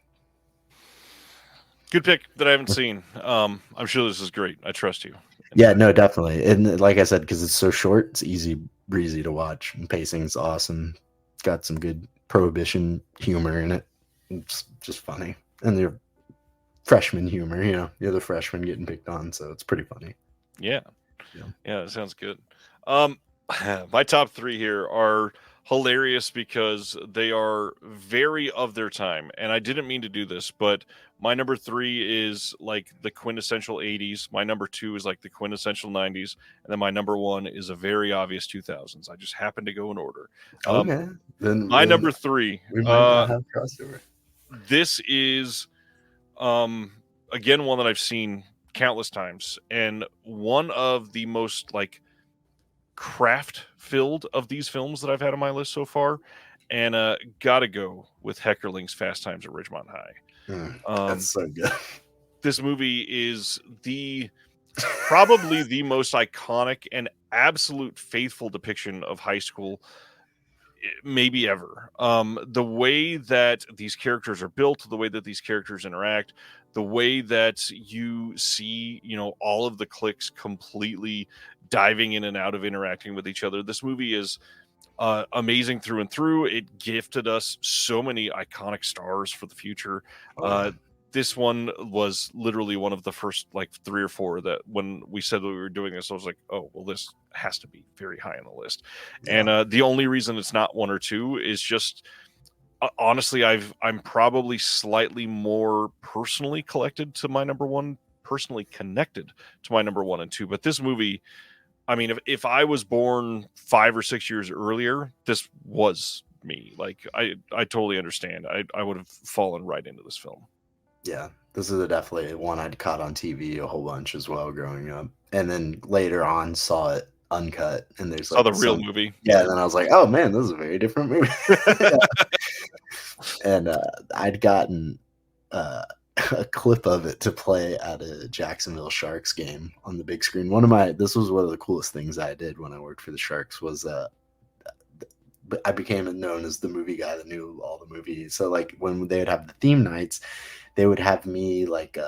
Good pick that I haven't seen. I'm sure this is great. I trust you. Yeah, no, definitely. And like I said, because it's so short, it's easy breezy to watch, and pacing's awesome. It's got some good prohibition humor in it. It's just funny, and they're freshman humor. You're the freshman getting picked on, so it's pretty funny. Yeah, that sounds good. My top 3 here are hilarious because they are very of their time, and I didn't mean to do this, but my number 3 is like the quintessential 80s. My number 2 is like the quintessential 90s, and then my number 1 is a very obvious 2000s. I just happened to go in order. Okay, then My number 3. We might not have crossover. This is, again, one that I've seen countless times, and one of the most like craft filled of these films that I've had on my list so far, and gotta go with Heckerling's Fast Times at Ridgemont High. That's so good. This movie is probably the most iconic and absolute faithful depiction of high school maybe ever. The way that these characters are built, the way that these characters interact, the way that you see, all of the cliques completely diving in and out of interacting with each other. This movie is amazing through and through. It gifted us so many iconic stars for the future. This one was literally one of the first like 3 or 4 that when we said that we were doing this, I was like, oh, well, this has to be very high on the list. Yeah. And the only reason it's not 1 or 2 is just honestly, I'm probably slightly more personally connected to my number 1 and 2. But this movie, I mean, if I was born 5 or 6 years earlier, this was me. Like I totally understand. I would have fallen right into this film. Yeah, this is definitely one I'd caught on TV a whole bunch as well growing up, and then later on saw it uncut, and there's like the real movie. Yeah, and then I was like, oh man, this is a very different movie. And I'd gotten a clip of it to play at a Jacksonville Sharks game on the big screen. This was one of the coolest things I did when I worked for the Sharks was I became known as the movie guy that knew all the movies. So like when they would have the theme nights, they would have me like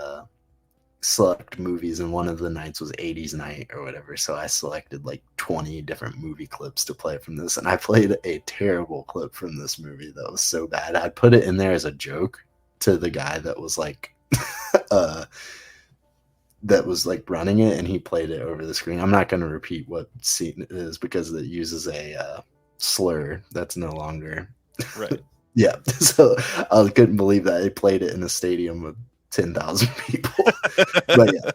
select movies, and one of the nights was 80s night or whatever. So I selected like 20 different movie clips to play from this, and I played a terrible clip from this movie that was so bad. I put it in there as a joke to the guy that was like running it, and he played it over the screen. I'm not going to repeat what scene it is because it uses a slur that's no longer right. Yeah, so I couldn't believe that they played it in a stadium of 10,000 people. But yeah,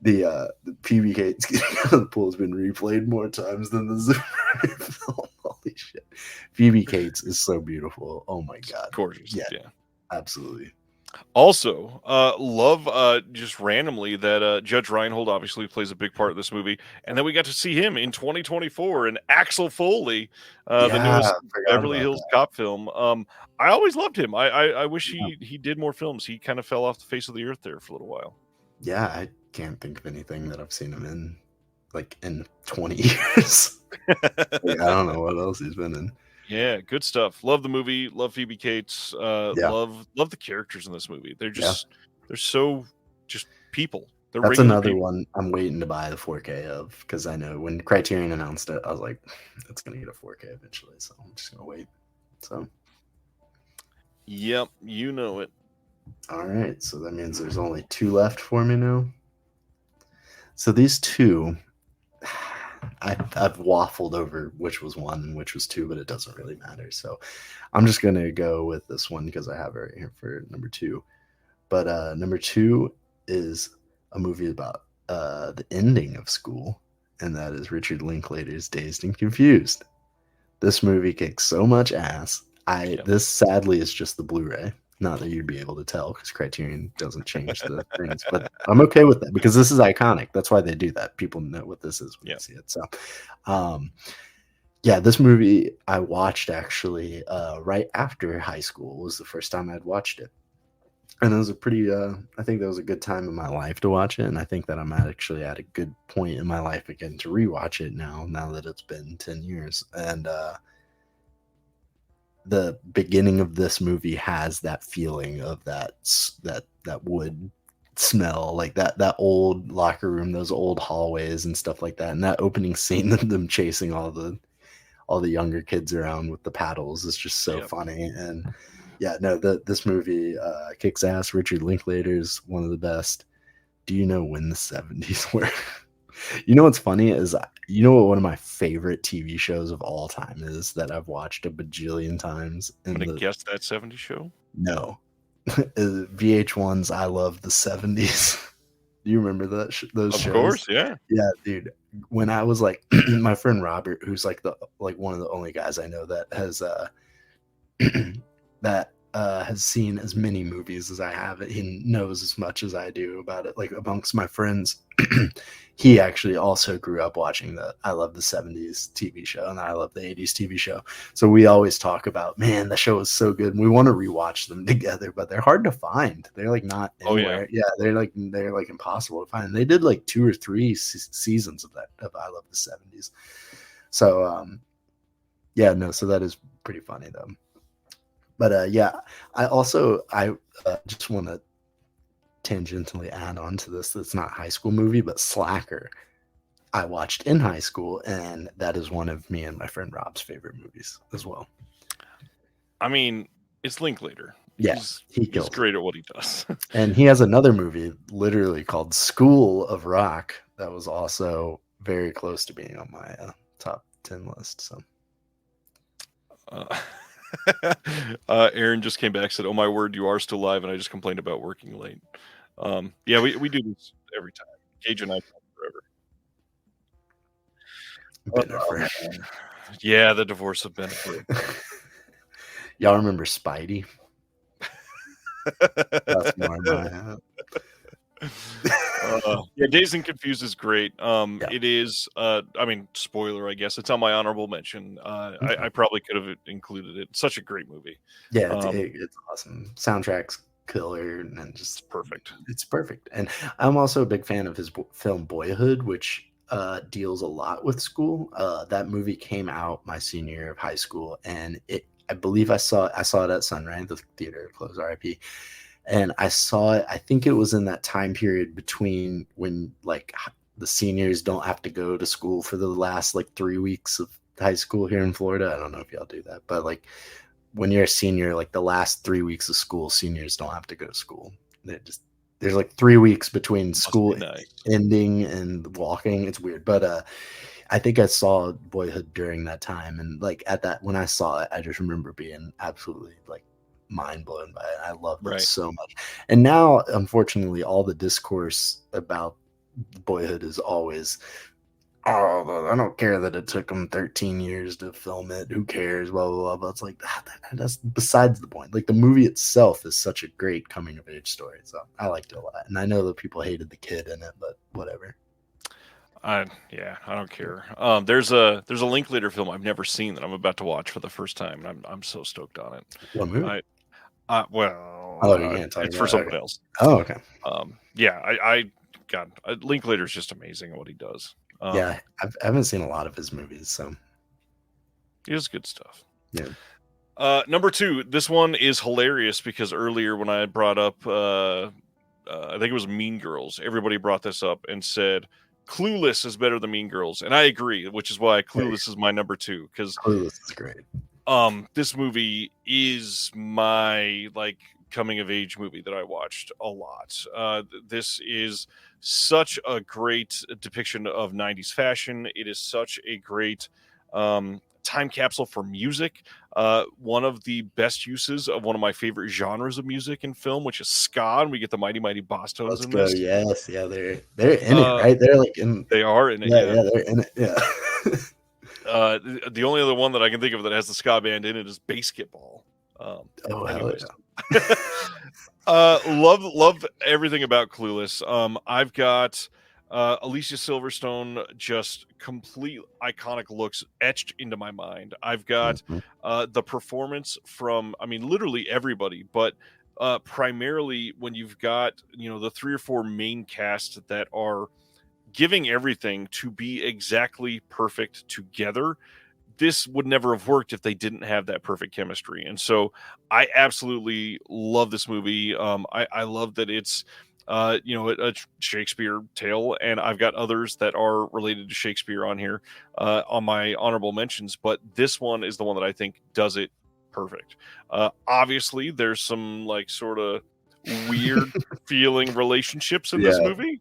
the PB Cates getting out of the pool has been replayed more times than the Zimmer film. Holy shit, PB Cates is so beautiful. Oh my god, gorgeous. Yeah, absolutely. Also, love just randomly that Judge Reinhold obviously plays a big part of this movie, and then we got to see him in 2024 in Axel Foley, the newest Beverly Hills Cop film. I always loved him. I wish he did more films. He kind of fell off the face of the earth there for a little while. Yeah, I can't think of anything that I've seen him in like in 20 years. Like, I don't know what else he's been in. Yeah, good stuff. Love the movie. Love Phoebe Cates. Love the characters in this movie. They're just they're so just people. That's another one I'm waiting to buy the 4K of, because I know when Criterion announced it, I was like, it's gonna get a 4K eventually, so I'm just gonna wait. So yep, you know it. All right, so that means there's only 2 left for me now. So these 2, I've waffled over which was 1 and which was 2, but it doesn't really matter. So I'm just going to go with this one because I have it right here for number 2. But number 2 is a movie about the ending of school, and that is Richard Linklater's Dazed and Confused. This movie kicks so much ass. This sadly is just the Blu-ray. Not that you'd be able to tell because Criterion doesn't change the things, but I'm okay with that because this is iconic. That's why they do that. People know what this is when they see it. So, this movie I watched actually right after high school was the first time I'd watched it. And it was a pretty, I think that was a good time in my life to watch it. And I think that I'm actually at a good point in my life again to rewatch it now that it's been 10 years. And, the beginning of this movie has that feeling of that wood smell, like that old locker room, those old hallways and stuff like that. And that opening scene of them chasing all all the younger kids around with the paddles is just so funny. And yeah, no, this movie kicks ass. Richard Linklater's one of the best. Do you know when the 70s were? You know what's funny is, you know what one of my favorite TV shows of all time is that I've watched a bajillion times? I'm going to guess that 70s show? No. VH1's I Love the 70s. Do you remember those shows? Of course, yeah. Yeah, dude. When I was like, my friend Robert, who's like one of the only guys I know that has has seen as many movies as I have. He knows as much as I do about it. Like amongst my friends, he actually also grew up watching the I Love the 70s TV show and I Love the 80s TV show. So we always talk about, man, the show is so good. And we want to rewatch them together, but they're hard to find. They're like not anywhere. Oh, yeah. They're like impossible to find. They did like 2 or 3 seasons of I Love the 70s. So so that is pretty funny though. But I just want to tangentially add on to this. That's not a high school movie, but Slacker. I watched in high school, and that is one of me and my friend Rob's favorite movies as well. I mean, it's Linklater. Yeah, he's great at what he does. And he has another movie literally called School of Rock that was also very close to being on my top 10 list. So. Aaron just came back, said, "Oh my word, you are still live," and I just complained about working late. We do this every time. Gage and I talk forever. Yeah, the divorce of Benefit. Y'all remember Spidey? That's more my Dazed and Confused is great. It is spoiler, I guess. It's on my honorable mention. I probably could have included it. Such a great movie. Yeah, it's awesome. Soundtrack's killer and just perfect. It's perfect. And I'm also a big fan of his film Boyhood, which deals a lot with school. That movie came out my senior year of high school, and I believe I saw it at Sunrise, the theater closed, RIP. And I saw it, I think it was in that time period between when like the seniors don't have to go to school for the last like 3 weeks of high school here in Florida. I don't know if y'all do that, but like when you're a senior, like the last 3 weeks of school, seniors don't have to go to school. There's like 3 weeks between school ending and walking. It's weird, but I think I saw Boyhood during that time. And like when I saw it, I just remember being absolutely like mind blown by it. I loved it so much. And now, unfortunately, all the discourse about Boyhood is always, oh, I don't care that it took them 13 years to film it. Who cares? Blah, blah, blah. But it's like, that's besides the point. Like the movie itself is such a great coming of age story. So I liked it a lot. And I know that people hated the kid in it, but whatever. I don't care. There's a Linklater film I've never seen that I'm about to watch for the first time. And I'm so stoked on it. What movie? It's for someone else. Oh, okay. Linklater is just amazing at what he does. I haven't seen a lot of his movies, so he does good stuff. Yeah. Number 2, this one is hilarious because earlier when I brought up, I think it was Mean Girls, everybody brought this up and said Clueless is better than Mean Girls, and I agree, which is why Clueless is my number 2 because Clueless is great. This movie is my like coming of age movie that I watched a lot. This is such a great depiction of 90s fashion. It is such a great time capsule for music. One of the best uses of one of my favorite genres of music in film, which is ska, and we get the Mighty Mighty Boss Tones in this. Yes, they're in it, right? They're like in. They are in it. Yeah, they're in it. Yeah. The only other one that I can think of that has the ska band in it is Basketball. Love everything about Clueless. I've got Alicia Silverstone, just complete iconic looks etched into my mind. I've got the performance from, literally everybody, but primarily when you've got, the 3 or 4 main cast that are giving everything to be exactly perfect together. This would never have worked if they didn't have that perfect chemistry. And so I absolutely love this movie. I love that it's a Shakespeare tale, and I've got others that are related to Shakespeare on here on my honorable mentions, but this one is the one that I think does it perfect. Obviously, there's some like sort of weird feeling relationships in this movie.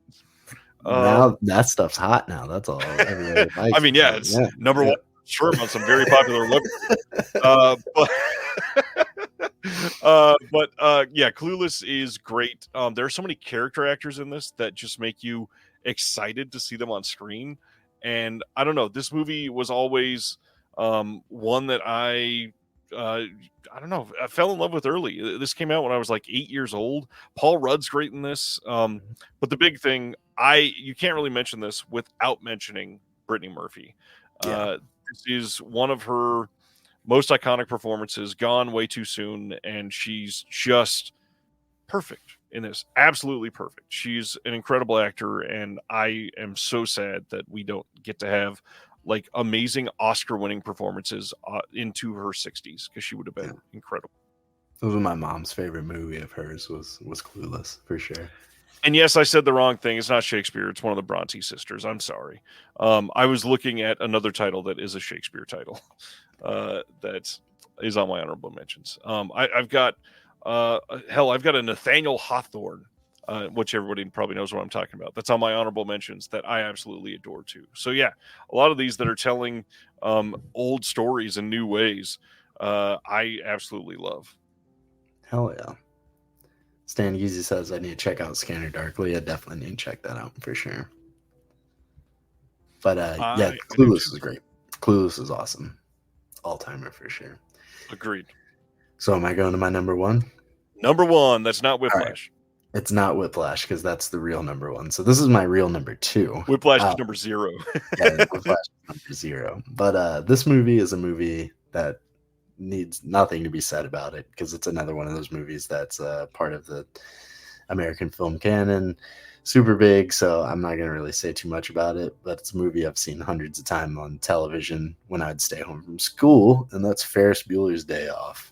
Now that stuff's hot now. That's all everybody likes. I mean, yeah, it's number one sure on some very popular websites. But Clueless is great. There are so many character actors in this that just make you excited to see them on screen. And I don't know, this movie was always one that I don't know, I fell in love with early. This came out when I was like 8 years old. Paul Rudd's great in this. But the big thing, you can't really mention this without mentioning Brittany Murphy. This is one of her most iconic performances, gone way too soon, and she's just perfect in this. Absolutely perfect. She's an incredible actor, and I am so sad that we don't get to have like amazing Oscar-winning performances into her 60s, because she would have been incredible. It was my mom's favorite movie of hers was Clueless, for sure. And yes, I said the wrong thing. It's not Shakespeare. It's one of the Bronte sisters. I'm sorry. I was looking at another title that is a Shakespeare title that is on my honorable mentions. I've got a Nathaniel Hawthorne, which everybody probably knows what I'm talking about. That's on my honorable mentions that I absolutely adore too. So yeah, a lot of these that are telling old stories in new ways, I absolutely love. Hell yeah. Stan Yeezy says I need to check out Scanner Darkly. I definitely need to check that out for sure. But Clueless is great. Clueless is awesome. All-timer for sure. Agreed. So am I going to my number one? Number one. That's not Whiplash. Right. It's not Whiplash because that's the real number one. So this is my real number two. Whiplash is number 0. Whiplash is number 0. But this movie is a movie that needs nothing to be said about it because it's another one of those movies that's part of the American film canon, super big, so I'm not going to really say too much about it, but it's a movie I've seen hundreds of times on television when I'd stay home from school, and that's Ferris Bueller's Day Off.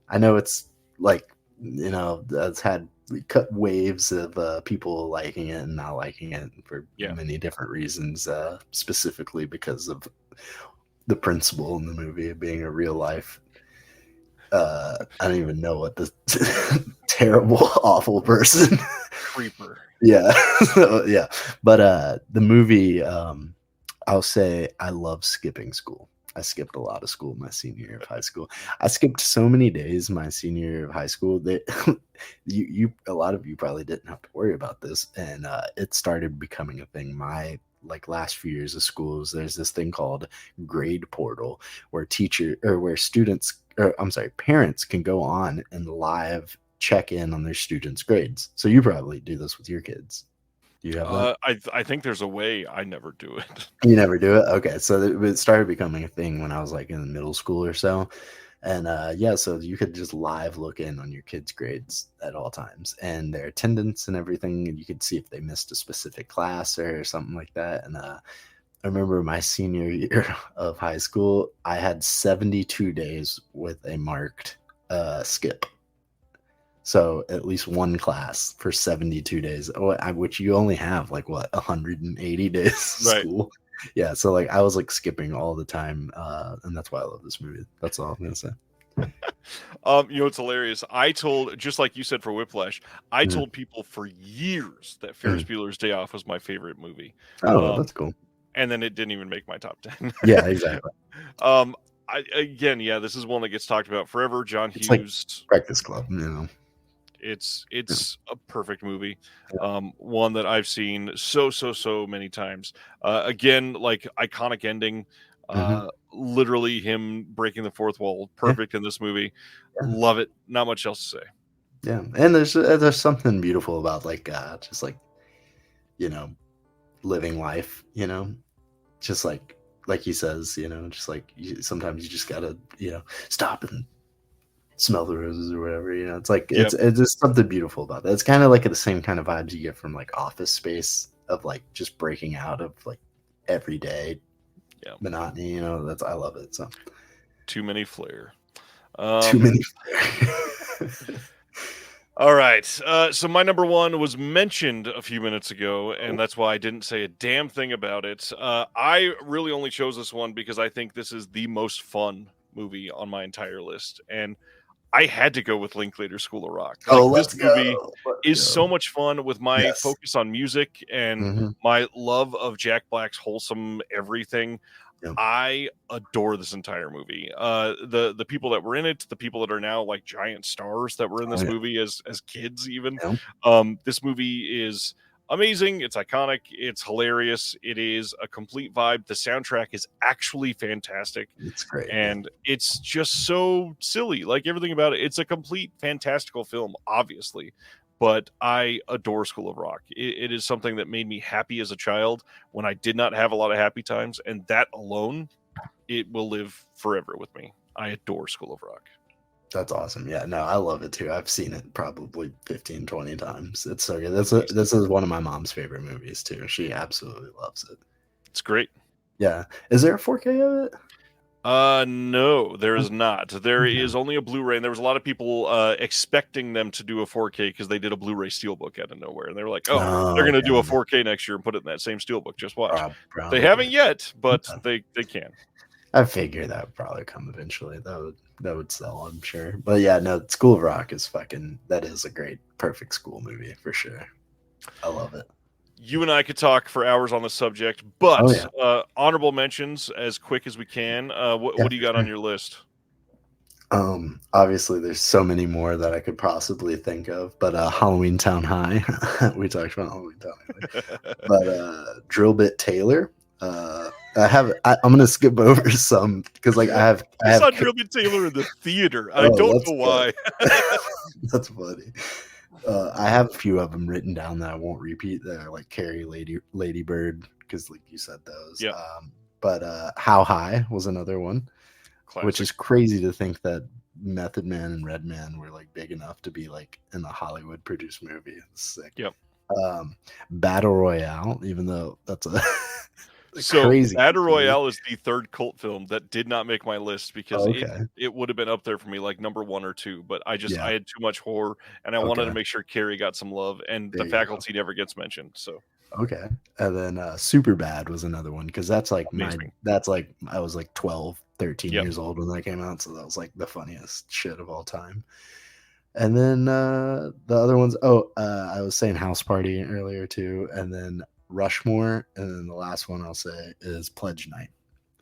I know it's like, that's had cut waves of people liking it and not liking it for many different reasons, specifically because of the principal in the movie of being a real life I don't even know what the terrible, awful person. Creeper. Yeah. But the movie, I'll say I love skipping school. I skipped a lot of school my senior year of high school. I skipped so many days my senior year of high school that a lot of you probably didn't have to worry about this. And it started becoming a thing. My last few years of schools, there's this thing called grade portal where parents can go on and live check in on their students' grades. So you probably do this with your kids. Do you have that? I think there's a way. I never do it. You never do it? Okay. So it started becoming a thing when I was in the middle school or so. And so you could just live look in on your kids' grades at all times and their attendance and everything. And you could see if they missed a specific class or something like that. And I remember my senior year of high school, I had 72 days with a marked skip. So at least one class for 72 days, which you only have 180 days of school. Yeah, so I was skipping all the time, and that's why I love this movie. That's all I'm gonna say. It's hilarious. I told, just like you said for Whiplash, I told people for years that Ferris Bueller's Day Off was my favorite movie. Oh, that's cool. And then it didn't even make my top 10. Yeah, exactly. This is one that gets talked about forever. John Hughes, Breakfast Club. It's a perfect movie. One that I've seen so many times. Again, iconic ending. Literally him breaking the fourth wall. Perfect in this movie. Yeah. Love it. Not much else to say. Yeah, and there's something beautiful about living life. Just like he says, sometimes you just gotta stop and smell the roses or whatever. It's it's just something beautiful about that. It's kind of the same kind of vibes you get from Office Space of just breaking out of everyday monotony. I love it. So too many flair. Too many flair. All right. So my number one was mentioned a few minutes ago, and Oh, that's why I didn't say a damn thing about it. I really only chose this one because I think this is the most fun movie on my entire list, and I had to go with Linklater's School of Rock. Like, this let's movie go. Let's is go. so much fun with my Yes. focus on music and Hmm. my love of Jack Black's wholesome everything. Yep. I adore this entire movie. The people that were in it, the people that are now like giant stars that were in Oh, this yeah. movie as kids, even. Yep. This movie is amazing. It's iconic. It's hilarious. It is a complete vibe. The soundtrack is actually fantastic, It's great. Yeah. and it's just so silly. Like everything about it, it's a complete fantastical film, obviously. But I adore School of Rock. It is something that made me happy as a child when I did not have a lot of happy times, and that alone, it will live forever with me. I adore School of Rock. That's awesome. Yeah, no, I love it too. I've seen it probably 15, 20 times. It's so good. Nice. This is one of my mom's favorite movies too. She absolutely loves it. It's great. Yeah. Is there a 4K of it? No, there is not. There Okay. is only a Blu-ray, and there was a lot of people expecting them to do a 4K because they did a Blu-ray steelbook out of nowhere, and they were like, "Oh, they're Oh, going to do a yeah. 4K next year and put it in that same steelbook. Just watch." They Probably. haven't yet, but Yeah. they can. I figure that would probably come eventually. That would sell, I'm sure. But yeah, no, School of Rock is that is a great, perfect school movie for sure. I love it. You and I could talk for hours on the subject, Oh but yeah. honorable mentions as quick as we can. Yeah, What do you for got on sure. your list? Obviously there's so many more that I could possibly think of, but Halloween Town High. We talked about Halloween Town High. But Drill Bit Taylor. I'm gonna skip over some because like I I have saw Drill Bit Taylor in the theater. I oh don't let's know go. why. That's funny. I have a few of them written down that I won't repeat. That are like Carrie, Lady Bird, because like you said those. Yep. But How High was another one, which Classic. is crazy to think that Method Man and Redman were like big enough to be like in a Hollywood produced movie. It's sick. Yep. Battle Royale, even though that's a So crazy Battle movie. Royale is the third cult film that did not make my list because Oh, okay. it would have been up there for me like number 1 or 2, but I Yeah. had too much horror and I wanted to Okay. make sure Carrie got some love, and There the you go. faculty never gets mentioned. So Okay. And then Super Bad was another one because that's like amazing. I was like 12, 13 Yep. years old when that came out. So that was like the funniest shit of all time. And then the other ones, I was saying House Party earlier too. And then Rushmore. And then the last one I'll say is Pledge Night.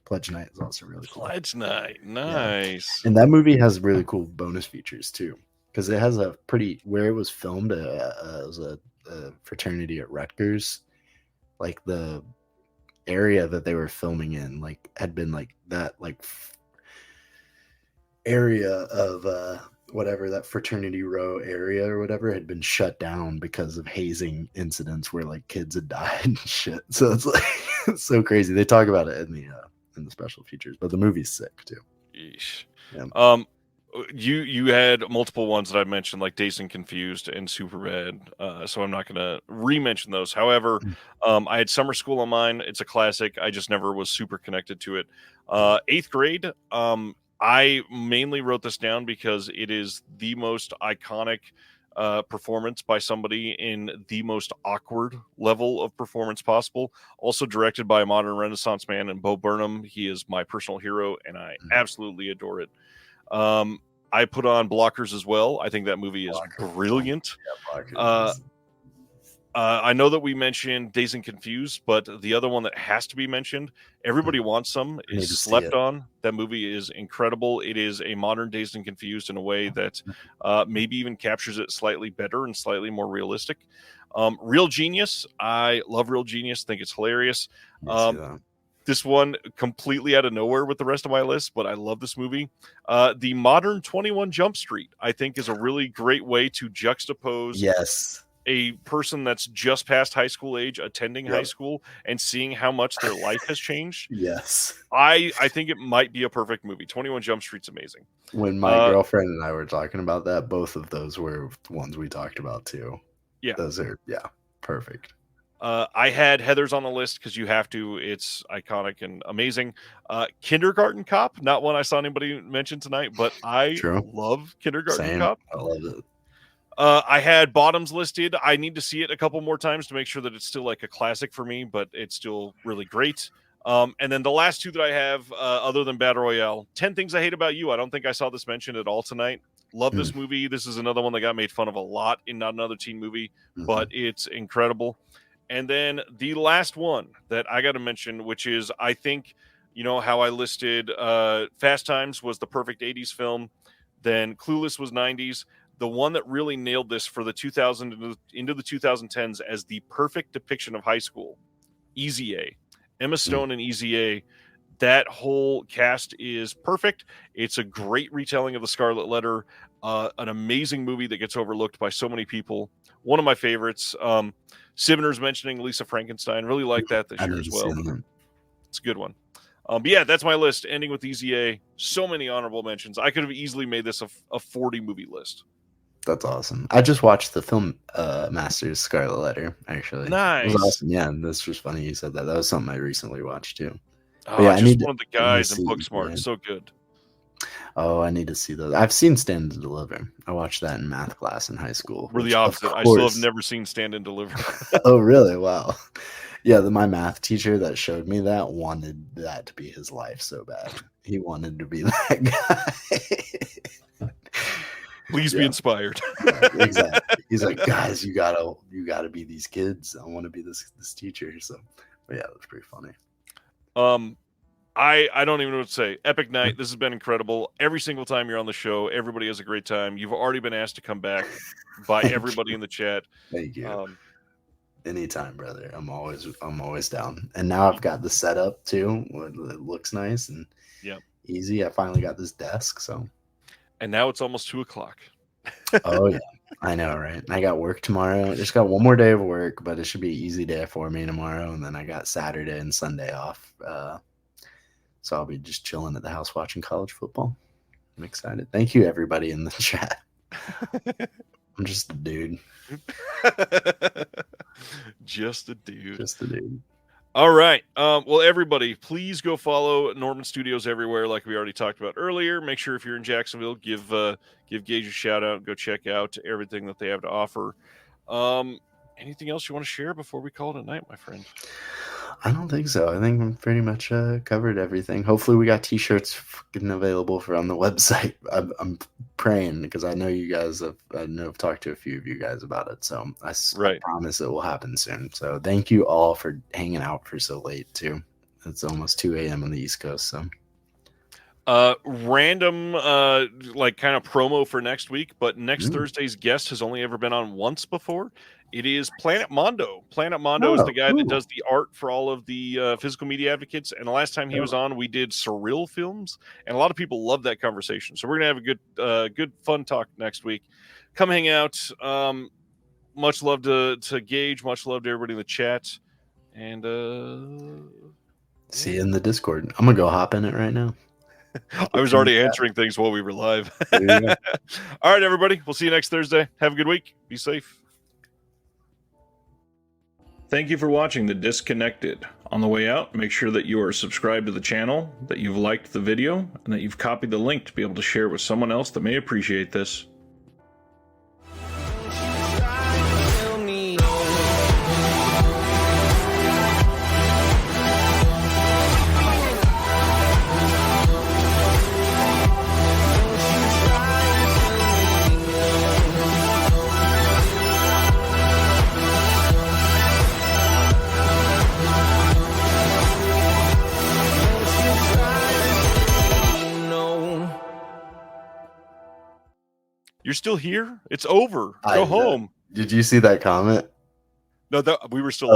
Pledge Night is also really cool. Pledge Night. Yeah. Nice. And that movie has really cool bonus features too. Because it has where it was filmed, it was a fraternity at Rutgers. Like the area that they were filming in like had been like that like area of whatever that fraternity row area or whatever had been shut down because of hazing incidents where like kids had died and shit. So it's like it's so crazy. They talk about it in the special features, but the movie's sick too. Yeesh. Yeah. You had multiple ones that I mentioned, like Dazed and Confused and Superbad, so I'm not going to re-mention those. However, I had Summer School on mine. It's a classic. I just never was super connected to it. 8th grade. I mainly wrote this down because it is the most iconic performance by somebody in the most awkward level of performance possible. Also directed by a modern Renaissance man and Bo Burnham. He is my personal hero, and I absolutely adore it. I put on Blockers as well. I think that movie is brilliant. Yeah, I know that we mentioned Dazed and Confused, but the other one that has to be mentioned, Everybody Wants Some, is Slept On. That movie is incredible. It is a modern Dazed and Confused in a way that maybe even captures it slightly better and slightly more realistic. Real Genius. I love Real Genius. Think it's hilarious. This one completely out of nowhere with the rest of my list, but I love this movie. The modern 21 Jump Street, I think, is a really great way to juxtapose a person that's just past high school age attending high school and seeing how much their life has changed. I think it might be a perfect movie. 21 Jump Street's amazing. When my girlfriend and I were talking about that, both of those were ones we talked about too. Yeah. Those are perfect. I had Heather's on the list because you have to. It's iconic and amazing. Kindergarten Cop, not one I saw anybody mention tonight, but I love Kindergarten Cop. I love it. I had Bottoms listed. I need to see it a couple more times to make sure that it's still like a classic for me, but it's still really great. And then the last two that I have, other than Battle Royale, 10 Things I Hate About You. I don't think I saw this mentioned at all tonight. Love this movie. This is another one that got made fun of a lot in Not Another Teen Movie, but it's incredible. And then the last one that I got to mention, which is, I think, you know, how I listed Fast Times was the perfect 80s film. Then Clueless was 90s. The one that really nailed this for the 2000 into the 2010s as the perfect depiction of high school, Easy A. Emma Stone and Easy A. That whole cast is perfect. It's a great retelling of The Scarlet Letter. An amazing movie that gets overlooked by so many people. One of my favorites. Sibner's mentioning Lisa Frankenstein. Really like that this year as well. It's a good one. But yeah, that's my list. Ending with Easy A. So many honorable mentions. I could have easily made this a 40 movie list. That's awesome. I just watched the film Masters Scarlet Letter, actually. Nice. It was awesome. Yeah, that's just funny you said that. That was something I recently watched too. Oh, yeah, just one of the guys in Booksmart. Yeah. So good. Oh, I need to see those. I've seen Stand and Deliver. I watched that in math class in high school. We're the opposite. I still have never seen Stand and Deliver. Oh, really? Wow. Yeah, my math teacher that showed me that wanted that to be his life so bad. He wanted to be that guy. Please be inspired. Exactly. He's like, guys, you gotta be these kids. I want to be this teacher. So, but yeah, it was pretty funny. I don't even know what to say. Epic night. This has been incredible. Every single time you're on the show, everybody has a great time. You've already been asked to come back by everybody in the chat. Thank you. Anytime, brother. I'm always down. And now I've got the setup too. It looks nice and easy. I finally got this desk, so. And now it's almost 2:00. Oh yeah, I know, right? I got work tomorrow. I just got one more day of work, but it should be an easy day for me tomorrow. And then I got Saturday and Sunday off. So I'll be just chilling at the house watching college football. I'm excited. Thank you, everybody in the chat. I'm just a dude. Just a dude. Just a dude. All right. Well, everybody, please go follow Norman Studios everywhere, like we already talked about earlier. Make sure if you're in Jacksonville, give Gage a shout out. Go check out everything that they have to offer. Anything else you want to share before we call it a night, my friend? I don't think so. I think we pretty much covered everything. Hopefully, we got T-shirts available on the website. I'm praying because I know you guys I've talked to a few of you guys about it. So I promise it will happen soon. So thank you all for hanging out for so late too. It's almost 2 a.m. on the East Coast. So random like kind of promo for next week, but next Thursday's guest has only ever been on once before. It is Planet Mondo. Planet Mondo is the guy that does the art for all of the physical media advocates. And the last time he was on, we did surreal films, and a lot of people love that conversation. So we're gonna have a good fun talk next week. Come hang out. Much love to Gage. Much love to everybody in the chat. And see you in the Discord. I'm gonna go hop in it right now. I was already answering things while we were live. All right, everybody. We'll see you next Thursday. Have a good week. Be safe. Thank you for watching The Disconnected. On the way out, make sure that you are subscribed to the channel, that you've liked the video, and that you've copied the link to be able to share with someone else that may appreciate this. You're still here? It's over. Go home. Did you see that comment? No, we were still